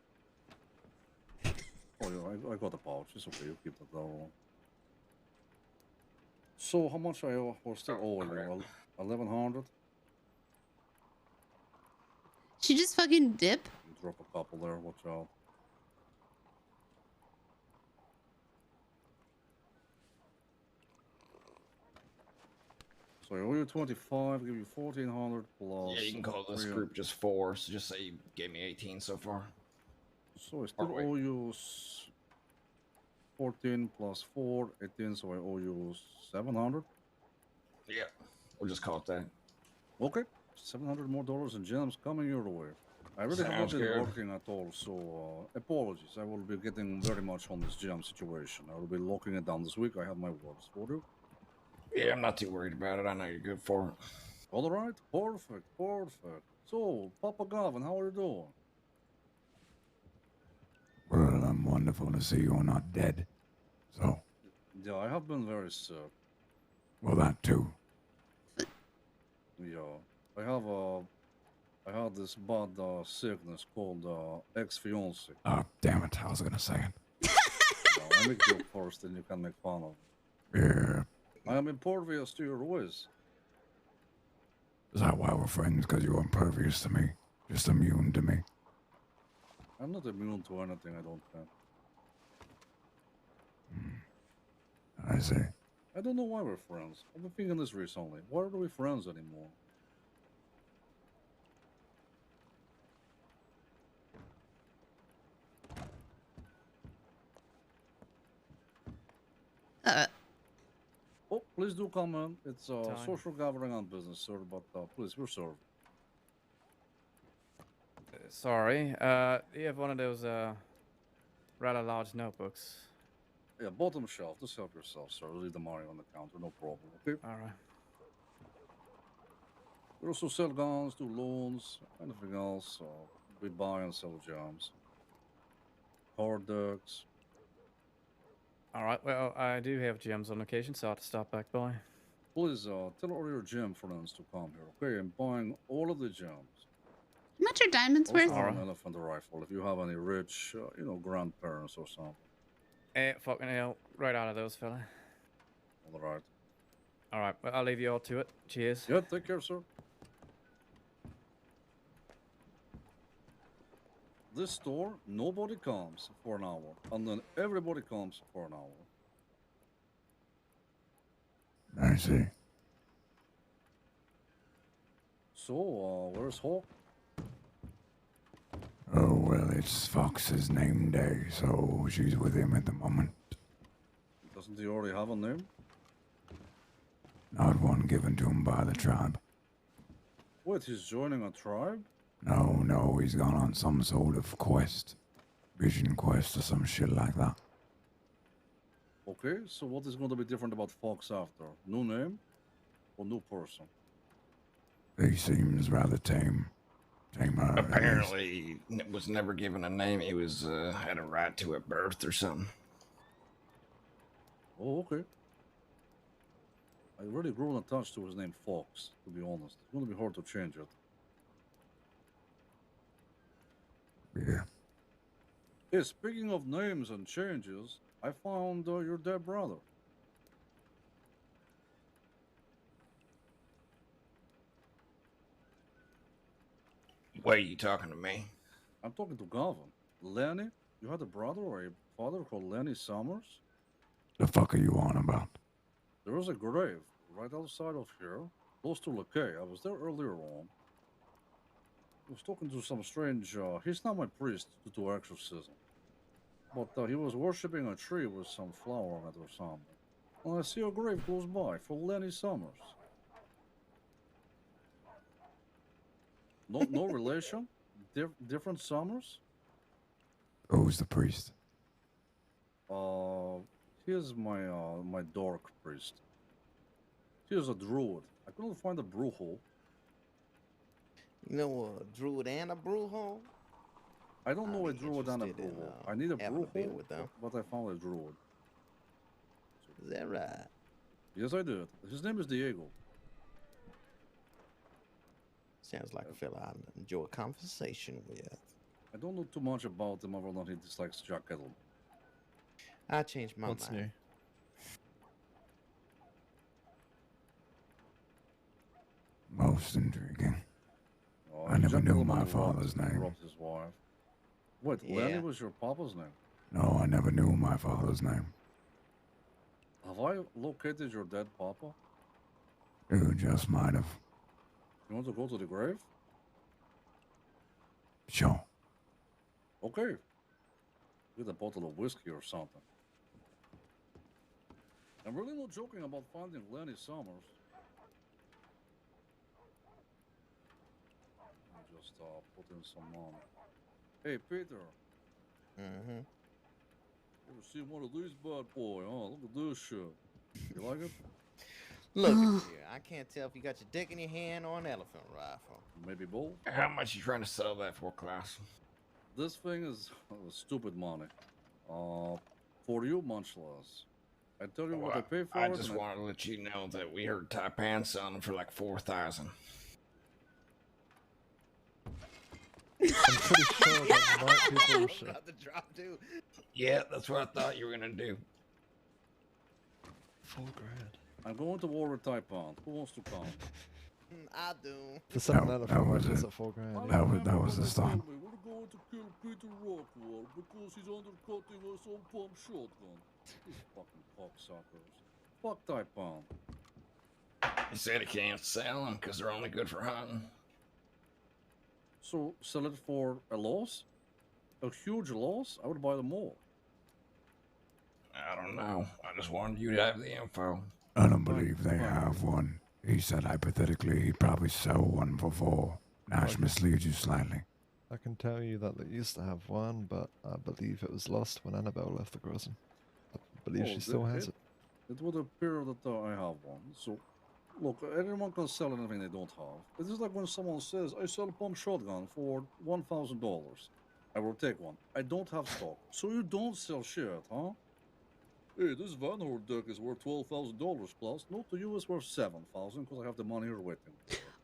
Oh yeah, I got a pouch. It's okay, you keep that down. So how much I owe? We're still owing you? 1100? She just fucking dip? You drop a couple there, watch out. So I owe you 25, give you 1400 plus. Yeah, you can call this group just 4, so just say you gave me 18 so far. So I still owe you 14 plus 4, 18, so I owe you 700? Yeah, we'll just call it that. Okay, $700 more in gems coming your way. I really have not Sounds been good. working at all, so apologies. I will be getting very much on this gem situation. I will be locking it down this week. I have my words for you. Yeah, I'm not too worried about it. I know you're good for it. All right, perfect, perfect. So, Papa Gavin, how are you doing? Well, I'm wonderful to see you're not dead. So, Yeah, I have been very sick. well, that too. Yeah, I had this bad sickness called ex-fiance. Oh, damn it, I was gonna say it. I make joke first, then you can make fun of me. Yeah. I am impervious to your ways. Is that why we're friends? Because you're impervious to me? Just immune to me? I'm not immune to anything, I don't think. I see. I don't know why we're friends. I've been thinking this recently. Why are we friends anymore? Oh, please do come in. It's a Time. social gathering on business, sir, but please, we're served. Sorry. You have one of those rather large notebooks. Yeah, bottom shelf. Just help yourself, sir. Leave the money on the counter, no problem, okay? All right. We also sell guns, do loans, anything else. We buy and sell gems. Hard decks. All right. Well, I do have gems on occasion, so I'll have to stop back by. Please tell all your gem friends to come here, okay? I'm buying all of the gems. How much are diamonds Also worth? an elephant rifle. If you have any rich, grandparents or something. Fucking hell. Right out of those, fella. All right. All right. Well, I'll leave you all to it. Cheers. Yeah, take care, sir. This store, nobody comes for an hour, and then everybody comes for an hour. I see. So, where's Hawk? Oh, well, it's Fox's name day, so she's with him at the moment. Doesn't he already have a name? Not one given to him by the tribe. Wait, he's joining a tribe? No, he's gone on some sort of quest. Vision quest or some shit like that. Okay, so what is going to be different about Fox after? New name or new person? He seems rather tame. Tamer. Apparently, was never given a name. He was had a right to at birth or something. Oh, okay. I really grown attached to his name Fox, to be honest. It's going to be hard to change it. Yeah. Hey, speaking of names and changes, I found your dead brother. Wait, you talking to me? I'm talking to Gavin. Lenny? You had a brother or a father called Lenny Summers? The fuck are you on about? There was a grave right outside of here, close to LetterJaye. I was there earlier on. I was talking to some strange, he's not my priest due to exorcism. But he was worshipping a tree with some flower on it or something. And I see a grave close by for Lenny Summers. No relation? Different Summers? Who's the priest? He is my dark priest. He is a druid. I couldn't find a brew hole. You know a druid and a brew hole? I don't know a druid and a brew hole. I need a brew hole, with them. but I found a druid. Is that right? Yes, I did. His name is Diego. Sounds like a fella I'd enjoy a conversation with. I don't know too much about him other than he dislikes Jack Kettle. I changed my What's mind. new? Most intriguing. Oh, I never Jack knew Kettle my robbed- father's name. robbed his wife. Wait, Yeah. Lenny was your papa's name? No, I never knew my father's name. Have I located your dead papa? You just might have. You want to go to the grave? Sure. Okay. Get a bottle of whiskey or something. I'm really not joking about finding Lenny Summers. Let me just put in some money. Hey, Peter. Mm-hmm. Ever seen one of these bad boy, huh? Look at this shit. You like it? Look at here. I can't tell if you got your dick in your hand or an elephant rifle. Maybe both. How much you trying to sell that for, Klaus? This thing is stupid money. For you, much less. I tell you what I pay for I it. just and wanted to let you know that we heard Taipan selling them for like 4,000. I'm pretty sure that might be bullshit. About to drop, dude. Yeah, that's what I thought you were gonna do. 4 grand. I'm going to war with Taipan. Who wants to come? I do. For selling That elephant was riders it. at 4 grand. That was the start. We're going to kill Peter Rockwell because he's undercutting us on pump shotgun. These fucking cocksuckers. Fuck Taipan. He said he can't sell them because they're only good for hunting. So sell it for a loss? A huge loss? I would buy them all. I don't know. I just wanted you to have the info. I don't believe they have one. He said hypothetically he'd probably sell one for 4. Nash mislead you slightly. I can tell you that they used to have one, but I believe it was lost when Annabelle left the prison. I believe she still has it. It would appear that I have one. So, look, everyone can sell anything they don't have. It is like when someone says, I sell a pump shotgun for $1,000. I will take one. I don't have stock. So you don't sell shit, huh? Hey, this Van Horde deck is worth $12,000 plus. No, to you it's worth $7,000 because I have the money here waiting.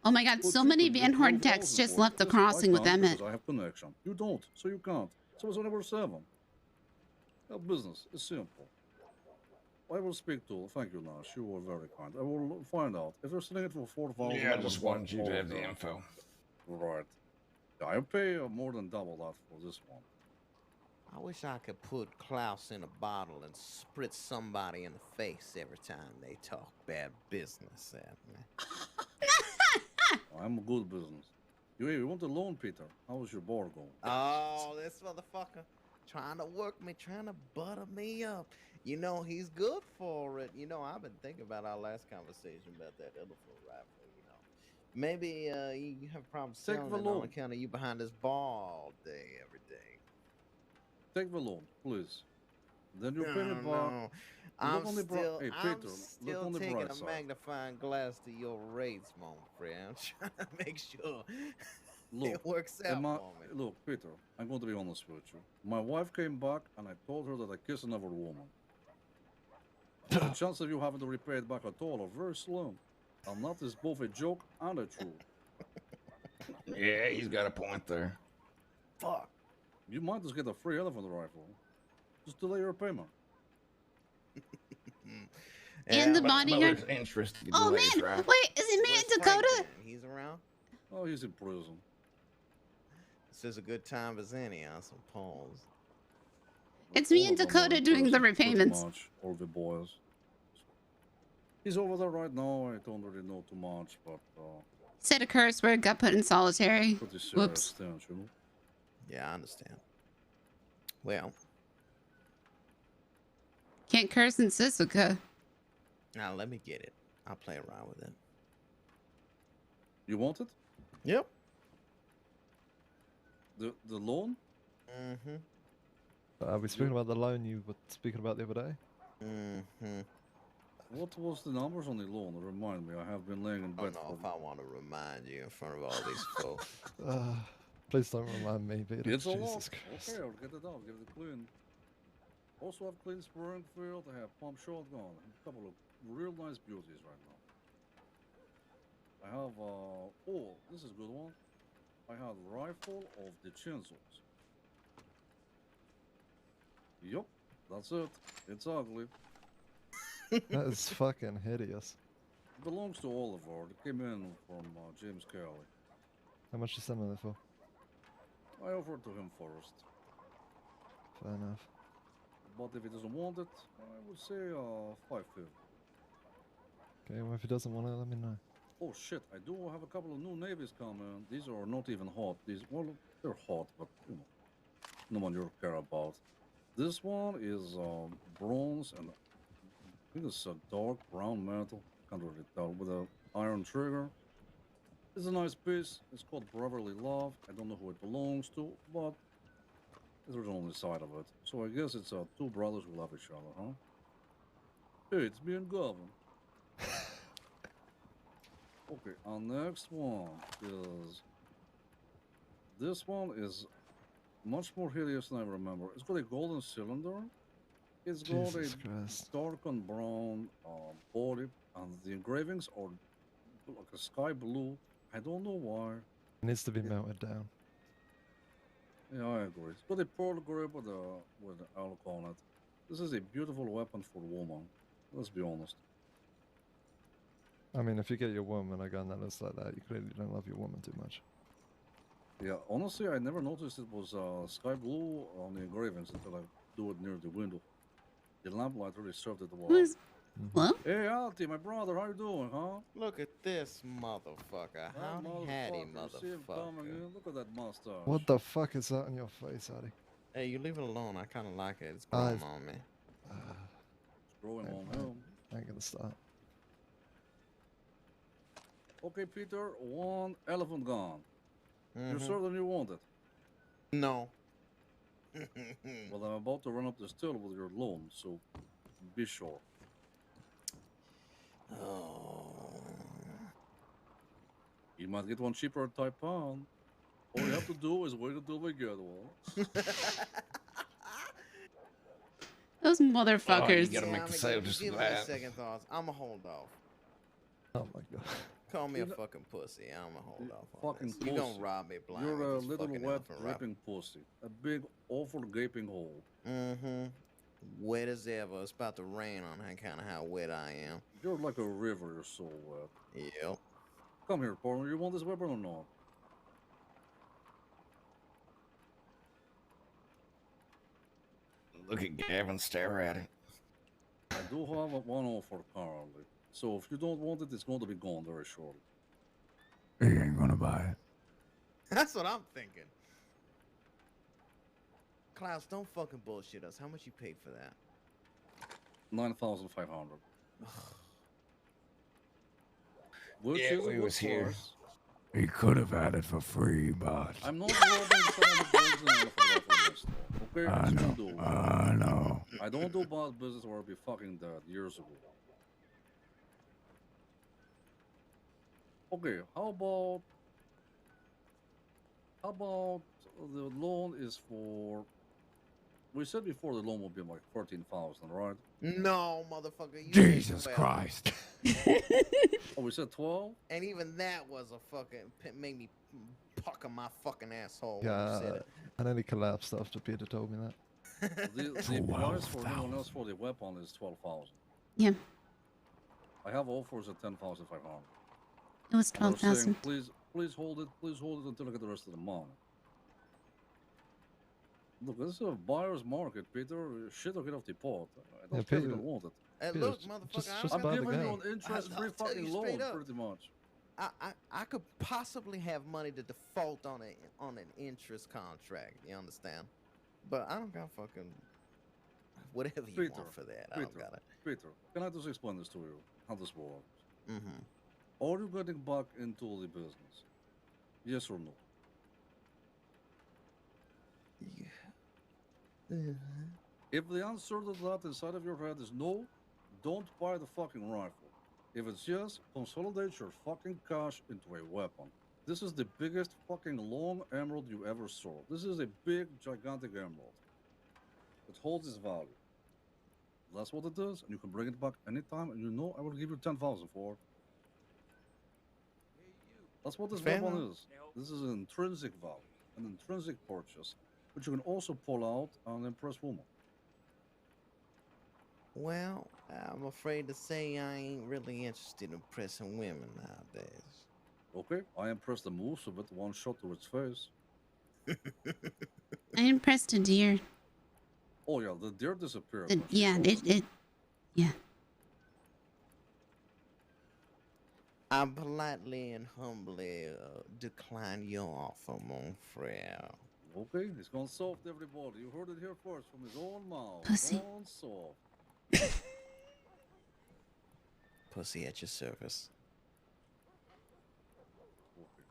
Oh my god, so many Van Horde decks just left the crossing with Emmett. I have connection. You don't, so you can't. So it's only worth 7. Business is simple. I will speak to. Thank you, Nash. You were very kind. I will find out if they're selling it for 4,000. Yeah, I just wanted you to have the info. Right. Yeah, I pay more than double that for this one. I wish I could put Klaus in a bottle and spritz somebody in the face every time they talk bad business at me. I'm a good business. You want a loan, Peter? How's your bar going? Oh, this motherfucker. trying to work me, trying to butter me up. You know, he's good for it. You know, I've been thinking about our last conversation about that elephant rifle, you know. Maybe you have problems Take selling the it on loan. account of you behind this bar all day, every day. Take the loan, please. Then you No, pay me back. no. I'm on the still, Hey, I'm Peter, look still on the taking bright a side. magnifying glass to your rates, my friend. I'm trying to make sure Look, it works out Emma, for me. look, Peter, I'm going to be honest with you. My wife came back and I told her that I kissed another woman. The chance of you having to repay it back at all are very slim. And that is both a joke and a truth. Yeah, he's got a point there. Fuck. You might just get a free elephant rifle. Just delay your payment. And the but bodyguard. there's interest Oh delays, man, right? wait, is it me in Dakota? He's around? Oh, he's in prison. This is a good time as any, I suppose. It's me All and of them are Dakota in doing the prison, pretty repayments. much, all the boys. He's over there right now. I don't really know too much, but Said a curse word, got put in solitary. pretty serious Whoops. things, you know? Yeah, I understand. Well, Can't curse in Sisika. now let me get it. I'll play around with it. You want it? Yep. The loan? Mm-hmm. Are we speaking about the loan you were speaking about the other day? Mm-hmm. What was the numbers on the loan? Remind me. I have been laying in I bed don't know for... if I want to remind you in front of all these folks. Please don't remind me, Peter. It's a lot. Jesus Christ. Okay, I'll get it out. Give it a clean. Also have clean Springfield. I have pump shotgun. A couple of real nice beauties right now. I have oh, this is a good one. I have rifle of the Chinzels. Yup, that's it. It's ugly. That is fucking hideous. It belongs to Oliver. It came in from James Kelly. How much you selling it for? I offered to him first. Fair enough. But if he doesn't want it, I would say 550. Okay, well if he doesn't want it, let me know. Oh shit, I do have a couple of new navies coming. These are not even hot. These, well, they're hot, but you know, no one you care about. This one is bronze and I think it's a dark brown metal. Can't really tell, with an iron trigger. It's a nice piece. It's called Brotherly Love. I don't know who it belongs to, but it's written on the side of it. So I guess it's two brothers who love each other, huh? Hey, it's me and Gavin. Okay, our next one is... This one is much more hideous than I remember. It's got a golden cylinder. It's got Jesus a Christ. dark and brown body, and the engravings are like a sky blue. I don't know why. It needs to be melted down. Yeah, I agree. It's got a pearl grip with an elk on it. This is a beautiful weapon for a woman. Let's be honest. I mean, if you get your woman a gun that looks like that, you clearly don't love your woman too much. Yeah, honestly, I never noticed it was sky blue on the engravings until I do it near the window. The lamplight really served it well. Who's... Hello? Hey, Alti, my brother, how you doing, huh? Look at this motherfucker. Howdy, hatty, See him coming motherfucker. in. Look at that mustache. What the fuck is that on your face, Addy? Hey, you leave it alone. I kind of like it. It's I've- growing on me. It's growing on I him. ain't gonna start. Okay, Peter, one elephant gun. You're Mhm. certain you want it? No. Well, I'm about to run up the still with your loan, so be sure. Oh. You might get one cheaper at Taipan. All you have to do is wait until we get one. Those motherfuckers. gotta make the sale just give me that. second thoughts. I'ma hold off. Oh my god. Call me a You know- fucking pussy. I'ma hold off. Fucking You gonna pussy. rob me blind? You're a with this little fucking wet, elephant rifle. dripping pussy. A big, awful gaping hole. Mm-hmm. Wet as ever. It's about to rain on that kind of how wet I am. You're like a river, you're so wet. Yep. Come here, partner. You want this weapon or not? Look at Gavin stare at it. I do have one offer currently. So if you don't want it, it's going to be gone very shortly. He ain't gonna buy it. That's what I'm thinking. Klaus, don't fucking bullshit us. How much you paid for that? 9,500. Which Yeah, is a we good was here. price. He could have had it for free, but I'm not robbing someone who brings in on the list. Okay, I it's know. do. I know. I don't do bad business or I'll be fucking dead years ago. Okay, how about the loan is for? We said before the loan will be like 13,000, right? No, motherfucker. You Jesus said 12. Christ. Oh, we said 12. And even that was a fucking made me pucker my fucking asshole. when you Yeah, said it. I nearly collapsed after Peter told me that. The price for anyone else for the weapon is 12,000. Yeah, I have offers at 10,500. it was And I was saying, 12,000. Please hold it until I get the rest of the money. Look, this is a buyer's market, Peter. Shit will get off the pot. I don't care if you don't want it. Hey, Peter, look, motherfucker, just I'm buy the giving you game. an interest-free fucking loan, pretty much. I could possibly have money to default on an interest contract. You understand? But I don't got fucking whatever you want for that. I don't got it. Peter, can I just explain this to you? How this works? Mm-hmm. Are you getting back into the business? Yes or no? If the answer to that inside of your head is no, don't buy the fucking rifle. If it's yes, consolidate your fucking cash into a weapon. This is the biggest fucking long emerald you ever saw. This is a big, gigantic emerald. It holds its value. That's what it is, and you can bring it back anytime, and you know I will give you 10,000 for it. That's what this Fair weapon enough. is. This is an intrinsic value, an intrinsic purchase, which you can also pull out and impress women. Well, I'm afraid to say I ain't really interested in pressing women nowadays. Okay, I impressed the moose with one shot to its face. I impressed a deer. Oh yeah, the deer disappeared. Yeah, yeah. I politely and humbly decline your offer, mon frere. Okay, he's gone soft, everybody. You heard it here first from his own mouth. Pussy. Gone soft. Pussy at your service. Okay.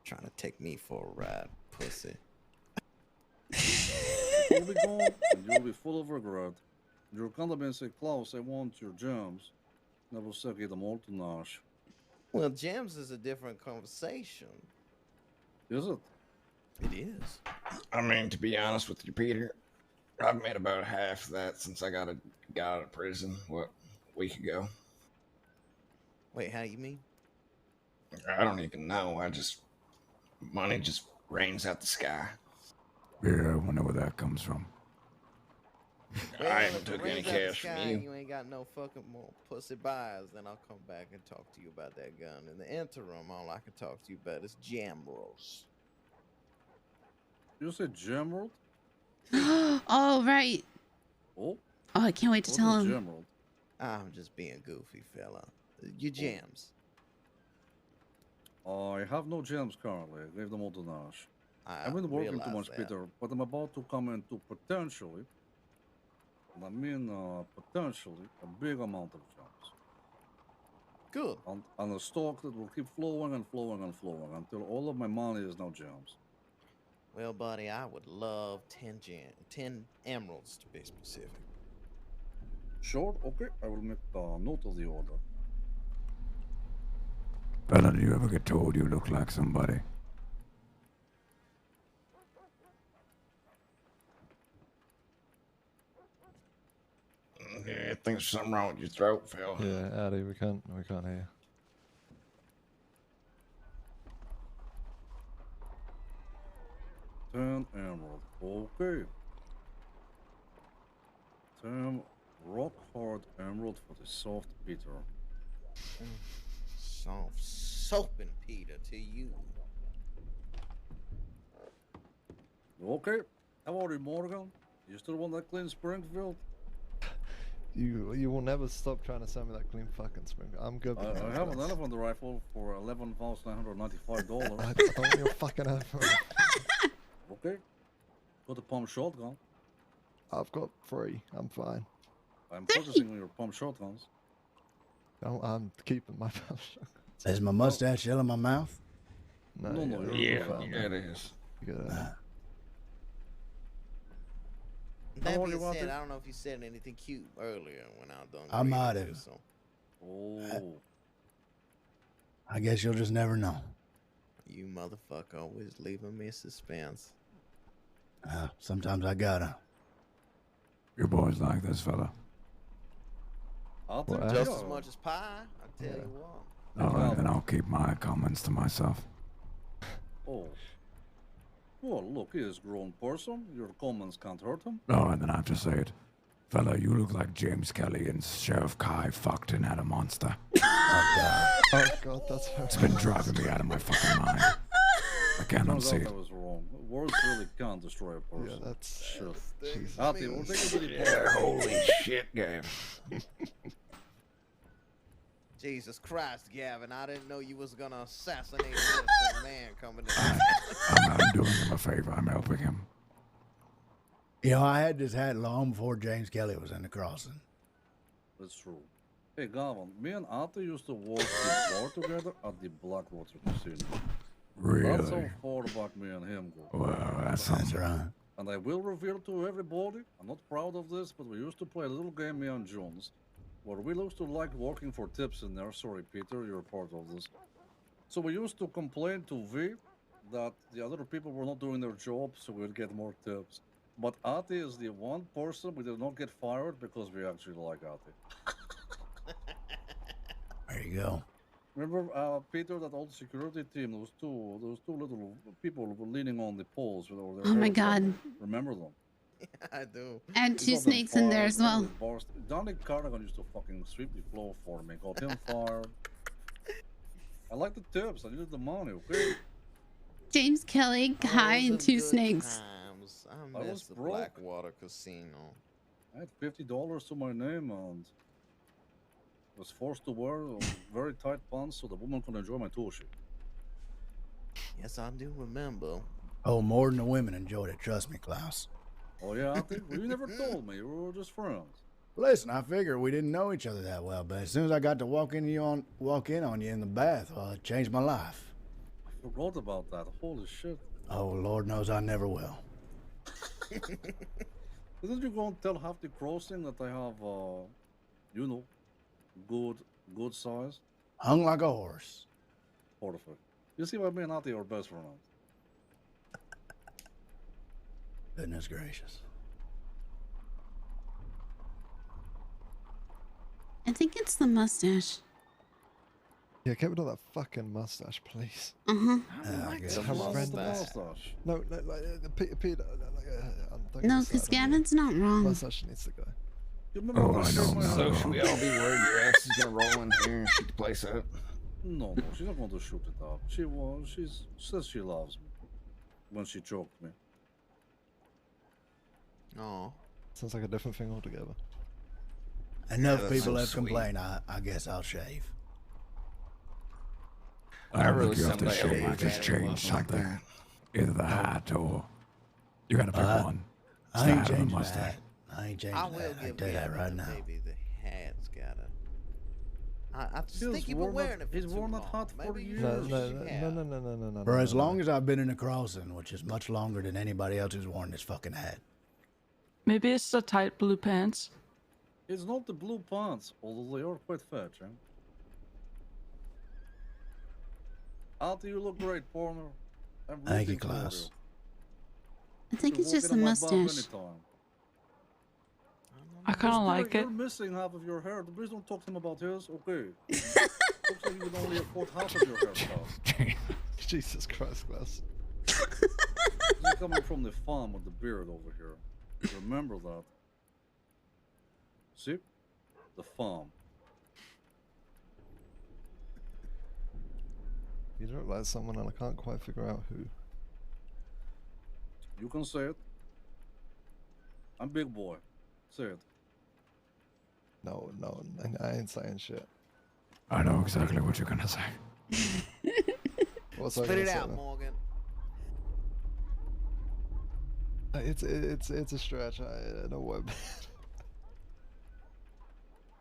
Trying to take me for a ride, pussy. You'll be gone, and you'll be full of regret. You'll come up and say, Klaus, I want your gems. Never say get them all to Nash. Well, gems is a different conversation. Is it? It is. I mean, to be honest with you, Peter, I've made about half that since I got out of prison, what, a week ago. Wait, how you mean? I don't even know. Money just rains out the sky. Yeah, I wonder where that comes from. Well, I haven't if it took any rains out the cash sky from and you. You ain't got no fucking more pussy buys, then I'll come back and talk to you about that gun. In the interim, all I can talk to you about is jam rolls. You said Gemerald? Oh, right. Oh? Oh, I can't wait to tell him. Gemerald? I'm just being goofy, fella. Your jams. I have no gems currently. I gave them all to Nash. I've been working too much, that. Peter, but I'm about to come into potentially, and I mean potentially, a big amount of gems. Good. On a stock that will keep flowing and flowing and flowing until all of my money is now gems. Well, buddy, I would love 10 emeralds to be specific. Sure, okay, I will make a note of the order. Fella, do you ever get told you look like somebody? Yeah, I think there's something wrong with your throat, Phil. Yeah, Addy, we can't hear. 10 emerald, okay. 10 rock hard emerald for the soft Peter. Soft soaping Peter to you. Okay, how are you, Morgan? You still want that clean Springfield? You will never stop trying to sell me that clean fucking spring. I'm good. I have an elephant rifle for $11,995. I don't want your fucking elephant. Okay. Got a pump shotgun. I've got 3. I'm fine. I'm focusing on your pump shotguns. No, I'm keeping my pump shotguns. Is my mustache still in my mouth? No, you're Yeah, fine. it is. You got That old being you want said, it? I don't know if you said anything cute earlier when I was done. I might greeting you, have. So. Oh. I guess you'll just never know. You motherfucker always leaving me in suspense. Sometimes I gotta. You boys like this fella? I'll Well, Just as much as pie, I tell you what. All right, then I'll keep my comments to myself. Oh. Well, look, he is a grown person. Your comments can't hurt him. Oh, and then I have to say it. Fella, you look like James Kelly and Sheriff Kai fucked and had a monster. Oh god, that's It's been driving me out of my fucking mind. I can't Turns out unsee it. I was wrong. Words really can't destroy a person. Yeah, that's shit. Jesus. Ati, we'll take a video. Yeah, holy shit, game. Jesus Christ, Gavin! I didn't know you was gonna assassinate this man coming in. I'm doing him a favor. I'm helping him. You know, I had this hat long before James Kelly was in the crossing. That's true. Hey, Gavin, me and Ati used to work the bar together at the Blackwater Casino. That's how Really? far back me and him go. Well, that's something. right. And I will reveal to everybody, I'm not proud of this, but we used to play a little game, me and Jones, where we used to like working for tips in there. Sorry, Peter, you're part of this. So we used to complain to V that the other people were not doing their job, so we'd get more tips. But Ati is the one person we did not get fired because we actually like Ati. There you go. Remember, Peter, that old security team, those two little people were leaning on the poles with all their Oh my hair up. God. Remember them? I do. And We two got them snakes in there fired, as well. and the bars- Donnie Cardigan used to fucking sweep the floor for me. Got him fired. I like the tips. I needed the money, okay? James Kelly, Kai, and two snakes. Times. I I miss was the broke. Blackwater Casino. I had $50 to my name and was forced to wear very tight pants so the woman could enjoy my tool sheet. Yes, I do remember. Oh, more than the women enjoyed it. Trust me, Klaus. Oh yeah, I think well, you never told me. We were just friends. Listen, I figured we didn't know each other that well, but as soon as I got to walk in on you in the bath, well, it changed my life. I forgot about that. Holy shit. Oh, Lord knows I never will. Didn't you go and tell half the crossing that I have, you know, good size? Hung like a horse. Perfect. You see why me and Ati are best friends. Goodness gracious. I think it's the mustache. Yeah, get rid of that fucking mustache, please. Uh-huh. It's the horrendous. mustache. No, Peter, No, because Gavin's not wrong. Mustache needs to go. You remember Oh, when I know. So should we all be worried your ass is gonna roll in here and shoot the place up? No, she's not going to shoot it up. She says she loves me when she choked me. Oh. Sounds like a different thing altogether. Enough that's people so have sweet. complained. I guess I'll shave. I really really you have to someday hope my shave. Just dad change was like something. Either the hat or you gotta pick one. It's I the ain't hat or the changing the mustache. hat. I ain't changing I that. will I give can tell you that Gavin right the now. baby the hat's gotta. I just He's think you've been worn wearing that- it for he's too worn that long. hat for Maybe you years. No. For as long as I've been in the crossing, which is much longer than anybody else who's worn this fucking hat. Maybe it's the tight blue pants. It's not the blue pants, although they are quite fetching. Ati, you look great, partner. I'm Thank you, rooting for Klaus. I think You it's can just walk the in on my butt mustache. anytime. I kind of Wisteria, like it. You're missing half of your hair. Please don't talk to him about his. Okay. Looks like you can only afford half of your hairstyle. Jesus Christ, Klaus. He's coming from the farm with the beard over here. Remember that. See? The farm. You look like someone and I can't quite figure out who. You can say it. I'm big boy. Say it. No, I ain't saying shit. I know exactly what you're gonna say. What's I Spit gonna it say out, then? Morgan. It's a stretch. I know what.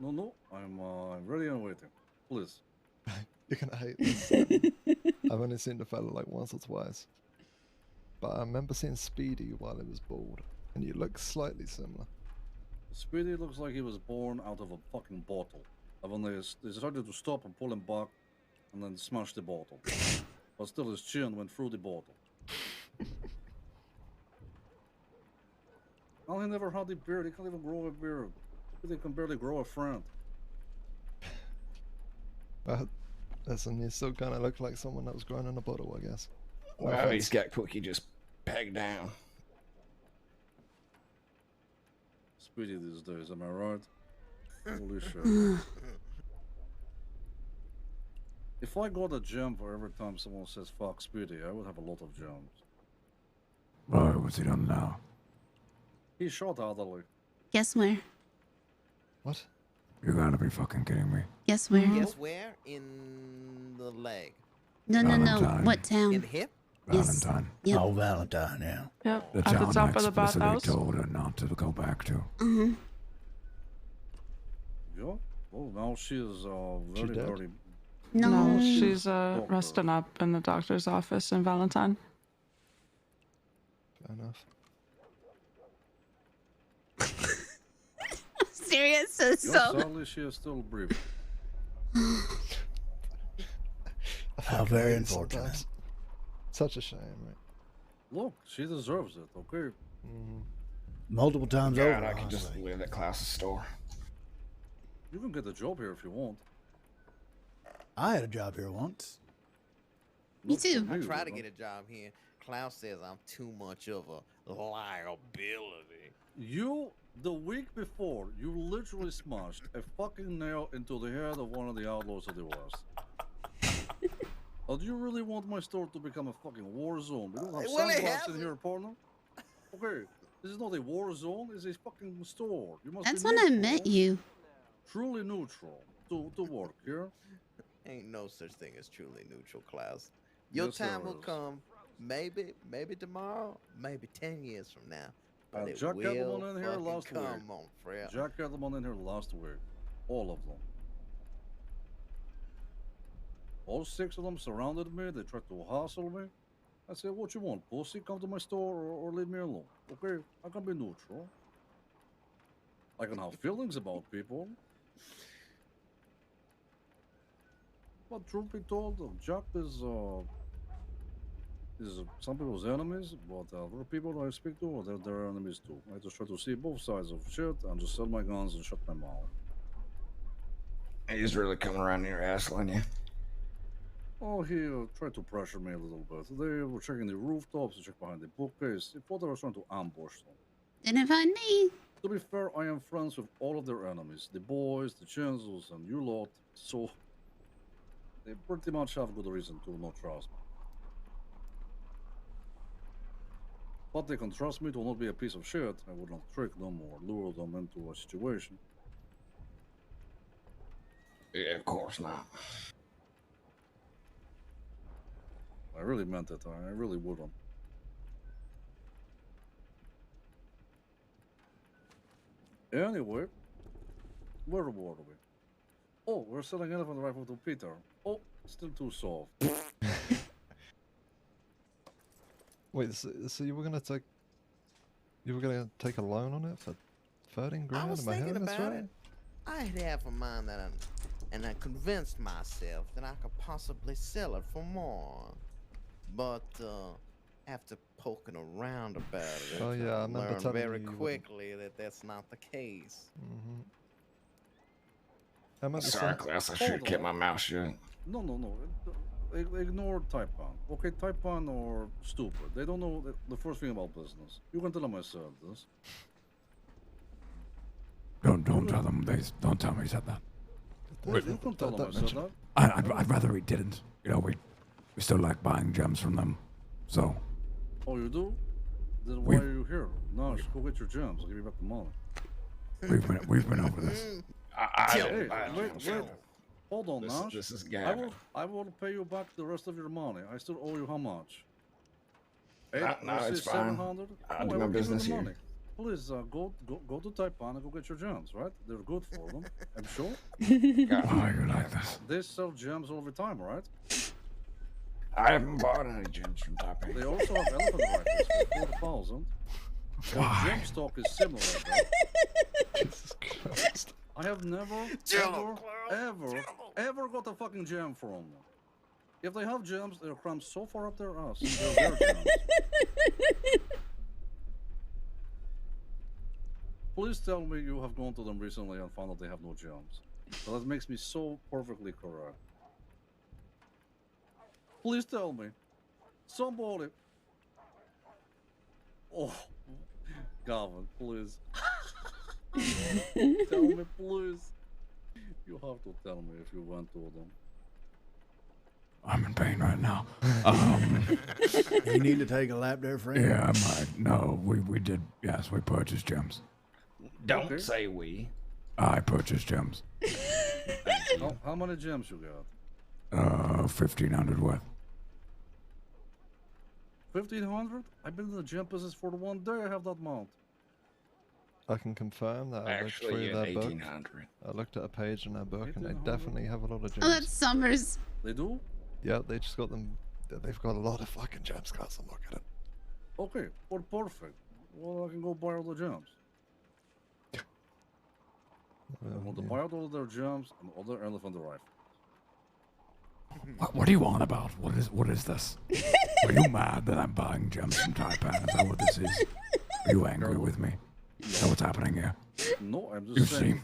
No, I'm ready and waiting. Please. You're gonna hate this. I've only seen the fella like once or twice, but I remember seeing Speedy while he was bald, and you look slightly similar. Speedy looks like he was born out of a fucking bottle. And when they decided to stop and pull him back, and then smash the bottle. But still, his chin went through the bottle. Well, he never had a beard. He can't even grow a beard. He can barely grow a friend. But listen, you still kind of look like someone that was growing in a bottle, I guess. No Well, offense. he's got Cookie just pegged down. Speedy these days, am I right? Holy shit. If I got a gem for every time someone says fuck Speedy, I would have a lot of gems. Right, what's he done now? He shot Adderley. Guess where? What? You gotta be fucking kidding me. Guess where? Guess where? In the leg. No. Valentine. What town? In the hip? Yes. Valentine. Yep. Oh, Valentine, yeah. Yep. The At the town top I of the explicitly bathhouse. told her not to go back to. Mm-hmm. Yeah? Well, now she is She very, dead? very... No, she's resting up in the doctor's office in Valentine. Fair enough. Serious? So. Sadly, she is still breathing. How very Sometimes. unfortunate. Such a shame, right? Look, she deserves it, okay? Multiple times God, over. I could just honestly. live at Klaus's store. You can get a job here if you want. I had a job here once. Me too. I try to get a job here. Klaus says I'm too much of a liability. You, the week before, you literally smashed a fucking nail into the head of one of the outlaws of the West. Oh, do you really want my store to become a fucking war zone? We don't have Well, it sandbox in hasn't. here, partner. Okay, this is not a war zone. It's a fucking store. You must That's be when I neutral. met you. Truly neutral to work here. Ain't no such thing as truly neutral, Klaus. Your Yes, time there will is. come. Maybe tomorrow. Maybe 10 years from now. But it Jack had will them in here fucking last come week. on, Fred. Jack had them in here last week. All of them. All 6 of them surrounded me. They tried to hassle me. I said, what you want, pussy? Come to my store or leave me alone. Okay, I can be neutral. I can have feelings about people. But truth be told, Jack is some people's enemies, but other people I speak to, they're their enemies too. I just try to see both sides of shit and just sell my guns and shut my mouth. He's really coming around here hassling you. Oh, he tried to pressure me a little bit. They were checking the rooftops, they checked behind the bookcase. He thought I was trying to ambush them. Didn't find me. To be fair, I am friends with all of their enemies. The boys, the Chenzus, and you lot. So, they pretty much have good reason to not trust me. But they can trust me to not be a piece of shit. I would not trick them or lure them into a situation. Yeah, of course not. I really meant it. I really wouldn't. Anyway, where were we? Oh, we're selling elephant rifle to Peter. Oh, still too soft. Wait, so you were gonna take a loan on it for 13 grand? I was Am I thinking hearing this about right? it. I had half a mind that and I convinced myself that I could possibly sell it for more. But after poking around about it, Oh, yeah, I remember learned telling very you wouldn't. quickly that that's not the case. Sorry, Klaus, I should have kept my mouth shut. No. Ignore Taipan. Okay, Taipan or stupid. They don't know the first thing about business. You can tell them I said this. Don't tell them. Don't tell me he said that. You can tell them I said that. I'd rather he didn't. You know, we still like buying gems from them. So Oh, you do? Then why are you here? No, just go get your gems. I'll give you back the money. we've been over this. Hey, wait. Hold on, Nash. This is Gavin. I will pay you back the rest of your money. I still owe you how much? No, you it's say fine. 700? I No, do I my will give you business the here. money. Please go to Taipan and go get your gems, right? They're good for them, I'm sure. Oh, you like this? They sell gems all the time, right? I haven't bought any gems from Taipei. They also have elephant rifles for 4,000. Their gem stock is similar, right? Jesus Christ. I have never, ever got a fucking gem from them. If they have gems, they're crammed so far up their ass. They're their gems. Please tell me you have gone to them recently and found that they have no gems. So that makes me so perfectly correct. Please tell me. Somebody. Oh, Gavin, please. Tell me, please. You have to tell me if you went to them. I'm in pain right now. You need to take a lap there, friend? Yeah, I might. No, we did. Yes, we purchased gems. Don't say we. I purchased gems. How many gems you got? 1,500 worth. 1,500? I've been in the gem business for the 1 day I have that mount. I can confirm that I looked Actually, through you their had book. 1,800. I looked at a page in their book, and they definitely have a lot of gems. Oh, that's Summers. They do? Yeah, they just got them. They've got a lot of fucking gems, guys. I'm looking at it. Okay, well, perfect. Well, I can go buy all the gems. I want to buy out all their gems and all their elephant rifles. What are you on about? What is this? Are you mad that I'm buying gems from Taipan? Is that what this is? Are you angry with me? Is that what's happening here? No, I'm just saying.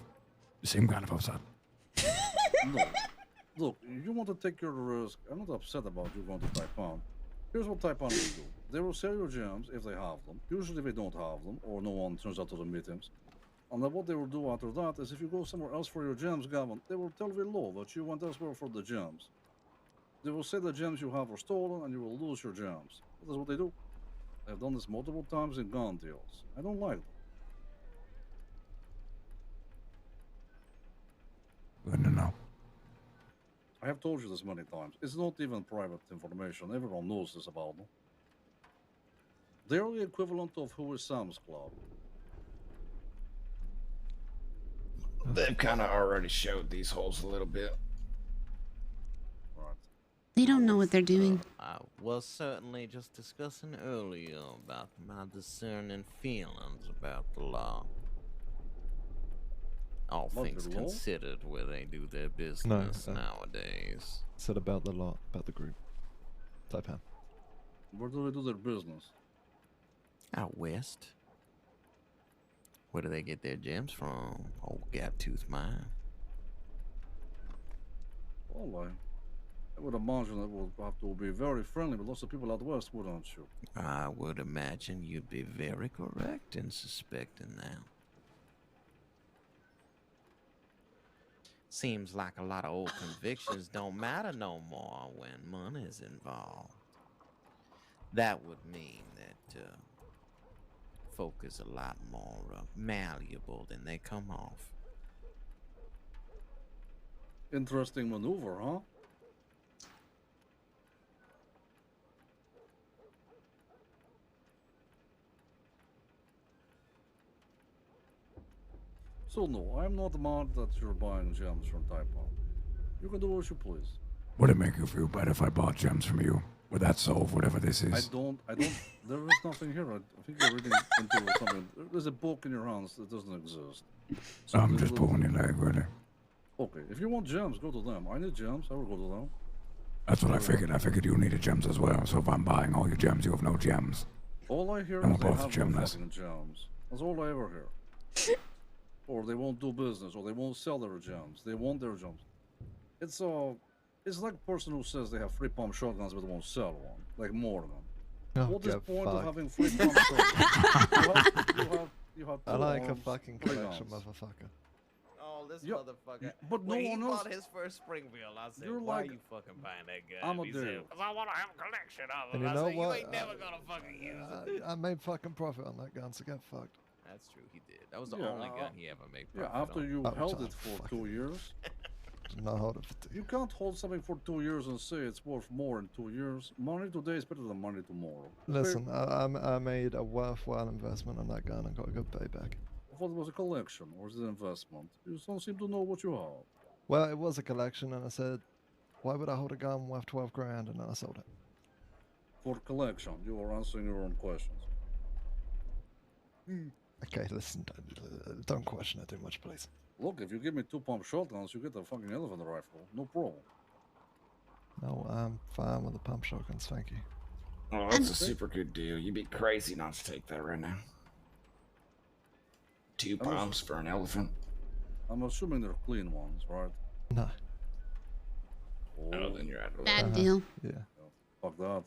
You seem kind of upset. No. Look, you want to take your risk. I'm not upset about you going to Taipan. Here's what Taipan will do. They will sell your gems if they have them. Usually they don't have them, or no one turns out to the meetings. And then what they will do after that is if you go somewhere else for your gems, Gavin, they will tell the law that you went elsewhere for the gems. They will say the gems you have are stolen and you will lose your gems. That is what they do. They've done this multiple times in gun deals. I don't like them. Good to know. I have told you this many times. It's not even private information. Everyone knows this about them. They're the equivalent of who is Sam's Club. They've kind of already showed these holes a little bit. They don't know what they're doing. I was certainly just discussing earlier about my discerning feelings about the law. All About things the law? considered, where they do their business nowadays. Said about the lot, about the group. Taipan. Where do they do their business? Out west. Where do they get their gems from? Old Gap-Tooth Mine. Well, I would imagine it will have to be very friendly with lots of people out west, wouldn't you? I would imagine you'd be very correct in suspecting that. Seems like a lot of old convictions don't matter no more when money's involved. That would mean that folk is a lot more malleable than they come off. Interesting maneuver, huh? So no, I'm not mad that you're buying gems from Taipan. You can do as you please. Would it make you feel better if I bought gems from you? Would that solve whatever this is? I don't, there is nothing here. I think you're reading into something. There's a book in your hands that doesn't exist. So I'm just pulling your leg, really. Okay, if you want gems, go to them. I need gems, I will go to them. That's what I figured. I figured you needed gems as well. So if I'm buying all your gems, you have no gems. All I hear And is we're they both have no gemless. fucking gems. That's all I ever hear. Or they won't do business, or they won't sell their gems. They want their gems. It's like a person who says they have free pump shotguns but won't sell one, like Morgan. Oh, What is the get point of fucked. having free pump shotguns? you have I two like a arms, fucking three collection, guns. motherfucker. Oh, this Yeah, motherfucker. but no when he one else- bought his first Springfield, I said, You're why like- are you fucking buying that gun? I'm a He dude. said, 'cause I want to have a collection of And them. you I know said, what? you ain't never gonna fucking use it. I made fucking profit on that gun, so get fucked. That's true, he did. That was the Yeah, only gun he ever made Yeah, profit after on. you Oh, held sorry, it for fuck. 2 years, not hold it for 2 You can't hold something for 2 years and say it's worth more in 2 years. Money today is better than money tomorrow. Listen, I made a worthwhile investment on that gun and got a good payback. I thought it was a collection or is it an investment? You don't seem to know what you have. Well, it was a collection, and I said, why would I hold a gun worth 12 grand? And then I sold it. For collection, you are answering your own questions. Okay, listen, don't question it too much, please. Look, if you give me 2 pump shotguns, you get a fucking elephant rifle. No problem. No, I'm fine with the pump shotguns, thank you. Oh, that's a super good deal. You'd be crazy not to take that right now. 2 pumps for an elephant. I'm assuming they're clean ones, right? No. Oh, then you're out of luck. Bad deal. Yeah. Fuck that.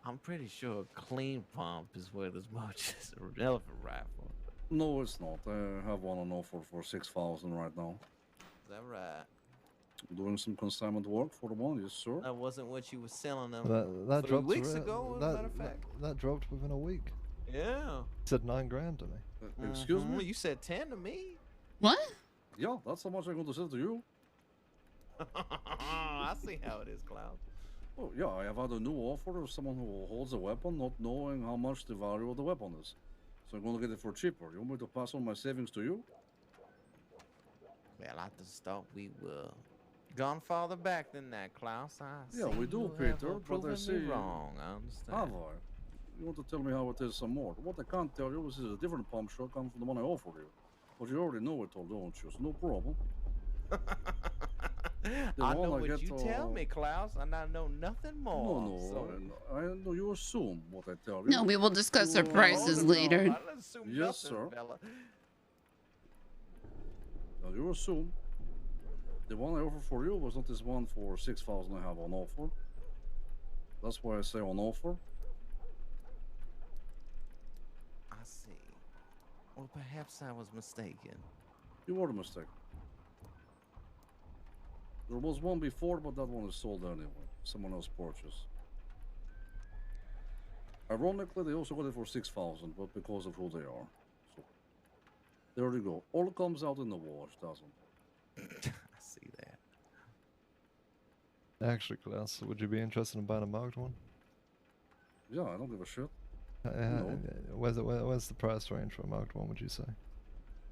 I'm pretty sure a clean pump is worth as much as an elephant rifle. No, it's not. I have one on offer for 6,000 right now. Is that right? Doing some consignment work for the one, yes, sir. That wasn't what you were selling them That 3 dropped weeks ago, as a matter of fact. That dropped within a week. Yeah. Said 9 grand to me. Excuse me? You said 10 to me. What? Yeah, that's how much I'm going to sell to you. I see how it is, Cloud. Oh, yeah, I have had a new offer of someone who holds a weapon, not knowing how much the value of the weapon is. So I'm going to get it for cheaper. You want me to pass on my savings to you? Well, I just thought we were gone farther back than that, Klaus. Yeah, we do, you Peter, have but I proven see... me wrong. I understand. Have I? You want to tell me how it is some more? What I can't tell you is a different pump shotgun from the one I offered you. But you already know it all, don't you? So no problem. I know what you tell me, Klaus, and I know nothing more. No, I know you assume what I tell you. No, we will discuss our prices later. Yes, sir. Now you assume the one I offer for you was not this one for 6,000 I have on offer. That's why I say on offer. I see. Well, perhaps I was mistaken. You were mistaken. There was one before, but that one is sold anyway. Someone else purchased. Ironically, they also got it for 6,000, but because of who they are. So, there you go. All comes out in the wash, doesn't it? I see that. Actually, Klaus, would you be interested in buying a marked one? Yeah, I don't give a shit. Where's the price range for a marked one, would you say?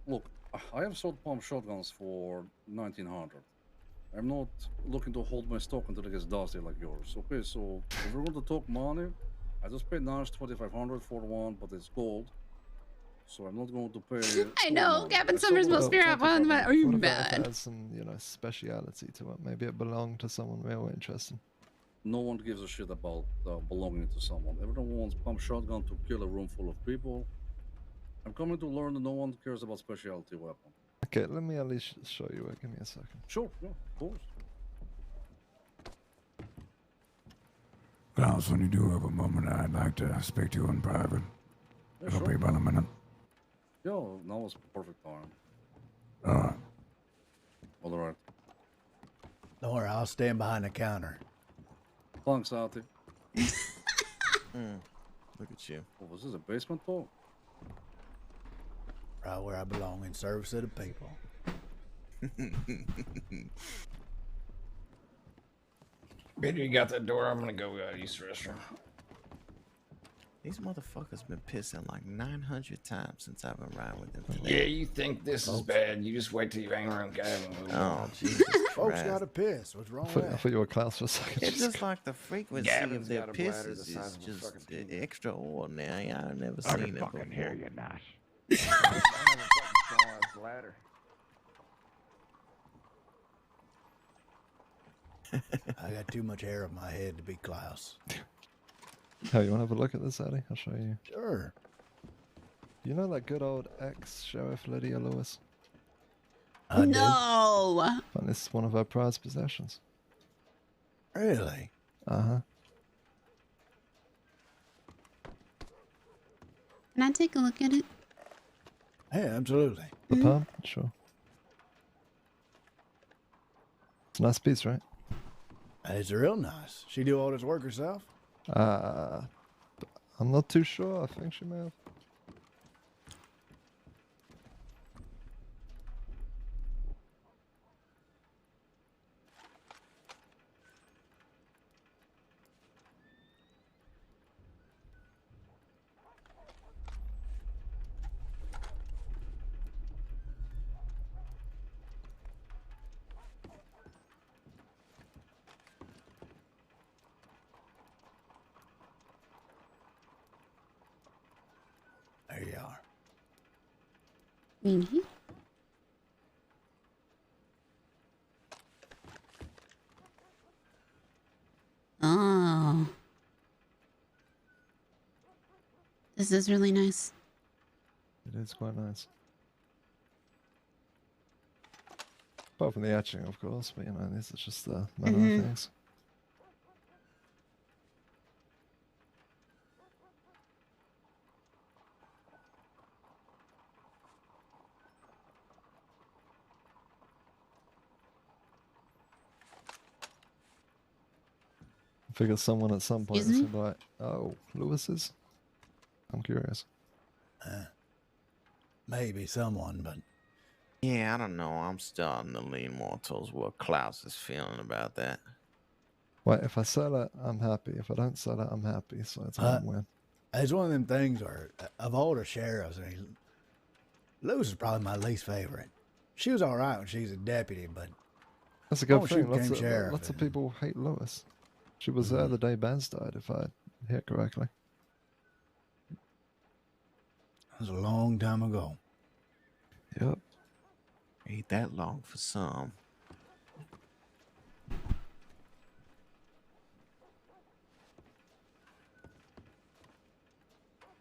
Look, I have sold pump shotguns for 1,900. I'm not looking to hold my stock until it gets dusty like yours. Okay, so if we're going to talk money, I just paid Nash 2,500 for one, but it's gold. So I'm not going to pay. I know, Gavin Summers will spear up on that. Are you What about if mad? it has some, speciality to it? Maybe it belonged to someone real interesting. No one gives a shit about belonging to someone. Everyone wants pump shotgun to kill a room full of people. I'm coming to learn that no one cares about specialty weapon. Okay, let me at least show you it. Give me a second. Sure, yeah, of course. Klaus, when you do have a moment, I'd like to speak to you in private. Yeah, It'll sure. be about a minute. Yeah, now is perfect time. All right. Don't worry, I'll stand behind the counter. Thanks, Artie. Look at you. Oh, was this a basement talk? Right where I belong, in service of the people. Peter, you got that door? I'm gonna go use the restroom. These motherfuckers been pissing like 900 times since I've been riding with them Yeah, today. you think this is bad. You just wait till you hang around Gavin. Oh, Jesus Folks Christ. gotta piss. What's wrong I with that? thought you were Klaus for a second. It's just like the frequency Gavin's of their got a bladder the pisses size is of a just fucking penis. extraordinary. I've never I seen can it fucking before. hear you, Nash. I have a fucking small-ass bladder. I got too much hair on my head to be Klaus. Oh, you want to have a look at this, Eddie? I'll show you. Sure. You know that good old ex-Sheriff Lydia Lewis? I do. No. And this is one of her prized possessions. Really? Uh-huh. Can I take a look at it? Yeah, absolutely. The pump? Sure. It's a nice piece, right? It's real nice. She do all this work herself? I'm not too sure. I think she may have. Mm-hmm. Oh. This is really nice. It is quite nice. Apart from the etching, of course, but you know, this is just the manner of things. I figure someone at some point is Excuse gonna be like, oh, Lewis's? I'm curious. Maybe someone, but Yeah, I don't know. I'm starting to lean more towards what Klaus is feeling about that. Well, if I sell it, I'm happy. If I don't sell it, I'm happy. So it's a win-win. it's one of them things where, of all the sheriffs, I mean, Lewis is probably my least favorite. She was all right when she was a deputy, but That's a good once she thing. became sheriff, Lots of people hate Lewis. She was there the day Benz died, if I hear correctly. That was a long time ago. Yep. Ain't that long for some.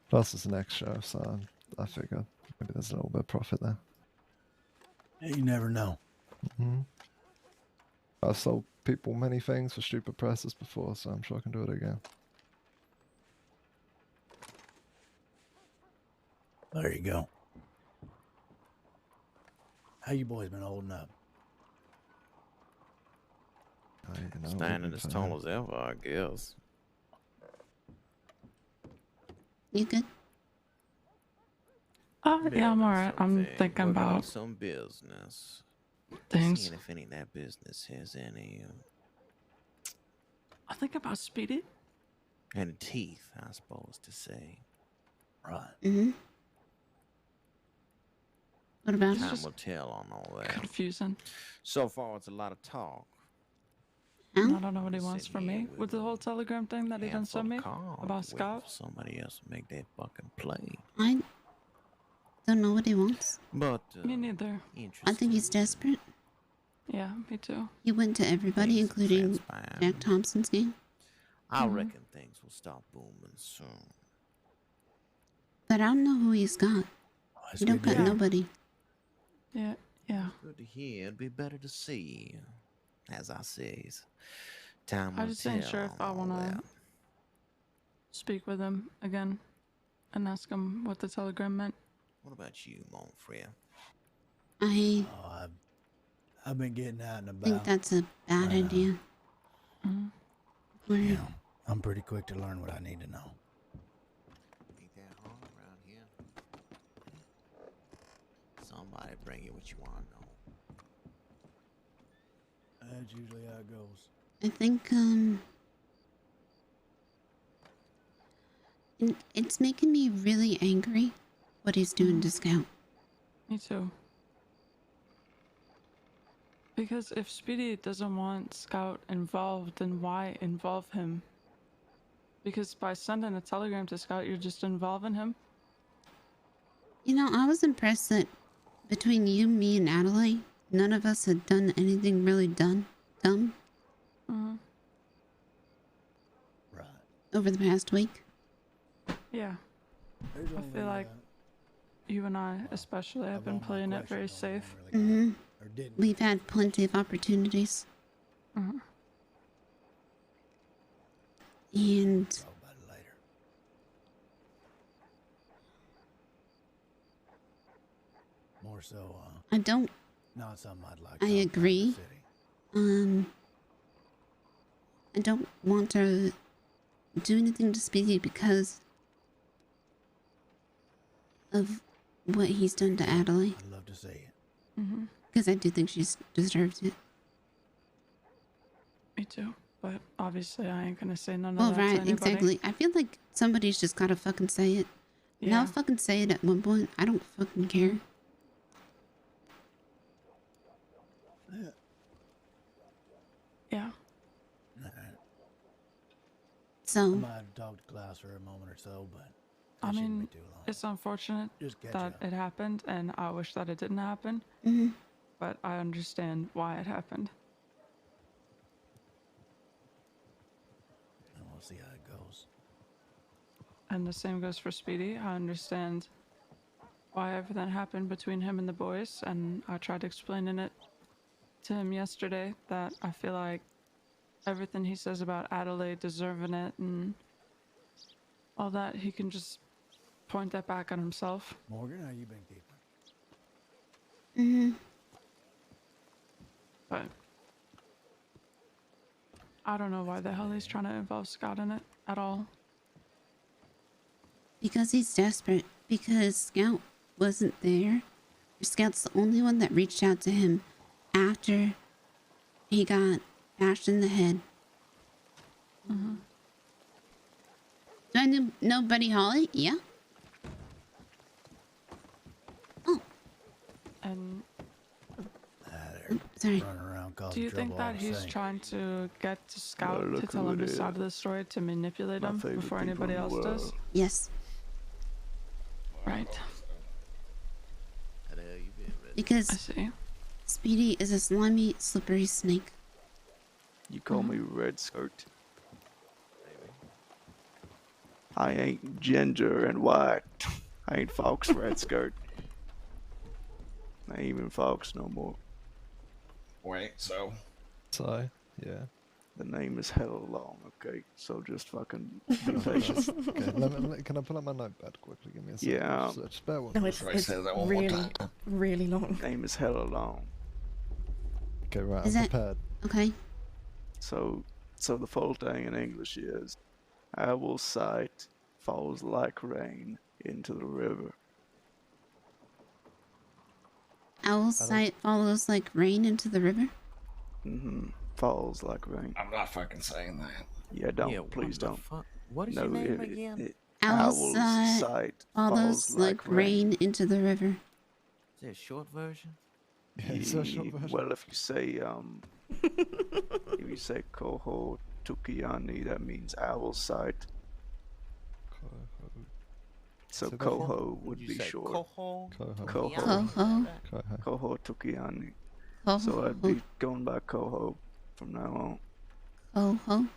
Plus, it's the next show, so I figure maybe there's a little bit of profit there. You never know. I've sold people many things for stupid prices before, so I'm sure I can do it again. There you go. How you boys been holding up? Standing as tall as ever, I guess. You good? Yeah, I'm alright. I'm thinking Working on about some business. things. Seeing if any of that business has any I think about Speedy. any teeth, I suppose to say. Right. Mm-hmm. What about Time it? will tell on all that. Confusing. So far, it's a lot of talk. I don't know what he wants from me with the whole telegram thing that he done sent me about Scout. Somebody else make that fucking play. I don't know what he wants. But Me neither. I think he's desperate. Yeah, me too. He went to everybody, including Jack Thompson's game. I reckon things will start booming soon. But I don't know who he's got. He don't got nobody. Yeah, yeah. Good to hear. It'd be better to see. As I says, time will I just ain't tell sure if I on all want that. to speak with him again and ask him what the telegram meant. What about you, mon frere? I've been getting out and about. think that's a bad idea. You know, I'm pretty quick to learn what I need to know. Ain't that hard around here? Somebody bring you what you want to know. That's usually how it goes. I think, it's making me really angry what he's doing to Scout. Me too. Because if Speedy doesn't want Scout involved, then why involve him? Because by sending a telegram to Scout, you're just involving him? You know, I was impressed that between you, me, and Adelaide, none of us had done anything really dumb over the past week. Yeah. I feel like you and I especially have been playing it very safe. Mm-hmm. We've had plenty of opportunities. And More so, I don't. not something I'd like. I agree. I don't want to do anything to Speedy because of what he's done to Adelaide. I'd love to see it. Because I do think she deserves it. Me too. But obviously I ain't gonna say none of Well, that to right, anybody. exactly. I feel like somebody's just gotta fucking say it. And I'll fucking say it at one point. I don't fucking care. Yeah. So I might have talked to Klaus for a moment or so, but I mean, it's unfortunate that it happened, and I wish that it didn't happen. But I understand why it happened. And we'll see how it goes. And the same goes for Speedy. I understand why everything happened between him and the boys, and I tried explaining it to him yesterday that I feel like everything he says about Adelaide deserving it and all that, he can just point that back on himself. Morgan, how you been keeping? But I don't know why the hell he's trying to involve Scott in it at all. Because he's desperate. Because Scout wasn't there. Scout's the only one that reached out to him after he got bashed in the head. Do I know Buddy Holly? Yeah. Oh. And sorry. Running around causing do you think trouble all that the he's same. trying to get to Scout look to tell who him it his side is. of the story to manipulate My him favorite before people anybody in the else does? world. Yes. Right. How the hell you been, Red? Because I see. Speedy is a slimy, slippery snake. You call me Red Skirt. I ain't ginger and white. I ain't Fox Red Skirt. I ain't even Fox no more. Wait, so? So, yeah. The name is hella long, okay? So just fucking be patient. Okay, can I pull up my notepad quickly? Give me a second. Yeah. Just bear with No, me. it's really, really long. Name is hella long. Okay, right, Is I'm that- prepared. Okay. So the full thing in English is, Owl's sight falls like rain into the river. Owl's sight follows like rain into the river? Falls like rain. I'm not fucking saying that. Yeah, don't. Yeah, please what the don't. fuck? What is No, your name again? Owl's sight follows like rain into the river. Is there a short version? Yeah, is there a short version? Well, if you say Koho Tukiani, that means owl sight. So So Koho would Would you be say short. Koho? Koho. Koho. Koho Tukiani. Koho. So I'd be going by Koho from now on. Koho.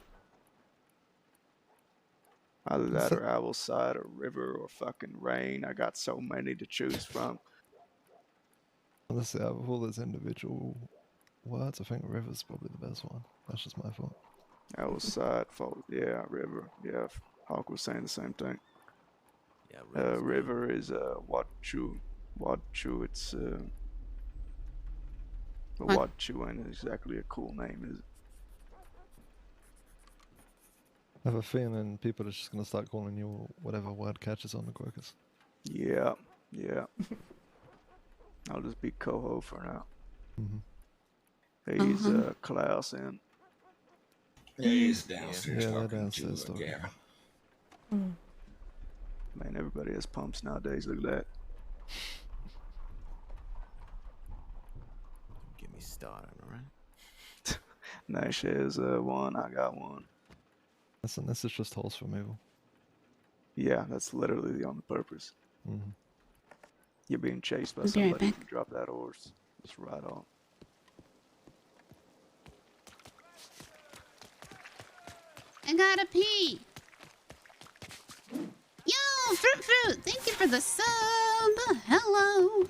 Either that or owl sight or river or fucking rain. I got so many to choose from. Honestly, out of all those individual words, I think river's probably the best one. That's just my fault. Owl sight, fall. Yeah, river. Yeah, Hawk was saying the same thing. Yeah, river is Wachu. Wachu, it's but Wachu ain't exactly a cool name, is it? I have a feeling people are just going to start calling you whatever word catches on the quickest. Yeah, yeah. I'll just be Koho for now. He's Klaus in. Yeah, he's downstairs Yeah, they're talking downstairs to talking. Gavin. Man, everybody has pumps nowadays. Look at that. Get me started, alright? Nash has one. I got one. Listen, this is just horse removal. Yeah, that's literally the only purpose. You're being chased by I'll be right somebody. back. You drop that horse. Just ride on. I gotta pee. Yo, Fruit, thank you for the sub. Hello.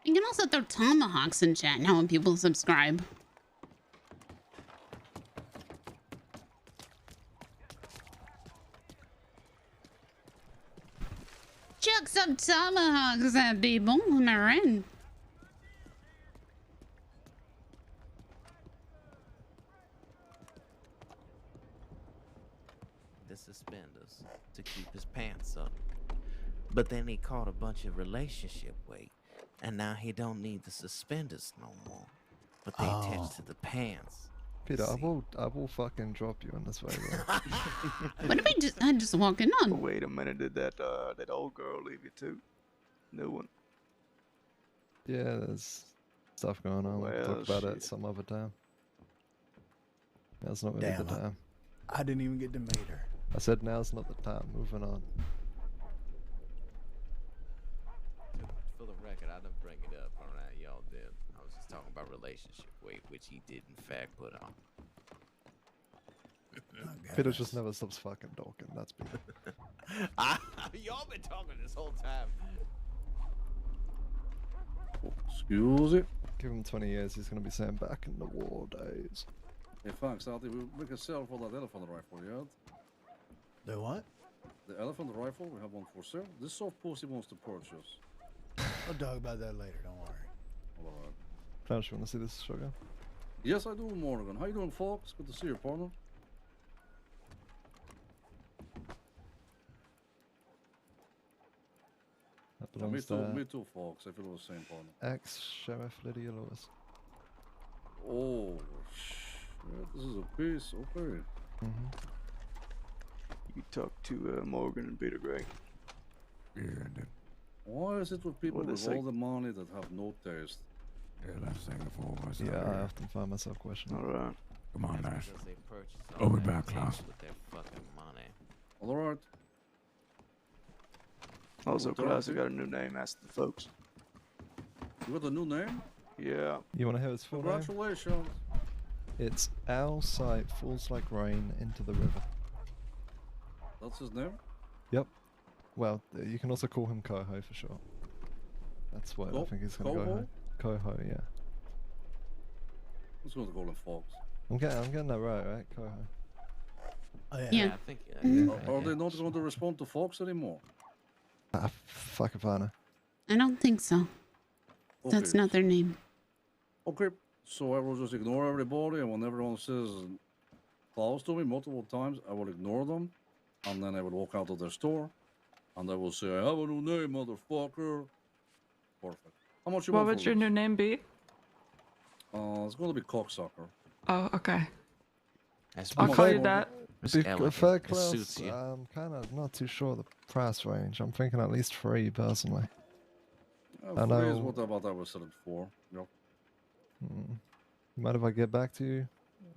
You can also throw tomahawks in chat now when people subscribe. Chuck some tomahawks at people, am I right? The suspenders to keep his pants up. But then he caught a bunch of relationship weight, and now he don't need the suspenders no more. But they attach to the pants. Peter, I will fucking drop you on this way, bro. What did we just walking on? Wait a minute, did that old girl leave you too? New one. Yeah, there's stuff going on. We'll talk about it some other time. Now's not really Damn, the time. I didn't even get to meet her. I said now's not the time. Moving on. For the record, I didn't bring it up, alright? Y'all did. I was just talking about relationship weight, which he did in fact put on. Peter just never stops fucking talking. That's Peter. Y'all been talking this whole time. Excuse it. Give him 20 years, he's gonna be saying back in the war days. Hey, thanks, Alti. We can sell for that elephant rifle, yeah? The what? The elephant rifle, we have one for sale. This soft pussy wants to purchase. I'll talk about that later, don't worry. Alright. Clarence, you wanna see this shotgun? Yes, I do, Morgan. How you doing, folks? Good to see you, partner. That Yeah, me belongs too, to folks. I feel the same, partner. ex-Sheriff Lydia Lewis. Oh, shit. This is a piece. Okay. You talked to Morgan and Peter Gray. Yeah, I did. Why is it with people What they with say? all the money that have no taste? Yeah, that's saying the four of us. Yeah, out I here. often find myself questioning. Alright. Come on, Nash. Because they purchased Oh, we're that back, tape Klaus. with their fucking money. Alright. Also, Well, Klaus, I got a new name. Ask the folks. You got a new name? Yeah. You wanna hear his full name? Congratulations. It's Our Sight Falls Like Rain into the River. That's his name? Yep. Well, you can also call him Coho for short. That's what I think he's gonna go. Coho? Coho, yeah. Let's go to Golden Fox. I'm getting that right? Coho. Oh, yeah. Yeah. I think. Are they not going to respond to Fox anymore? Ah, fuck if I know. I don't think so. That's Okay. not their name. Okay, so I will just ignore everybody, and when everyone says Klaus to me multiple times, I will ignore them, and then I will walk out of their store, and I will say, I have a new name, motherfucker. Perfect. How much you What want would for your this? new name be? It's going to be Cocksucker. Oh, okay. That's I'll much call you you want? that. It's Big elegant. fair It Klaus, suits you. I'm kind of not too sure of the price range. I'm thinking at least 3 personally. I Three is know. what I was selling for. Yep. Mind if I get back to you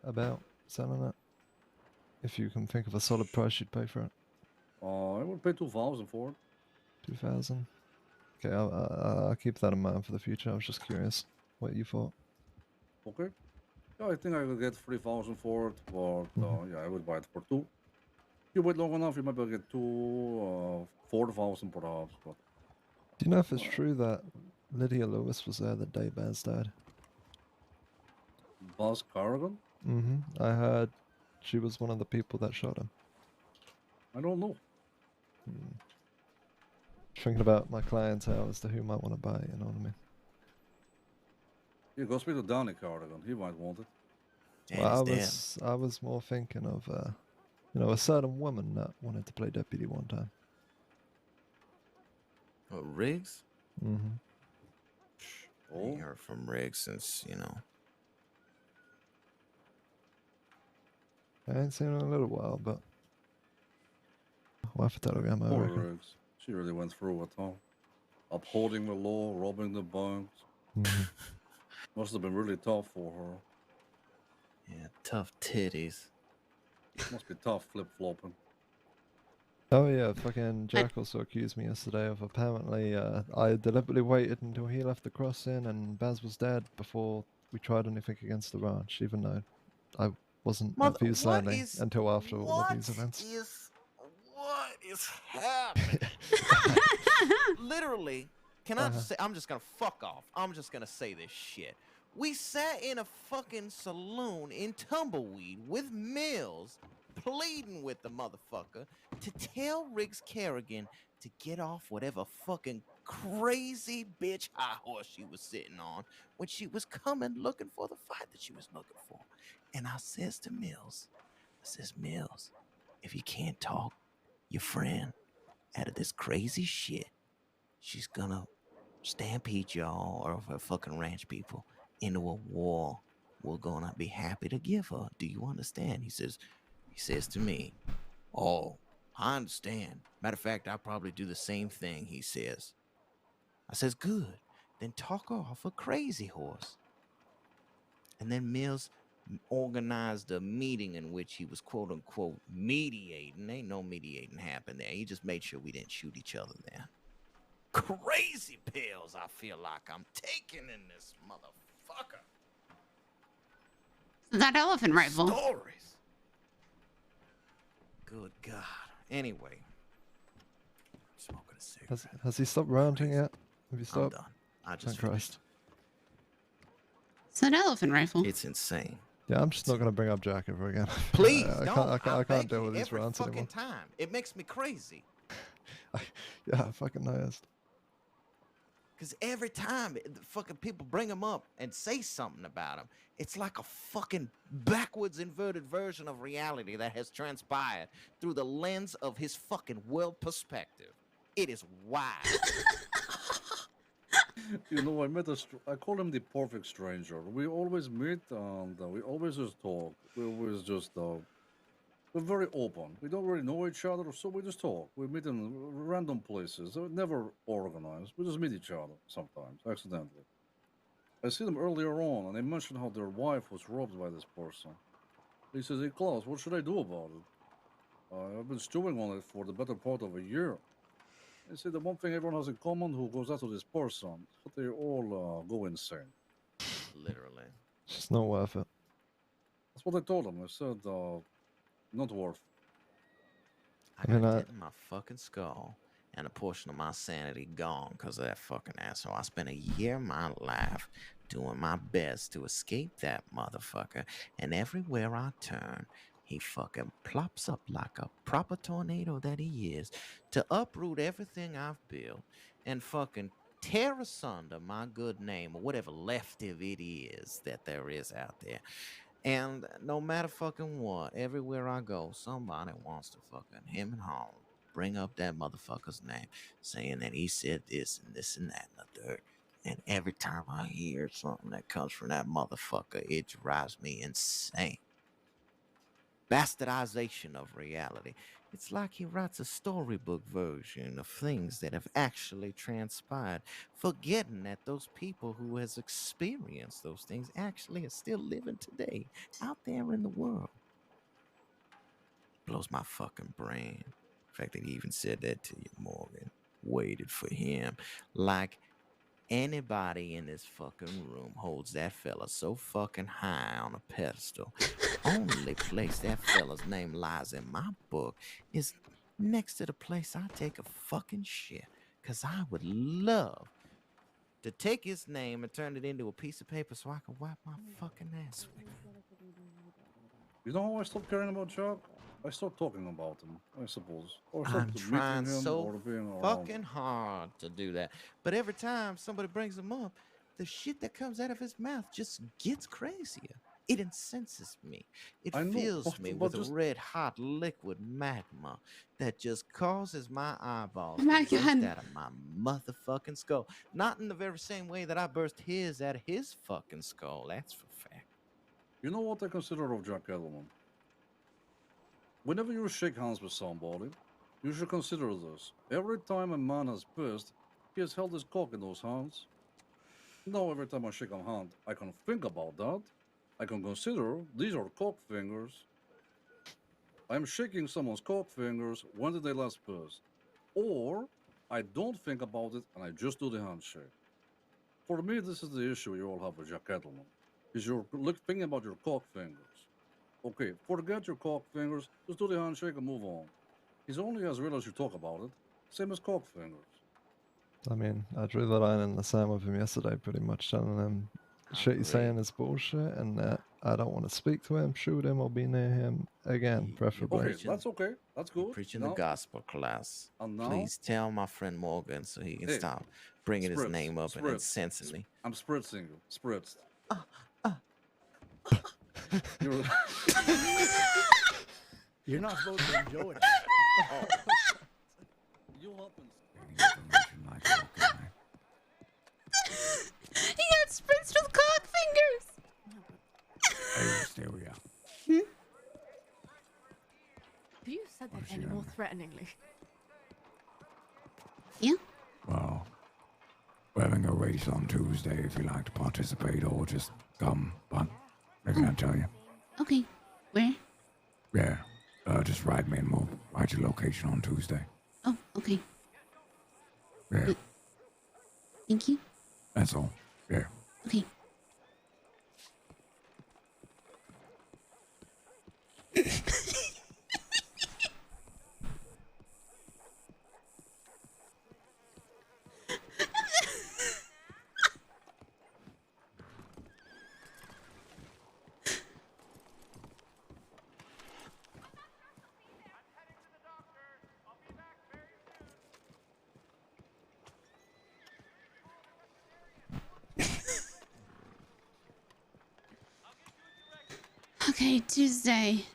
about selling it? If you can think of a solid price you'd pay for it. I would pay 2,000 for it. 2,000. Okay, I'll keep that in mind for the future. I was just curious what you thought. Okay. Yeah, I think I could get 3,000 for it, but yeah, I would buy it for 2. You wait long enough, you might be able to get 4,000 perhaps. But Do you know if it's true that Lydia Lewis was there the day Baz died? Buzz Carrigan? I heard she was one of the people that shot him. I don't know. Thinking about my clientele as to who might want to buy it, you know what I mean? Yeah, go speak to Danny Cardigan. He might want it. Well, I was more thinking of, a certain woman that wanted to play deputy one time. Oh, Riggs? I ain't heard from Riggs since, you know. I ain't seen her in a little while, but we'll have to tell her I Poor reckon. Riggs. She really went through it, huh? Upholding the law, robbing the banks. Must have been really tough for her. Yeah, tough titties. Must be tough flip-flopping. Oh yeah, fucking Jack also accused me yesterday of apparently I deliberately waited until he left the crossing and Baz was dead before we tried anything against the ranch, even though I wasn't at Fuse Landing until after all of these events. What is happening? Literally, can I just say, I'm just gonna fuck off. I'm just gonna say this shit. We sat in a fucking saloon in Tumbleweed with Mills, pleading with the motherfucker to tell Riggs Kerrigan to get off whatever fucking crazy bitch high horse she was sitting on when she was coming looking for the fight that she was looking for. And I says to Mills, Mills, if you can't talk your friend out of this crazy shit, she's gonna stampede y'all or her fucking ranch people into a war we're gonna be happy to give her. Do you understand? He says to me, oh, I understand. Matter of fact, I'll probably do the same thing, he says. I says, good. Then talk her off a crazy horse. And then Mills organized a meeting in which he was quote unquote mediating. Ain't no mediating happened there. He just made sure we didn't shoot each other there. Crazy pills I feel like I'm taking in this motherfucker. That elephant rifle. Stories. Good God. Anyway. Smoking a cigarette. Has he stopped ranting yet? Have you stopped? I'm done. I just Thank Christ. It's an elephant rifle. It's insane. Yeah, I'm just not gonna bring up Jack ever again. Please I can't deal with these every rants fucking anymore. time. It makes me crazy. Yeah, I fucking noticed. Because every time the fucking people bring him up and say something about him, it's like a fucking backwards inverted version of reality that has transpired through the lens of his fucking world perspective. It is wild. You know, I call him the perfect stranger. We always meet and we always just talk. We always just, we're very open. We don't really know each other, so we just talk. We meet in random places. Never organized. We just meet each other sometimes, accidentally. I see them earlier on, and they mentioned how their wife was robbed by this person. He says, hey, Klaus, what should I do about it? I've been stewing on it for the better part of a year. They say the one thing everyone has in common who goes after this person, but they all go insane. Literally. It's just not worth it. That's what I told them. I said, not worth. I got a dent in my fucking skull and a portion of my sanity gone because of that fucking asshole. I spent a year of my life doing my best to escape that motherfucker, and everywhere I turn, he fucking plops up like a proper tornado that he is to uproot everything I've built and fucking tear asunder my good name or whatever left of it is that there is out there. And no matter fucking what, everywhere I go, somebody wants to fucking him and home bring up that motherfucker's name, saying that he said this and this and that and the third. And every time I hear something that comes from that motherfucker, it drives me insane. Bastardization of reality. It's like he writes a storybook version of things that have actually transpired, forgetting that those people who has experienced those things actually are still living today out there in the world. Blows my fucking brain. The fact that he even said that to you, Morgan. Waited for him. Like anybody in this fucking room holds that fella so fucking high on a pedestal. Only place that fella's name lies in my book is next to the place I take a fucking shit. Cause I would love to take his name and turn it into a piece of paper so I can wipe my fucking ass with it. You know how I stopped caring about Chuck? I stopped talking about him, I suppose. Or I'm stopped meeting trying him so or being around fucking him. hard to do that. But every time somebody brings him up, the shit that comes out of his mouth just gets crazier. It incenses me. It I know, fills me but with a just red-hot liquid magma that just causes my eyeballs Oh my to burst God. out of my motherfucking skull. Not in the very same way that I burst his out of his fucking skull. That's for fact. you know what I consider of Jack Edelman? Whenever you shake hands with somebody, you should consider this. Every time a man has pissed, he has held his cock in those hands. Now, every time I shake a hand, I can think about that. I can consider these are cock fingers. I'm shaking someone's cock fingers. When did they last piss? Or I don't think about it and I just do the handshake. For me, this is the issue you all have with Jack Edelman. Is you're thinking about your cock fingers. Okay, forget your cock fingers. Just do the handshake and move on. He's only as real as you talk about it. Same as cock fingers. I mean, I drew the line in the sand with him yesterday, pretty much telling him shit he's saying is bullshit, and that I don't want to speak to him, shoot him, or be near him again, preferably. Okay, that's okay. That's good. Preaching Now- the gospel class. And now- Please tell my friend Morgan so he can Hey, stop bringing his spritz, name up and spritz, incensing me. I'm spritzing you. Spritzed. You're... You're not supposed to enjoy it. You happen. He got spritzed with cock fingers. Hey, Wisteria. Have you said that any more threateningly? Yeah. Well, we're having a race on Tuesday if you'd like to participate or just come, but I can't tell you. Okay. Where? Yeah, just write me and we'll write your location on Tuesday. Oh, okay. Yeah, Thank you. that's all. Yeah. Okay. Okay, Tuesday.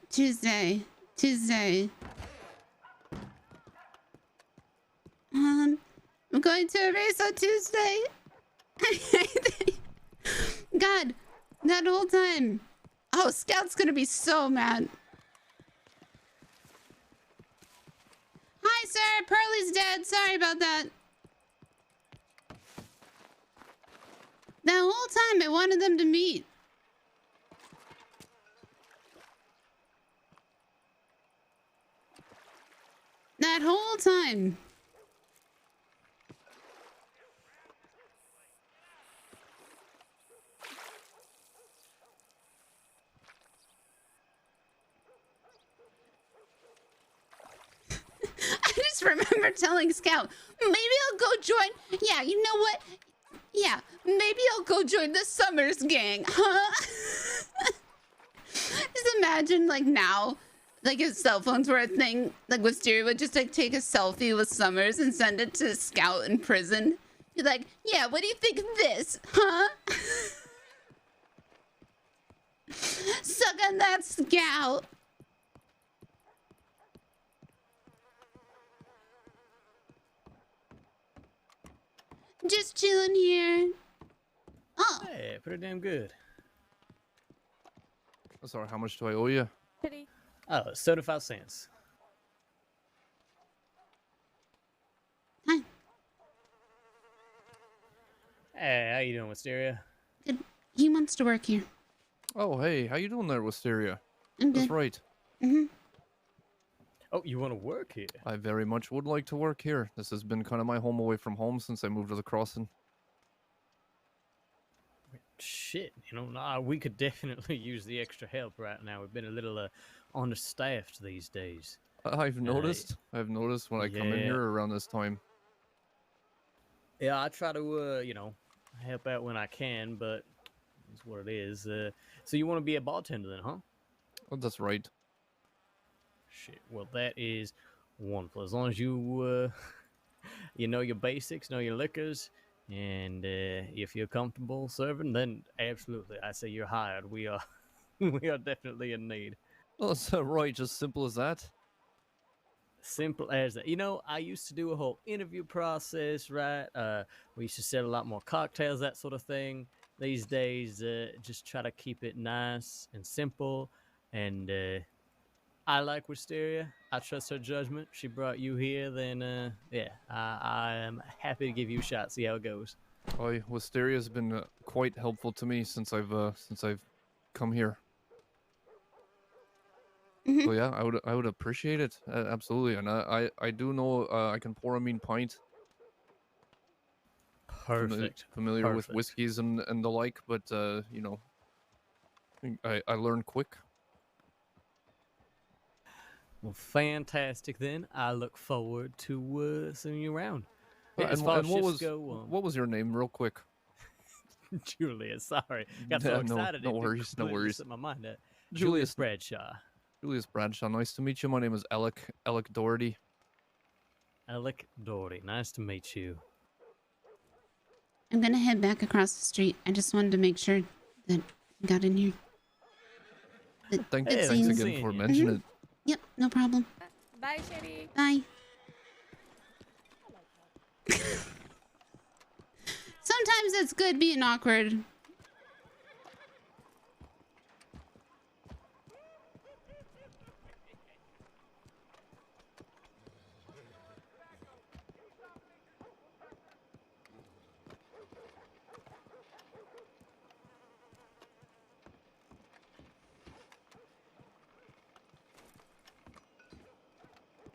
I'm going to a race on Tuesday. God, that whole time. Oh, Scout's gonna be so mad. Hi, sir. Pearlie's dead. Sorry about that. That whole time I wanted them to meet. That whole time. I just remember telling Scout, maybe I'll go join. Yeah, you know what? Yeah, maybe I'll go join the Summers gang, huh? Just imagine, like, now, like, if cell phones were a thing, like, Wisteria would just, like, take a selfie with Summers and send it to Scout in prison. Be like, yeah, what do you think of this, huh? Suck on that, Scout. Just chilling here. Oh. Hey, pretty damn good. Oh, sorry, how much do I owe you? Pity. Oh, it's 75 cents. Hi. Hey, how you doing, Wisteria? Good. He wants to work here. Oh, hey, how you doing there, Wisteria? I'm That's good. right. Mm-hmm. Oh, you want to work here? I very much would like to work here. This has been kind of my home away from home since I moved to the crossing. Shit, you know, nah, we could definitely use the extra help right now. We've been a little understaffed these days. I've noticed. I've noticed when I come in yeah. here around this time. Yeah, I try to, you know, help out when I can, but it's what it is. So you want to be a bartender then, huh? Oh, that's right. Shit, well, that is wonderful. As long as you, you know your basics, know your liquors, and if you're comfortable serving, then absolutely, I say you're hired. We are we are definitely in need. Oh, so right, just simple as that. Simple as that. You know, I used to do a whole interview process, right? We used to sell a lot more cocktails, that sort of thing. These days, just try to keep it nice and simple. And I like Wisteria. I trust her judgment. She brought you here, then yeah, I am happy to give you a shot. See how it goes. Wisteria has been quite helpful to me since I've come here. So yeah, I would appreciate it absolutely, and I do know I can pour a mean pint. Perfect. Familiar with whiskeys and the like, but you know, I learn quick. Well, fantastic. Then I look forward to seeing you around. Yeah, And, as far and as what shifts was go, what was your name, real quick? Julia. Sorry, got so Yeah, excited. No it worries, no completely worries. slipped my mind. Julius Bradshaw. Julius Bradshaw. Nice to meet you. My name is Alec Doherty. Alec Doherty. Nice to meet you. I'm gonna head back across the street. I just wanted to make sure that I got in here. Thanks again for mentioning it. Yep, no problem. Bye, Sherry. Bye. Sometimes it's good being awkward.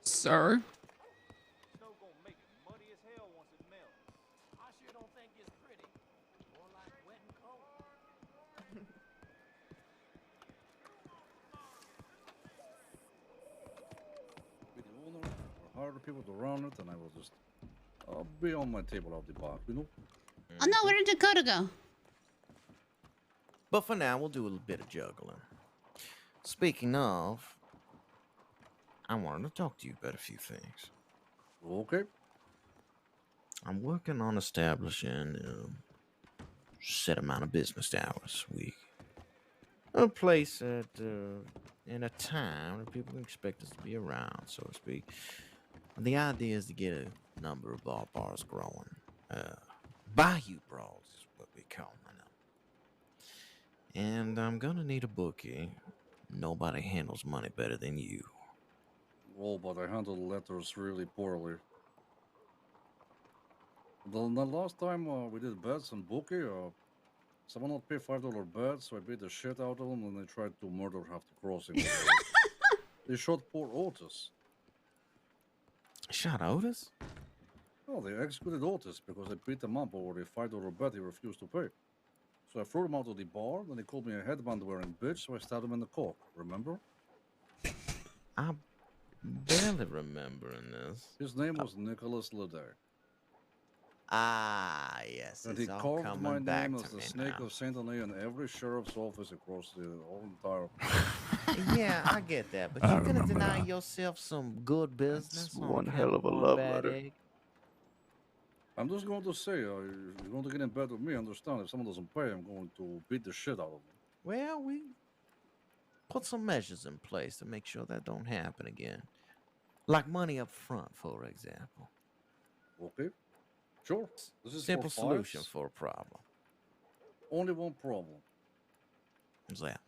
Sir. Hire the people to run it, and I will just be on my table out the back, you know? Oh no, where did Dakota go? But for now, we'll do a little bit of juggling. Speaking of, I wanted to talk to you about a few things. Okay. I'm working on establishing a set amount of business hours a week. A place at in a time where people can expect us to be around, so to speak. The idea is to get a number of bars growing. Bayou brawls is what we call them. And I'm gonna need a bookie. Nobody handles money better than you. Well, but I handled letters really poorly. The last time we did bets on bookie, someone not pay $5 bet, so I beat the shit out of them, and they tried to murder half the crossing. They shot poor Otis. Shot Otis? Well, they executed Otis because I beat him up over a $5 bet he refused to pay. So I threw him out of the bar, then he called me a headband-wearing bitch, so I stabbed him in the cock. Remember? I'm barely remembering this. His name was Nicholas Leday. Ah, yes. And It's he all carved coming my back name to as the me Snake now. of Saint Denis in every sheriff's office across the whole entire. Yeah, I get that, but I you're gonna remember deny that. yourself some good business. That's on one account hell of a one love bad letter. egg? I'm just going to say, if you're going to get in bed with me, understand, if someone doesn't pay, I'm going to beat the shit out of them. Well, we put some measures in place to make sure that don't happen again. Like money up front, for example. Okay. Sure. This is Simple for solution fights. for a problem. Only one problem. What's that?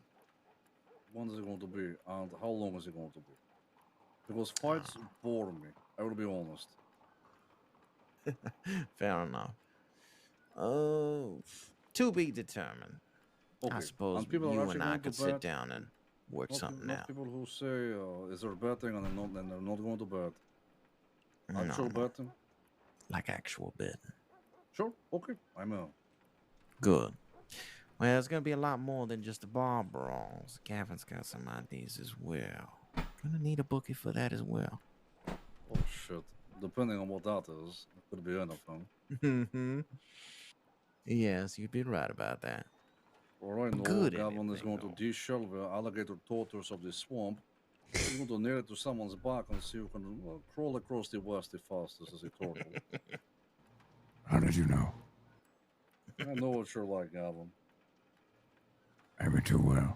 When is it going to be, and how long is it going to be? Because fights bore me. I will be honest. Fair enough. Oh, to be determined. I Okay, suppose and people are you actually and I going to could sit bet. down and work something not out. people who say, is there betting, and they're not going to bet. No, Actual no. betting? Like actual betting. Sure, okay, I'm in. Good. Well, it's gonna be a lot more than just the bar brawls. Gavin's got some ideas as well. Gonna need a bookie for that as well. Oh shit. Depending on what that is, it could be anything. Mm-hmm. Yes, you'd be right about that. Or I know Good Gavin is anything, going to de-shelve the alligator tortoise of the swamp. He's going to nail it to someone's back and see who can crawl across the west the fastest as a turtle. How did you know? I know what you're like, Gavin. Maybe too well.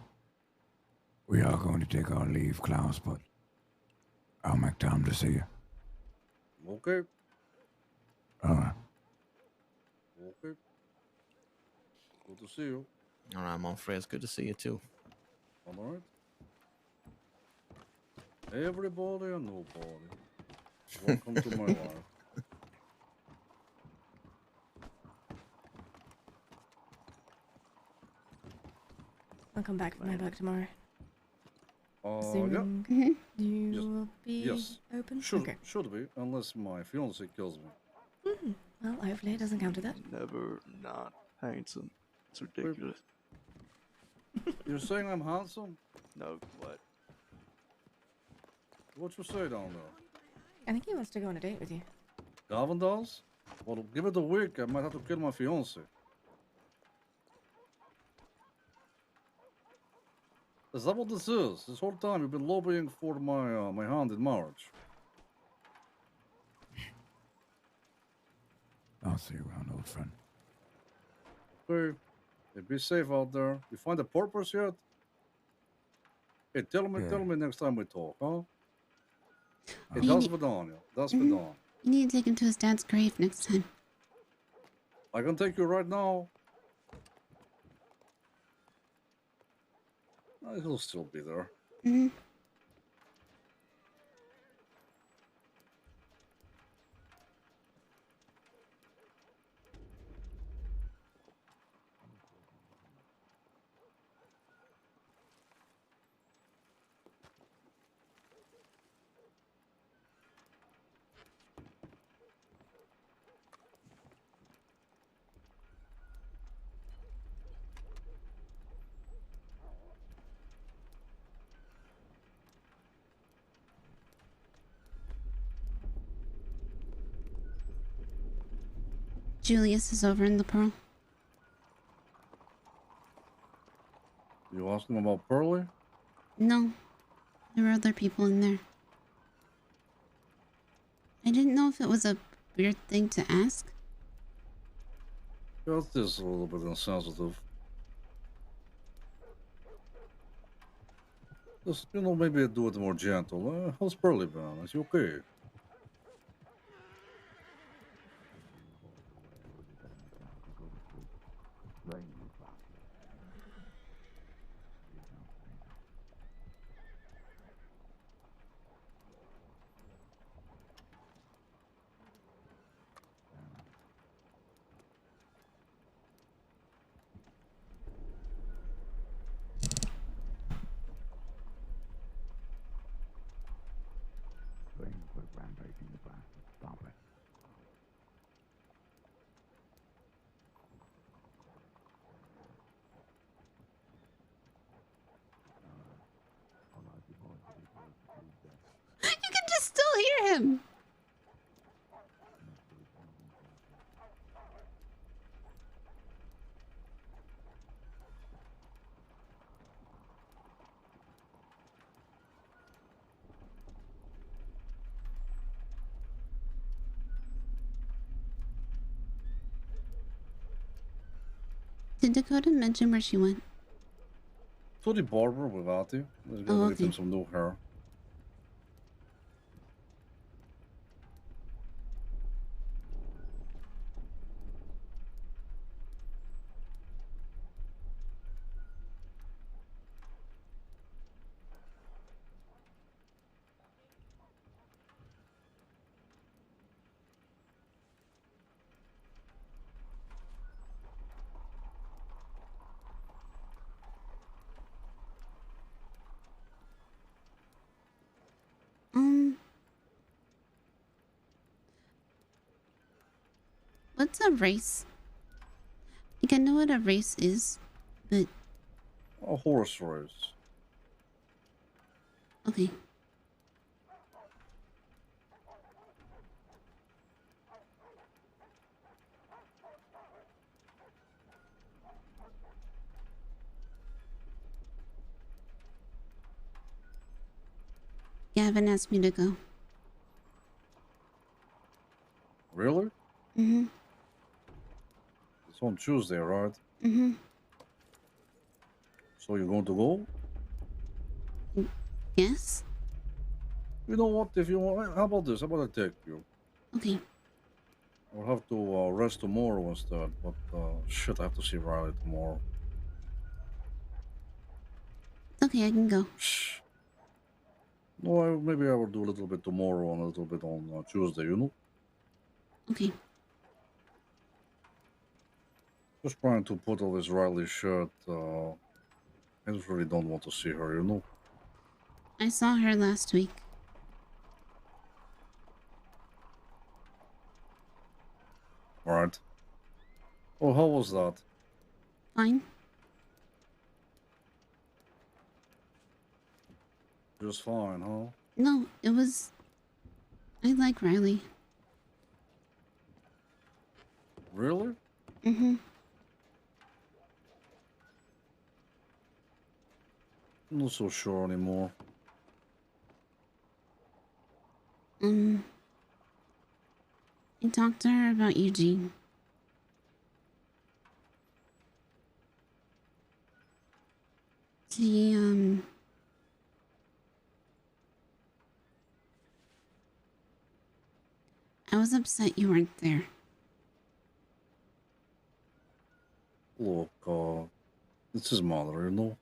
We are going to take our leave, Klaus, but I'll make time to see you. Okay. Alright. Okay. Good to see you. All right, Monfrey, it's good to see you too. All right. Everybody and nobody. Welcome to my life. I'll come back for my work tomorrow. Yeah. Assuming you Yes. will be Yes. open? Should be, unless my fiance kills me. Well, hopefully it doesn't come to that. Never not handsome. It's ridiculous. You're saying I'm handsome? No, what? What you say down there? I think he wants to go on a date with you. Gavin does? Well, give it a week. I might have to kill my fiance. Is that what this is? This whole time you've been lobbying for my hand in marriage. I'll see you around, old friend. Okay. Hey, be safe out there. You find a purpose yet? Hey, tell me next time we talk, huh? Hey, You das need- vidania. Das vidania. You need to take him to his dad's grave next time. I can take you right now. He'll still be there. Mm-hmm. Julius is over in the Pearl. You asking about Pearly? No, there were other people in there. I didn't know if it was a weird thing to ask. That is a little bit insensitive. Just, maybe do it more gentle. How's Pearly been? Is he okay? Stop it. You can just still hear him. Did Dakota mention where she went? To the barber with Ati. Let's Oh, get him okay. some new hair. What's a race? Like, I know what a race is, but A horse race. okay. Gavin asked me to go. Really? Mm-hmm. It's on Tuesday, right? Mm-hmm. So you're going to go? Yes? You know what? If you want, how about this? How about I take you? Okay. I'll have to rest tomorrow instead. But shit, I have to see Riley tomorrow. It's okay, I can go. No, maybe I will do a little bit tomorrow and a little bit on Tuesday. You know. Okay. Just trying to put on this Riley shirt. I just really don't want to see her. You know. I saw her last week. All right. Oh, how was that? Fine. Just fine, huh? No, it was... I like Riley. Really? Mm-hmm. I'm not so sure anymore. I talked to her about Eugene. She, I was upset you weren't there. Look, it's his mother, you know.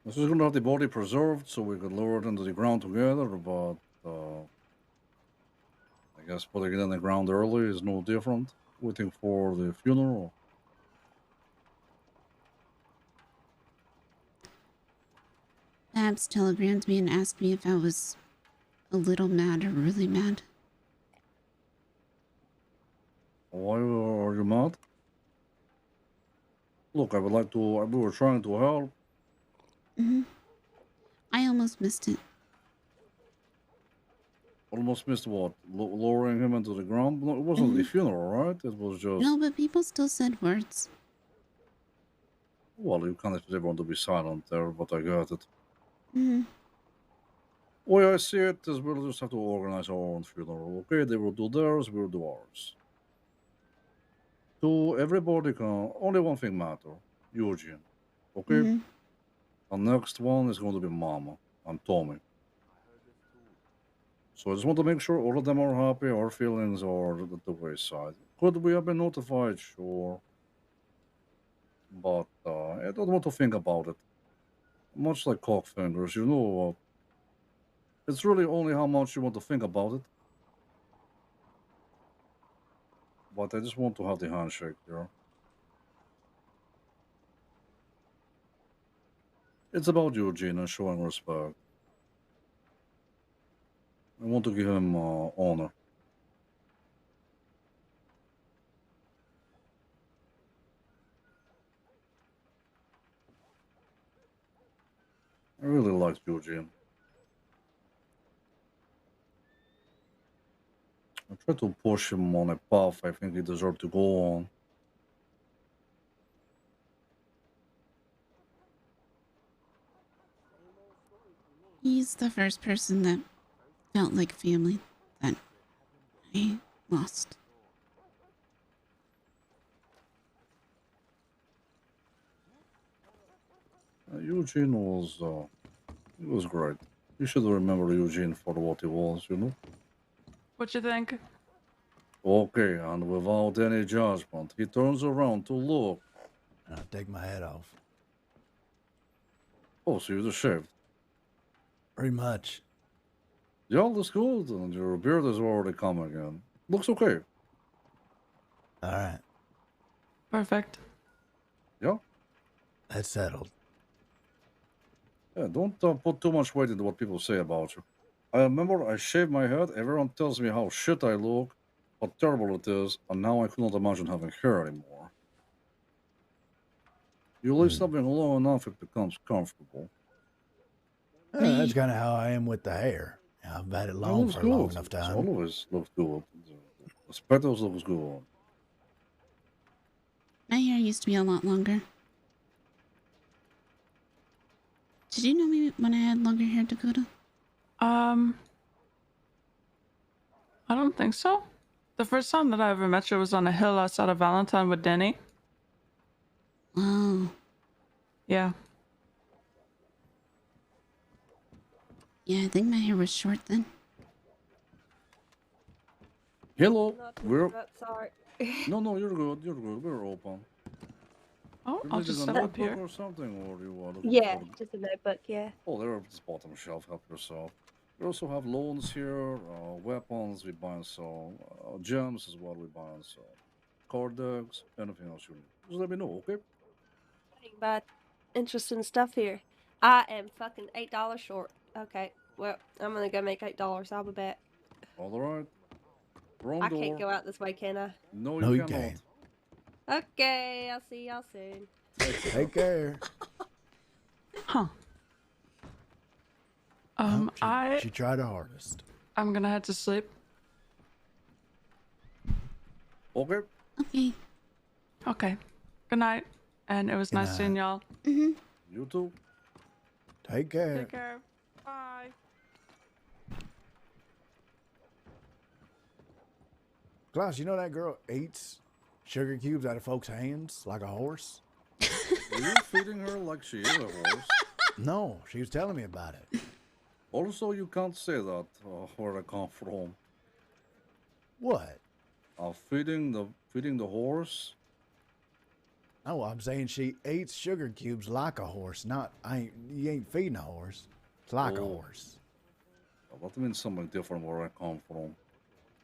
This is gonna have the body preserved so we could lower it into the ground together, but I guess putting it in the ground early is no different. Waiting for the funeral. Babs telegrammed me and asked me if I was a little mad or really mad. Why are you mad? Look, I would like to. We were trying to help. Mm-hmm. I almost missed it. Almost missed what? Lowering him into the ground? No, it wasn't the funeral, right? It was just. No, but people still said words. Well, you can't expect everyone to be silent there, but I got it. Mm-hmm. Way I see it is we'll just have to organize our own funeral, okay? They will do theirs, we'll do ours. To everybody can only one thing matter. Eugene. Okay? Mm-hmm. The next one is going to be Mama and Tommy. So I just want to make sure all of them are happy, our feelings are at the wayside. Could we have been notified? Sure. But I don't want to think about it. Much like cock fingers, you know, it's really only how much you want to think about it. But I just want to have the handshake there. It's about Eugene and showing respect. I want to give him honor. I really liked Eugene. I tried to push him on a path I think he deserved to go on. He's the first person that felt like family that I lost. Eugene was great. You should remember Eugene for what he was, you know? What you think? Okay, and without any judgment, he turns around to look. I'll take my hat off. Oh, so you're just shaved? Pretty much. Yeah, that's good. And your beard is already coming again. Looks okay. All right. Perfect. Yeah? That's settled. Yeah, don't put too much weight into what people say about you. I remember I shaved my head, everyone tells me how shit I look, how terrible it is, and now I could not imagine having hair anymore. You leave something long enough, it becomes comfortable. That's kind of how I am with the hair. I've had it long for a long enough It time. always looks good. The speckles looks good. My hair used to be a lot longer. Did you know me when I had longer hair, Dakota? I don't think so. The first time that I ever met you was on a hill outside of Valentine with Denny. Yeah. Yeah, I think my hair was short then. Hello. Not to We're interrupt, sorry. no, you're good. You're good. We're open. Oh, You're I'll needing just a step up notebook here. or something, or you are looking Yeah, for? just a notebook, yeah. Oh, they're at this bottom shelf. Help yourself. We also have loans here, weapons we buy and sell, gems as well we buy and sell, card decks, anything else you need. Just let me know, okay? But interesting stuff here. I am fucking $8 short. Okay, well, I'm gonna go make $8. I'll be back. All right. Wrong I door. can't go out this way, can I? No, No, you you cannot. can't. Okay, I'll see y'all soon. Take care. Huh. She tried her hardest. I'm gonna head to sleep. Okay. Okay. Okay. Good night. And it was Good nice night. seeing y'all. Mm-hmm. You too. Take care. Take care. Bye. Klaus, you know that girl eats sugar cubes out of folks' hands like a horse? Are you feeding her like she is a horse? No, she was telling me about it. Also, you can't say that where I come from. What? Feeding the horse. No, I'm saying she eats sugar cubes like a horse. You ain't feeding a horse. It's like a Oh. horse. That means something different where I come from.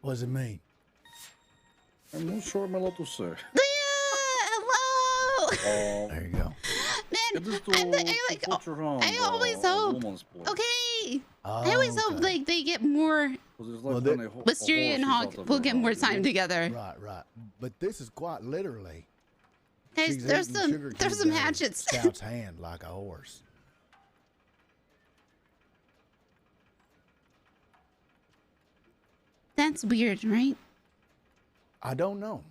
What does it mean? I'm not sure I'm allowed to say. Hello. There you go. It is to, put your hand I always on a hope. woman's place. Okay. I always hope like they get more. 'Cause it's Well, like they- when a Wisteria and horse is Hawk out of will your get hand, more you know? time together. Right. But this is quite literally. Guys, She's there's eating some sugar there's cubes some out of hatchets. Scout's hand like a horse. That's weird, right? I don't know.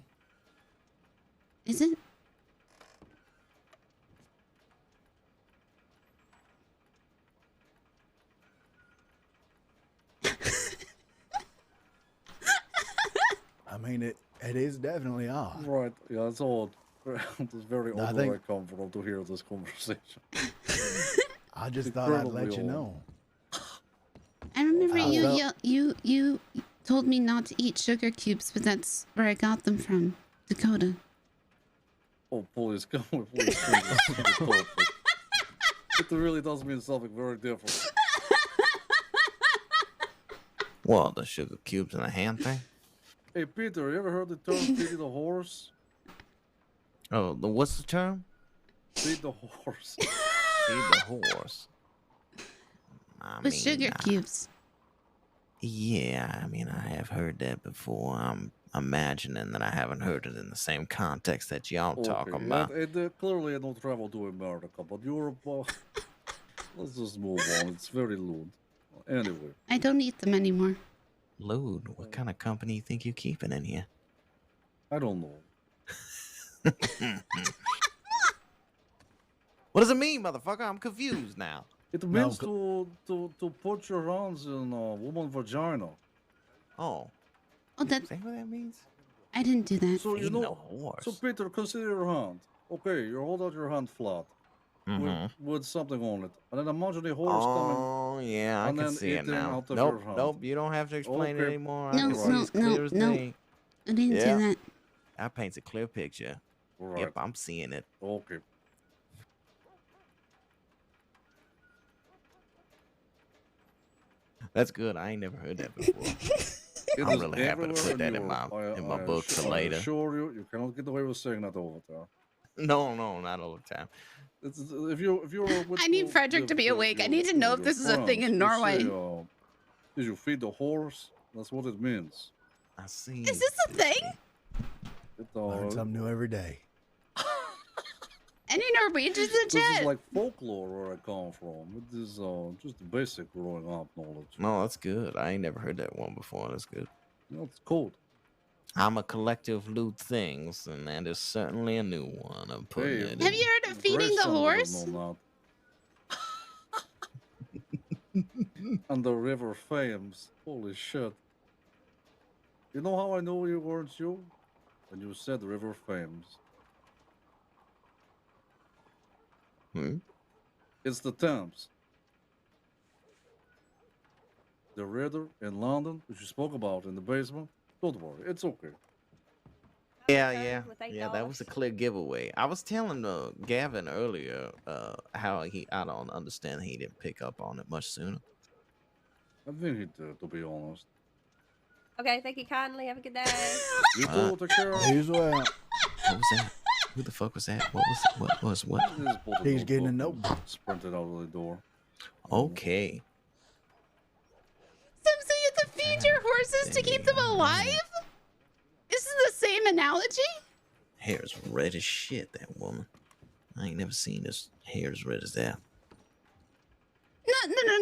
Is it? I mean, it is definitely odd. Right, yeah, it's odd. It's very I odd think- where I come from to hear this conversation. I just It's thought I'd incredibly let you old. know. I remember I felt- you told me not to eat sugar cubes, but that's where I got them from, Dakota. Oh, please, come on, please. change this topic. It really does mean something very different. What, the sugar cubes in a hand thing? Hey, Peter, you ever heard the term feeding the horse? Oh, what's the term? Feed the horse. Feed the horse. I With mean, sugar cubes. Yeah, I mean, I have heard that before. I'm imagining that I haven't heard it in the same context that y'all talking about. Clearly, I don't travel to America, but Europe. Let's just move on. It's very lewd. Anyway. I don't eat them anymore. Lewd, what kind of company you think you're keeping in here? I don't know. What does it mean, motherfucker? I'm confused now. It means to put your hands in a woman's vagina. Oh. Oh, that. Is that what that means? I didn't do that. So you Feeding know. a horse. So Peter, consider your hand. Okay, you hold out your hand flat. With something on it, and then imagine a horse coming. Oh yeah, I and can then see it eating now. out of Nope, your hand. nope. You don't have to explain it Okay. anymore. No, I can see no, it's clear as no. day. I didn't Yeah. do that. That paints a clear picture. Right. Yep, I'm seeing it. Okay. That's good. I ain't never heard that before. It I'm is really happy to everywhere put that in Europe. my book for I later. assure you, you cannot get away with saying that over there. No, not all the time. It's, if you're with, I need Frederick to be awake. I need to know if this is a thing in Norway. Did you feed the horse? That's what it means. I see. Is this a thing? Learn something new every day. Any Norwegians in This is chat? like folklore where I come from. It is just the basic growing up knowledge. No, that's good. I ain't never heard that one before. That's good. No, it's cold. I'm a collector of lewd things, and that is certainly a new one. I'm putting it. Have you heard of feeding the horse? And the river fames. Holy shit. You know how I know you weren't you? When you said river fames. Hmm? It's the Thames. The Ritter in London, which you spoke about in the basement. Don't worry, it's okay. Yeah. That was a clear giveaway. I was telling Gavin earlier how I don't understand he didn't pick up on it much sooner. I think he did, to be honest. Okay, thank you kindly. Have a good day. You too, take care. He's well. What was that? Who the fuck was that? What was what? He's getting a notebook. Sprinted out of the door. Okay. So you have to feed your horses to keep them alive? This is the same analogy? Hair's red as shit, that woman. I ain't never seen this hair as red as that.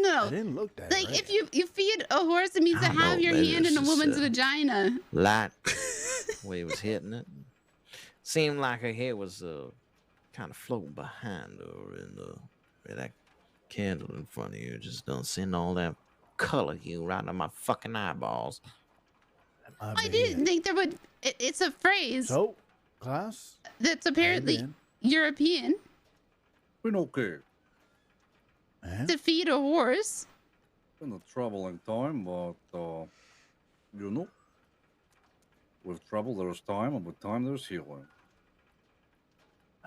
No. I didn't look that Like, red. if you feed a horse, it means to I don't have know, your maybe hand it's in a just, woman's vagina. Light, the way it was hitting it. Seemed like her hair was kind of floating behind her, and that candle in front of you just don't send all that color hue right on my fucking eyeballs. I didn't think there would. It's a phrase. So, class? That's apparently European. Been okay. To feed a horse. Been a troubling time, but you know, with trouble there's time, and with time there's healing.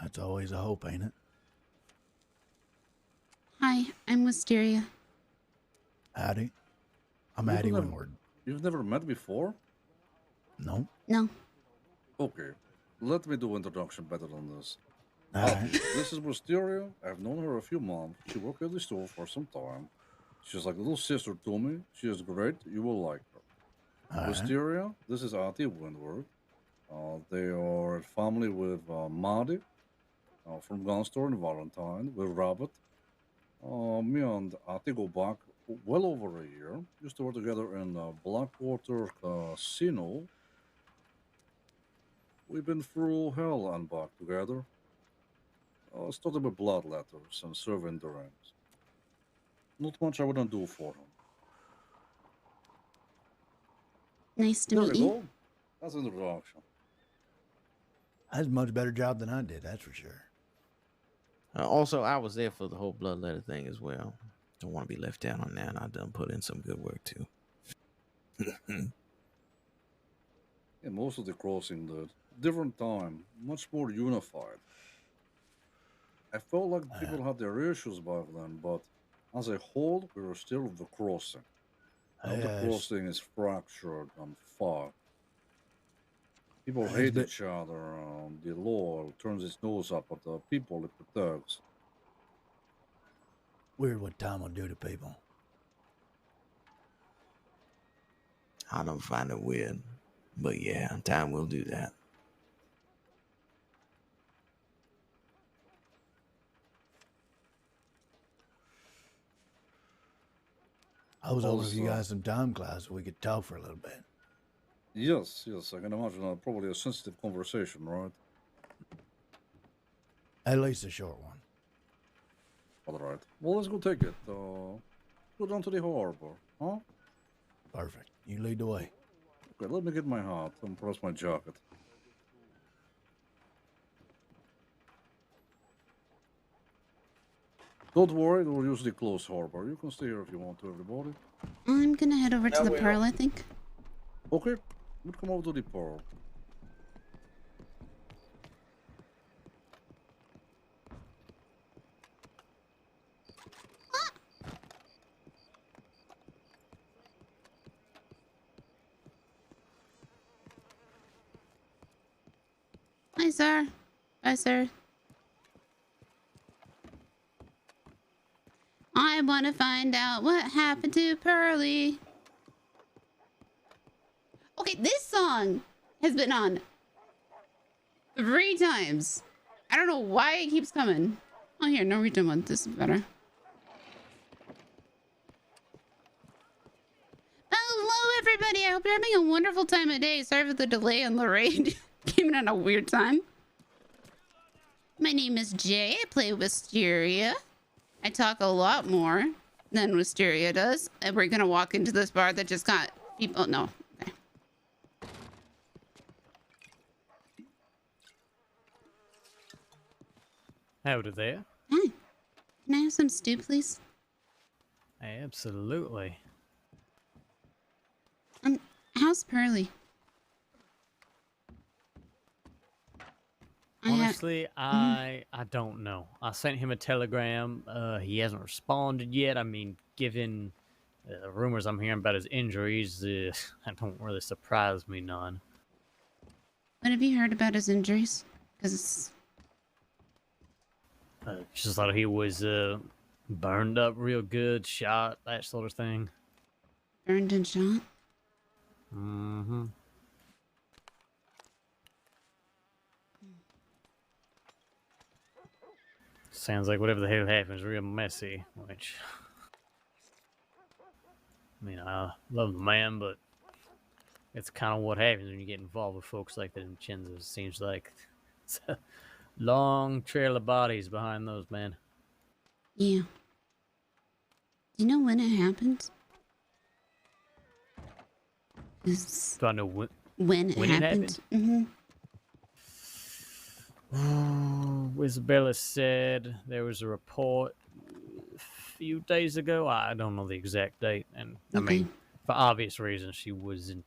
That's always a hope, ain't it? Hi, I'm Wisteria. Howdy. I'm You've Addie never- Winward. You've never met before? No. No. Okay, let me do introduction better than this. Alright. This is Wisteria. I've known her a few months. She worked at the store for some time. She's like a little sister to me. She is great. You will like her. Alright. Wisteria, this is Auntie Windward. They are a family with Marty from Gun Store in Valentine, with Robert. Me and Auntie go back well over a year. Used to work together in Blackwater Casino. We've been through hell and back together. Started with blood letters and serving drinks. Not much I wouldn't do for him. Nice to There meet we you. go. That's an introduction. That's a much better job than I did, that's for sure. Also, I was there for the whole blood letter thing as well. Don't want to be left out on that. I done put in some good work too. Yeah, most of the crossing did. Different time, much more unified. I felt like people had their issues back then, but as a whole, we were still the crossing. Now the Yes. crossing is fractured and fucked. People Has hate been- each other. The law turns its nose up at the people it protects. Weird what time will do to people. I don't find it weird, but yeah, time will do that. I was over if you Also- guys some time, class, so we could talk for a little bit. Yes, I can imagine probably a sensitive conversation, right? At least a short one. All right. Well, let's go take it. Go down to the harbor, huh? Perfect. You lead the way. Okay, let me get my hat and press my jacket. Don't worry, we'll usually close harbor. You can stay here if you want to, everybody. I'm gonna head over to Yeah, the we Pearl, will. I think. Okay, we'll come over to the Pearl. Hi, sir. Bye, sir. I want to find out what happened to Pearly. Okay, this song has been on 3 times. I don't know why it keeps coming. Oh, here, Norwegian one. This is better. Hello, everybody. I hope you're having a wonderful time of day. Sorry for the delay on the raid. Came in at a weird time. My name is Jay. I play Wisteria. I talk a lot more than Wisteria does. And we're going to walk into this bar that just got people. No. Okay. Howdy there. Hi. Can I have some stew, please? Absolutely. How's Pearly? Honestly, I don't know. I sent him a telegram. He hasn't responded yet. I mean, given the rumors I'm hearing about his injuries, that don't really surprise me none. What have you heard about his injuries? Because Just thought he was burned up real good, shot, that sort of thing. burned and shot. Mm-hmm. Sounds like whatever the hell happened is real messy, which... I mean, I love the man, but it's kind of what happens when you get involved with folks like the Vincenzo's. It seems like it's a long trail of bodies behind those men. Yeah. Do you know when it happened? Do I know when it happened? Mm-hmm. Isabella said there was a report a few days ago. I don't know the exact date, and I mean, for obvious reasons, she wasn't.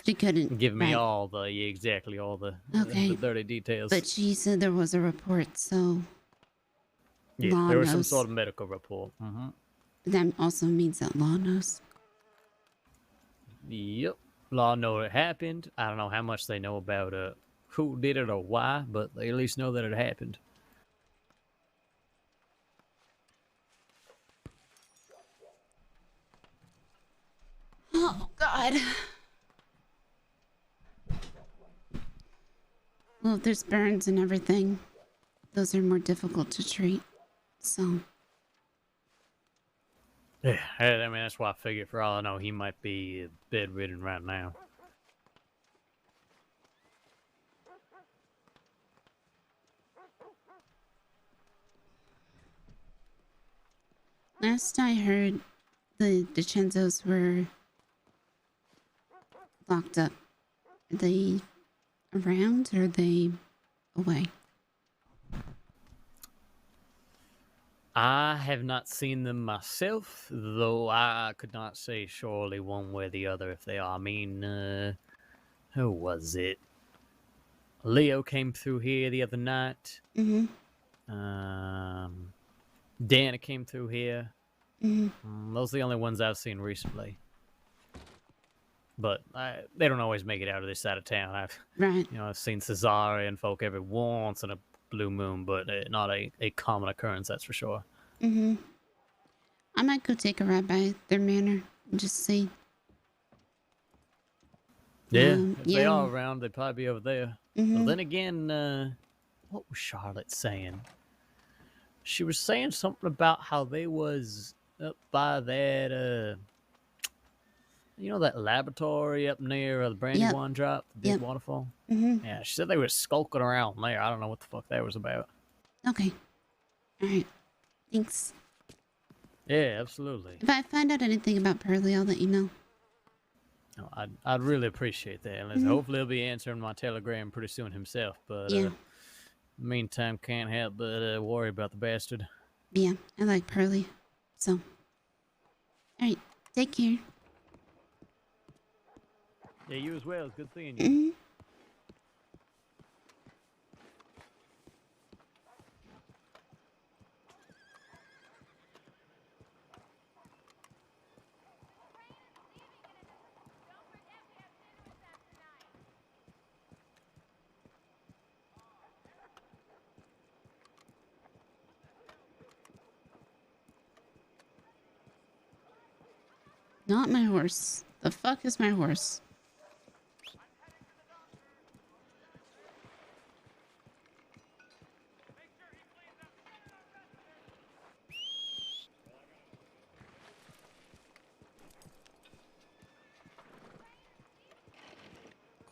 She couldn't give me right. all the exactly all the, Okay. the dirty details. But she said there was a report, so yeah, law there was some knows. sort of medical report. Mm-hmm. That also means that law knows. Yep, law know it happened. I don't know how much they know about who did it or why, but they at least know that it happened. Oh God. Well, if there's burns and everything, those are more difficult to treat. So. Yeah, I mean that's why I figured for all I know he might be bedridden right now. Last I heard, the Vincenzo's were locked up. Are they around or are they away? I have not seen them myself, though I could not say surely one way or the other if they are. I mean, who was it? Leo came through here the other night. Mm-hmm. Dana came through here. Mm-hmm. Those are the only ones I've seen recently. But they don't always make it out of this side of town. I've seen Cesare and folk every once in a blue moon, but not a common occurrence, that's for sure. Mm-hmm. I might go take a ride by their manor and just see. Yeah, if they are around, they'd probably be over there. Mm-hmm. Well, then again, what was Charlotte saying? She was saying something about how they was up by that, that laboratory up near the Brandywine drop, the big waterfall? Mm-hmm. Yeah, she said they were skulking around there. I don't know what the fuck that was about. Okay. All right. Thanks. Yeah, absolutely. If I find out anything about Pearly, I'll let you know. No, I'd really appreciate that. And hopefully he'll be answering my telegram pretty soon himself. But meantime, can't help but worry about the bastard. Yeah, I like Pearly. So, all right. Take care. Yeah, you as well. It's good seeing you. Mm-hmm. Not my horse. The fuck is my horse?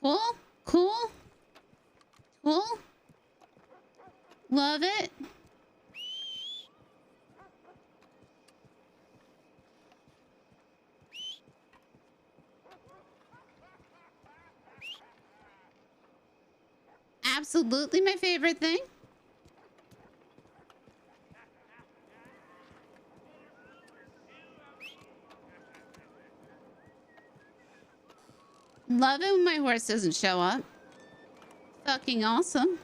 Cool? Cool? Cool? Love it? Absolutely my favorite thing. Love it when my horse doesn't show up. Fucking awesome.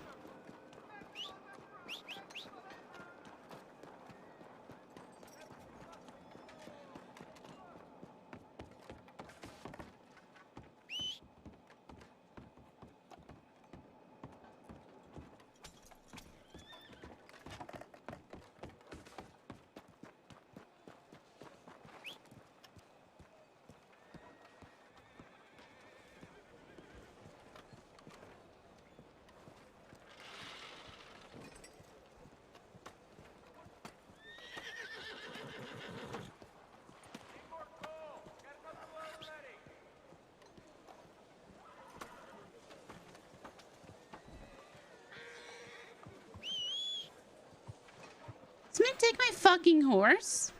Somebody take my fucking horse?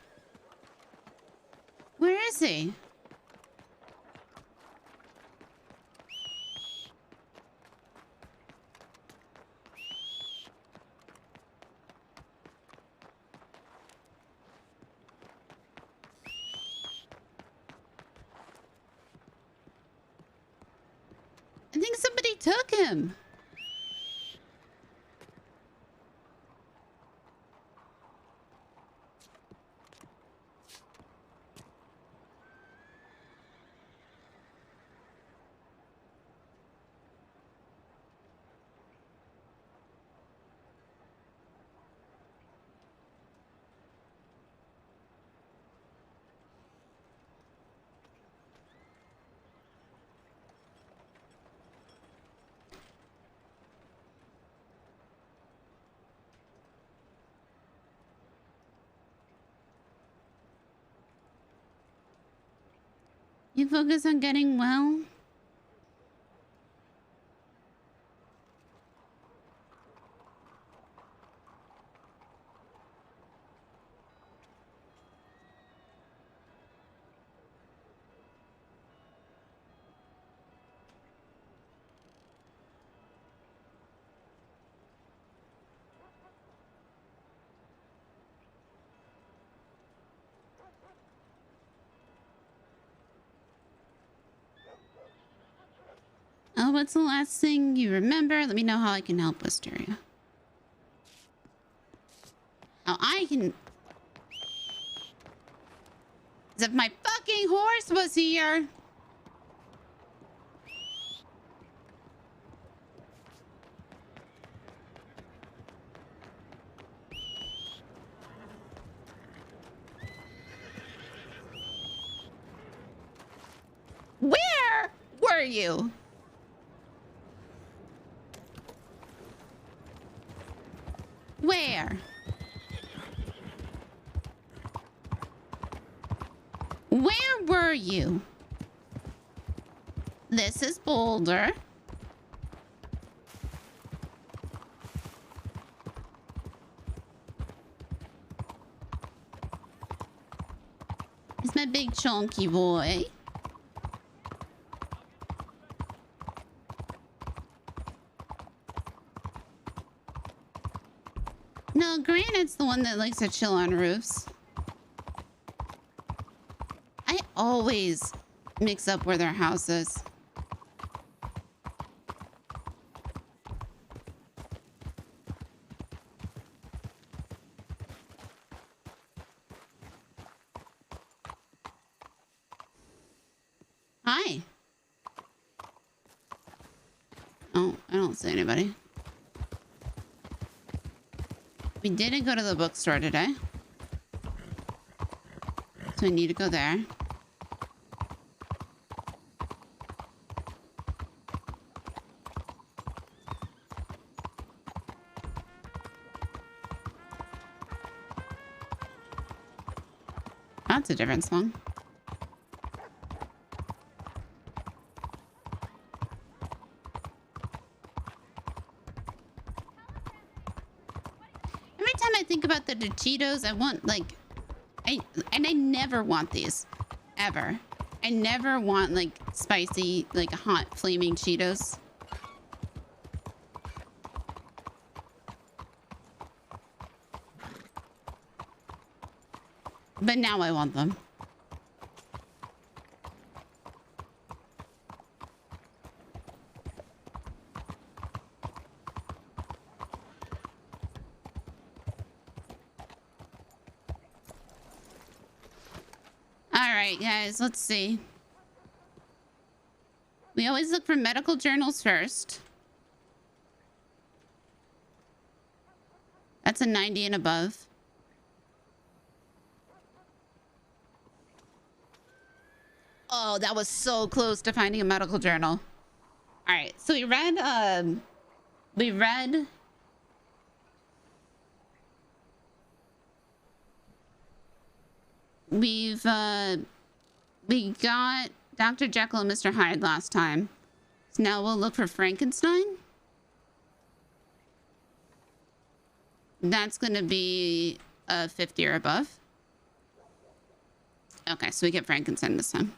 Where is he? I think somebody took him. You focus on getting well? Oh, what's the last thing you remember? Let me know how I can help Wisteria. Oh, I can... As if my fucking horse was here! Where were you? Where? Where were you? This is Boulder. It's my big chunky boy. No, Granite's the one that likes to chill on roofs. I always mix up where their house is. Hi. Oh, I don't see anybody. We didn't go to the bookstore today. So we need to go there. That's a different song. Every time I think about the Cheetos, I want like, I never want these, ever. I never want like spicy, like hot flaming Cheetos. But now I want them. Alright, guys, let's see. We always look for medical journals first. That's a 90 and above. Oh, that was so close to finding a medical journal. All right, so we read we got Dr. Jekyll and Mr. Hyde last time. So now we'll look for Frankenstein. That's going to be a 50 or above. Okay, so we get Frankenstein this time.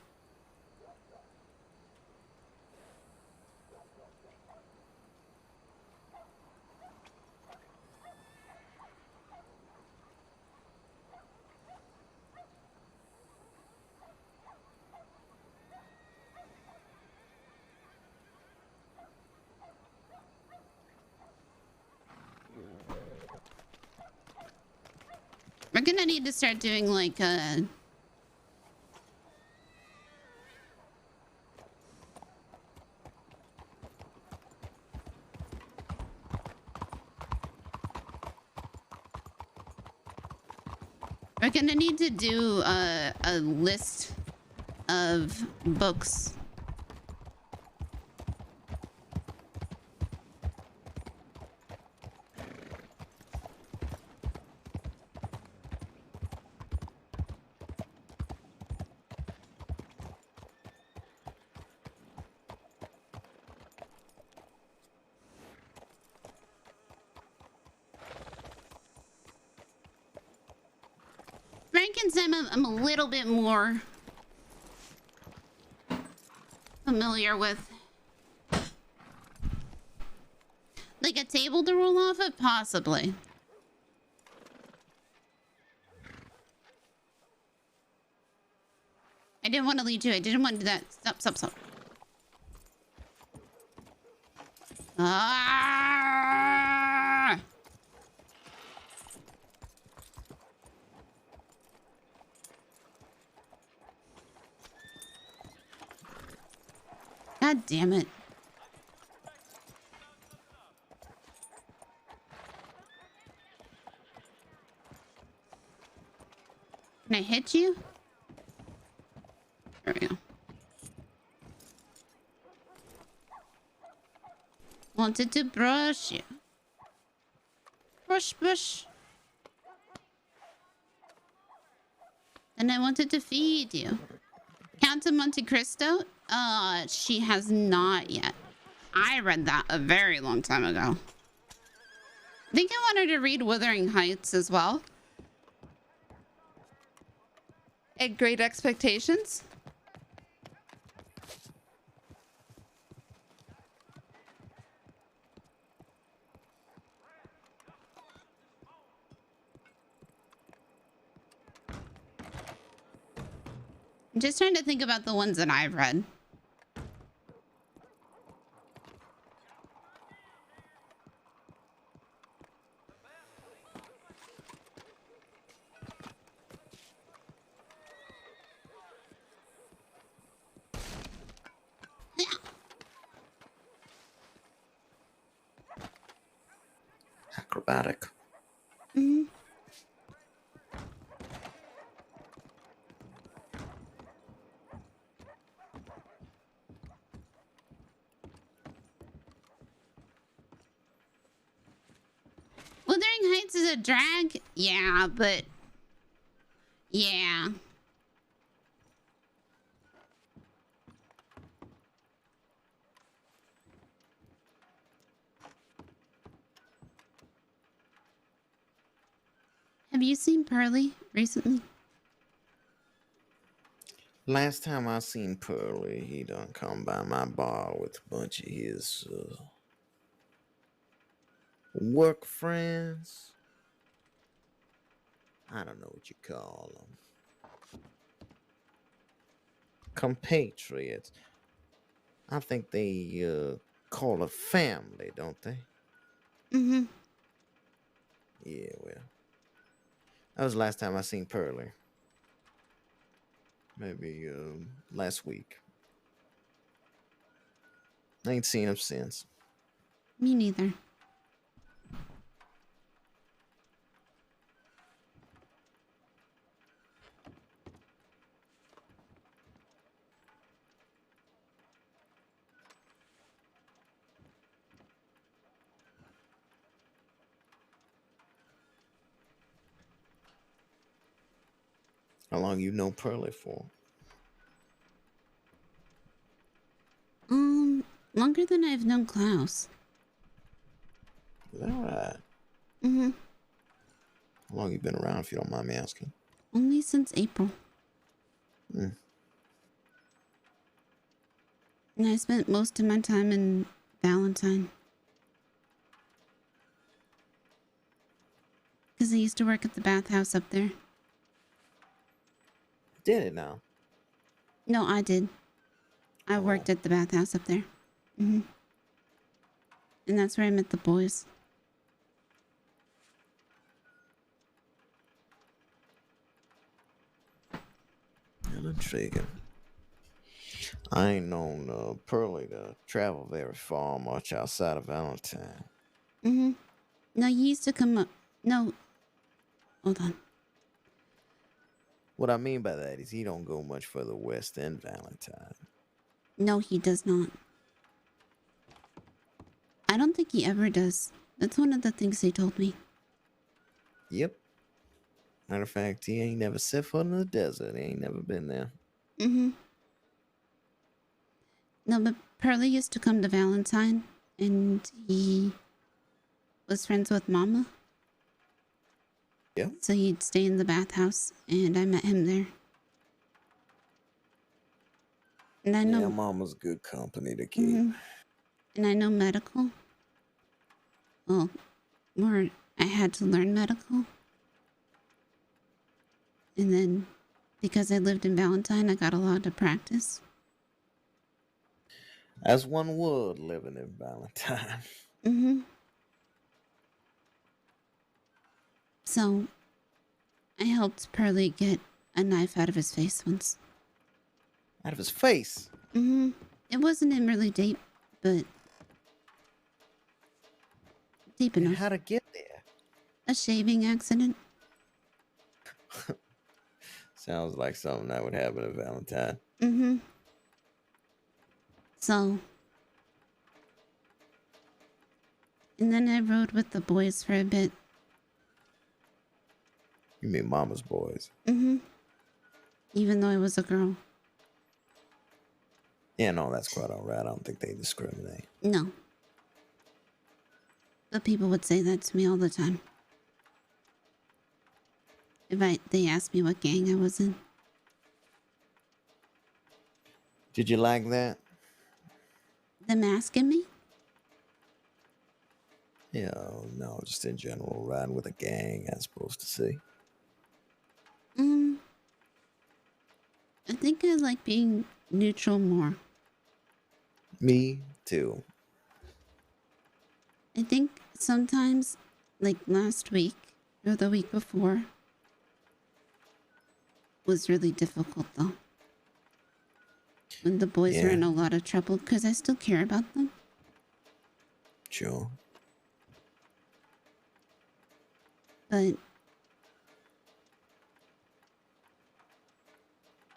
We're gonna need to start doing like a... We're gonna need to do a list of books. Frankenstein, I'm a little bit more familiar with. Like a table to roll off of? Possibly. I didn't want to lead you. I didn't want to do that. Stop. Ah! God damn it. Can I hit you? There we go. Wanted to brush you. Brush. And I wanted to feed you. Count of Monte Cristo? She has not yet. I read that a very long time ago. I think I want her to read Wuthering Heights as well. And Great Expectations. I'm just trying to think about the ones that I've read. Acrobatic. Mm-hmm. Wuthering Heights is a drag? Yeah, but... Yeah. Have you seen Pearly recently? Last time I seen Pearly, he done come by my bar with a bunch of his work friends. I don't know what you call them. Compatriots. I think they call it family, don't they? Mm-hmm. Yeah, well. That was the last time I seen Pearly. maybe last week. I ain't seen him since. Me neither. How long you know Pearly for? Longer than I've known Klaus. Is that right? Mm-hmm. How long you been around, if you don't mind me asking? Only since April. Hmm. And I spent most of my time in Valentine. Because I used to work at the bathhouse up there. Did it now? No, I did. I worked at the bathhouse up there. Mm-hmm. And that's where I met the boys. Well, intriguing. I ain't known Pearly to travel very far much outside of Valentine. Mm-hmm. No, he used to come up. No. Hold on. What I mean by that is he don't go much further west than Valentine. No, he does not. I don't think he ever does. That's one of the things he told me. Yep. Matter of fact, he ain't never set foot in the desert. He ain't never been there. Mm-hmm. No, but Pearly used to come to Valentine, and he was friends with Mama. Yeah. So he'd stay in the bathhouse, and I met him there. And I know... Yeah, Mama's good company to keep. Mm-hmm. And I know medical. Well, more I had to learn medical. And then, because I lived in Valentine, I got a lot of practice. As one would living in Valentine. Mm-hmm. So, I helped Pearly get a knife out of his face once. Out of his face? Mm-hmm. It wasn't in really deep, but deep enough. How'd it get there? A shaving accident. Sounds like something that would happen at Valentine. Mm-hmm. So, and then I rode with the boys for a bit. You mean Mama's boys? Mm-hmm. Even though I was a girl. Yeah, no, that's quite alright. I don't think they discriminate. No. But people would say that to me all the time. If they asked me what gang I was in. Did you like that? Them asking me? Yeah, no, just in general, riding with a gang, as opposed to see. I think I like being neutral more. Me too. I think sometimes, like last week or the week before, was really difficult though. When the boys were in a lot of trouble, because I still care about them. Sure. But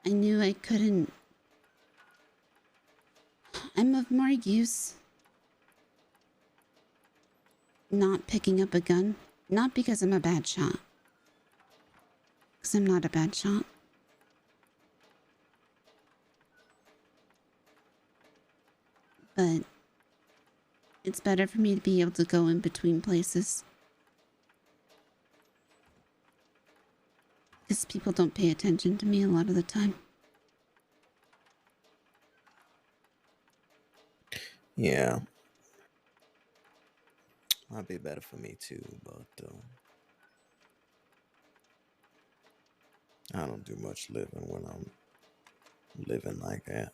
I knew I couldn't. I'm of more use not picking up a gun. Not because I'm a bad shot. Because I'm not a bad shot. But it's better for me to be able to go in between places. Because people don't pay attention to me a lot of the time. Yeah. Might be better for me too, but I don't do much living when I'm living like that.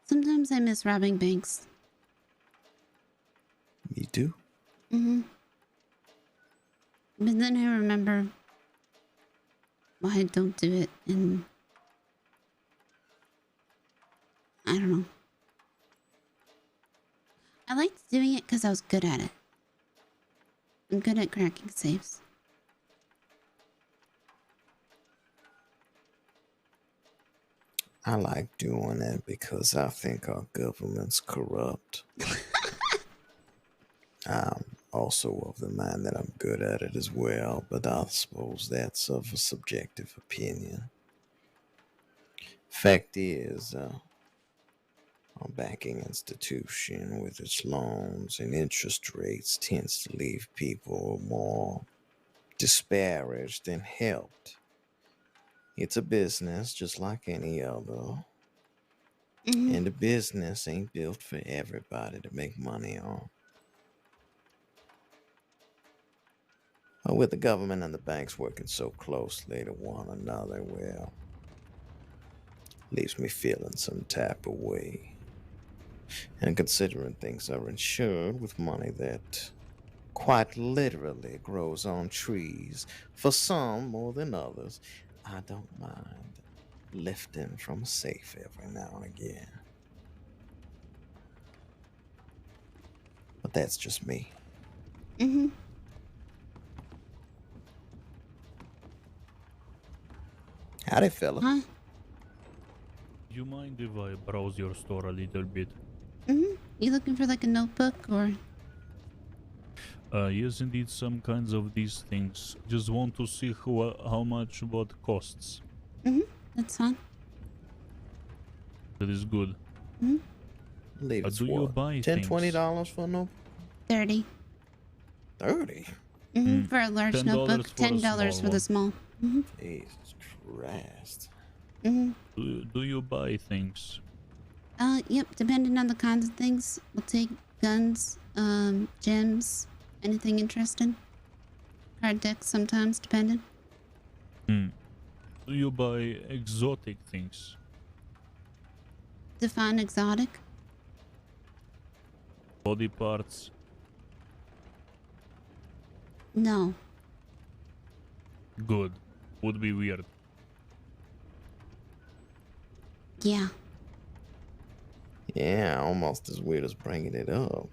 Sometimes I miss robbing banks. Me too. Mm-hmm. But then I remember why I don't do it, and I don't know. I liked doing it because I was good at it. I'm good at cracking safes. I like doing it because I think our government's corrupt. I'm also of the mind that I'm good at it as well, but I suppose that's of a subjective opinion. Fact is, our banking institution with its loans and interest rates tends to leave people more disparaged than helped. It's a business just like any other. And the business ain't built for everybody to make money on. But with the government and the banks working so closely to one another, well, leaves me feeling some type of way. And considering things are insured with money that quite literally grows on trees, for some more than others, I don't mind lifting from a safe every now and again. But that's just me. Howdy, fella. Huh? You mind if I browse your store a little bit? You looking for like a notebook or? Yes, indeed, some kinds of these things. Just want to see how much what costs. That's fine. That is good. Leave it's do you what? buy $10, things? $20 for a notebook? 30. 30? For a large $10 notebook, for a $10 for the small. Jesus Christ. Do you buy things? Yep, depending on the kinds of things. We'll take guns, gems, anything interesting. Card decks sometimes, depending. Do you buy exotic things? Define exotic. Body parts? No. Good. Would be weird. Yeah. Yeah, almost as weird as bringing it up.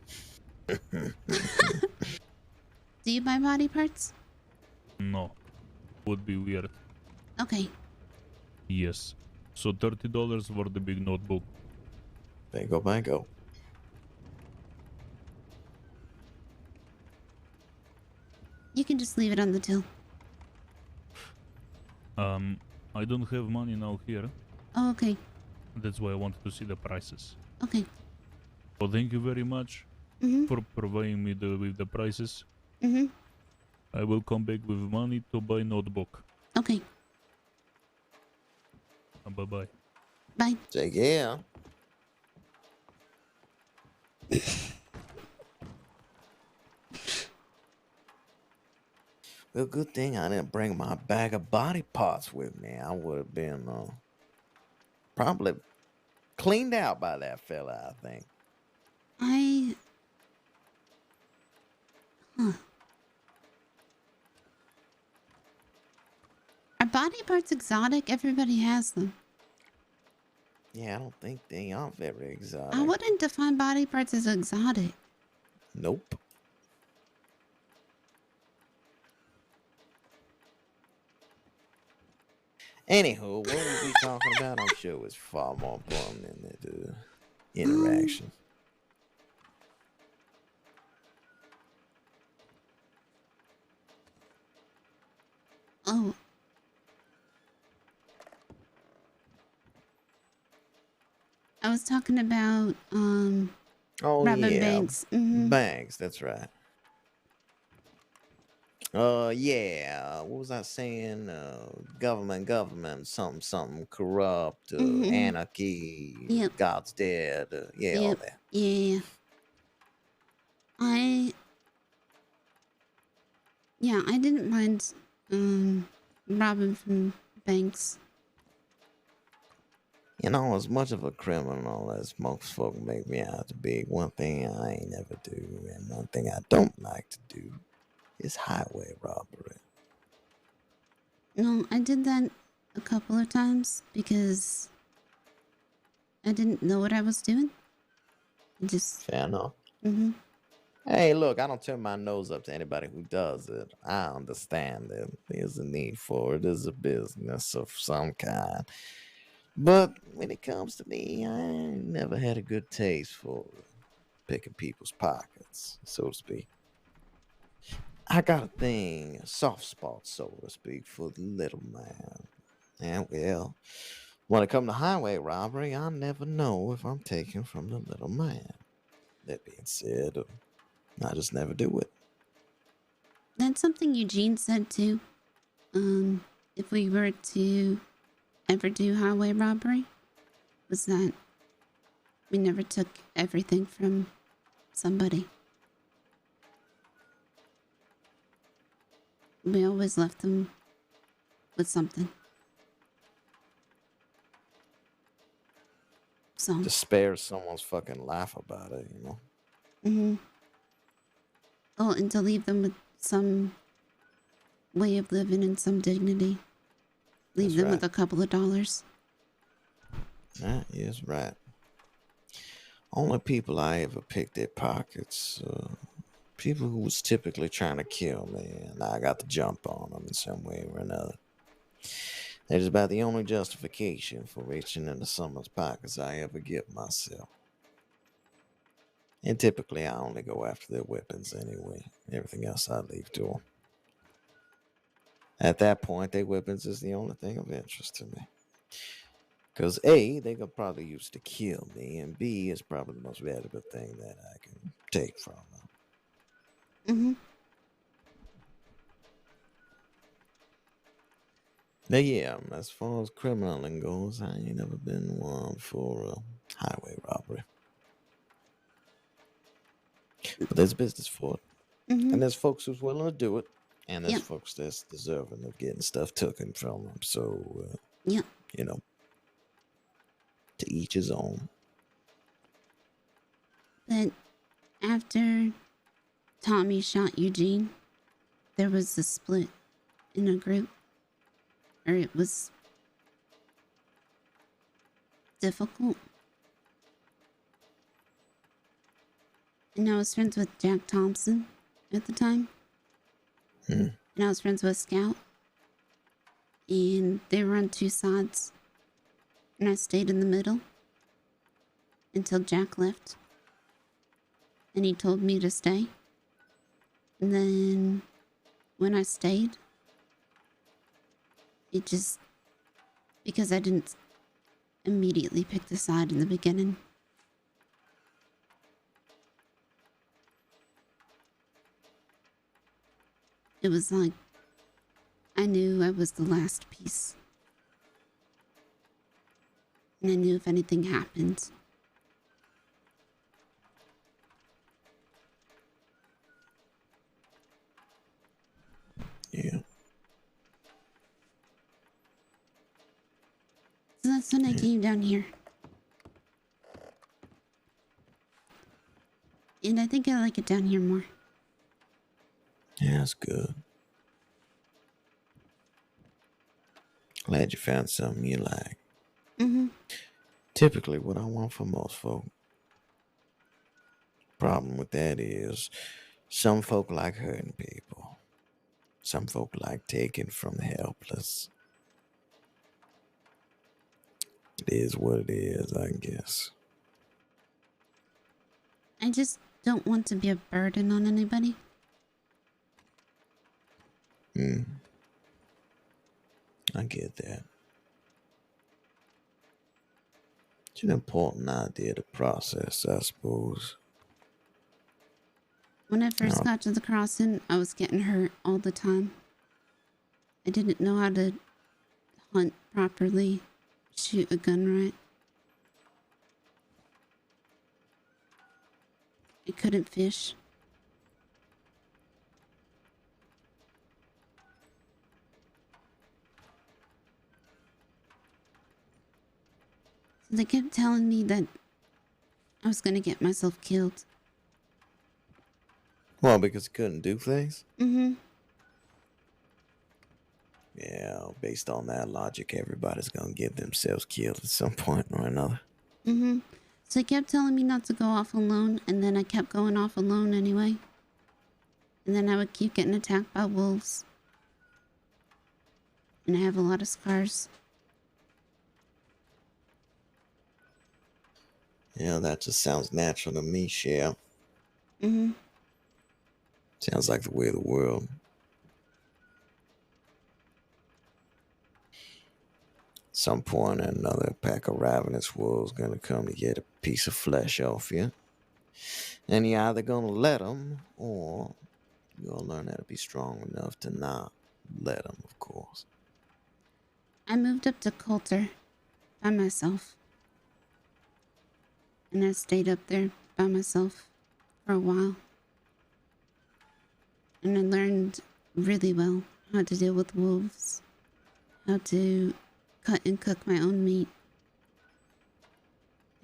Do you buy body parts? No. Would be weird. Okay. Yes. So $30 for the big notebook. Bango, bango. You can just leave it on the till. I don't have money now here. Oh, okay. That's why I wanted to see the prices. Okay. So thank you very much for providing me with the prices. I will come back with money to buy notebook. Okay. Bye-bye. Bye. Take care. Well, good thing I didn't bring my bag of body parts with me. I would have been probably cleaned out by that fella, I think. Are body parts exotic? Everybody has them. Yeah, I don't think they are very exotic. I wouldn't define body parts as exotic. Nope. Anywho, what was we talking about? I'm sure it was far more important than the interaction. Oh. I was talking about Oh robbing yeah, banks. banks. That's right. Yeah. What was I saying? Government. Something corrupt. Anarchy. Yep. God's dead. Yeah, all Yep. that. Yeah. I didn't mind robbing from banks. You know, as much of a criminal as most folk make me out to be, one thing I ain't never do, and one thing I don't like to do, is highway robbery. No, I did that a couple of times because I didn't know what I was doing. Just Fair enough. mm-hmm. Hey, look, I don't turn my nose up to anybody who does it. I understand that there's a need for it as a business of some kind. But when it comes to me, I ain't never had a good taste for picking people's pockets, so to speak. I got a thing, a soft spot, so to speak, for the little man. And well, when it comes to highway robbery, I never know if I'm taking from the little man. That being said, I just never do it. That's something Eugene said too. If we were to ever do highway robbery, was that we never took everything from somebody. We always left them with something. So. To spare someone's fucking laugh about it, you know? Mm-hmm. Oh, and to leave them with some way of living and some dignity. Leave That's them right. with a couple of dollars. That is right. Only people I ever picked their pockets, people who was typically trying to kill me, and I got the jump on them in some way or another. That is about the only justification for reaching into someone's pockets I ever give myself. And typically I only go after their weapons anyway. Everything else I leave to them. At that point, their weapons is the only thing of interest to me. Because A, they could probably use to kill me, and B, is probably the most valuable thing that I can take from them. Mm-hmm. But yeah, as far as criminaling goes, I ain't never been one for highway robbery. But there's business for it. Mm-hmm. And there's folks who's willing to do it. And there's folks that's deserving of getting stuff taken from them. So, you know, to each his own. But after Tommy shot Eugene, there was a split in a group. Or it was difficult. And I was friends with Jack Thompson at the time. And I was friends with Scout. And they were on two sides. And I stayed in the middle until Jack left. And he told me to stay. And then when I stayed, it just, because I didn't immediately pick the side in the beginning. It was like, I knew I was the last piece. And I knew if anything happened, yeah. So that's when I came down here. And I think I like it down here more. Yeah, that's good. Glad you found something you like. Mm-hmm. Typically what I want for most folk. Problem with that is some folk like hurting people. Some folk like taking from the helpless. It is what it is, I guess. I just don't want to be a burden on anybody. I get that. It's an important idea to process, I suppose. When I first got to the crossing, I was getting hurt all the time. I didn't know how to hunt properly, shoot a gun right. I couldn't fish. So they kept telling me that I was gonna get myself killed. Well, because you couldn't do things? Mm-hmm. Yeah, based on that logic, everybody's gonna get themselves killed at some point or another. Mm-hmm. So he kept telling me not to go off alone, and then I kept going off alone anyway. And then I would keep getting attacked by wolves. And I have a lot of scars. Yeah, that just sounds natural to me, Shell. Mm-hmm. Sounds like the way of the world. Some point or another, a pack of ravenous wolves gonna come to get a piece of flesh off you. And you're either gonna let them, or you're gonna learn how to be strong enough to not let them, of course. I moved up to Coulter by myself. And I stayed up there by myself for a while. And I learned really well how to deal with wolves, how to cut and cook my own meat,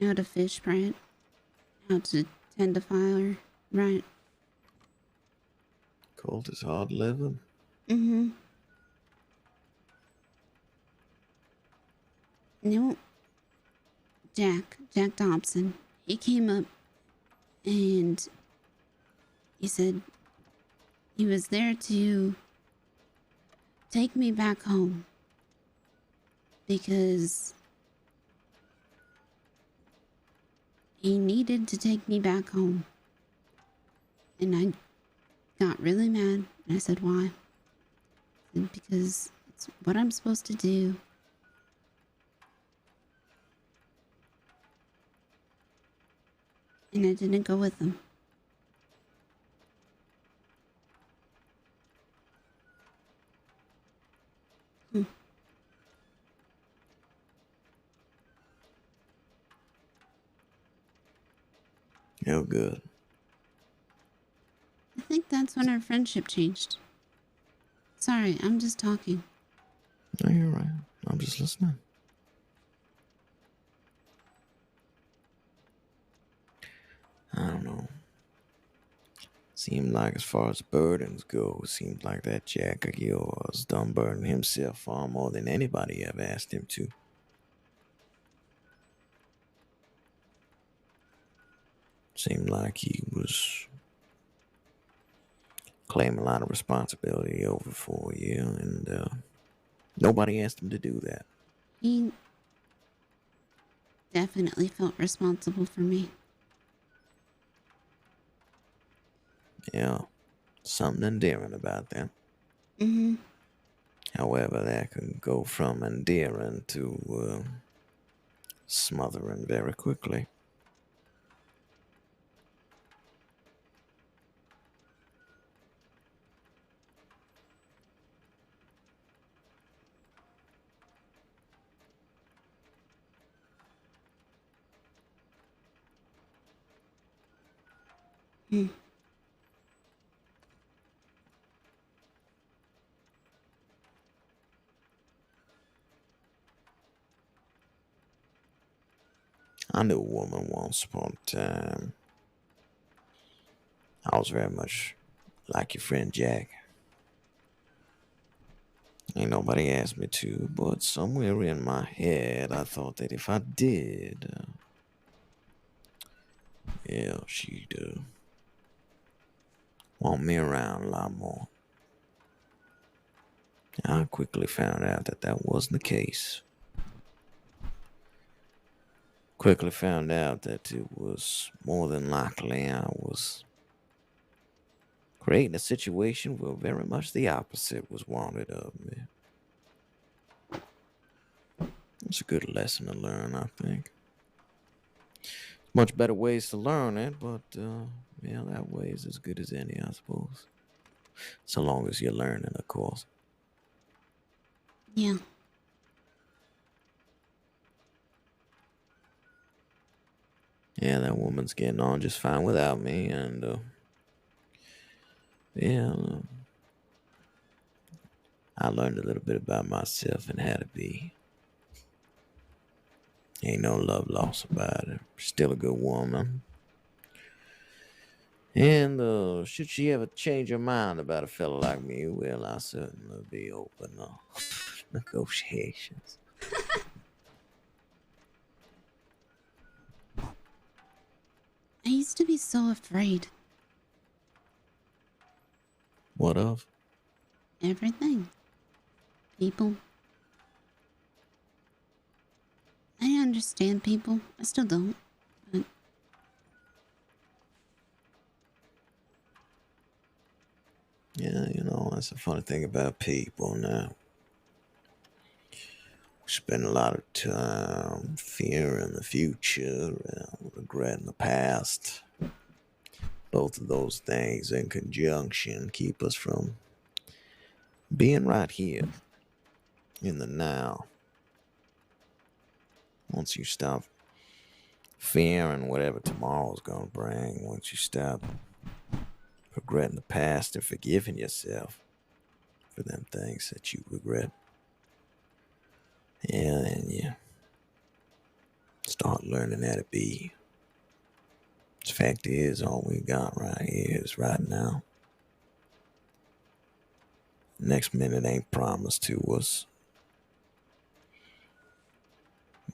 how to fish right, how to tend a fire right. Cold is hard living. Mm-hmm. No. Jack Dobson, he came up and he said he was there to take me back home because he needed to take me back home. And I got really mad and I said, why? And because it's what I'm supposed to do. And I didn't go with him. Oh, good. I think that's when our friendship changed. Sorry, I'm just talking. No, you're right. I'm just listening. I don't know. Seemed like as far as burdens go, it seemed like that Jack of yours done burden himself far more than anybody ever asked him to. Seemed like he was claiming a lot of responsibility over for you, and nobody asked him to do that. He definitely felt responsible for me. Yeah, something endearing about that. Mm-hmm. However, that can go from endearing to smothering very quickly. Hmm. I knew a woman once upon a time. I was very much like your friend Jack. Ain't nobody asked me to, but somewhere in my head I thought that if I did, yeah, she'd want me around a lot more. I quickly found out that that wasn't the case. Quickly found out that it was more than likely I was creating a situation where very much the opposite was wanted of me. It's a good lesson to learn, I think. Much better ways to learn it, but yeah, that way is as good as any, I suppose. So long as you're learning, of course. Yeah. Yeah, that woman's getting on just fine without me, and yeah, I learned a little bit about myself and how to be. Ain't no love lost about it. Still a good woman. And should she ever change her mind about a fellow like me, well, I'll certainly be open to negotiations. I used to be so afraid. What of? Everything. People. I understand people. I still don't. But Yeah, you know, that's the funny thing about people now. We spend a lot of time fearing the future and regretting the past. Both of those things in conjunction keep us from being right here in the now. Once you stop fearing whatever tomorrow's gonna bring, once you stop regretting the past and forgiving yourself for them things that you regret, yeah, and you start learning how to be. The fact is, all we got right here is right now. Next minute ain't promised to us.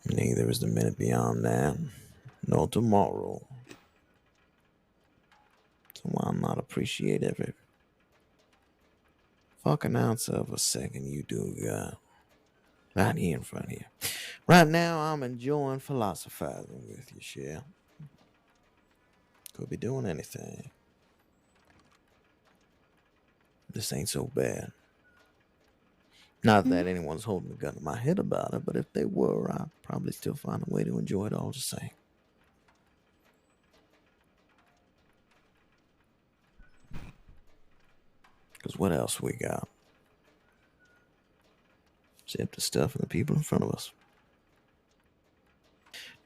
Neither is the minute beyond that, nor tomorrow. So why not appreciate every fucking ounce of a second you do got right here in front of you. Right now, I'm enjoying philosophizing with you, Shell. Could be doing anything. This ain't so bad. Not that anyone's holding a gun to my head about it, but if they were, I'd probably still find a way to enjoy it all the same. Because what else we got? Except the stuff and the people in front of us.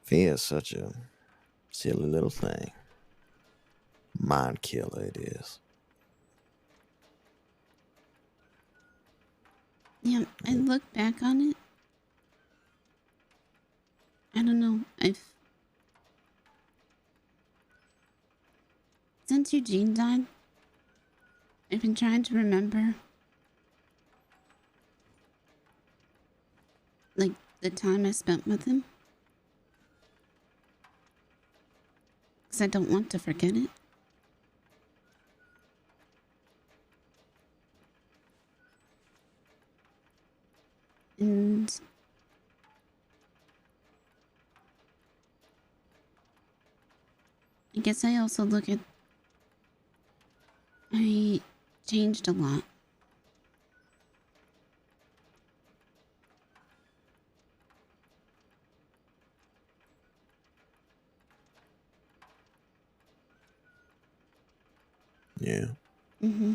Fear is such a silly little thing. Mind killer it is. yeah, I look back on it. I don't know. Since Eugene died, I've been trying to remember, like, the time I spent with him. Because I don't want to forget it. And I guess I also look at, I changed a lot. Yeah. Mm-hmm.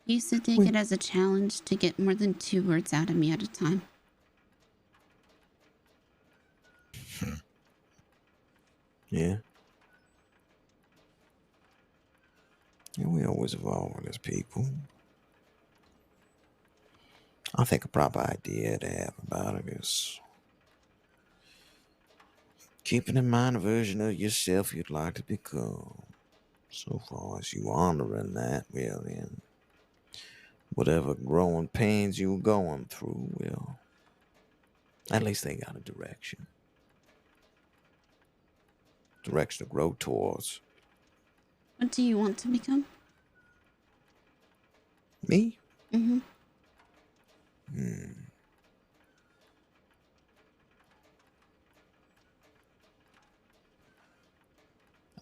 He used to take it as a challenge to get more than 2 words out of me at a time. Yeah. Yeah, we always evolve as people. I think a proper idea to have about it is keeping in mind a version of yourself you'd like to become. So far as you honoring that, well, then, whatever growing pains you're going through, well, at least they got a direction. Direction to grow towards. What do you want to become? Me? Mm-hmm.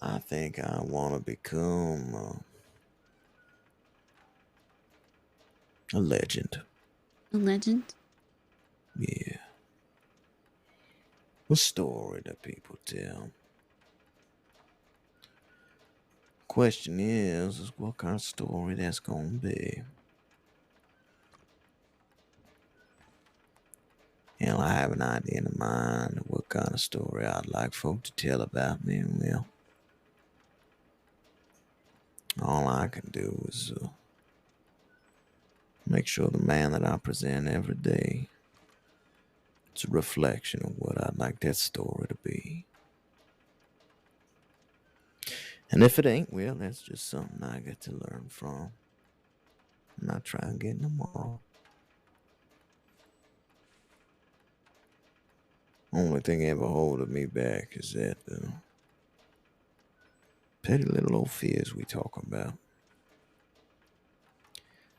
I think I want to become a legend. A legend? Yeah. A story that people tell. Question is what kind of story that's gonna be. Hell, I have an idea in mind of what kind of story I'd like folk to tell about me, and well, all I can do is make sure the man that I present every day, it's a reflection of what I'd like that story to be. And if it ain't, well, that's just something I get to learn from. And I try and get them all. Only thing ever holding me back is that petty little old fears we talk about.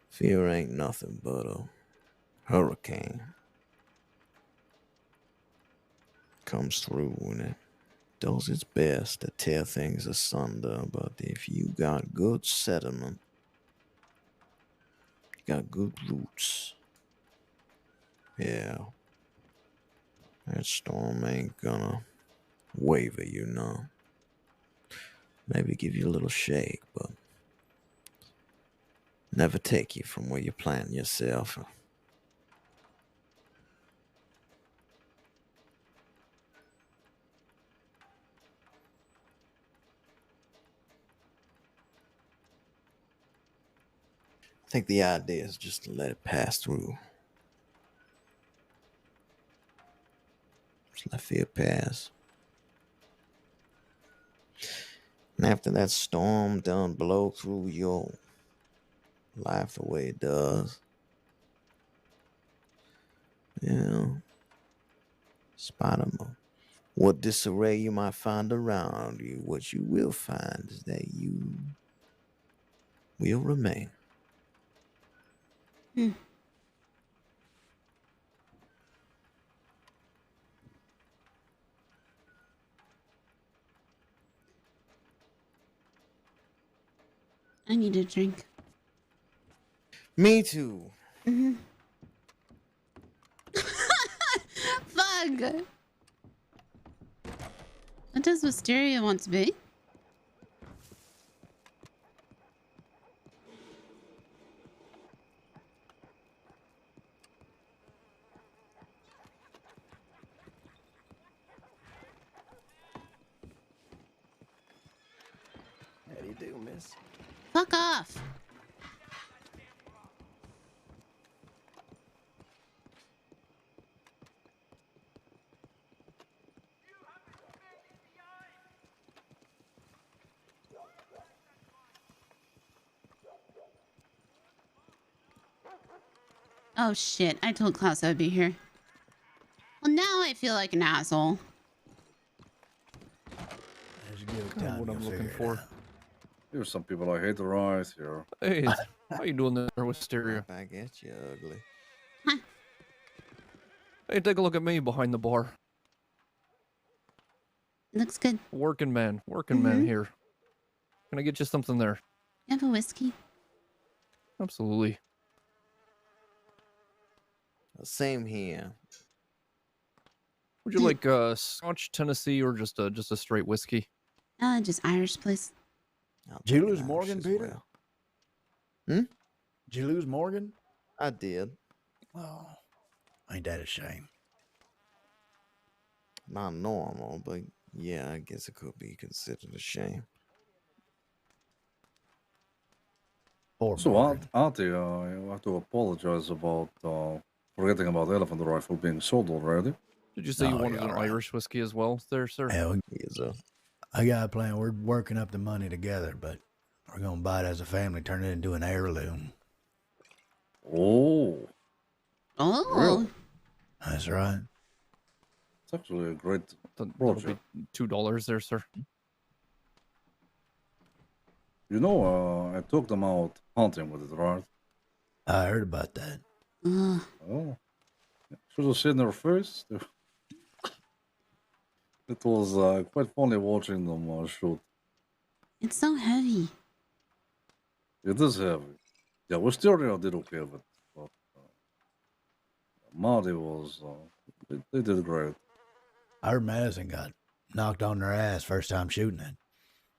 Fear ain't nothing but a hurricane. Comes through and it does its best to tear things asunder, but if you got good sediment, you got good roots, yeah, that storm ain't gonna waver you none. Maybe give you a little shake, but never take you from where you plant yourself. I think the idea is just to let it pass through. Just let fear pass. And after that storm done blow through your life the way it does, yeah, spot what disarray you might find around you, what you will find is that you will remain. I need a drink. Me too. Fuck! What does Wisteria want to be? How do you do, miss? Fuck off! Oh shit, I told Klaus I'd be here. Well, now I feel like an asshole. What I'm looking for. Here's some people I hate to rise here. Hey, how you doing there, Wisteria? Back at you, ugly. Hey, take a look at me behind the bar. Looks good. Working man here. Can I get you something there? You have a whiskey? Absolutely. Same here. Would you like Scotch, Tennessee, or just a straight whiskey? Just Irish, please. Did you lose Morgan, Peter? Hmm? Did you lose Morgan? I did. Oh, ain't that a shame? Not normal, but yeah, I guess it could be considered a shame. So, Auntie, I have to apologize about forgetting about the elephant rifle being sold already. Did you say you wanted an Irish whiskey as well, there, sir? Hell, I got a plan. We're working up the money together, but we're gonna buy it as a family, turn it into an heirloom. Oh. Oh. Really? That's right. It's actually a great That'll be $2 there, sir. You know, I took them out hunting with it, right? I heard about that. Oh. Should have seen their face. It was quite funny watching them shoot. It's so heavy. It is heavy. Yeah, Wisteria did okay with it. But Marty was... they did great. I heard Madison got knocked on their ass first time shooting it.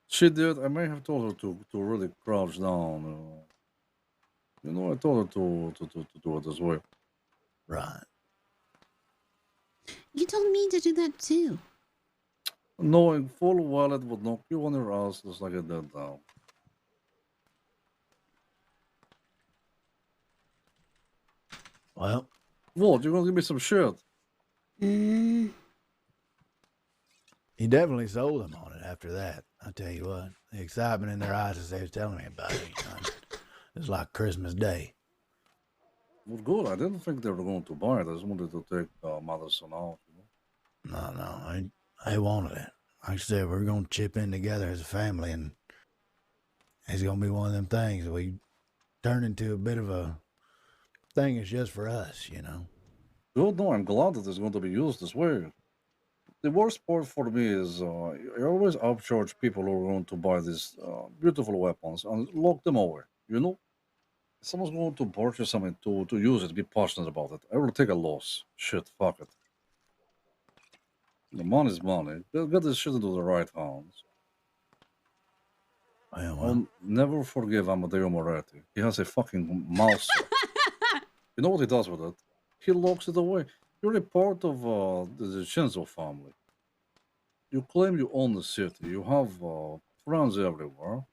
She did. I may have told her to really crouch down. You know, I told her to do it as well. Right. You told me to do that too. Knowing full well it would knock you on your ass just like it did now. Well. What, you gonna give me some shit? He definitely sold them on it. after that. I tell you what, the excitement in their eyes as they was telling me about it, it was like Christmas Day. Well, good. I didn't think they were going to buy it. I just wanted to take Madison out. No, I wanted it. Like I said, we're gonna chip in together as a family, and it's gonna be one of them things that we turn into a bit of a thing that's just for us, you know. Good. No, I'm glad that it's going to be used this way. The worst part for me is you always upcharge people who are going to buy these beautiful weapons and lock them away. You know, if someone's going to purchase something to use it, be passionate about it. I will take a loss. Shit, fuck it. The money's money. Get this shit into the right hands. Yeah, well. I'll never forgive Amadeo Moretti. He has a fucking mouse. You know what he does with it? He locks it away. You're a part of the Shinzo family. You claim you own the city. You have friends everywhere.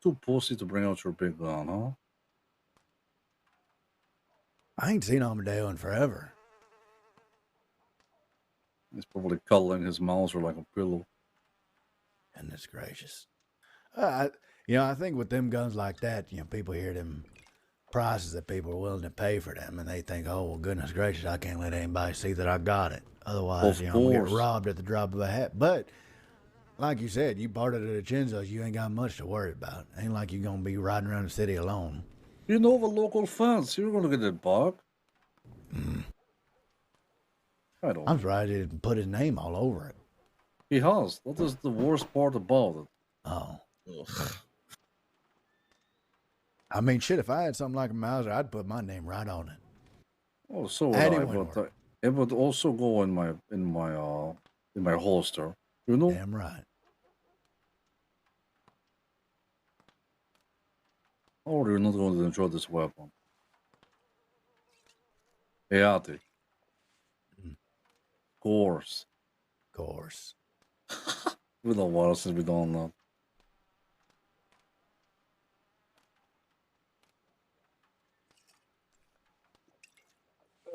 Too pussy to bring out your big gun, huh? I ain't seen Amadeo in forever. He's probably cuddling his mouse or like a pillow. Goodness gracious. I think with them guns like that, people hear them prices that people are willing to pay for them, and they think, oh, well, goodness gracious, I can't let anybody see that I got it. Otherwise, I'm going to get robbed at the drop of a hat. But, like you said, you part of the Chinzos, you ain't got much to worry about. Ain't like you're going to be riding around the city alone. You know the local fence. You're going to get it back. I don't. I'm surprised he didn't put his name all over it. He has. That is the worst part about it. Oh. I mean, shit, if I had something like a Mauser, I'd put my name right on it. Oh, so would I, but it would also go in my holster. You know? Damn right. Or you're not going to enjoy this weapon. Hey, Ati. Course. We don't want since we don't know.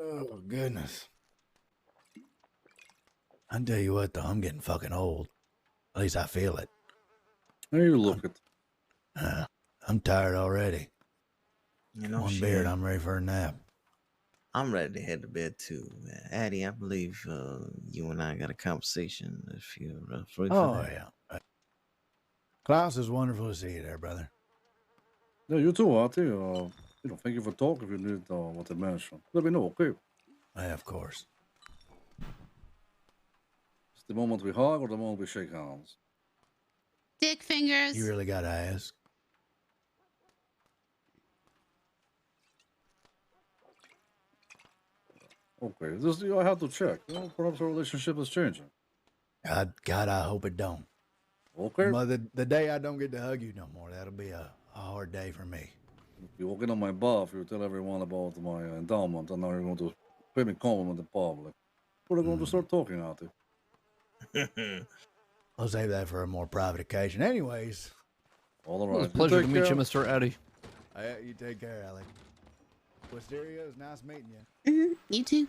Oh, goodness. I tell you what, though, I'm getting fucking old. At least I feel it. Hey, you look it. I'm tired already. You know, One beer and I'm ready for a nap. I'm ready to head to bed too. Addie, I believe you and I got a conversation if you're free for Oh, that. yeah. Klaus, it's wonderful to see you there, brother. Yeah, you too, Ati. Thank you for talking. If you need what I mentioned, let me know, okay? Yeah, of course. It's the moment we hug or the moment we shake hands? Dick fingers. You really gotta ask. Okay, just I have to check. Perhaps our relationship is changing. God, I hope it don't. Okay. Mother, the day I don't get to hug you no more, that'll be a hard day for me. You walk in on my buff, you tell everyone about my endowment, and now you're going to pay me compliment in public. We're going to start talking, Ati. I'll save that for a more private occasion. Anyways. All Well, right. it's a pleasure to meet you, Mr. Addy. You take care, Alec. Wisteria, it's nice meeting you. You too.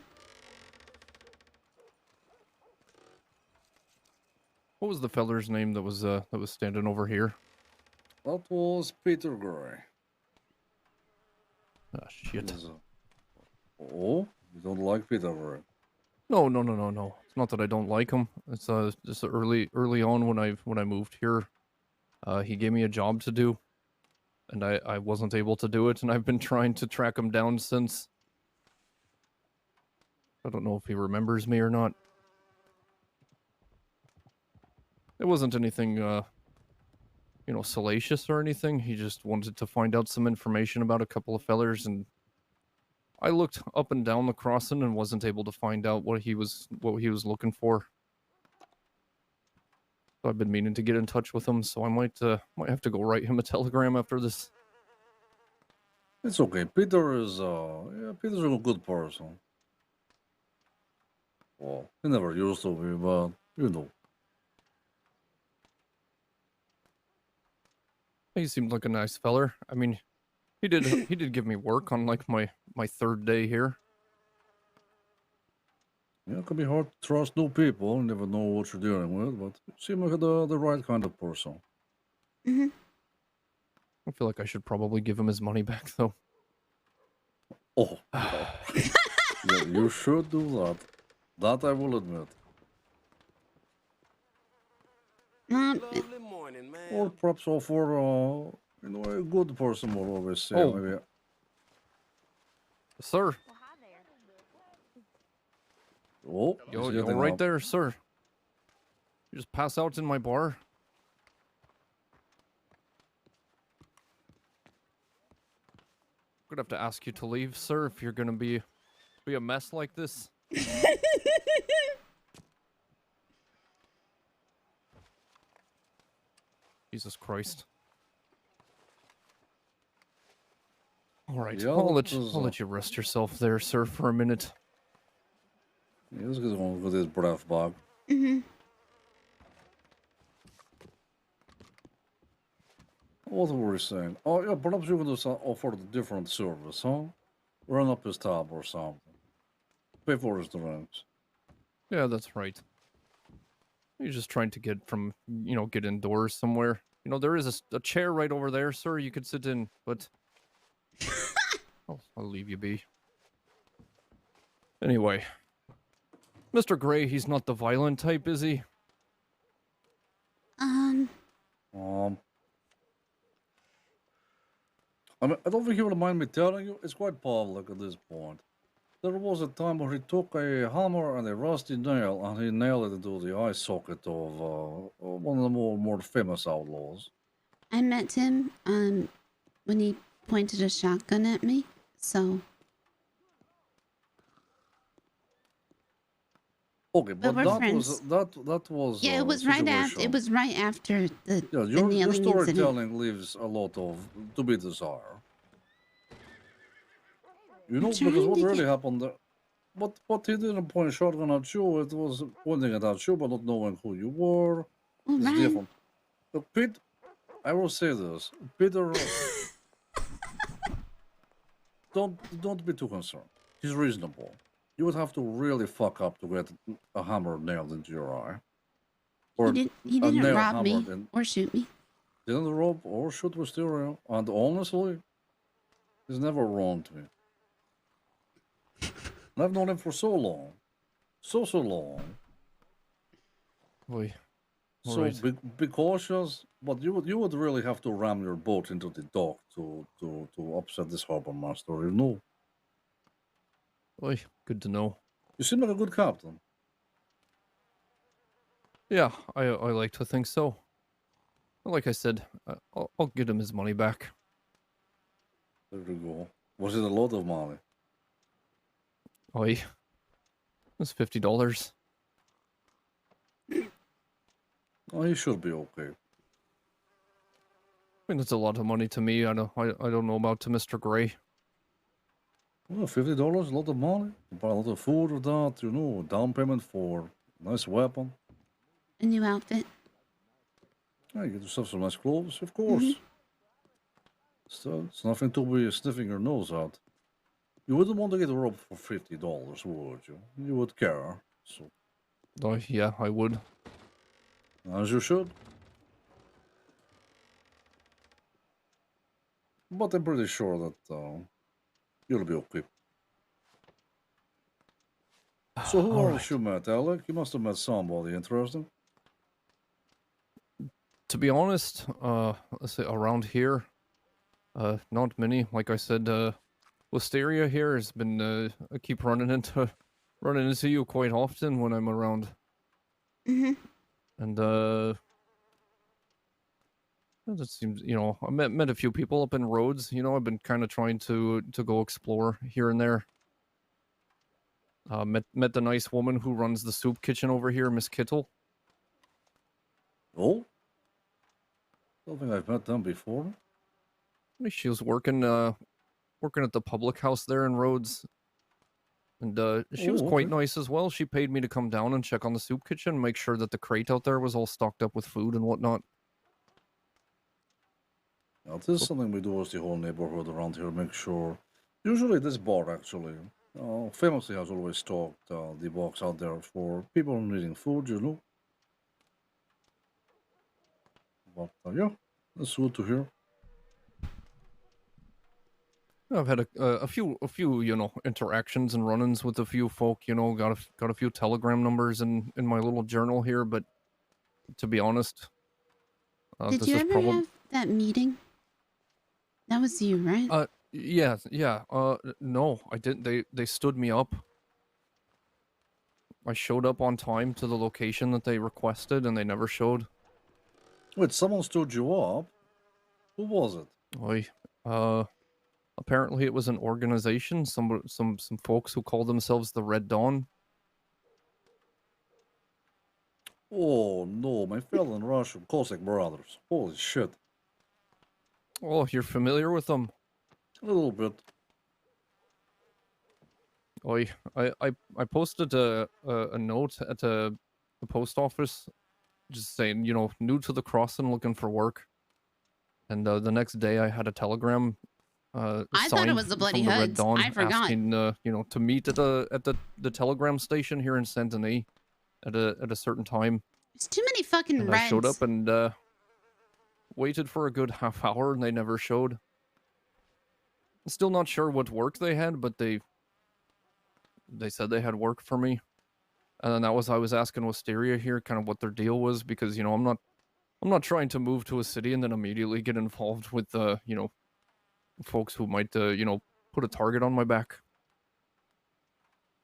What was the feller's name that was standing over here? That was Peter Gray. Ah, shit. Oh, you don't like Peter Gray? No. It's not that I don't like him. It's just early on when I moved here, he gave me a job to do, and I wasn't able to do it, and I've been trying to track him down since. I don't know if he remembers me or not. It wasn't anything, salacious or anything. He just wanted to find out some information about a couple of fellers, and I looked up and down the crossing and wasn't able to find out what he was looking for. So I've been meaning to get in touch with him, so I might have to go write him a telegram after this. It's okay. Peter's a good person. Well, he never used to be, but you know. He seemed like a nice feller. I mean, he did give me work on like my third day here. Yeah, it can be hard to trust new people. You never know what you're dealing with, but you seem like the right kind of person. Mm-hmm. I feel like I should probably give him his money back, though. Oh, yeah. Yeah, you should do that. That I will admit. Lovely morning, man. Or perhaps offer, a good person will always say, Oh. maybe. Sir. Oh, You're right there, sir. You just pass out in my bar. I'm gonna have to ask you to leave, sir, if you're gonna be a mess like this. Jesus Christ. All right, Yeah, I'll that let you rest yourself there, sir, for a minute. Yeah, let's get on with this breath bag. Mm-hmm. What were we saying? Oh, yeah, perhaps you can just offer a different service, huh? Run up his tab or something. Pay for his drinks. Yeah, that's right. You're just trying to get get indoors somewhere. There is a chair right over there, sir, you could sit in, but I'll leave you be. Anyway, Mr. Gray, he's not the violent type, is he? I mean, I don't think you would mind me telling you. It's quite public at this point. There was a time where he took a hammer and a rusty nail and he nailed it into the eye socket of one of the more famous outlaws. I met him when he pointed a shotgun at me, so. Okay, but we're that friends. was Yeah, it was right after. It was right after the your nailing incident. storytelling leaves a lot of to be desired. You know, because what really happened, what he didn't point a shotgun at you, it was pointing it at you, but not knowing who you were. It's right. different. But Pete, I will say this, Peter, don't be too concerned. He's reasonable. You would have to really fuck up to get a hammer nailed into your eye. Or he a didn't nail rob me hammered or shoot me. Didn't rob or shoot Wisteria. And honestly, he's never wronged me. And I've known him for so long. So long. Boy. So Right. be cautious, but you would really have to ram your boat into the dock to upset this harbor master, you know. Boy, good to know. You seem like a good captain. Yeah, I like to think so. Like I said, I'll get him his money back. There you go. Was it a lot of money? Oi. That's $50. Oh, he should be okay. I mean, that's a lot of money to me. I don't know about to Mr. Gray. Well, $50, a lot of money. You buy a lot of food with that, you know, down payment for a nice weapon. A new outfit. Yeah, you get yourself some nice clothes, of course. So it's nothing to be sniffing your nose at. You wouldn't want to get robbed for $50, would you? You would care. So. Oh, yeah, I would. As you should. But I'm pretty sure that you'll be okay. So who else you met, Alec? You must have met somebody interesting. To be honest, let's say around here, not many. Like I said, Wisteria here has been. I keep running into you quite often when I'm around. Mm-hmm. And that seems, I met a few people up in Rhodes. I've been kind of trying to go explore here and there. Met the nice woman who runs the soup kitchen over here, Miss Kittle. Oh? Don't think I've met them before. She was working at the public house there in Rhodes. And she was quite nice as well. She paid me to come down and check on the soup kitchen, make sure that the crate out there was all stocked up with food and whatnot. Now, this is something we do as the whole neighborhood around here, make sure. Usually this bar, actually, Famously has always stocked the box out there for people needing food, you know. But yeah, that's good to hear. I've had a few you know interactions and run-ins with a few folk. You know, got a few telegram numbers in my little journal here. But to be honest, Did this you is ever probably have that meeting? That was you, right? yeah. No, I didn't. They stood me up. I showed up on time to the location that they requested, and they never showed. Wait, someone stood you up? Who was it? Apparently it was an organization. Some folks who call themselves the Red Dawn. Oh no, my fellow Russian Cossack brothers. Holy shit. Oh, you're familiar with them? A little bit. I posted a note at the post office, just saying, you know, new to the crossing, looking for work. And the next day, I had a telegram. I thought it signed was the Bloody from the Red Hoods. Dawn I forgot. asking, you know, to meet at the telegram station here in Saint Denis at a certain time. There's too many fucking And reds. I showed up and waited for a good half hour, and they never showed. Still not sure what work they had, but they said they had work for me. And then I was asking Wisteria here kind of what their deal was, because you know I'm not trying to move to a city and then immediately get involved with you know, folks who might you know, put a target on my back.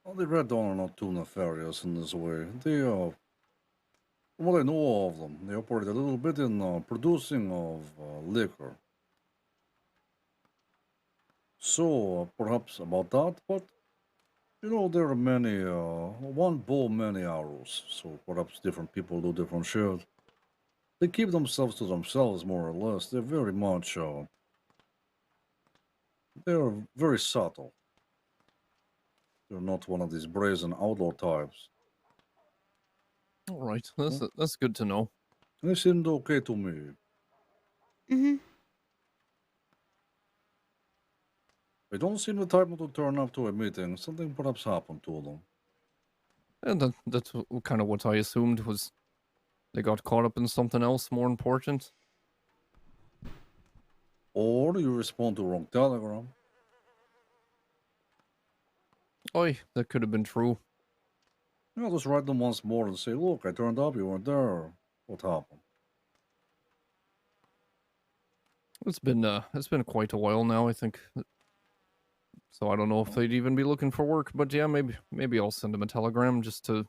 Well, the Red Dawn are not too nefarious in this way. They from what I know of them, they operate a little bit in producing of liquor. So perhaps about that, but you know, there are many, one bow, many arrows, so perhaps different people do different shit. They keep themselves to themselves, more or less. They're very much, they're very subtle. They're not one of these brazen outlaw types. All right, that's good to know. They seemed okay to me. Mm-hmm. They don't seem the type to turn up to a meeting. Something perhaps happened to them. And that's kind of what I assumed, was they got caught up in something else more important. Or you respond to wrong telegram. Oi, that could have been true. Yeah, just write them once more and say, look, I turned up, you weren't there. What happened? It's been quite a while now, I think. So I don't know if they'd even be looking for work, but yeah, maybe I'll send them a telegram just to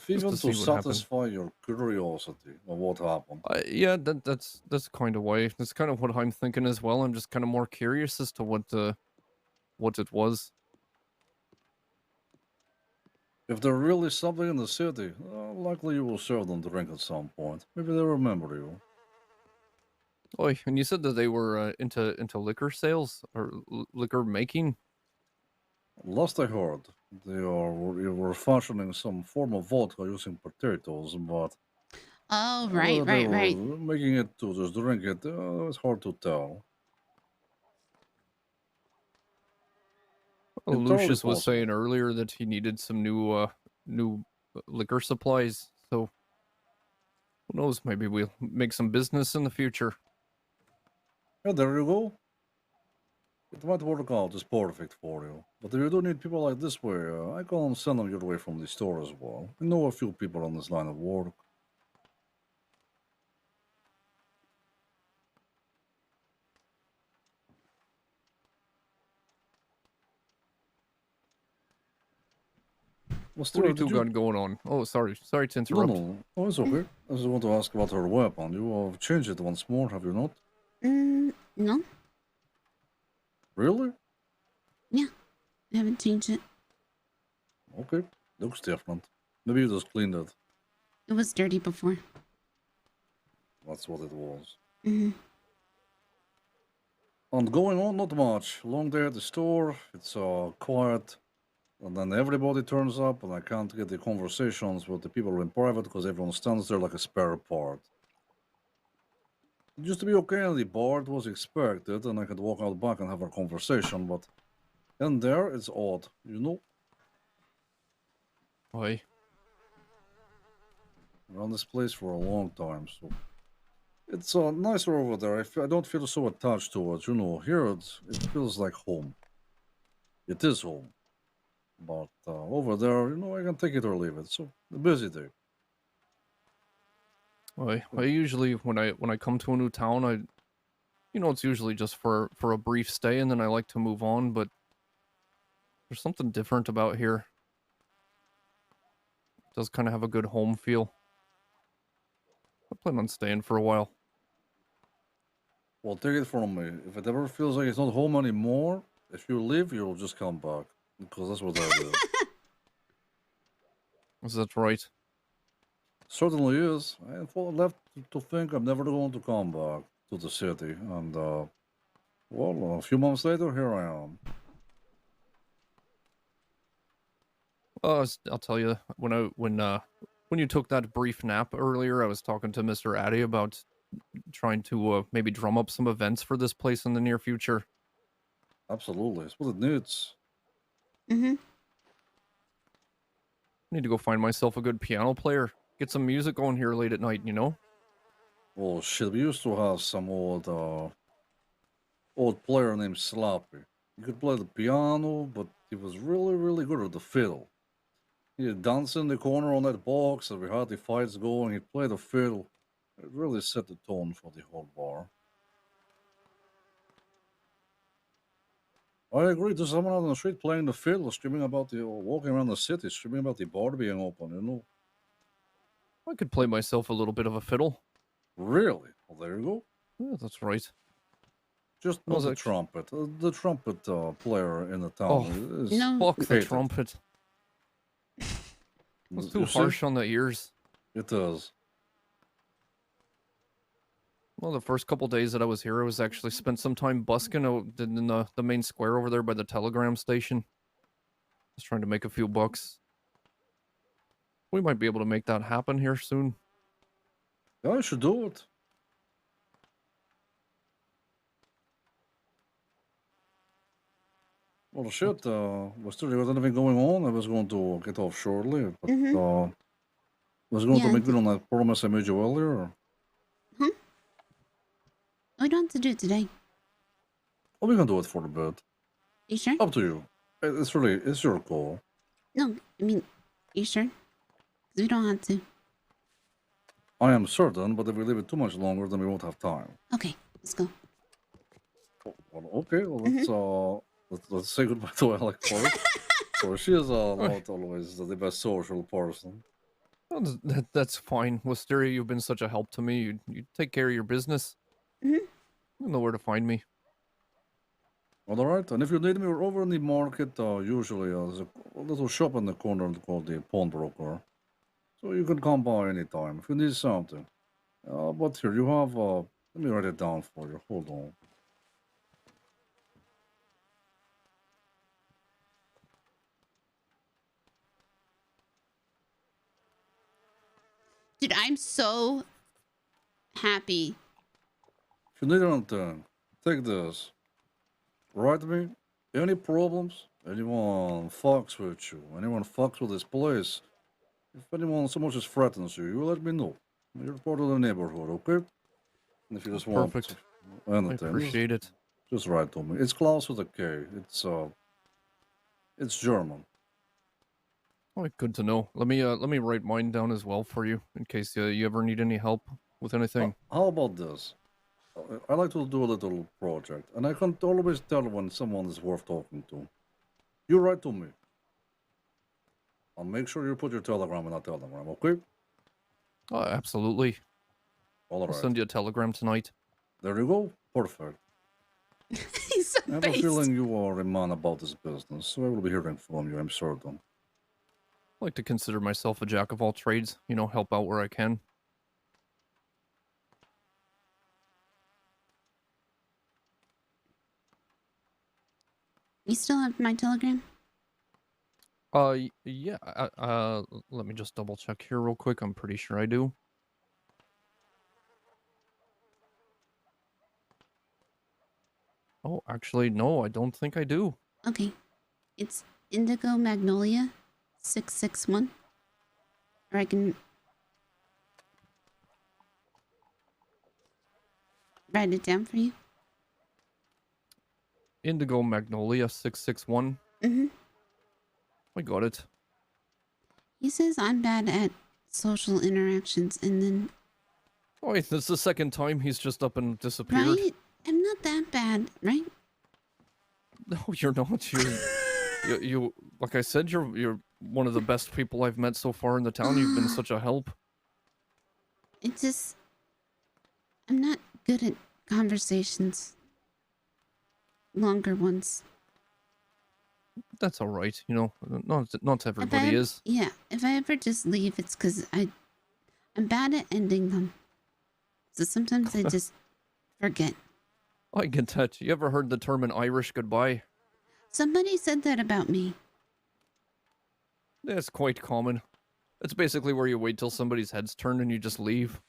Even to satisfy your curiosity of what happened. Yeah, that's kind of why. That's kind of what I'm thinking as well. I'm just kind of more curious as to what it was. If there really is something in the city, likely you will serve them drink at some point. Maybe they remember you. Oh, and you said that they were into liquor sales or liquor making. Last I heard, they were fashioning some form of vodka using potatoes, but oh, right. Making it to just drink it, it's hard to tell. Well, Lucius was saying earlier that he needed some new liquor supplies. So who knows? Maybe we'll make some business in the future. Yeah, there you go. It might work out. It's perfect for you. But if you do need people like this way, I can send them your way from the store as well. I know a few people on this line of work. What do you got going on? Oh, sorry to interrupt. No, it's okay. I just want to ask about her weapon. You have changed it once more, have you not? No. Really? Yeah, I haven't changed it. Okay, looks different. Maybe you just cleaned it. It was dirty before. That's what it was. Mm-hmm. And going on, not much. Long day at the store, it's quiet. And then everybody turns up, and I can't get the conversations with the people in private because everyone stands there like a spare part. It used to be okay in the bar, it was expected, and I could walk out back and have a conversation, but And there, it's odd, you know? Why? Around this place for a long time, so it's nicer over there. I don't feel so attached to it, you know. Here, it feels like home. It is home, but over there, you know, I can take it or leave it. So a busy day. I usually when I come to a new town, it's usually just for a brief stay, and then I like to move on. But there's something different about here. It does kind of have a good home feel. I plan on staying for a while. Well, take it from me. If it ever feels like it's not home anymore, if you leave, you'll just come back because that's what I do. Is that right? Certainly is. I am left to think I'm never going to come back to the city, and well, a few months later, here I am. I'll tell you when you took that brief nap earlier, I was talking to Mr. Addy about trying to maybe drum up some events for this place in the near future. Absolutely, it's what it needs. Mm-hmm. Need to go find myself a good piano player. Get some music going here late at night, you know? Well, shit, we used to have some old player named Sloppy. He could play the piano, but he was really, really good at the fiddle. He'd dance in the corner on that box, and we had the fights going. He'd play the fiddle. It really set the tone for the whole bar. I agree. There's someone out on the street playing the fiddle, screaming about walking around the city, screaming about the bar being open, you know. I could play myself a little bit of a fiddle. Really? Well, there you go. Yeah, that's right. Just not the trumpet. The trumpet player in the town is fuck the hated. trumpet. It's too You see? harsh on the ears. It is. Well, the first couple days that I was here, I was actually spent some time busking out in the main square over there by the telegram station. Just trying to make a few bucks. We might be able to make that happen here soon. Yeah, I should do it. Well, shit, was there anything going on? I was going to get off shortly, but was going to make good on that promise I made you earlier. We don't have to do it today. Well, we can do it for a bit. You sure? Up to you. It's your call. No, I mean, you sure? 'Cause we don't have to. I am certain, but if we leave it too much longer, then we won't have time. Okay, let's go. Well, okay, well, let's say goodbye to Alec first. So she is not always the best social person. Well, that's fine. Wisteria, you've been such a help to me. You take care of your business. You know where to find me. All right, and if you need me, we're over in the market. Usually, there's a little shop in the corner called the pawnbroker. So you can come by anytime if you need something. But here, you have, let me write it down for you. Hold on. Dude, I'm so happy. If you need anything, take this. Write me. Any problems? Anyone fucks with you? Anyone fucks with this place? If anyone so much as threatens you, you let me know. You're part of the neighborhood, okay? And if you just want anything, I appreciate it. Just write to me. It's Klaus with a K. It's German. Oh, good to know. Let me write mine down as well for you in case you ever need any help with anything. How about this? I like to do a little project, and I can't always tell when someone is worth talking to. You write to me. I'll make sure you put your telegram in that telegram, okay? Oh, absolutely. All right. I'll send you a telegram tonight. There you go. Perfect. He's so I have a feeling you are a man about this business, so I will be hearing from you, I'm certain. I like to consider myself a jack of all trades, help out where I can. You still have my telegram? Yeah, let me just double check here real quick. I'm pretty sure I do. Oh, actually, no, I don't think I do. Okay. It's Indigo Magnolia 661. Or I can write it down for you. Indigo Magnolia 661. Mm-hmm. I got it. He says I'm bad at social interactions, and then... Oh, wait, that's the second time he's just up and disappeared. Right? I'm not that bad, right? No, you're not. You like I said, you're one of the best people I've met so far in the town. You've been such a help. It's just... I'm not good at conversations. Longer ones. That's all right. You know, not everybody is. Yeah, if I ever just leave, it's because I'm bad at ending them. So sometimes I just forget. I get that. You ever heard the term an Irish goodbye? Somebody said that about me. That's quite common. It's basically where you wait till somebody's head's turned and you just leave.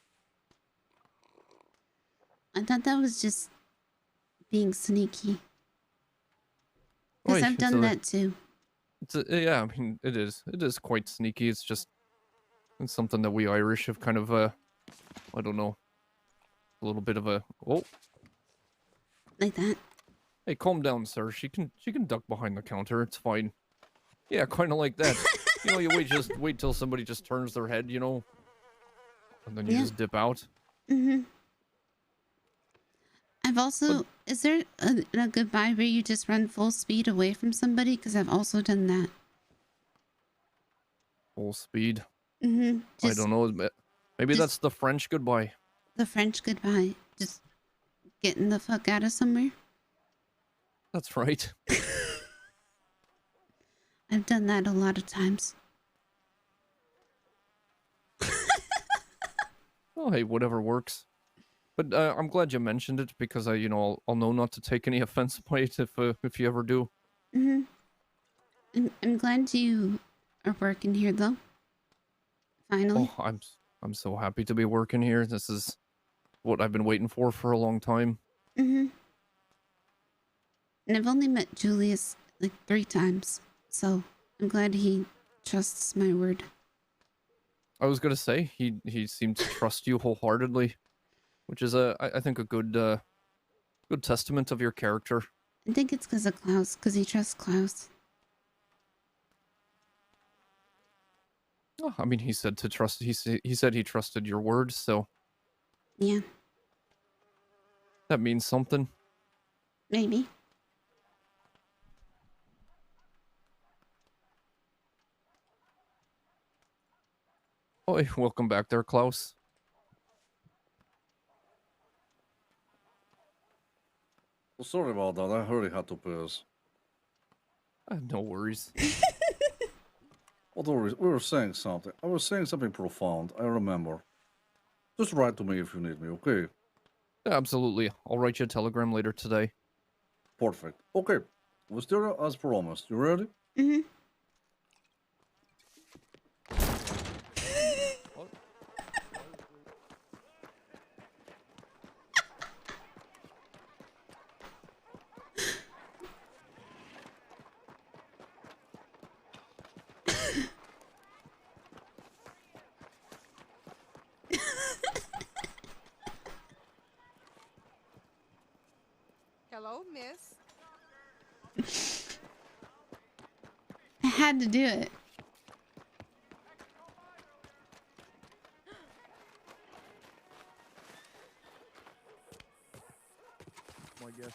I thought that was just being sneaky. Because I've done that too. Yeah, I mean, it is. It is quite sneaky. It's something that we Irish have kind of, I don't know, a little bit of a, oh. Like that? Hey, calm down, sir. She can duck behind the counter. It's fine. Yeah, kind of like that. You know, you wait till somebody just turns their head, you know, and then you just dip out. Mm-hmm. I've also... is there a goodbye where you just run full speed away from somebody? Because I've also done that. Full speed? Mm-hmm. I don't know. Maybe that's the French goodbye. The French goodbye. Just getting the fuck out of somewhere. That's right. I've done that a lot of times. Oh, hey, whatever works. But I'm glad you mentioned it because you know, I'll know not to take any offense by it if you ever do. Mm-hmm. I'm glad you are working here, though. Finally. Oh, I'm so happy to be working here. This is what I've been waiting for a long time. Mm-hmm. And I've only met Julius like 3 times, so I'm glad he trusts my word. I was gonna say he seemed to trust you wholeheartedly, which is I think a good testament of your character. I think it's because of Klaus, because he trusts Klaus. Oh, I mean, he said to trust. He said he trusted your word, so yeah, that means something. Maybe. Oh, hey, welcome back there, Klaus. Well, sorry about that. I heard he had to piss. No worries. Although we were saying something. I was saying something profound. I remember. Just write to me if you need me, okay? Absolutely. I'll write you a telegram later today. Perfect. Okay. Wisteria, as promised. You ready? Mm-hmm. Hello, miss. I had to do it. My guess.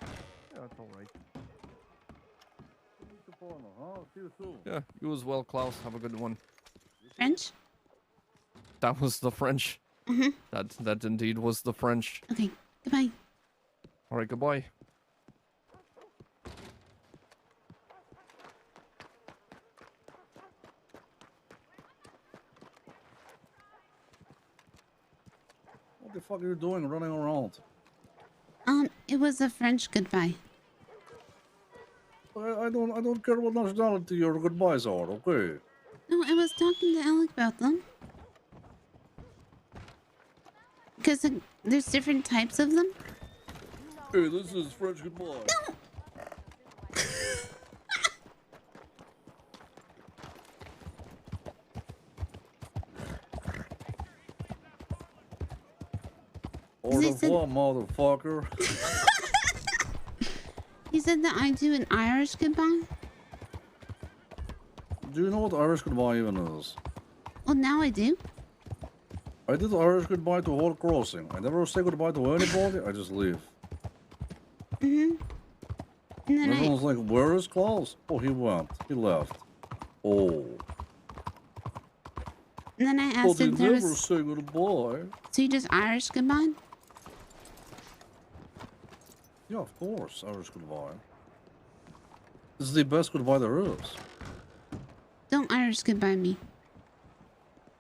Yeah, that's all right. See you soon. Yeah, you as well, Klaus. Have a good one. French? That was the French. Mm-hmm. That indeed was the French. Okay, goodbye. All right, goodbye. What the fuck are you doing running around? It was a French goodbye. I don't care what nationality your goodbyes are, okay? No, I was talking to Alec about them. Because there's different types of them. Hey, this is French goodbye. Au revoir, motherfucker. He said that I do an Irish goodbye? Do you know what Irish goodbye even is? Well, now I do. I did Irish goodbye to whole crossing. I never say goodbye to anybody, I just leave. Mm-hmm. And then Everyone's like, where is Klaus? Oh, he went. He left. Oh. And then I But asked they if there never was... say goodbye. So you just Irish goodbye? Yeah, of course, Irish goodbye. This is the best goodbye there is. Don't Irish goodbye me.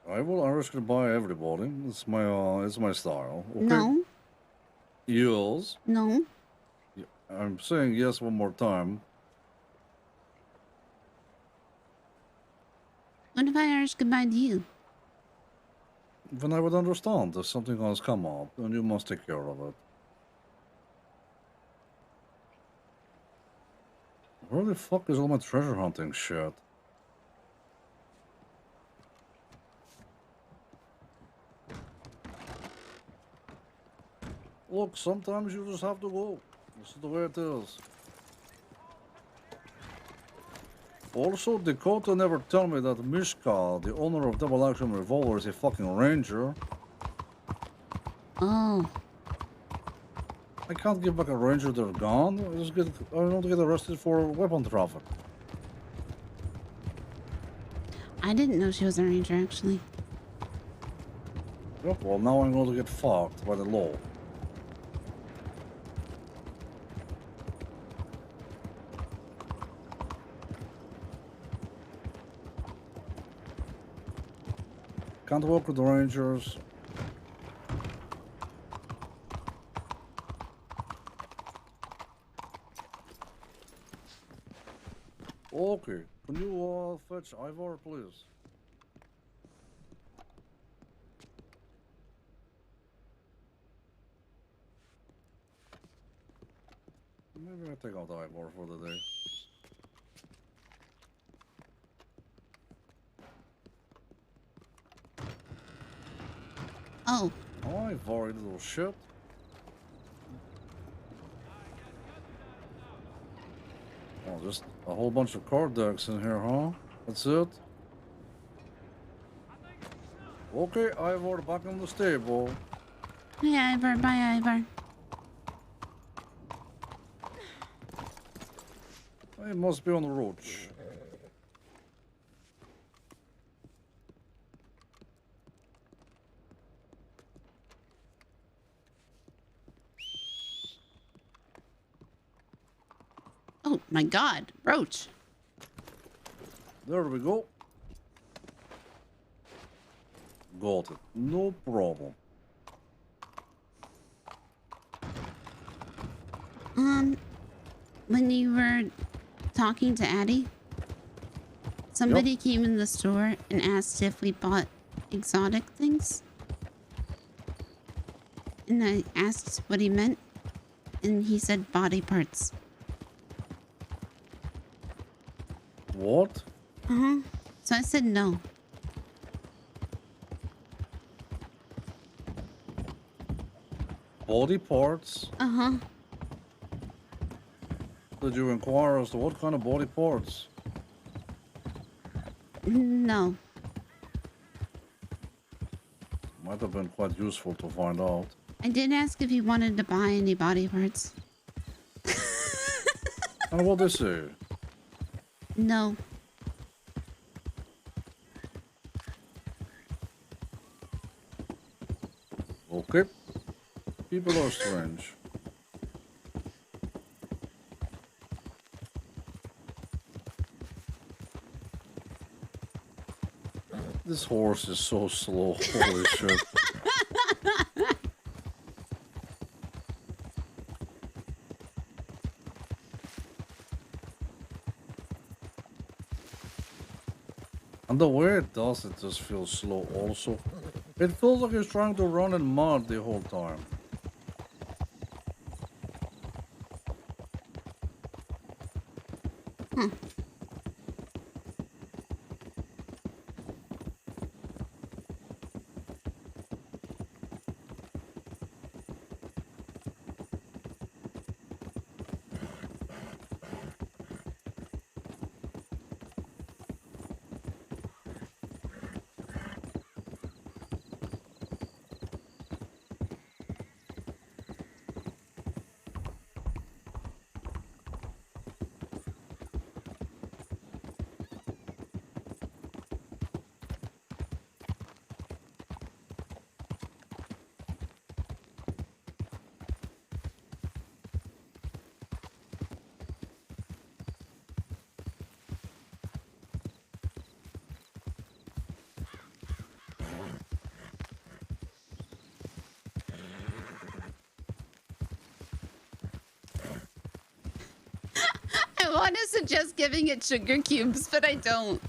I will Irish goodbye everybody. It's my style. Okay? No. Yes. No. I'm saying yes one more time. What if I Irish goodbye to you? Then I would understand if something has come up, and you must take care of it. Where the fuck is all my treasure hunting shit? Look, sometimes you just have to go. This is the way it is. Also, Dakota never told me that Mishka, the owner of Double Action Revolver, is a fucking ranger. Oh. I can't give back a ranger their gun. I don't get arrested for weapon traffic. I didn't know she was a ranger, actually. Yep, well, now I'm going to get fucked by the law. Can't work with the rangers. Okay, can you fetch Ivor, please? Maybe I take out Ivor for the day. Oh. Ivor, you little shit. Oh, just a whole bunch of card decks in here, huh? That's it? Okay, Ivor, back in the stable. Hey, Ivor. Bye, Ivor. He must be on the roach. Oh, my God. Roach. There we go. Got it. No problem. When you were talking to Addie, somebody came in the store and asked if we bought exotic things. And I asked what he meant, and he said body parts. What? Uh-huh. So I said no. Body parts? Uh-huh. Did you inquire as to what kind of body parts? No. Might have been quite useful to find out. I did ask if he wanted to buy any body parts. And what they say? No. Okay. People are strange. This horse is so slow. Holy shit. And the way it does it just feels slow also. It feels like he's trying to run in mud the whole time. Hmm. I want to suggest giving it sugar cubes, but I don't.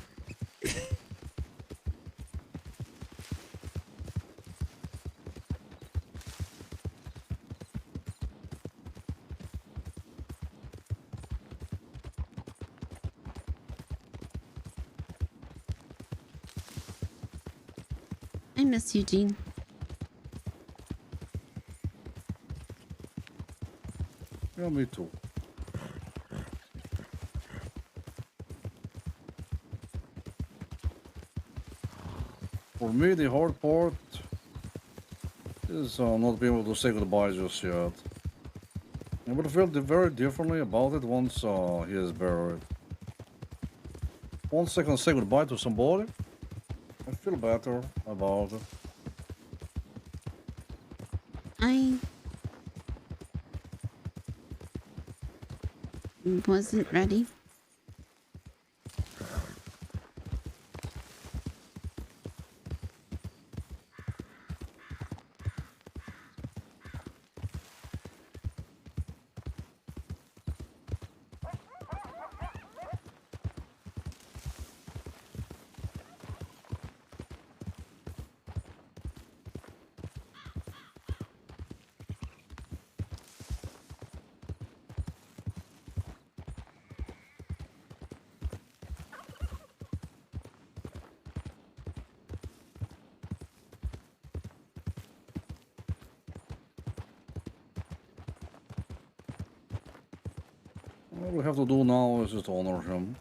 I miss you, Jean. Yeah, me too. For me, the hard part is not being able to say goodbye just yet. I will feel very differently about it once he is buried. Once I can say goodbye to somebody, I feel better about it. I wasn't ready. All we have to do now is just honor him.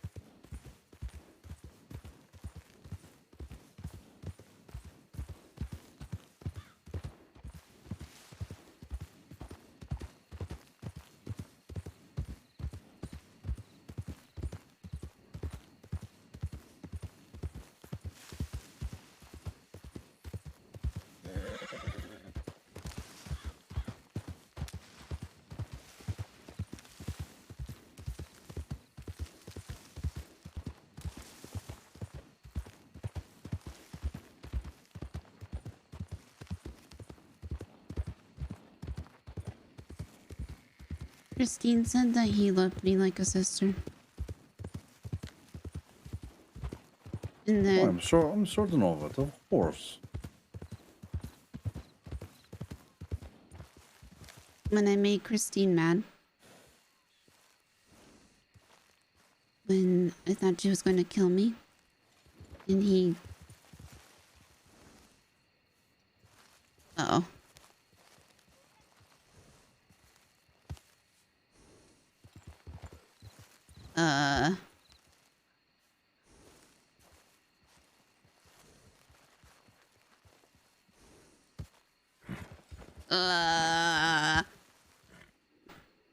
Christine said that he loved me like a sister. And then I'm certain of it, of course. when I made Christine mad, when I thought she was going to kill me, and he... Uh-oh.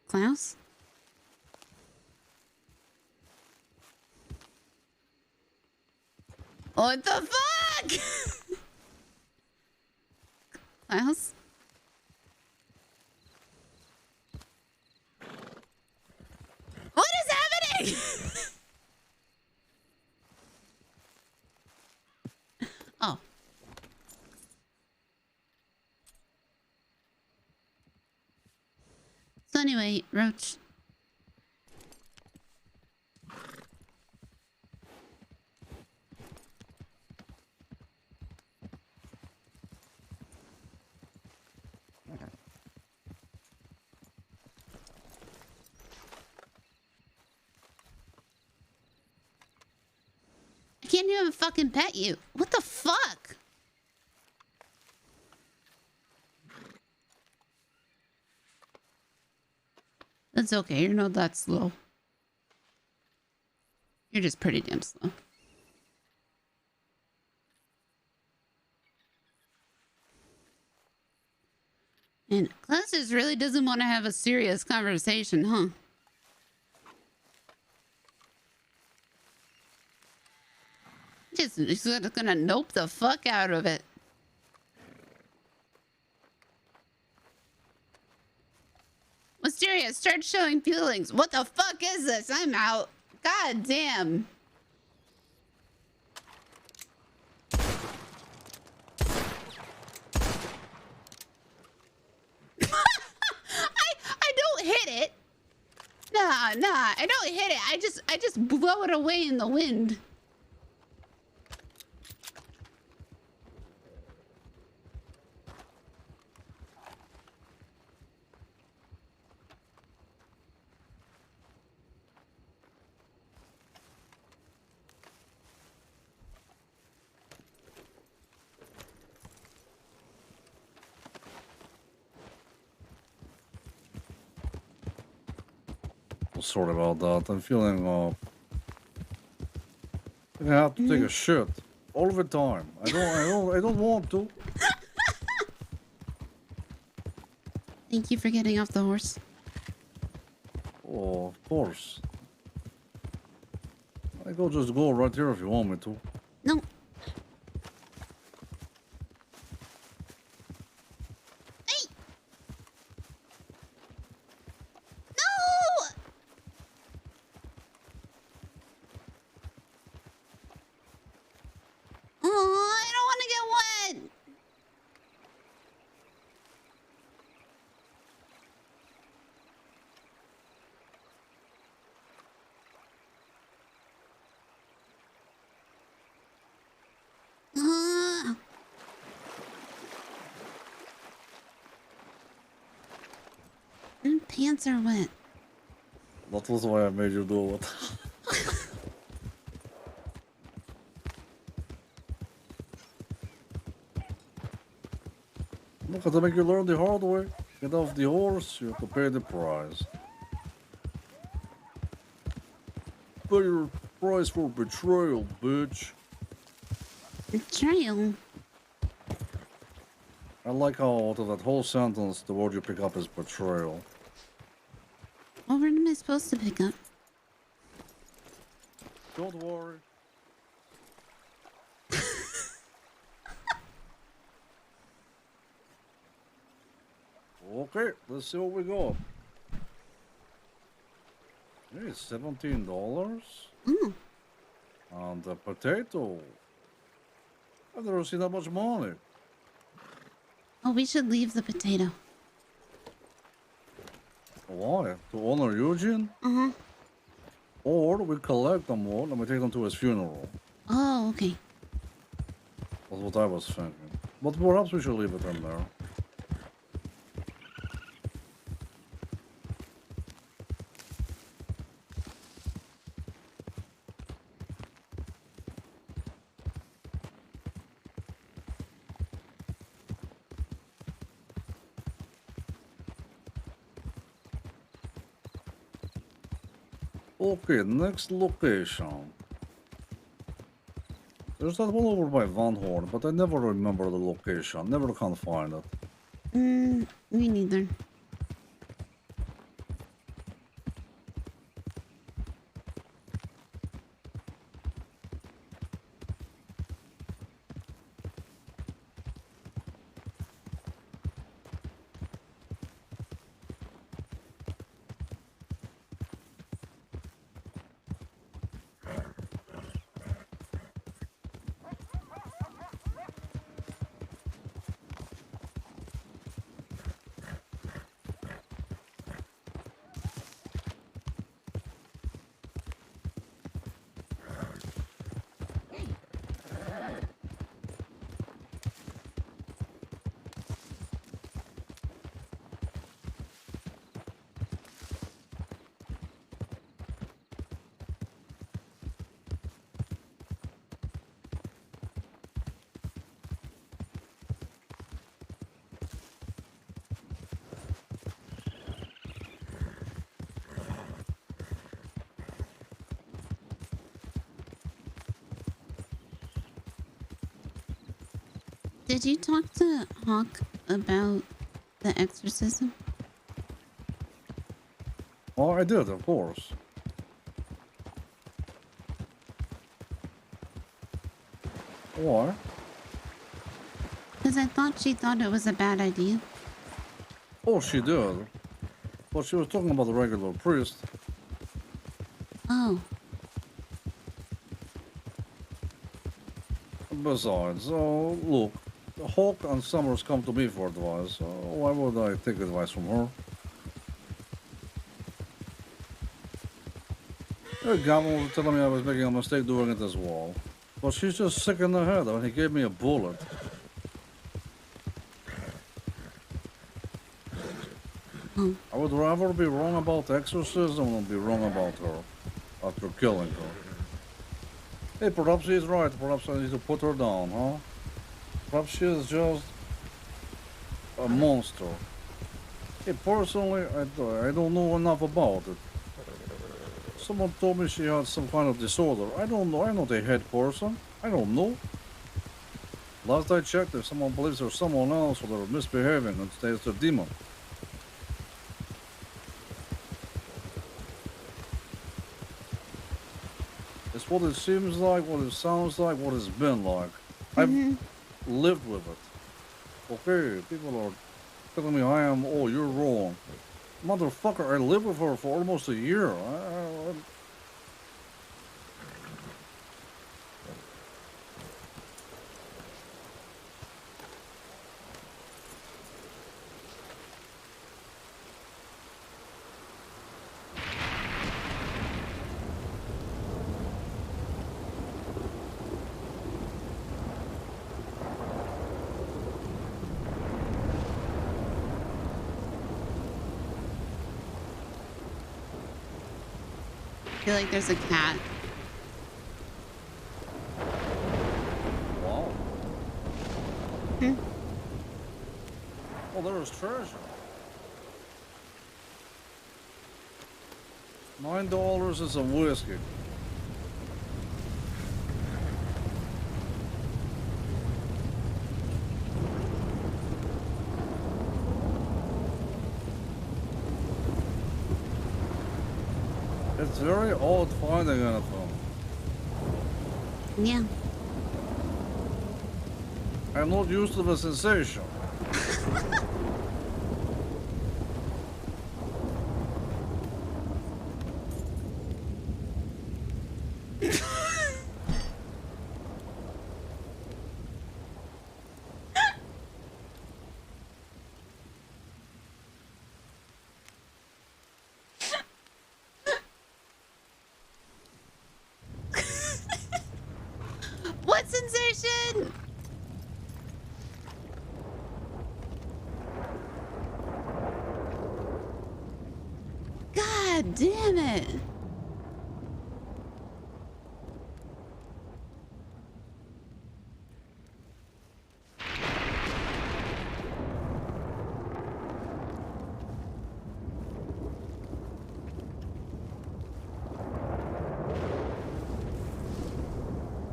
Klaus? What the fuck? Klaus? What is happening? Oh. So anyway, Roach. can't even fucking pet you. What the fuck? That's okay. You're not that slow. You're just pretty damn slow. And Classes really doesn't want to have a serious conversation, huh? He's gonna nope the fuck out of it. Wisteria, start showing feelings. What the fuck is this? I'm out. God damn. I don't hit it. Nah, I don't hit it. I just blow it away in the wind. Sorry about that. I'm feeling I have to take a shit all the time. I don't want to. Thank you for getting off the horse. Oh, of course. I go just go right here if you want me to. No. Hey. No. Oh, I don't want to get wet. My pants are wet. That was why I made you do it. Look, I have to make you learn the hard way. Get off the horse, you have to pay the price. Pay your price for betrayal, bitch. Betrayal? I like how out of that whole sentence, the word you pick up is betrayal. What word am I supposed to pick up? Don't worry. Okay, let's see what we got. Hey, $17. And a potato. I've never seen that much money. Oh, we should leave the potato. Why? To honor Eugene? Uh-huh. Or we collect them all and we take them to his funeral. Oh, okay. That's what I was thinking. But perhaps we should leave it in there. Okay, next location. There's that one over by Van Horn, but I never remember the location. Never can find it. Me neither. Did you talk to Hawk about the exorcism? Oh, I did, of course. Why? Because I thought she thought it was a bad idea. Oh, she did. But she was talking about the regular priest. Oh. Besides, look, Hawk and Summers come to me for advice. Why would I take advice from her? Gavin was telling me I was making a mistake doing it as well. But she's just sick in the head, and he gave me a bullet. I would rather be wrong about the exorcism than be wrong about her after killing her. Hey, perhaps he's right. Perhaps I need to put her down, huh? Perhaps she is just a monster. Hey, personally, I don't know enough about it. Someone told me she had some kind of disorder. I don't know. I'm not a head person. I don't know. Last I checked, if someone believes there's someone else or they're misbehaving, it's a demon. It's what it seems like, what it sounds like, what it's been like. I've lived with it. Okay, people are telling me I am, oh, you're wrong. Motherfucker, I lived with her for almost a year. I feel like there's a cat. Wow. Hmm. Oh, there is treasure. $9 is a whiskey. It's very odd finding anything. Yeah. I'm not used to the sensation. What sensation? God damn it.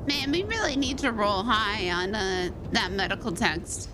Man, we really need to roll high on that medical text.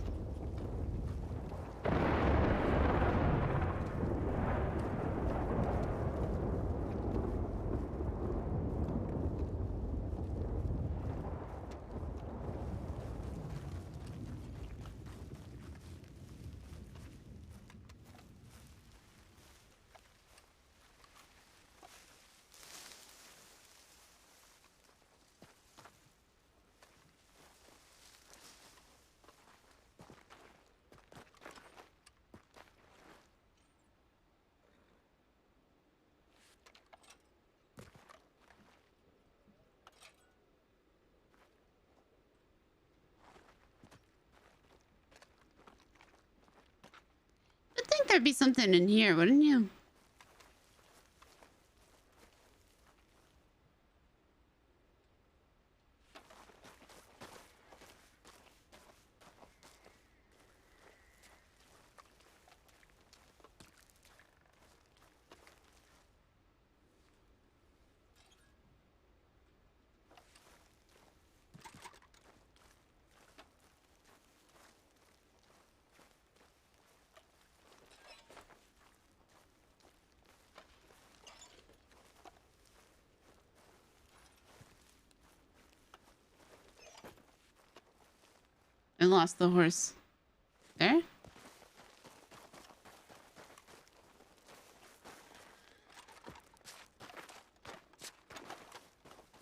I think there'd be something in here, wouldn't you? I lost the horse. There?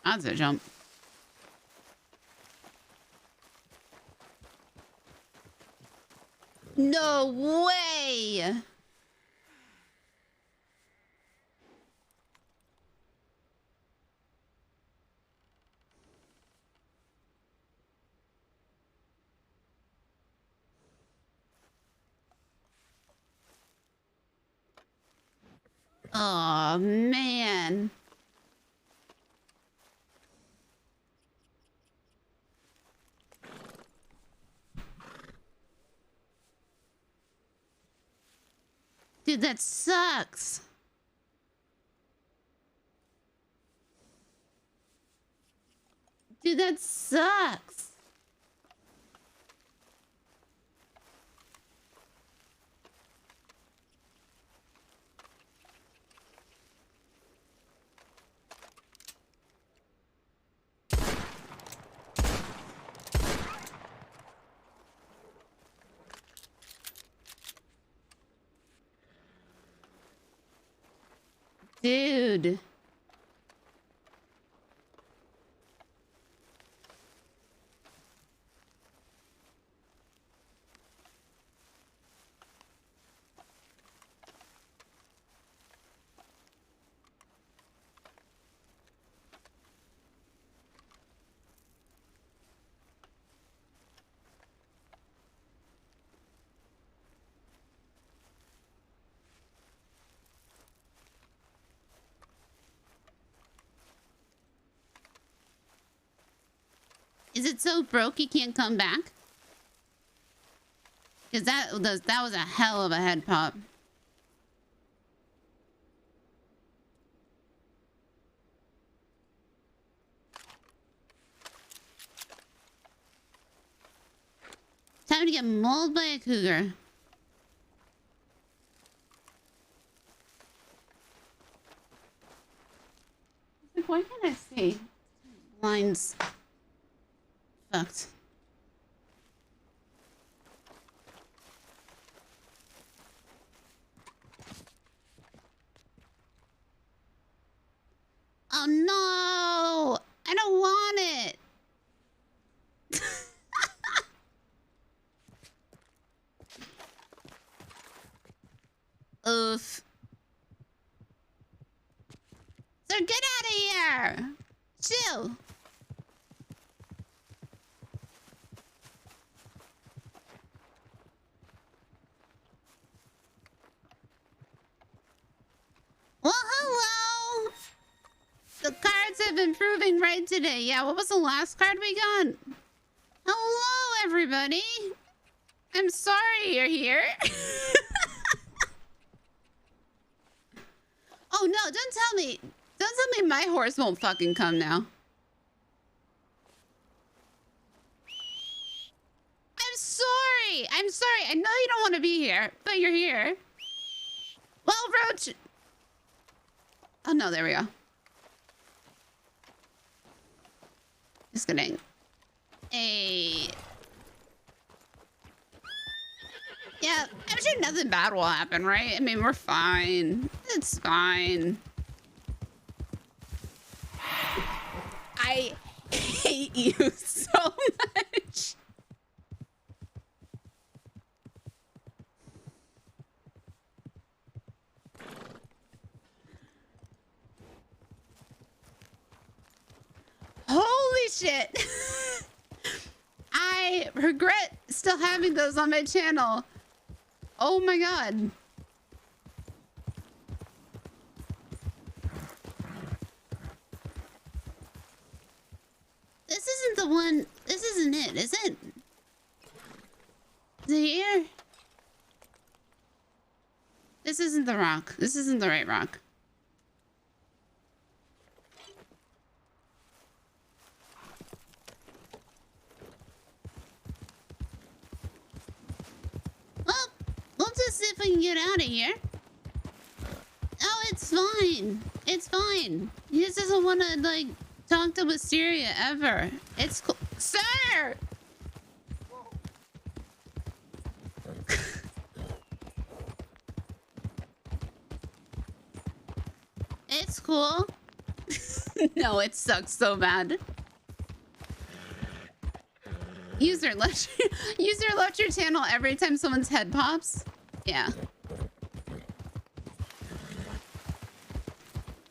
That's a jump. No way! Oh, man. Dude, that sucks. Dude, that sucks. Dude. Is it so broke he can't come back? Because that was a hell of a head pop. Time to get mauled by a cougar. Like, why can't I see? Blinds. Fucked. Oh no! I don't want it! Oof. So get out of here! Chill! Well, hello! The cards have been proving right today. Yeah, what was the last card we got? Hello, everybody! I'm sorry you're here. Oh no, don't tell me my horse won't fucking come now. I'm sorry. I know you don't want to be here, but you're here. Well, Roach. Oh no, there we go. Just kidding. Hey. Yeah, I'm sure nothing bad will happen, right? I mean, we're fine. It's fine. I hate you so much. Holy shit. I regret still having those on my channel. Oh my god. This isn't the one. This isn't it, is it? Is it here? This isn't the rock. This isn't the right rock. Well, we'll just see if we can get out of here. Oh, it's fine. It's fine. He just doesn't want to, like, talk to Wisteria ever. It's cool. Sir! It's cool. No, it sucks so bad. User left your channel every time someone's head pops. Yeah.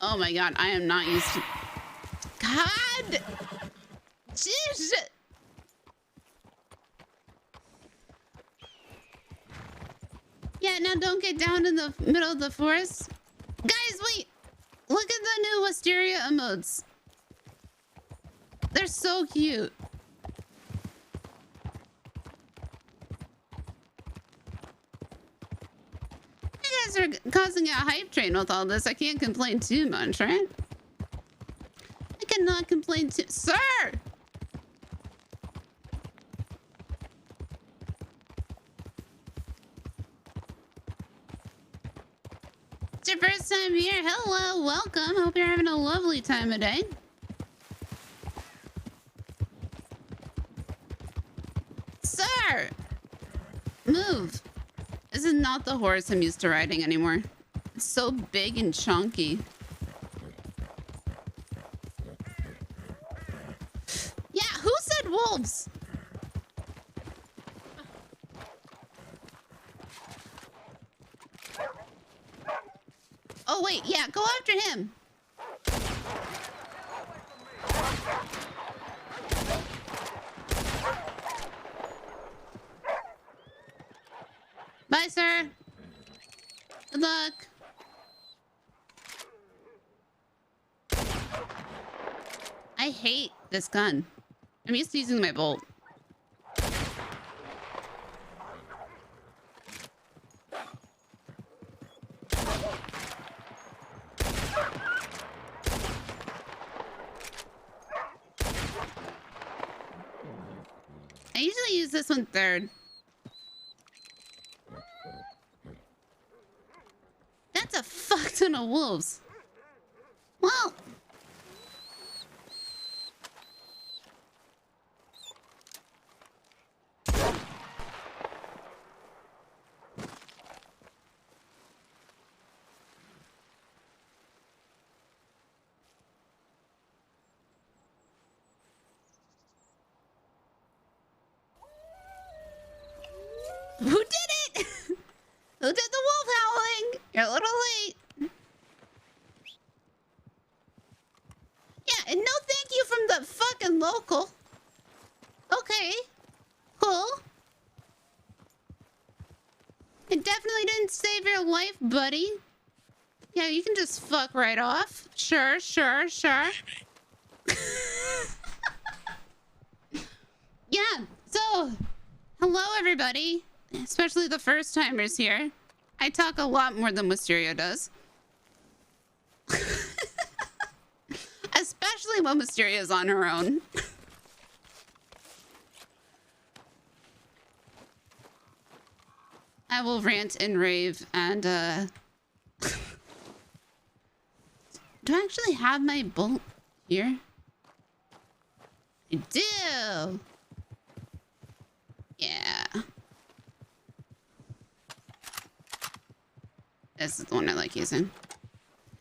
Oh my god, I am not used to... God! Jeez! Yeah, now don't get down in the middle of the forest. Guys, wait! Look at the new Wisteria emotes. They're so cute. You guys are causing a hype train with all this. I can't complain too much, right? I cannot complain too... Sir! It's your first time here. Hello, welcome. Hope you're having a lovely time today. Sir! Move. This is not the horse I'm used to riding anymore. It's so big and chunky. Yeah, who said wolves? Oh, wait, yeah, go after him. Bye, sir. Good luck. I hate this gun. I'm used to using my bolt. I usually use this one third. That's a fuck ton of wolves. Well. Who did it? Who did the wolf howling? You're a little late. Yeah, and no thank you from the fucking local. Okay. Cool. It definitely didn't save your life, buddy. Yeah, you can just fuck right off. Sure, sure, sure. Yeah, so, hello everybody. Especially the first timers here. I talk a lot more than Wisteria does. Especially when Wisteria is on her own. I will rant and rave and do I actually have my bolt here? I do. Yeah. This is the one I like using.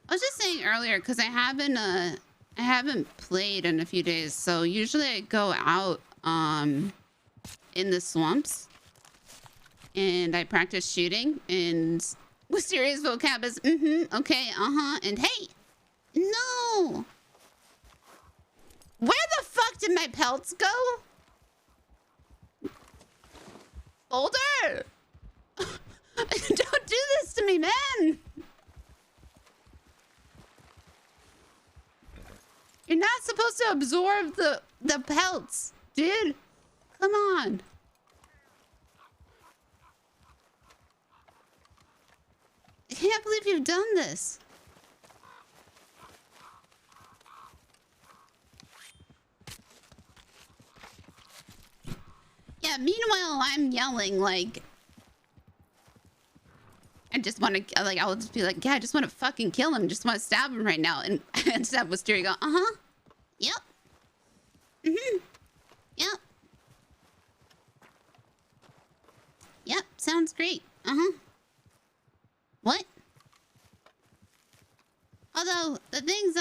I was just saying earlier because I haven't played in a few days, so usually I go out in the swamps and I practice shooting, and Wisteria's vocab is okay, and hey, no, where the fuck did my pelts go? Boulder! Don't do this to me, man! You're not supposed to absorb the pelts, dude. Come on. I can't believe you've done this. Yeah, meanwhile, I'm yelling like... I just want to, like, I'll just be like, yeah, I just want to fucking kill him. Just want to stab him right now. And just have Wisteria go, yep. Yep. Yep, sounds great. What? Although the things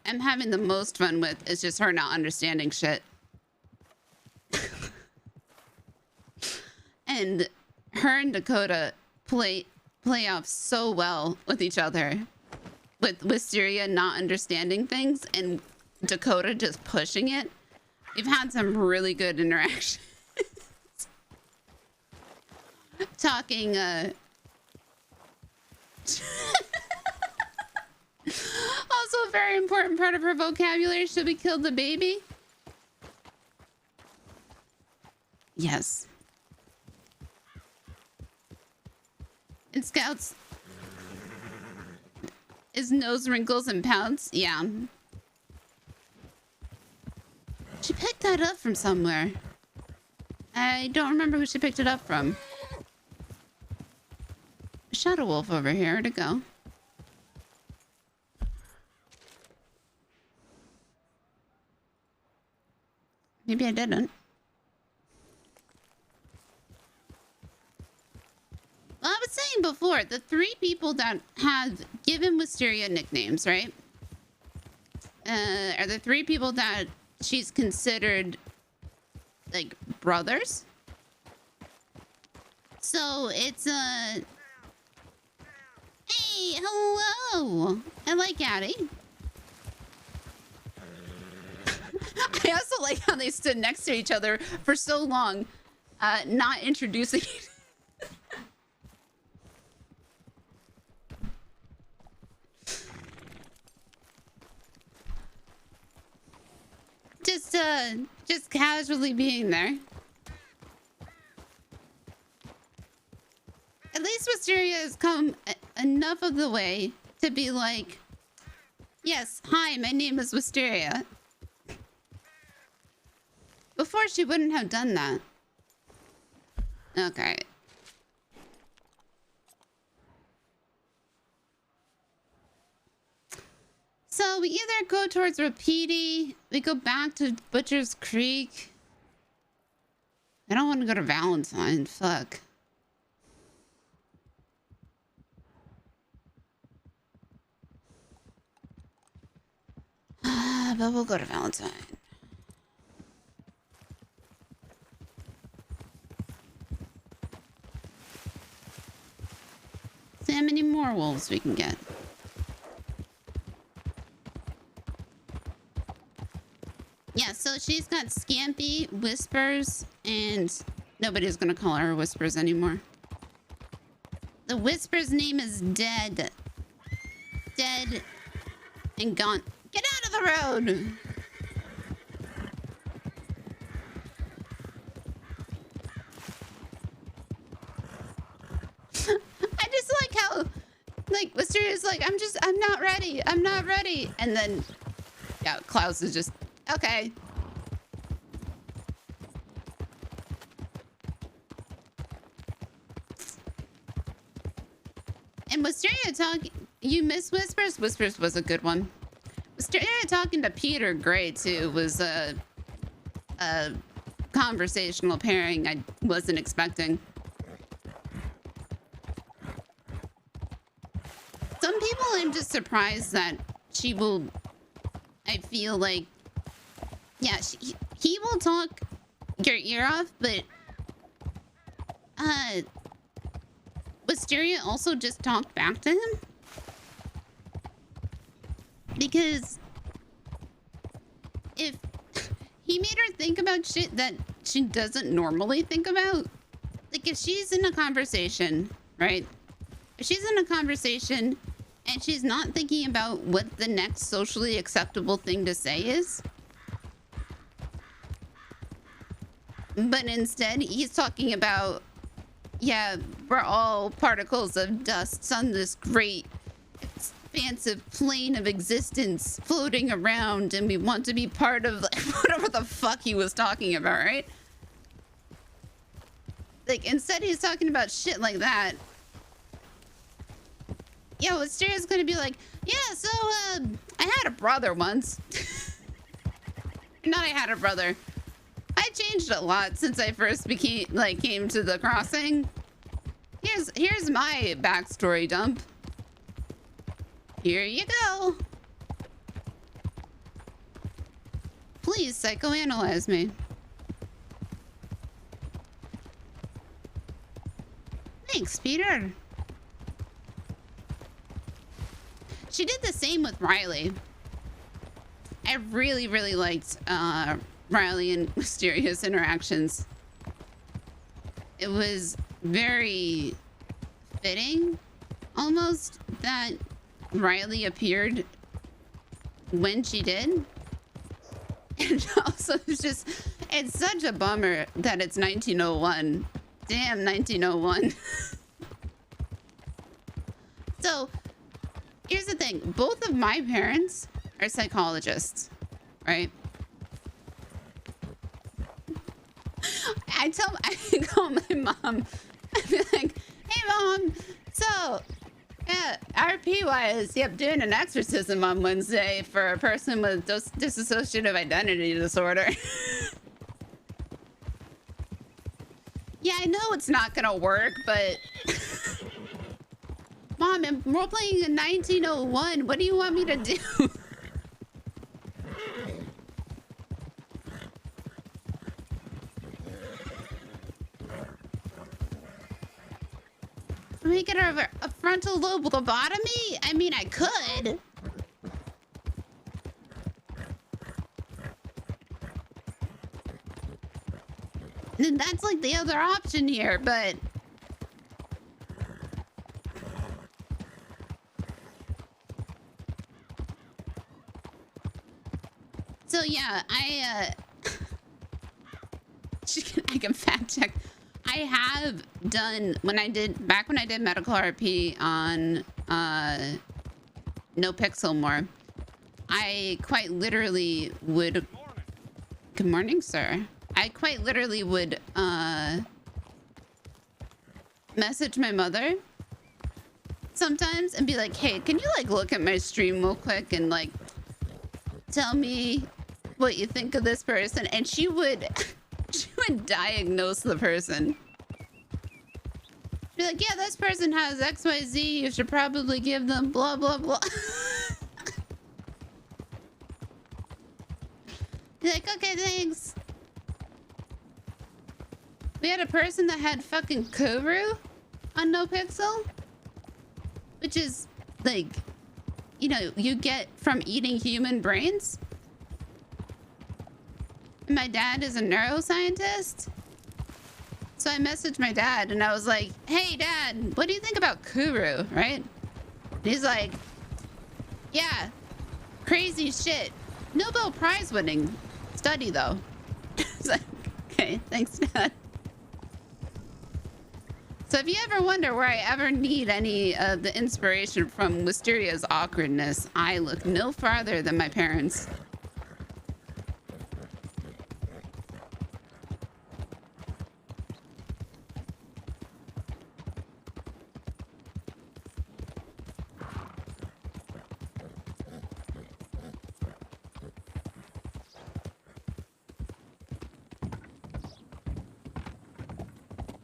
I'm having the most fun with is just her not understanding shit. And her and Dakota play off so well with each other. With Wisteria not understanding things and Dakota just pushing it. We've had some really good interactions. Talking also a very important part of her vocabulary. Should we kill the baby? Yes. And Scouts is nose wrinkles and pouts. Yeah. She picked that up from somewhere. I don't remember who she picked it up from. Shadow Wolf over here to go. Maybe I didn't. Well, I was saying before, the 3 people that have given Wisteria nicknames, right? Are the 3 people that she's considered, like, brothers? So, it's, Hey, hello! I like Addie. I also like how they stood next to each other for so long, not introducing. Just casually being there. At least Wisteria has come enough of the way to be like, yes, hi, my name is Wisteria. Before, she wouldn't have done that. Okay. So we either go towards Rapidi, we go back to Butcher's Creek. I don't want to go to Valentine, fuck. But we'll go to Valentine. See how many more wolves we can get. Yeah, so she's got Scampy, Whispers, and nobody's gonna call her Whispers anymore. The Whispers name is Dead. Dead and gone. Get out of the road! I just like how, like, Wisteria's like, I'm not ready. I'm not ready. And then, yeah, Klaus is just, okay. And Wisteria talking, you miss Whispers? Whispers was a good one. Wisteria talking to Peter Gray too was a conversational pairing I wasn't expecting. Some people I'm just surprised that she will, I feel like, yeah, he will talk your ear off, but Wisteria also just talked back to him. Because if he made her think about shit that she doesn't normally think about, like if she's in a conversation, right? If she's in a conversation and she's not thinking about what the next socially acceptable thing to say is, but instead he's talking about, yeah, we're all particles of dust on this great expansive plane of existence floating around, and we want to be part of, like, whatever the fuck he was talking about, right? Like, instead he's talking about shit like that. Yeah, Wisteria's gonna be like, yeah, so, I had a brother once. Not I had a brother. I changed a lot since I first came to the crossing. Here's my backstory dump. Here you go. Please psychoanalyze me. Thanks, Peter. She did the same with Riley. I really, really liked Riley and Wisteria's interactions. It was very fitting, almost, that Riley appeared when she did. And also, it's such a bummer that it's 1901. Damn, 1901. So, here's the thing. Both of my parents are psychologists, right? I call my mom. I be like, hey, Mom. So, yeah, RP wise, yep, doing an exorcism on Wednesday for a person with dissociative identity disorder. Yeah, I know it's not gonna work, but Mom, I'm role-playing in 1901. What do you want me to do? Make it a frontal lobe lobotomy? I mean, I could. And that's like the other option here, but so yeah, I can fact check. I have done back when I did medical RP on No Pixel More. I quite literally would. Good morning, sir. I quite literally would message my mother sometimes and be like, hey, can you like look at my stream real quick and like tell me what you think of this person? And she would diagnose the person. Be like, yeah, this person has XYZ. You should probably give them blah, blah, blah. Be like, okay, thanks. We had a person that had fucking Kuru on No Pixel, which is like, you know, you get from eating human brains. And my dad is a neuroscientist. So I messaged my dad and I was like, hey, Dad, what do you think about Kuru, right? And he's like, yeah, crazy shit. Nobel Prize winning study, though. It's like, okay, thanks, Dad. So if you ever wonder where I ever need any of the inspiration from Wisteria's awkwardness, I look no farther than my parents.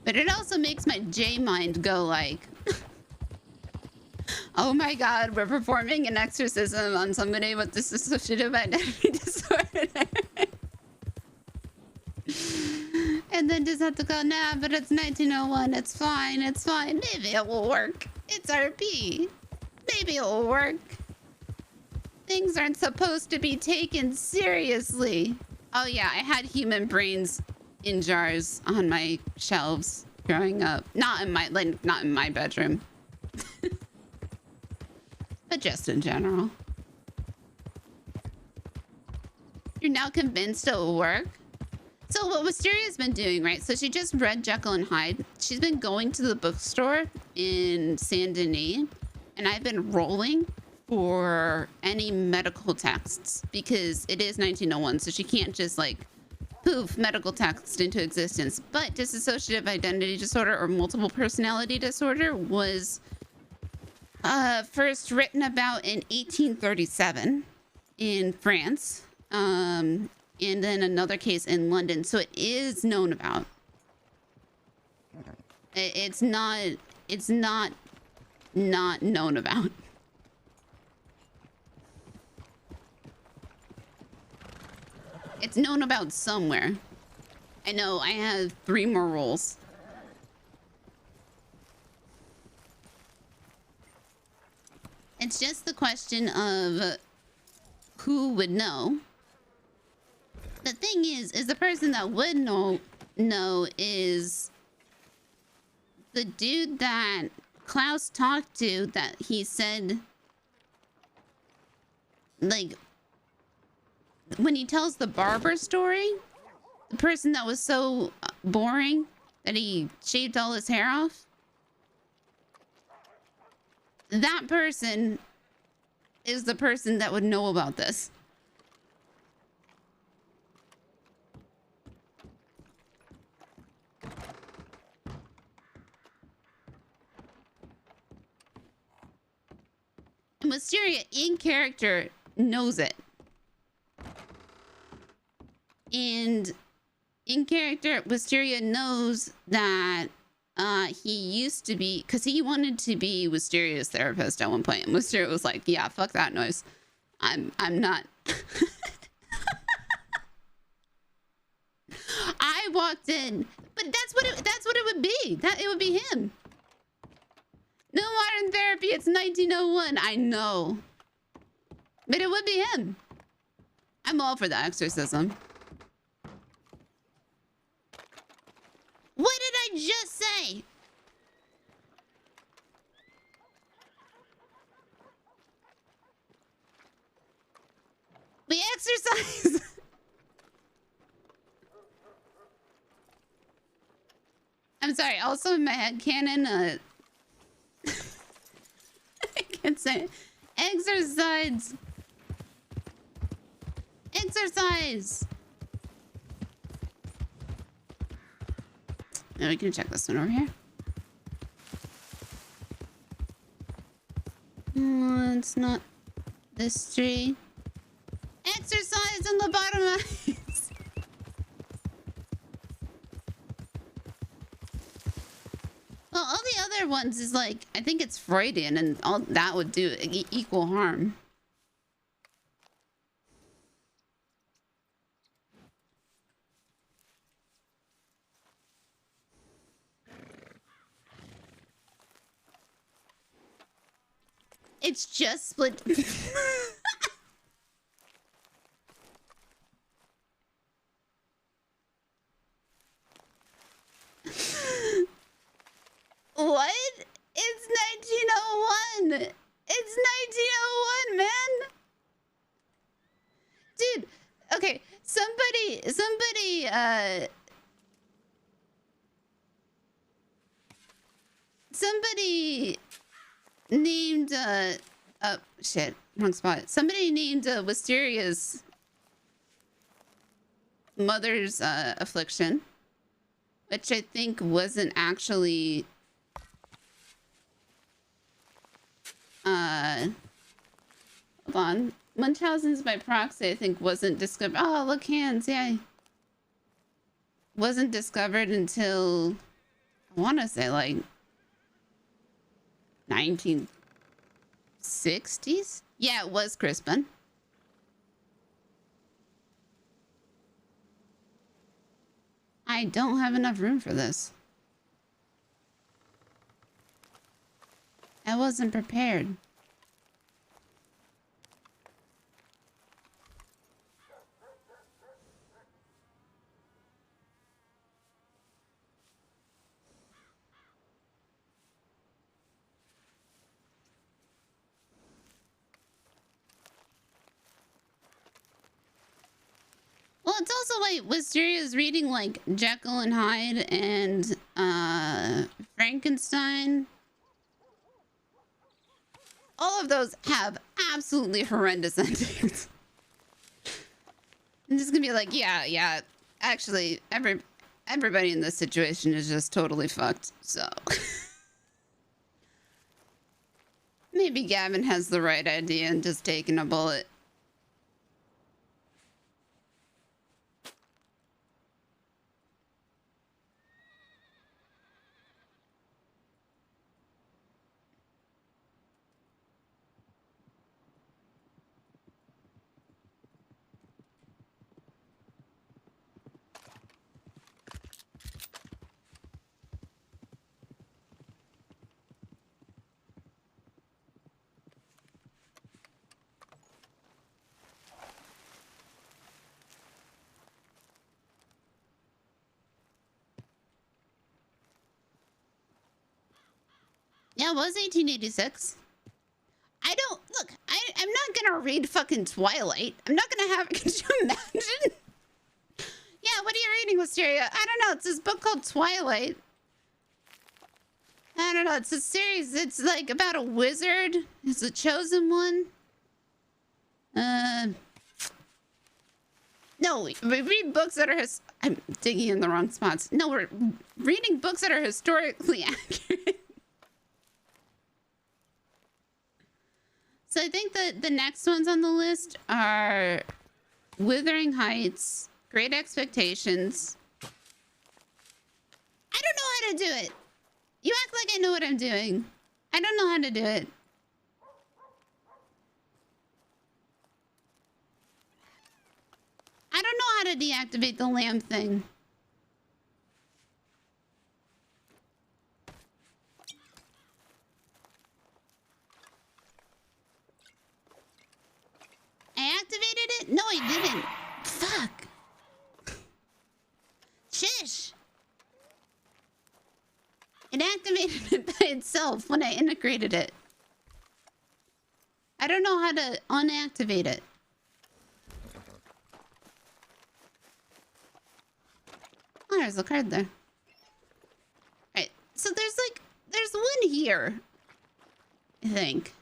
But it also makes my J mind go like, oh my God, we're performing an exorcism on somebody with dissociative identity disorder. And then just have to go, nah, but it's 1901. It's fine. It's fine. Maybe it will work. It's RP. Maybe it will work. Things aren't supposed to be taken seriously. Oh yeah, I had human brains in jars on my shelves growing up. Not in my bedroom. But just in general. You're now convinced it will work? So what Wisteria's been doing, right? So she just read Jekyll and Hyde. She's been going to the bookstore in Saint Denis, and I've been rolling for any medical texts because it is 1901, so she can't just like poof medical text into existence. But dissociative identity disorder or multiple personality disorder was first written about in 1837 in France, and then another case in London. So it is known about. It's not known about. It's known about somewhere. I know I have 3 more rolls. It's just the question of who would know. The thing is the person that would know is the dude that Klaus talked to, that he said, like, when he tells the barber story, the person that was so boring that he shaved all his hair off, that person is the person that would know about this. Wisteria in character knows it. And in character, Wisteria knows that he used to be, because he wanted to be Wisteria's therapist at one point. And Wisteria was like, yeah, fuck that noise. I'm not. I walked in, but that's what it would be. That it would be him. No modern therapy, it's 1901. I know. But it would be him. I'm all for the exorcism. What did I just say? We exercise. I'm sorry. Also in my head canon, I can't say it. Exercise. Exercise. Now we can check this one over here. It's not this tree. Exercise and lobotomize. Well, all the other ones is like, I think it's Freudian, and all that would do equal harm. It's just split. What? It's 1901. It's 1901, man. Dude, okay. Somebody named oh shit, wrong spot. Somebody named Wisteria's mother's affliction, which I think wasn't actually hold on. Munchausen's by proxy, I think, wasn't discovered. Oh, look, hands, yeah. Wasn't discovered until, I want to say, like 1960s. Yeah, it was Crispin. I don't have enough room for this. I wasn't prepared. Well, it's also like Wisteria's reading like Jekyll and Hyde and Frankenstein. All of those have absolutely horrendous endings. I'm just gonna be like, yeah. Actually, everybody in this situation is just totally fucked. So maybe Gavin has the right idea and just taking a bullet. Yeah, it was 1886. I don't look. I'm not gonna read fucking Twilight. I'm not gonna have. Could you imagine? Yeah, what are you reading, Wisteria? I don't know. It's this book called Twilight. I don't know. It's a series. It's like about a wizard. It's the chosen one. No, we read books that are I'm digging in the wrong spots. No, we're reading books that are historically accurate. So I think that the next ones on the list are Wuthering Heights, Great Expectations. I don't know how to do it. You act like I know what I'm doing. I don't know how to do it. I don't know how to deactivate the lamp thing. I activated it? No, I didn't. Fuck. Shish. It activated it by itself when I integrated it. I don't know how to unactivate it. Oh, there's a card there. Alright, so there's one here, I think.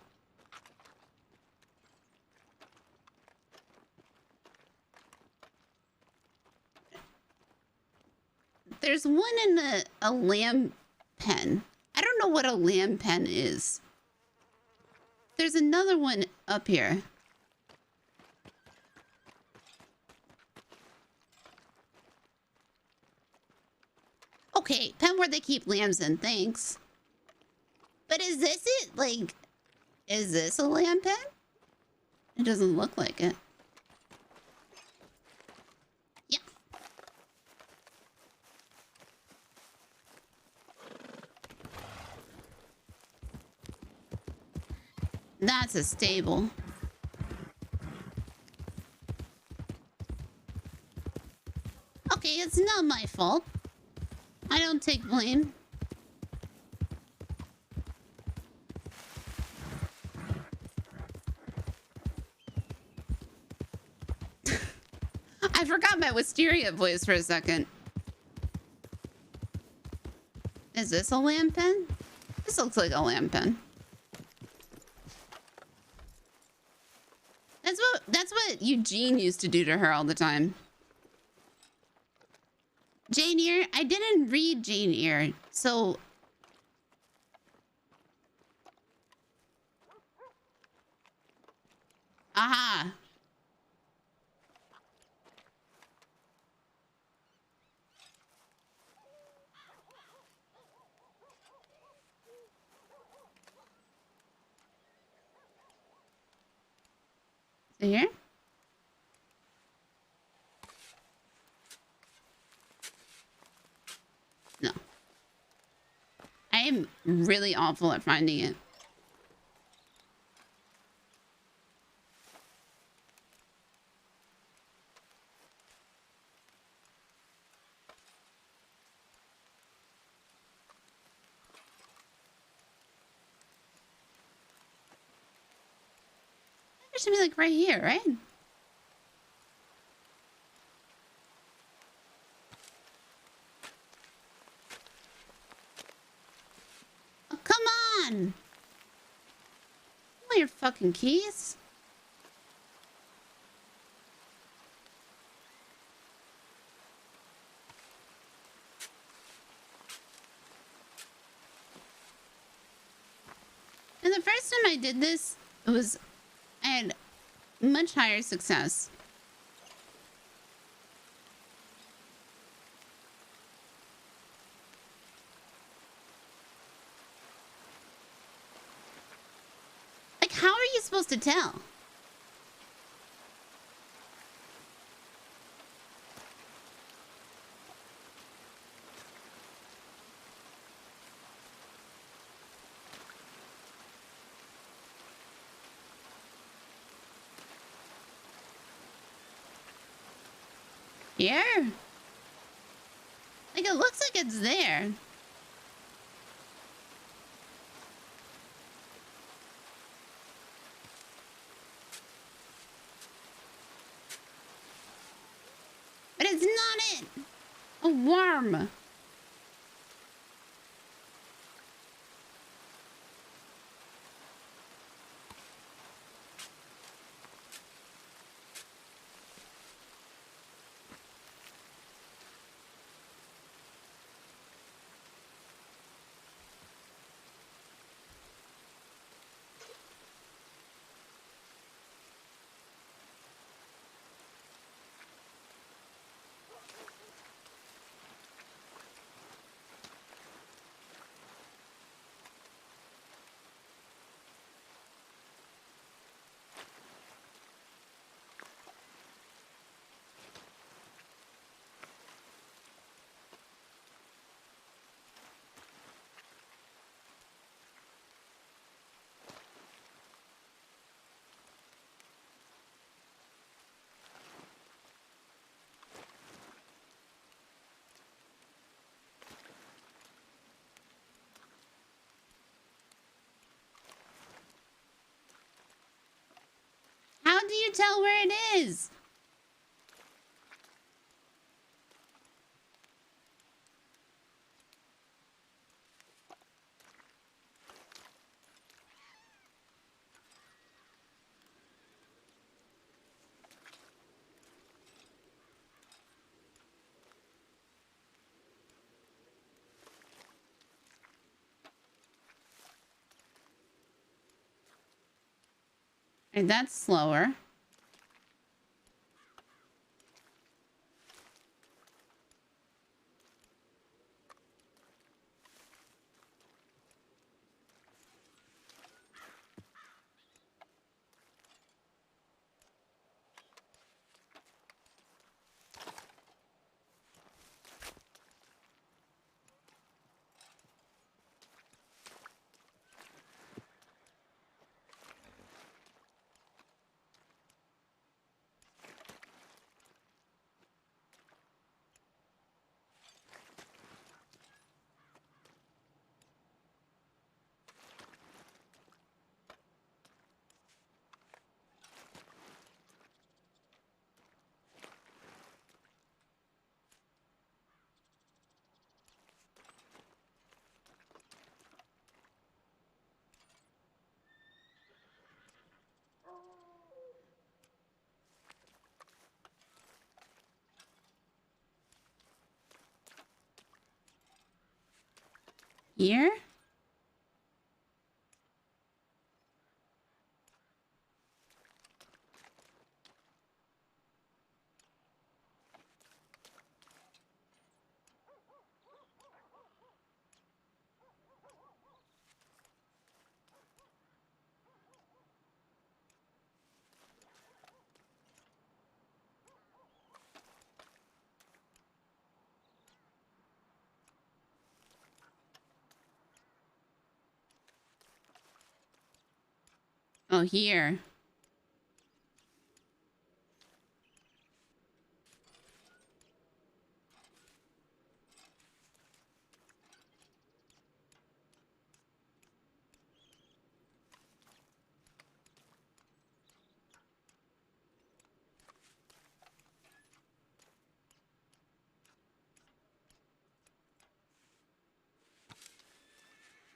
There's one in a lamb pen. I don't know what a lamb pen is. There's another one up here. Okay, pen where they keep lambs in, thanks. But is this it? Like, is this a lamb pen? It doesn't look like it. Yeah. That's a stable. Okay, it's not my fault. I don't take blame. I forgot my Wisteria voice for a second. Is this a lamp pen? This looks like a lamp pen. That's what Eugene used to do to her all the time. Jane Eyre? I didn't read Jane Eyre, so... Aha! So here? No. I am really awful at finding it. It should be like right here, right? Oh, come on! All your fucking keys. And the first time I did this, I had much higher success. Like, how are you supposed to tell? Here? Like, it looks like it's there. A worm. How do you tell where it is? And that's slower. Here? Oh, here.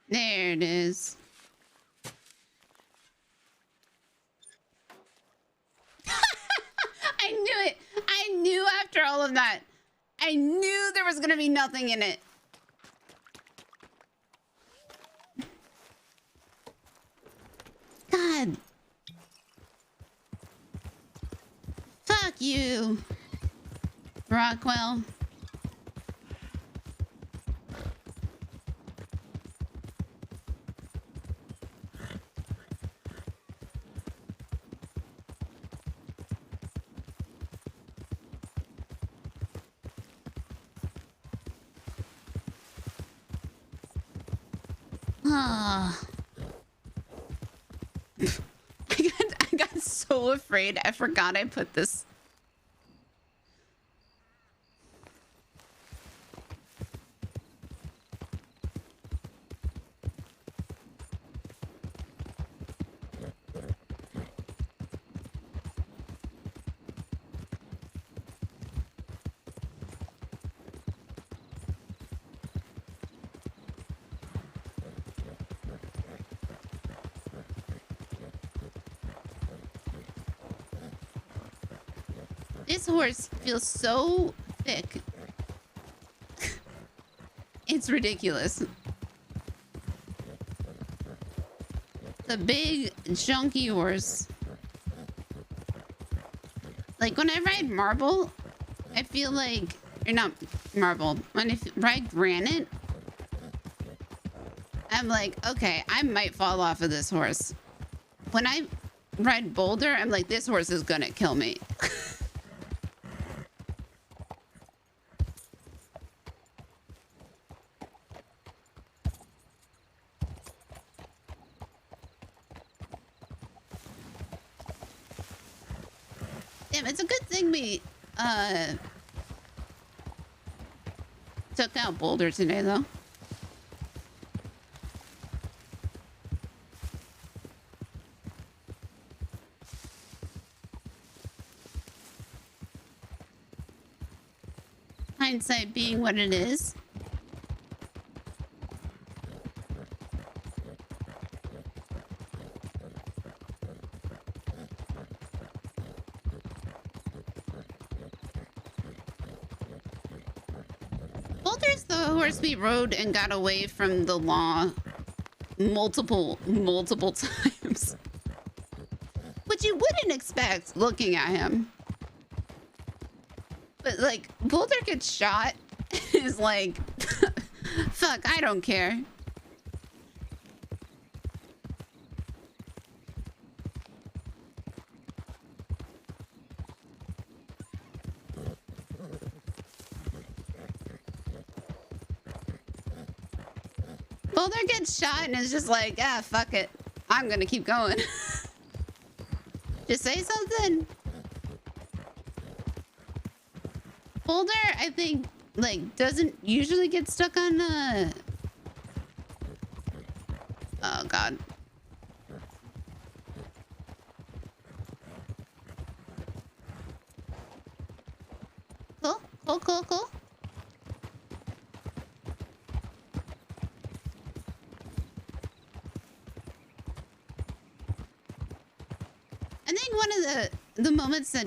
There it is. I knew it. I knew after all of that. I knew there was going to be nothing in it. God. Fuck you, Rockwell. Ah. I got so afraid. I forgot I put this. This horse feels so thick. It's ridiculous. The big, chunky horse. Like, when I ride marble, I feel like... Or not marble. When I ride granite, I'm like, okay, I might fall off of this horse. When I ride boulder, I'm like, this horse is gonna kill me. Damn, it's a good thing we took out boulder today, though. Hindsight being what it is. Boulder's the horse we rode and got away from the law multiple times. Which you wouldn't expect looking at him. But like, Boulder gets shot is like, fuck, I don't care. Boulder gets shot and is just like, ah, fuck it. I'm gonna keep going. Just say something. Boulder, I think, like, doesn't usually get stuck on, oh, God. Cool. I think one of the moments that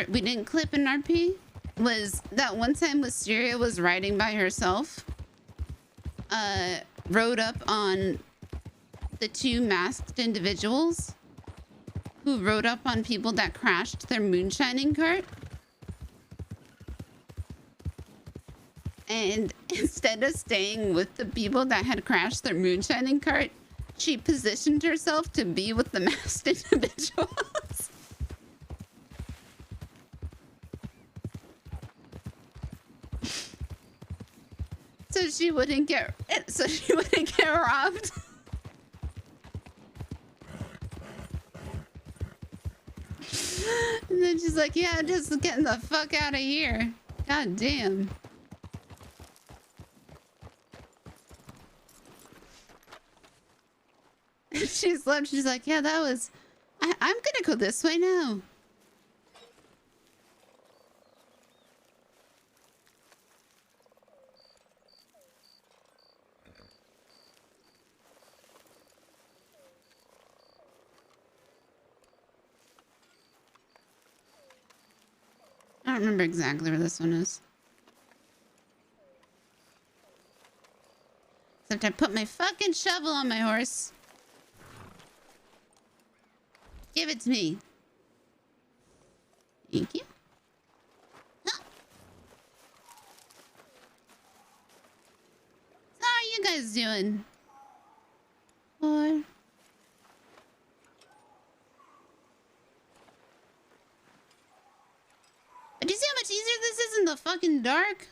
we didn't clip in RP was that one time Wisteria was riding by herself, rode up on the two masked individuals who rode up on people that crashed their moonshining cart. And instead of staying with the people that had crashed their moonshining cart, she positioned herself to be with the masked individuals. So she wouldn't get robbed. And then she's like, yeah, just getting the fuck out of here. God damn. She slept. She's like, yeah, that was... I'm gonna go this way now. I don't remember exactly where this one is. Except I put my fucking shovel on my horse. Give it to me. Thank you. Huh. So how are you guys doing? Or... Do you see how much easier this is in the fucking dark?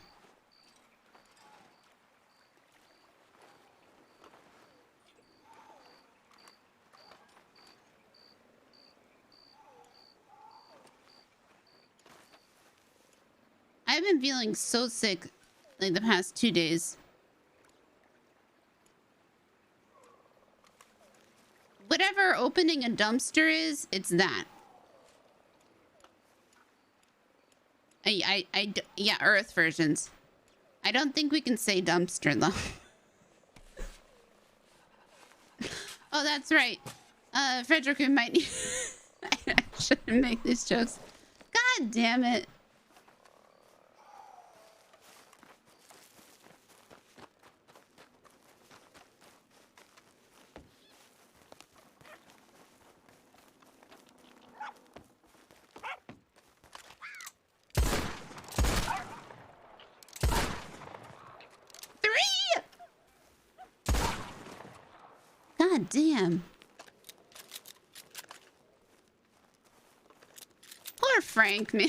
I've been feeling so sick like the past 2 days. Whatever opening a dumpster is, it's that. Yeah, Earth versions. I don't think we can say dumpster though. Oh, that's right. Frederick, we might need... I shouldn't make these jokes. God God damn it. God damn. Poor Frank, man.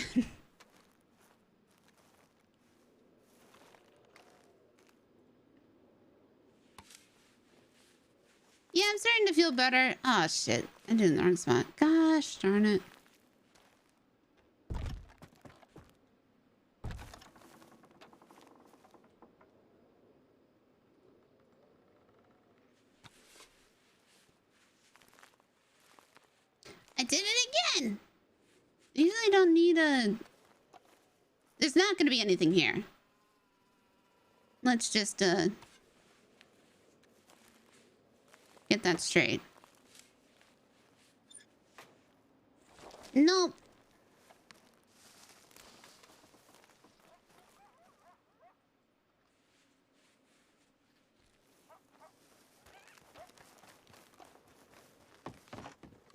Yeah, I'm starting to feel better. Oh, shit. I did it in the wrong spot. Gosh darn it. I did it again. I usually don't need a... There's not going to be anything here. Let's just, get that straight. Nope.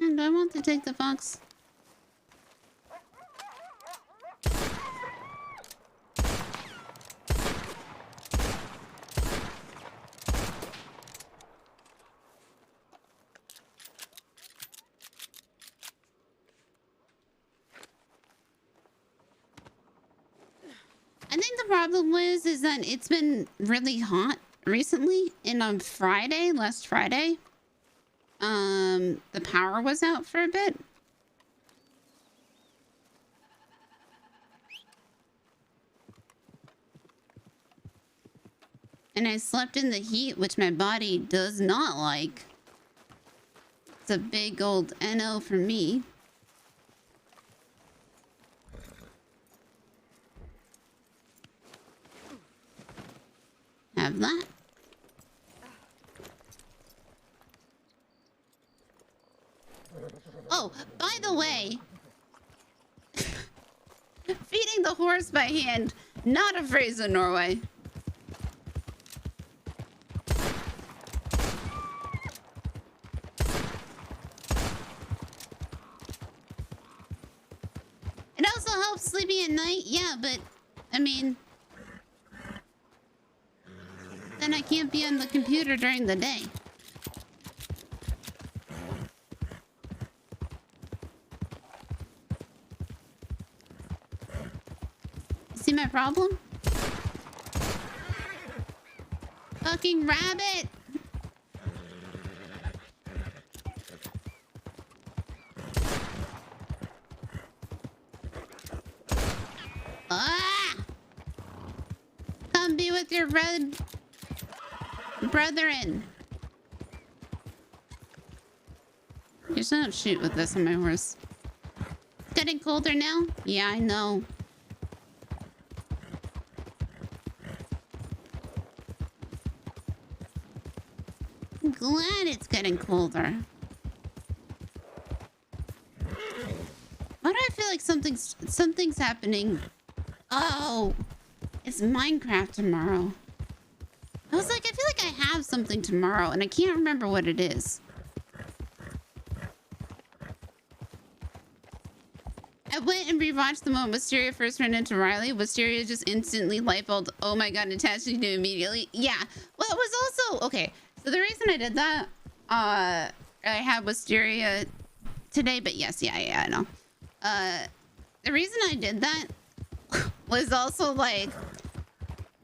And I want to take the fox. I think the problem is that it's been really hot recently, and on Friday, last Friday, the power was out for a bit. And I slept in the heat, which my body does not like. It's a big old NO for me. Have that. Oh, by the way, feeding the horse by hand, not a phrase in Norway. It also helps sleeping at night, yeah, but, I mean... Then I can't be on the computer during the day. See my problem? Fucking rabbit! Ah! Come be with your red brethren. You just don't shoot with this on my horse. It's getting colder now? Yeah, I know. I'm glad it's getting colder. Why do I feel like something's happening? Oh, it's Minecraft tomorrow. I was like, I feel like I have something tomorrow, and I can't remember what it is. I went and rewatched the moment Wisteria first ran into Riley. Wisteria just instantly lightbulbed, oh my god, attached to you immediately. Yeah, well, it was also... Okay, so the reason I did that, I had Wisteria today, but yes, yeah, I know. The reason I did that was also like,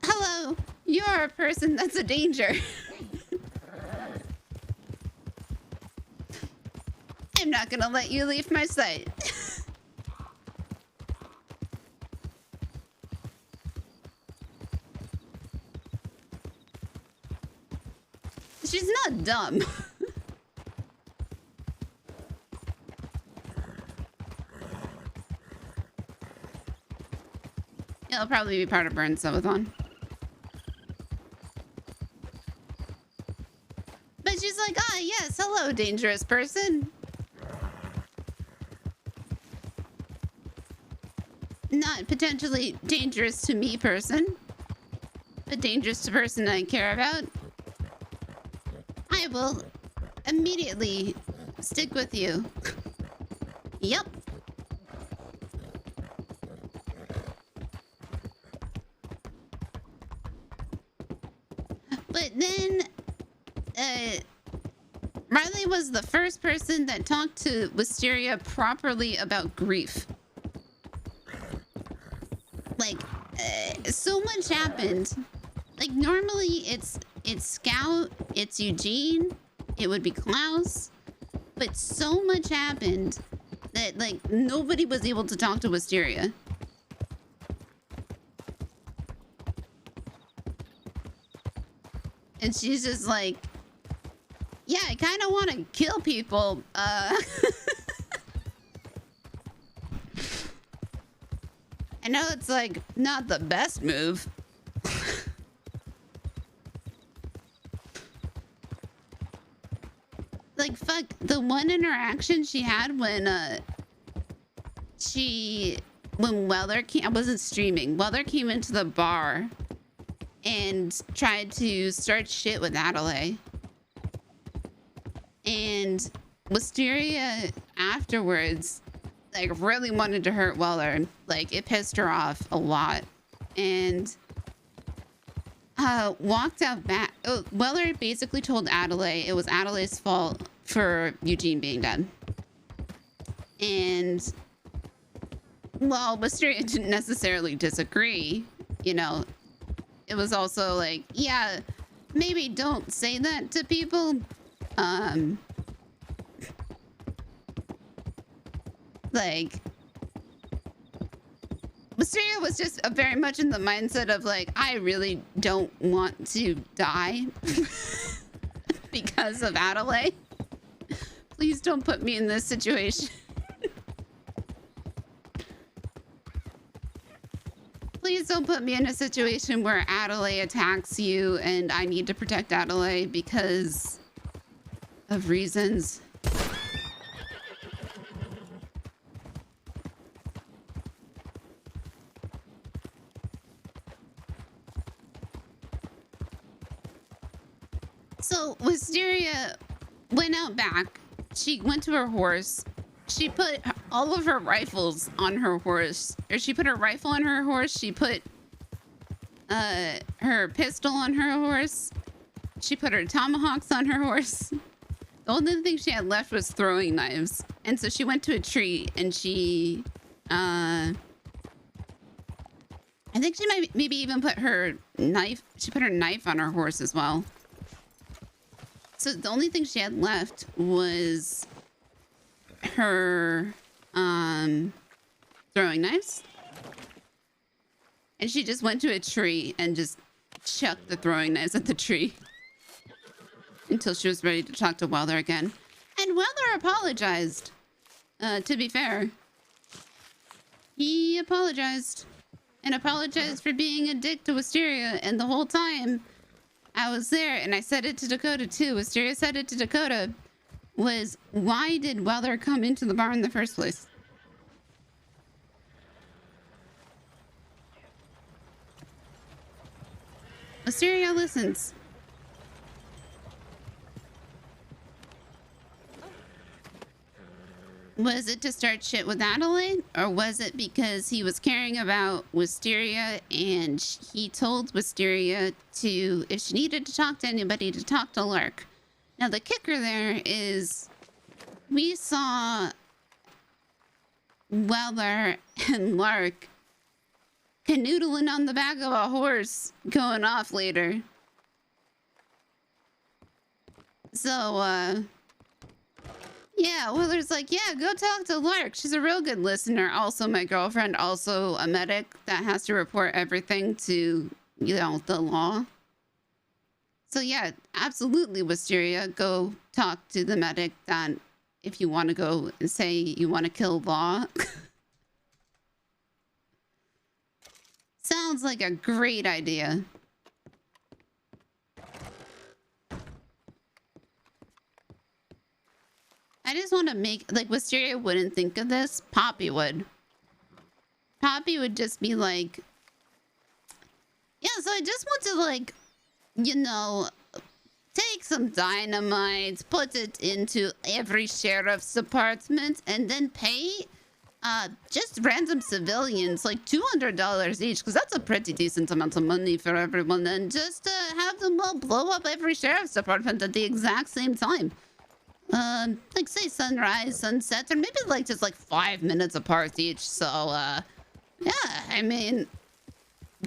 hello, you are a person that's a danger. I'm not gonna let you leave my sight. She's not dumb. It'll probably be part of Burns subathon. But she's like, ah, yes, hello, dangerous person. not potentially dangerous to me person, but dangerous to person I care about, I will immediately stick with you. Yep. But then, Riley was the first person that talked to Wisteria properly about grief. Like, so much happened. Like, normally it's Scout, it's Eugene, it would be Klaus, but so much happened that, like, nobody was able to talk to Wisteria. And she's just like, yeah, I kind of want to kill people. I know it's, like, not the best move. Like, fuck, the one interaction she had when, Weller came, I wasn't streaming. Weller came into the bar and tried to start shit with Adelaide. And Wisteria afterwards, like, really wanted to hurt Weller. Like, it pissed her off a lot. And walked out back. Oh, Weller basically told Adelaide it was Adelaide's fault for Eugene being dead. And while Wisteria didn't necessarily disagree, you know, it was also like, yeah, maybe don't say that to people. Like, Wisteria was just very much in the mindset of, like, I really don't want to die because of Adelaide. Please don't put me in this situation. Please don't put me in a situation where Adelaide attacks you and I need to protect Adelaide because of reasons. So Wisteria went out back. She went to her horse. She put all of her rifles on her horse. Or she put her rifle on her horse. She put her pistol on her horse. She put her tomahawks on her horse. The only thing she had left was throwing knives. And so she went to a tree and she I think she might maybe even put her knife. She put her knife on her horse as well. So the only thing she had left was her throwing knives. And she just went to a tree and just chucked the throwing knives at the tree until she was ready to talk to Weller again. And Weller apologized. To be fair, he apologized and apologized for being a dick to Wisteria. And the whole time I was there, and I said it to Dakota too. Wisteria said it to Dakota. Was why did Weller come into the bar in the first place? Wisteria listens. Was it to start shit with Adelaide? Or was it because he was caring about Wisteria and he told Wisteria to, if she needed to talk to anybody, to talk to Lark? Now, the kicker there is we saw Weller and Lark canoodling on the back of a horse going off later. So, yeah, Weller's like, yeah, go talk to Lark. She's a real good listener. Also my girlfriend, also a medic that has to report everything to, you know, the law. So yeah, absolutely, Wisteria, go talk to the medic that if you want to go and say you want to kill Law. Sounds like a great idea. I just want to make, like, Wisteria wouldn't think of this. Poppy would. Poppy would just be like, yeah, so I just want to, like, you know, take some dynamite, put it into every sheriff's department, and then pay just random civilians like $200 each, because that's a pretty decent amount of money for everyone, and just have them all blow up every sheriff's department at the exact same time. Like, say sunrise, sunset, or maybe like just like 5 minutes apart each. So yeah, I mean,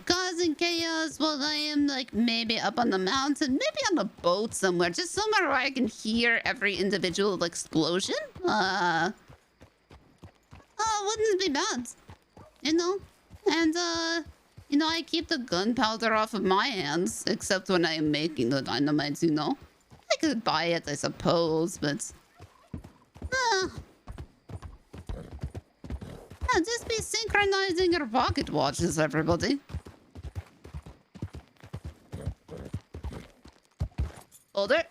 causing chaos while I am like maybe up on the mountain, maybe on a boat somewhere, just somewhere where I can hear every individual explosion. Wouldn't be bad, you know? And you know, I keep the gunpowder off of my hands, except when I am making the dynamite, you know? I could buy it, I suppose, but yeah, just be synchronizing your pocket watches, everybody. Older.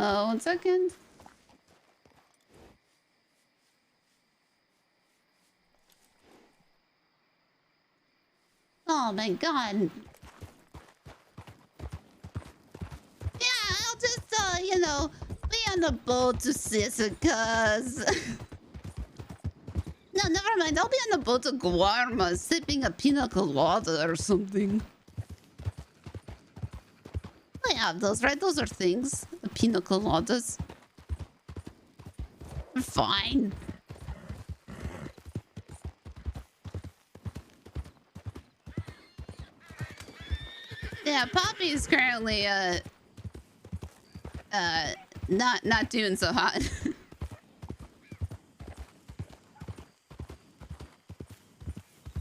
Oh, 1 second. Oh my god. Yeah, I'll just, you know, be on the boat to Sisika's. No, never mind. I'll be on the boat to Guarma, sipping a pina colada or something. I have those, right? Those are things. The pina coladas. They're fine. Yeah, Poppy is currently not doing so hot.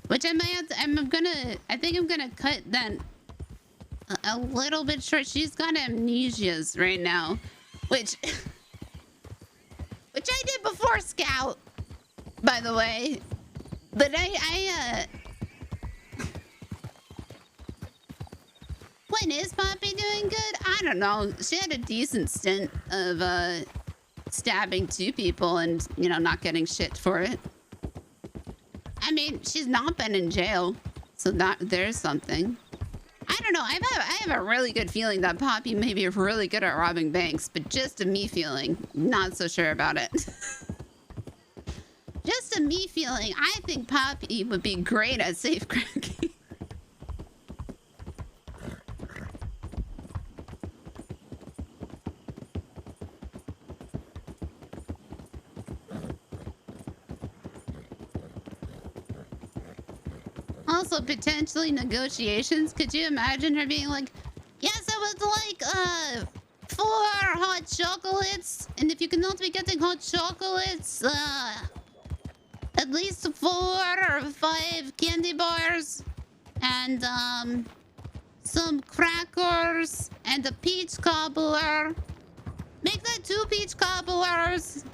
Which I might have to, I think I'm gonna cut that a little bit short. She's got amnesias right now, which I did before Scout, by the way. But when is Poppy doing good? I don't know. She had a decent stint of stabbing 2 people and, you know, not getting shit for it. I mean, she's not been in jail, so there's something. I don't know. I have a really good feeling that Poppy may be really good at robbing banks, but just a me feeling, not so sure about it. Just a me feeling. I think Poppy would be great at safecracking. Also, potentially negotiations. Could you imagine her being like, yes, I would like 4 hot chocolates, and if you cannot be getting hot chocolates, at least 4 or 5 candy bars, and some crackers, and a peach cobbler. Make that 2 peach cobblers.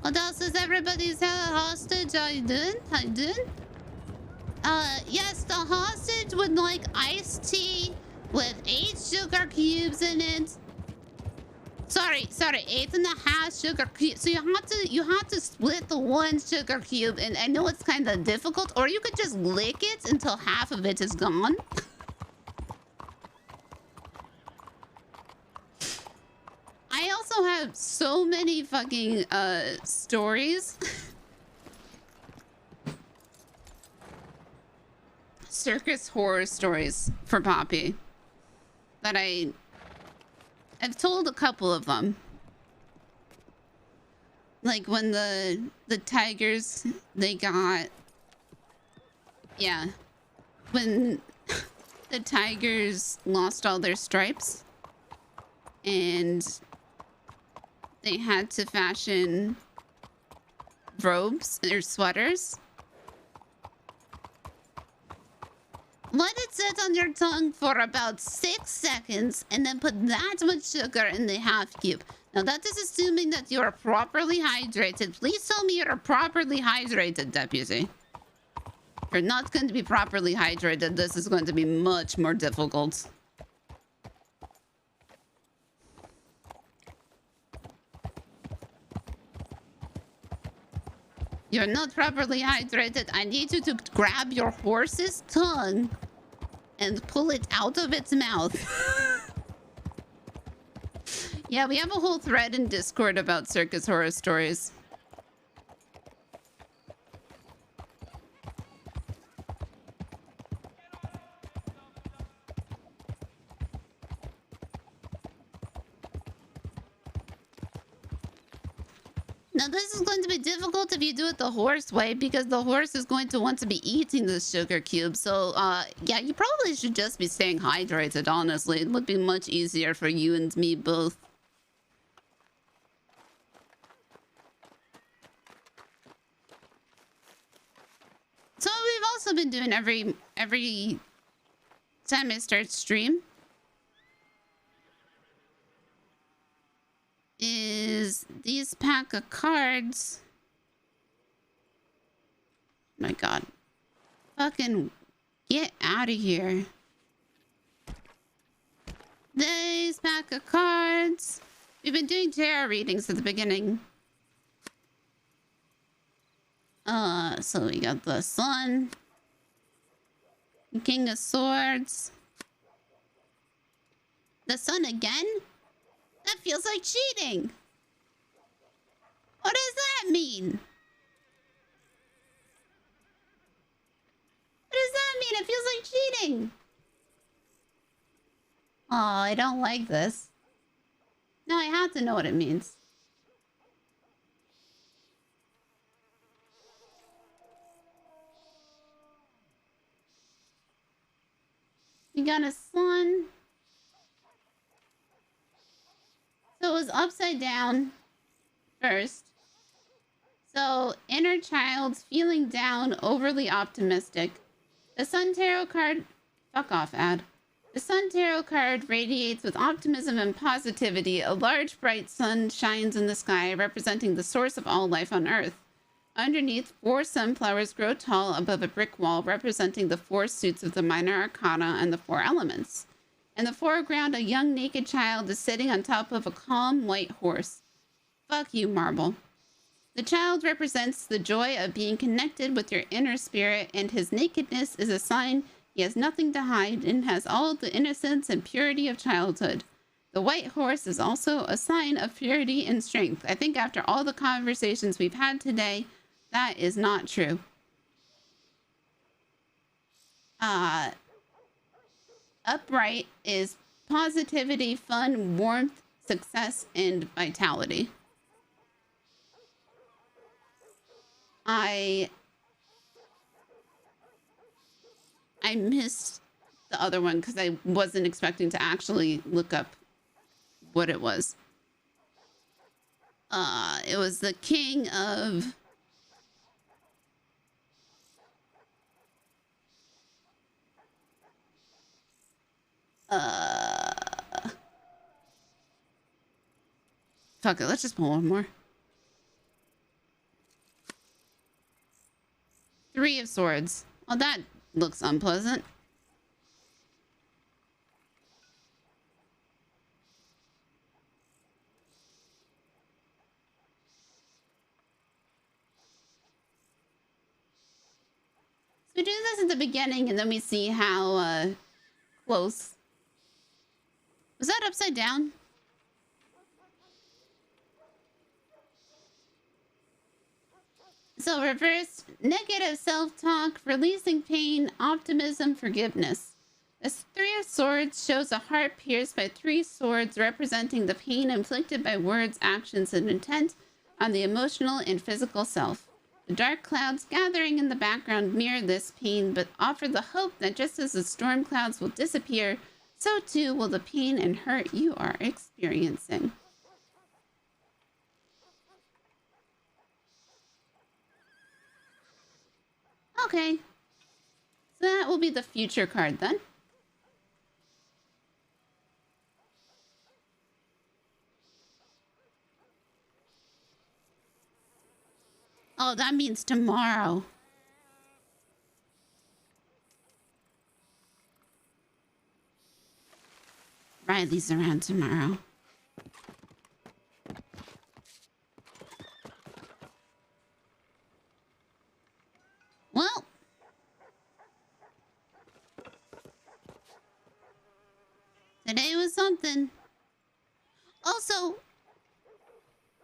What else is everybody's hostage? How you doing? How you doing? Yes, the hostage would like iced tea with 8 sugar cubes in it. Sorry, 8.5 sugar cubes. So you have to split the 1 sugar cube, and I know it's kind of difficult, or you could just lick it until half of it is gone. I also have so many fucking stories. Circus horror stories for Poppy that I've told a couple of them. Like when the tigers, they got, yeah, when the tigers lost all their stripes and they had to fashion robes or sweaters. Let it sit on your tongue for about 6 seconds and then put that much sugar in the half cube. Now that is assuming that you are properly hydrated. Please tell me you're properly hydrated, deputy. you're not going to be properly hydrated, this is going to be much more difficult. You're not properly hydrated. I need you to grab your horse's tongue and pull it out of its mouth. Yeah, we have a whole thread in Discord about circus horror stories. Now, this is going to be difficult if you do it the horse way, because the horse is going to want to be eating the sugar cube. So, yeah, you probably should just be staying hydrated, honestly. It would be much easier for you and me both. So, we've also been doing every time I start stream is these pack of cards. My God. Fucking get out of here. These pack of cards. We've been doing tarot readings at the beginning. So we got the Sun. King of Swords. The Sun again? That feels like cheating. What does that mean? What does that mean? It feels like cheating. Oh, I don't like this. No, I have to know what it means. We got a Sun. So it was upside down first. So inner child, feeling down, overly optimistic. The Sun Tarot card, fuck off ad. The Sun Tarot card radiates with optimism and positivity. A large bright sun shines in the sky, representing the source of all life on Earth. Underneath, 4 sunflowers grow tall above a brick wall, representing the 4 suits of the minor arcana and the 4 elements. In the foreground, a young naked child is sitting on top of a calm white horse. Fuck you, Marble. The child represents the joy of being connected with your inner spirit, and his nakedness is a sign he has nothing to hide and has all the innocence and purity of childhood. The white horse is also a sign of purity and strength. I think after all the conversations we've had today, that is not true. Upright is positivity, fun, warmth, success, and vitality. I missed the other one because I wasn't expecting to actually look up what it was. It was the king of... Fuck it, let's just pull one more. 3 of Swords. Oh, that looks unpleasant. So we do this at the beginning and then we see how close. Was that upside down? So reverse, negative self-talk, releasing pain, optimism, forgiveness. This 3 of Swords shows a heart pierced by 3 swords, representing the pain inflicted by words, actions, and intent on the emotional and physical self. The dark clouds gathering in the background mirror this pain, but offer the hope that just as the storm clouds will disappear, so too will the pain and hurt you are experiencing. Okay. So that will be the future card then. Oh, that means tomorrow. ride these around tomorrow. Well, today was something. Also,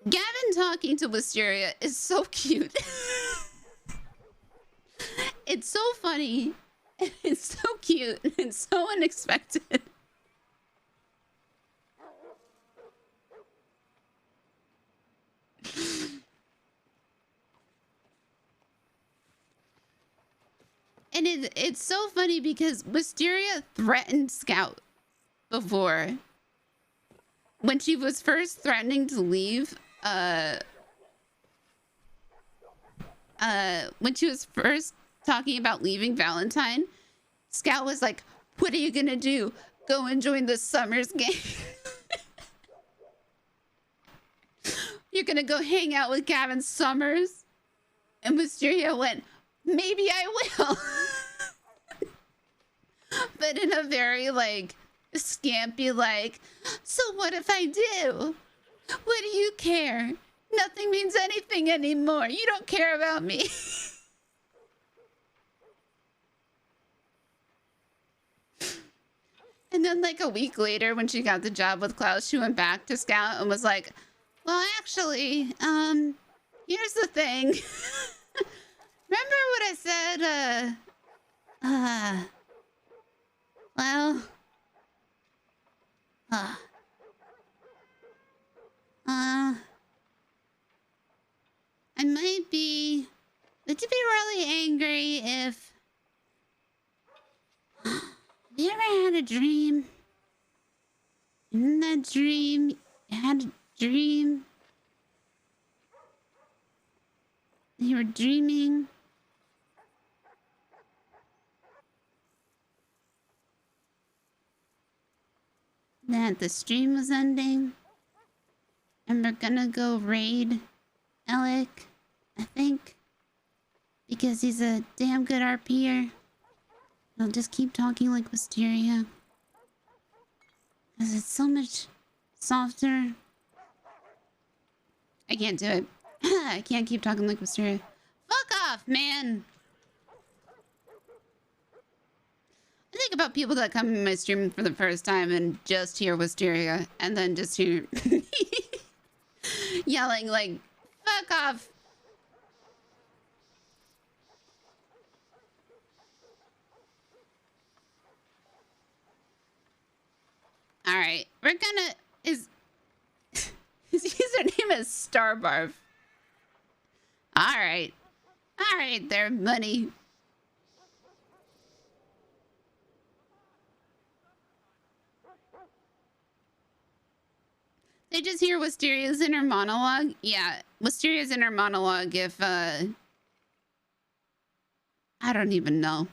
Gavin talking to Wisteria is so cute. It's so funny. It's so cute. It's so unexpected. And it's so funny because Wisteria threatened Scout before. When she was first threatening to leave, when she was first talking about leaving Valentine, Scout was like, "What are you gonna do? Go and join the Summers game? You're gonna go hang out with Gavin Summers?" And Wisteria went, "Maybe I will." But in a very, like, scampy, like, "So what if I do? What do you care? Nothing means anything anymore. You don't care about me." And then, like, a week later, when she got the job with Klaus, she went back to Scout and was like, "Well, actually, here's the thing. Remember what I said, well, I might be, would you be really angry if, have you ever had a dream? In that dream, you had a dream, you were dreaming that the stream was ending and we're gonna go raid Alec, I think, because he's a damn good RPer. I'll just keep talking like Wisteria, because it's so much softer. I can't do it. I can't keep talking like Wisteria. Fuck off, man. I think about people that come in my stream for the first time and just hear Wisteria and then just hear yelling like, "Fuck off." All right, we're gonna, his username is Starbarf. All right there, buddy. They just hear Wisteria's inner monologue. Yeah, Wisteria's inner monologue if, I don't even know.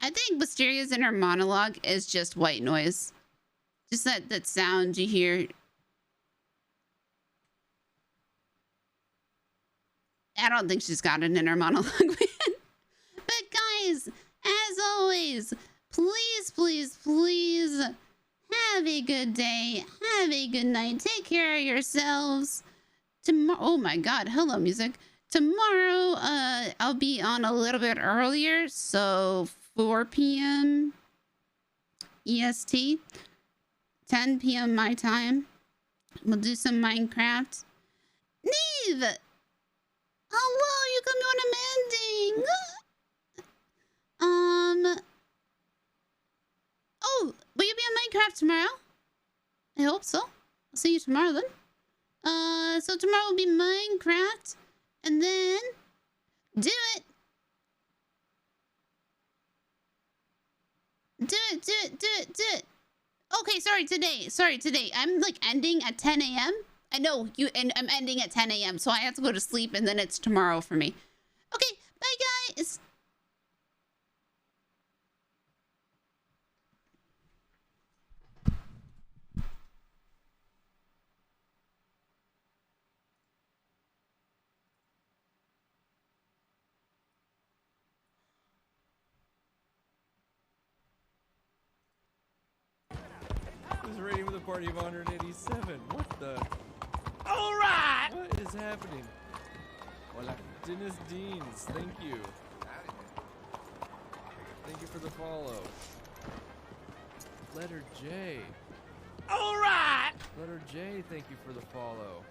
I think Wisteria's inner monologue is just white noise. Just that sound you hear. I don't think she's got an inner monologue. But guys, as always, please, please, please, have a good day. Have a good night. Take care of yourselves. Tomorrow, oh my God, hello music. Tomorrow, I'll be on a little bit earlier, so 4 p.m. EST, 10 p.m. my time. We'll do some Minecraft. Neve! Hello, you come to when I'm ending. Oh, will you be on Minecraft tomorrow? I hope so. I'll see you tomorrow then. So tomorrow will be Minecraft, and then do it. Do it. Okay, sorry, today. I'm like ending at 10 a.m. I know you, and I'm ending at 10 a.m. So I have to go to sleep, and then it's tomorrow for me. Okay, bye guys. party of 187. What the? All right. What is happening? Hola, Dennis Deans. Thank you. Thank you for the follow. LetterJaye. All right. LetterJaye, thank you for the follow.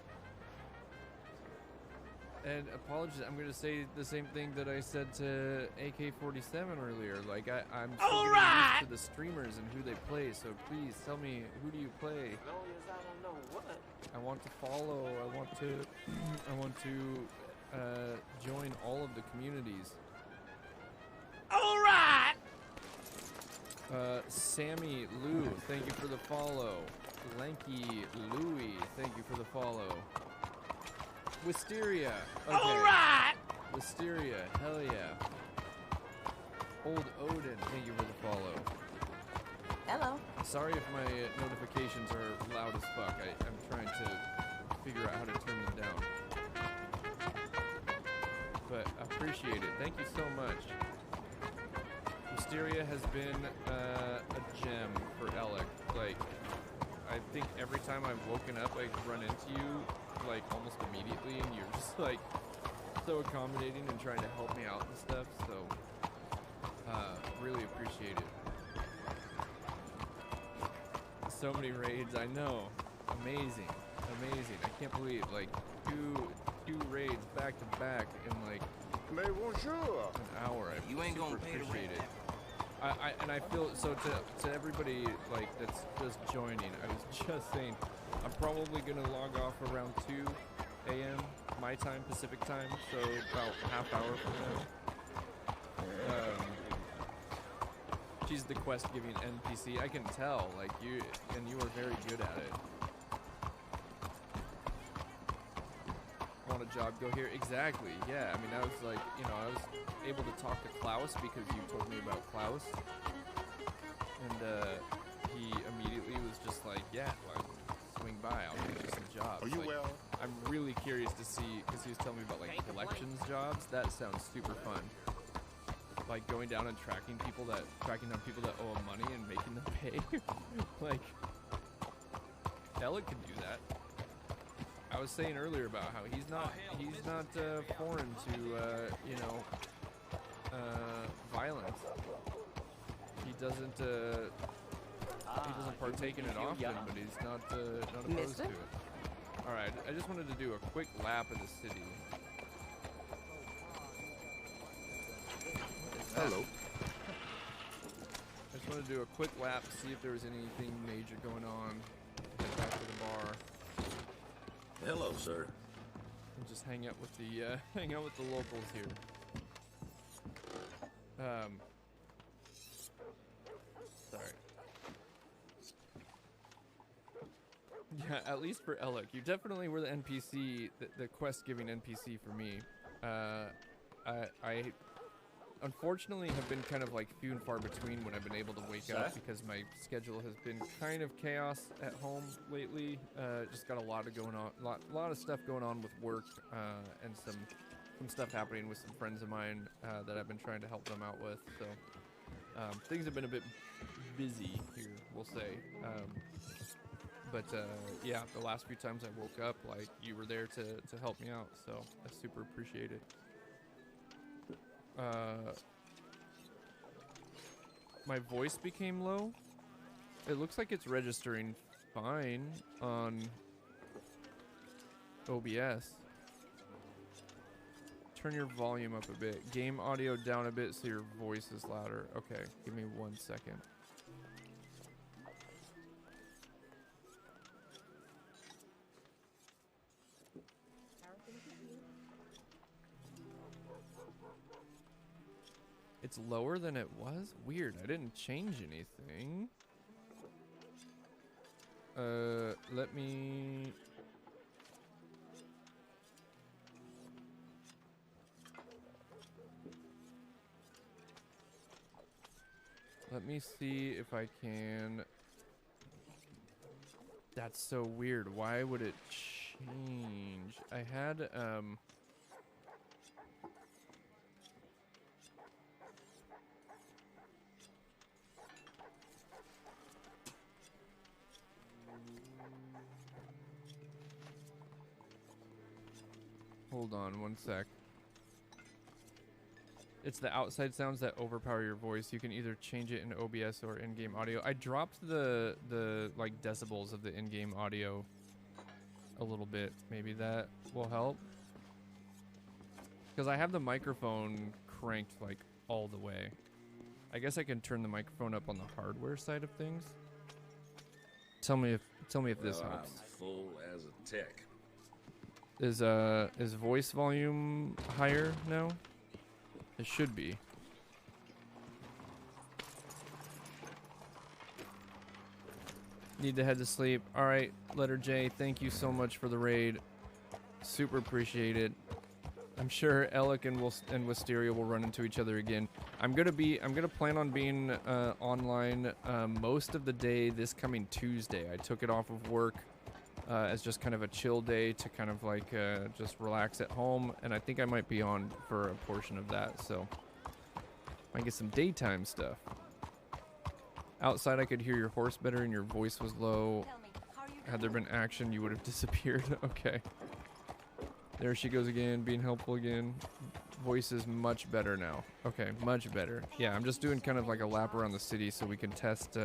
And apologies, I'm going to say the same thing that I said to AK-47 earlier. Like, I'm so used to the streamers and who they play, so please tell me, who do you play? As long as I don't know what. I want to follow, I want to join all of the communities. All right! Sammy Lou, thank you for the follow. Lanky Louie, thank you for the follow. Wisteria. Okay. All right. Wisteria. Hell yeah. Old Odin. Thank you for the follow. Hello. Sorry if my notifications are loud as fuck. I'm trying to figure out how to turn them down. But I appreciate it. Thank you so much. Wisteria has been a gem for Alec. Like, I think every time I've woken up, I run into you like almost immediately, and you're just like so accommodating and trying to help me out and stuff, so really appreciate it. So many raids, I know. Amazing. I can't believe like two raids back to back in like an hour. You ain't gonna pay the appreciate rent. it. I feel so to everybody like that's just joining. I was just saying, I'm probably gonna log off around 2 a.m. my time, Pacific time, so about half hour from now. She's the quest giving NPC. I can tell, like you are very good at it. Want a job? Go here. Exactly. Yeah. I mean, I was like, I was able to talk to Klaus because you told me about Klaus, and he immediately was just like, yeah, well, swing by. I'll get you some jobs. Are you like, well? I'm really curious to see because he was telling me about like collections jobs. That sounds super fun. Like going down and tracking down people that owe him money and making them pay. Like, Alec can do that. I was saying earlier about how he's not foreign to violence. He doesn't partake in it often, but he's not opposed to it. All right, I just wanted to do a quick lap of the city. Hello. I just wanted to do a quick lap, see if there was anything major going on. Get back to the bar. Hello, sir. And just hang out with the locals here. Sorry. Yeah, at least for Alec, you definitely were the NPC, the quest-giving NPC for me. I unfortunately have been kind of like few and far between when I've been able to wake up because my schedule has been kind of chaos at home lately. Just got a lot of going on, lot of stuff going on with work, and some stuff happening with some friends of mine that I've been trying to help them out with. So things have been a bit busy here, we'll say. But yeah, the last few times I woke up, like, you were there to help me out, so I super appreciate it. My voice became low. It looks like it's registering fine on OBS. Turn your volume up a bit. Game audio down a bit so your voice is louder. Okay, give me 1 second. It's lower than it was? Weird, I didn't change anything. Let me... Let me see if I can... That's so weird. Why would it change? I had, Hold on one sec. It's the outside sounds that overpower your voice. You can either change it in OBS or in-game audio. I dropped the like decibels of the in-game audio a little bit. Maybe that will help. Because I have the microphone cranked like all the way. I guess I can turn the microphone up on the hardware side of things. Tell me if this Well, helps. I'm full as a tick. Is voice volume higher now? It should be. Need to head to sleep. All right, LetterJaye, thank you so much for the raid. Super appreciate it. I'm sure Alec and Wisteria will run into each other again. I'm gonna plan on being online most of the day this coming Tuesday. I took it off of work as just kind of a chill day to kind of like just relax at home, and I think I might be on for a portion of that, so might get some daytime stuff. Outside I could hear your horse better and your voice was low. Had there been action, you would have disappeared. Okay. There she goes again, being helpful again. Voice is much better now. Okay, much better. Yeah, I'm just doing kind of like a lap around the city so we can test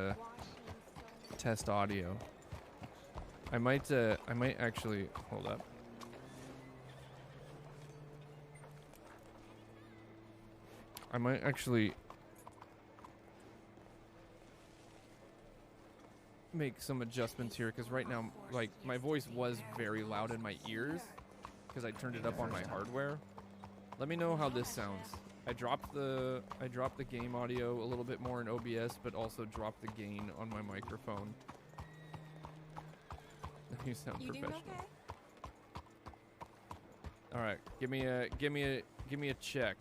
audio. I might actually hold up. I might actually make some adjustments here because right now, like, my voice was very loud in my ears because I turned it up on my hardware. Let me know how this sounds. I dropped the game audio a little bit more in OBS, but also dropped the gain on my microphone. You sound professional. All right, give me a check.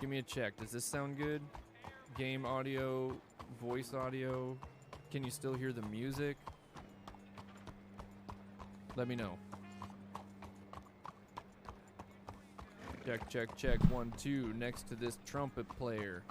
Give me a check. Does this sound good? Game audio, voice audio. Can you still hear the music? Let me know. Check, check, check. 1, 2. Next to this trumpet player.